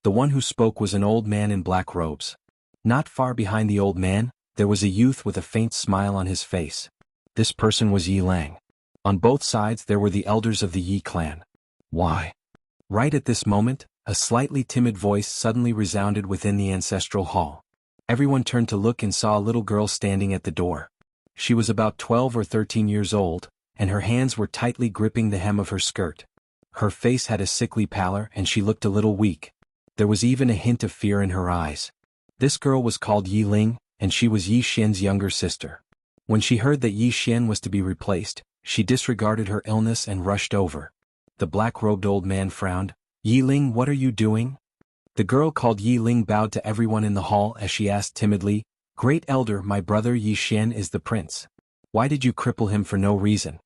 The one who spoke was an old man in black robes. Not far behind the old man, there was a youth with a faint smile on his face. This person was Yi Lang. On both sides there were the elders of the Yi clan. Why? Right at this moment, a slightly timid voice suddenly resounded within the ancestral hall. Everyone turned to look and saw a little girl standing at the door. She was about 12 or 13 years old, and her hands were tightly gripping the hem of her skirt. Her face had a sickly pallor and she looked a little weak. There was even a hint of fear in her eyes. This girl was called Yi Ling, and she was Yi Xian's younger sister. When she heard that Yi Xian was to be replaced, she disregarded her illness and rushed over. The black-robed old man frowned. Yi Ling, what are you doing? The girl called Yi Ling bowed to everyone in the hall as she asked timidly, Great Elder, my brother Yi Xian is the prince. Why did you cripple him for no reason?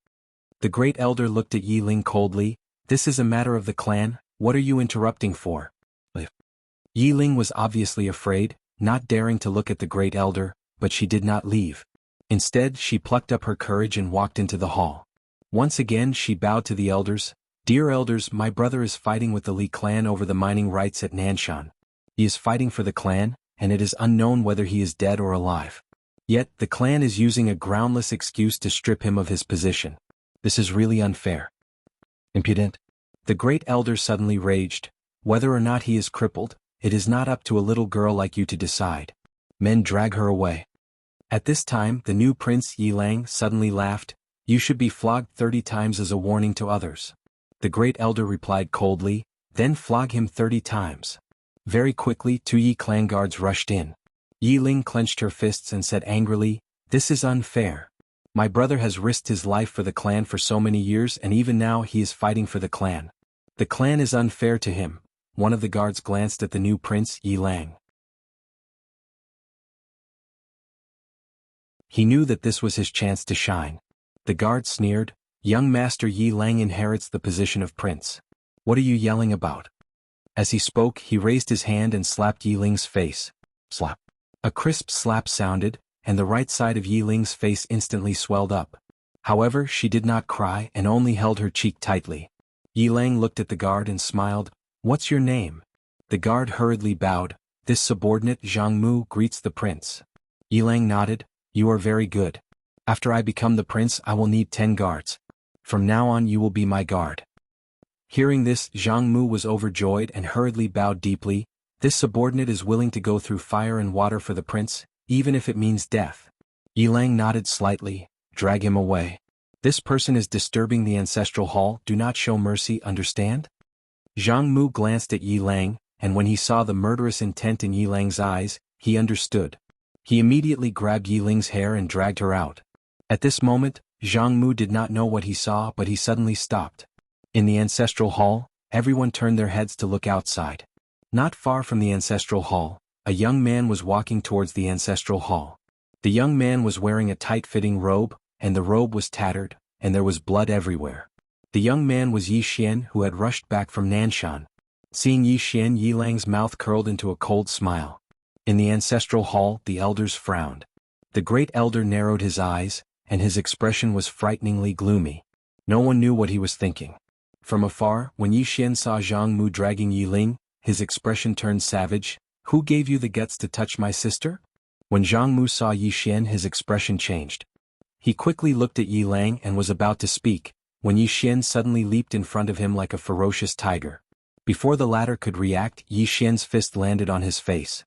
The Great Elder looked at Yi Ling coldly. This is a matter of the clan, what are you interrupting for? Yi Ling was obviously afraid, not daring to look at the Great Elder, but she did not leave. Instead, she plucked up her courage and walked into the hall. Once again she bowed to the elders. "Dear elders, my brother is fighting with the Li clan over the mining rights at Nanshan. He is fighting for the clan, and it is unknown whether he is dead or alive. Yet, the clan is using a groundless excuse to strip him of his position. This is really unfair. Impudent." The great elder suddenly raged. "Whether or not he is crippled, it is not up to a little girl like you to decide. Men, drag her away." At this time the new prince Yi Lang suddenly laughed. "You should be flogged 30 times as a warning to others." The great elder replied coldly, "Then flog him 30 times. Very quickly 2 Yi clan guards rushed in. Yi Ling clenched her fists and said angrily, "This is unfair. My brother has risked his life for the clan for so many years, and even now he is fighting for the clan. The clan is unfair to him." One of the guards glanced at the new prince Yi Lang. He knew that this was his chance to shine. The guard sneered, "Young Master Yi Lang inherits the position of prince. What are you yelling about?" As he spoke, he raised his hand and slapped Yi Ling's face. Slap. A crisp slap sounded, and the right side of Yi Ling's face instantly swelled up. However, she did not cry and only held her cheek tightly. Yi Lang looked at the guard and smiled. "What's your name?" The guard hurriedly bowed. "This subordinate Zhang Mu greets the prince." Yi Lang nodded. "You are very good. After I become the prince I will need 10 guards. From now on you will be my guard." Hearing this, Zhang Mu was overjoyed and hurriedly bowed deeply. "This subordinate is willing to go through fire and water for the prince, even if it means death." Yi Lang nodded slightly. "Drag him away. This person is disturbing the ancestral hall. Do not show mercy, understand?" Zhang Mu glanced at Yi Lang, and when he saw the murderous intent in Yi Lang's eyes, he understood. He immediately grabbed Yi Ling's hair and dragged her out. At this moment, Zhang Mu did not know what he saw, but he suddenly stopped. In the ancestral hall, everyone turned their heads to look outside. Not far from the ancestral hall, a young man was walking towards the ancestral hall. The young man was wearing a tight-fitting robe, and the robe was tattered, and there was blood everywhere. The young man was Yi Xian, who had rushed back from Nanshan. Seeing Yi Xian, Yi Lang's mouth curled into a cold smile. In the ancestral hall, the elders frowned. The great elder narrowed his eyes, and his expression was frighteningly gloomy. No one knew what he was thinking. From afar, when Yi Xian saw Zhang Mu dragging Yi Ling, his expression turned savage. "Who gave you the guts to touch my sister?" When Zhang Mu saw Yi Xian, his expression changed. He quickly looked at Yi Lang and was about to speak, when Yi Xian suddenly leaped in front of him like a ferocious tiger. Before the latter could react, Yi Xian's fist landed on his face.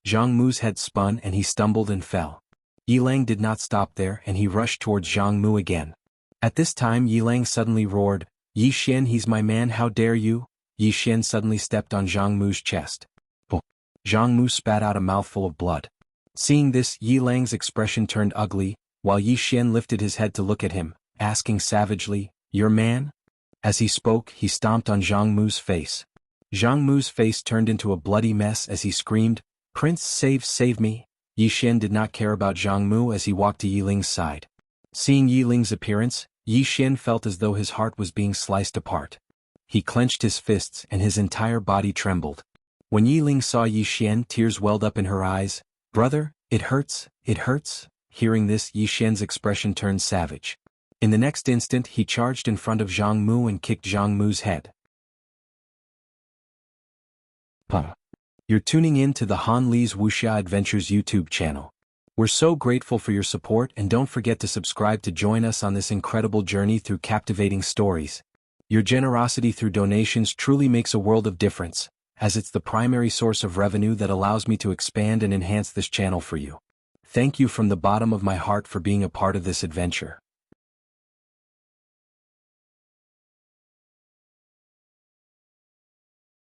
Zhang Mu's head spun and he stumbled and fell. Yi Lang did not stop there and he rushed towards Zhang Mu again. At this time Yi Lang suddenly roared, "Yi Xian, he's my man, how dare you?" Yi Xian suddenly stepped on Zhang Mu's chest. Zhang Mu spat out a mouthful of blood. Seeing this, Yi Lang's expression turned ugly, while Yi Xian lifted his head to look at him, asking savagely, "Your man?" As he spoke, he stomped on Zhang Mu's face. Zhang Mu's face turned into a bloody mess as he screamed, "Prince, save me!" Yi Xian did not care about Zhang Mu as he walked to Yi Ling's side. Seeing Yi Ling's appearance, Yi Xian felt as though his heart was being sliced apart. He clenched his fists and his entire body trembled. When Yi Ling saw Yi Xian, tears welled up in her eyes. "Brother, it hurts, it hurts." Hearing this, Yi Xian's expression turned savage. In the next instant he charged in front of Zhang Mu and kicked Zhang Mu's head. You're tuning in to the Han Li's Wuxia Adventures YouTube channel. We're so grateful for your support and don't forget to subscribe to join us on this incredible journey through captivating stories. Your generosity through donations truly makes a world of difference, as it's the primary source of revenue that allows me to expand and enhance this channel for you. Thank you from the bottom of my heart for being a part of this adventure.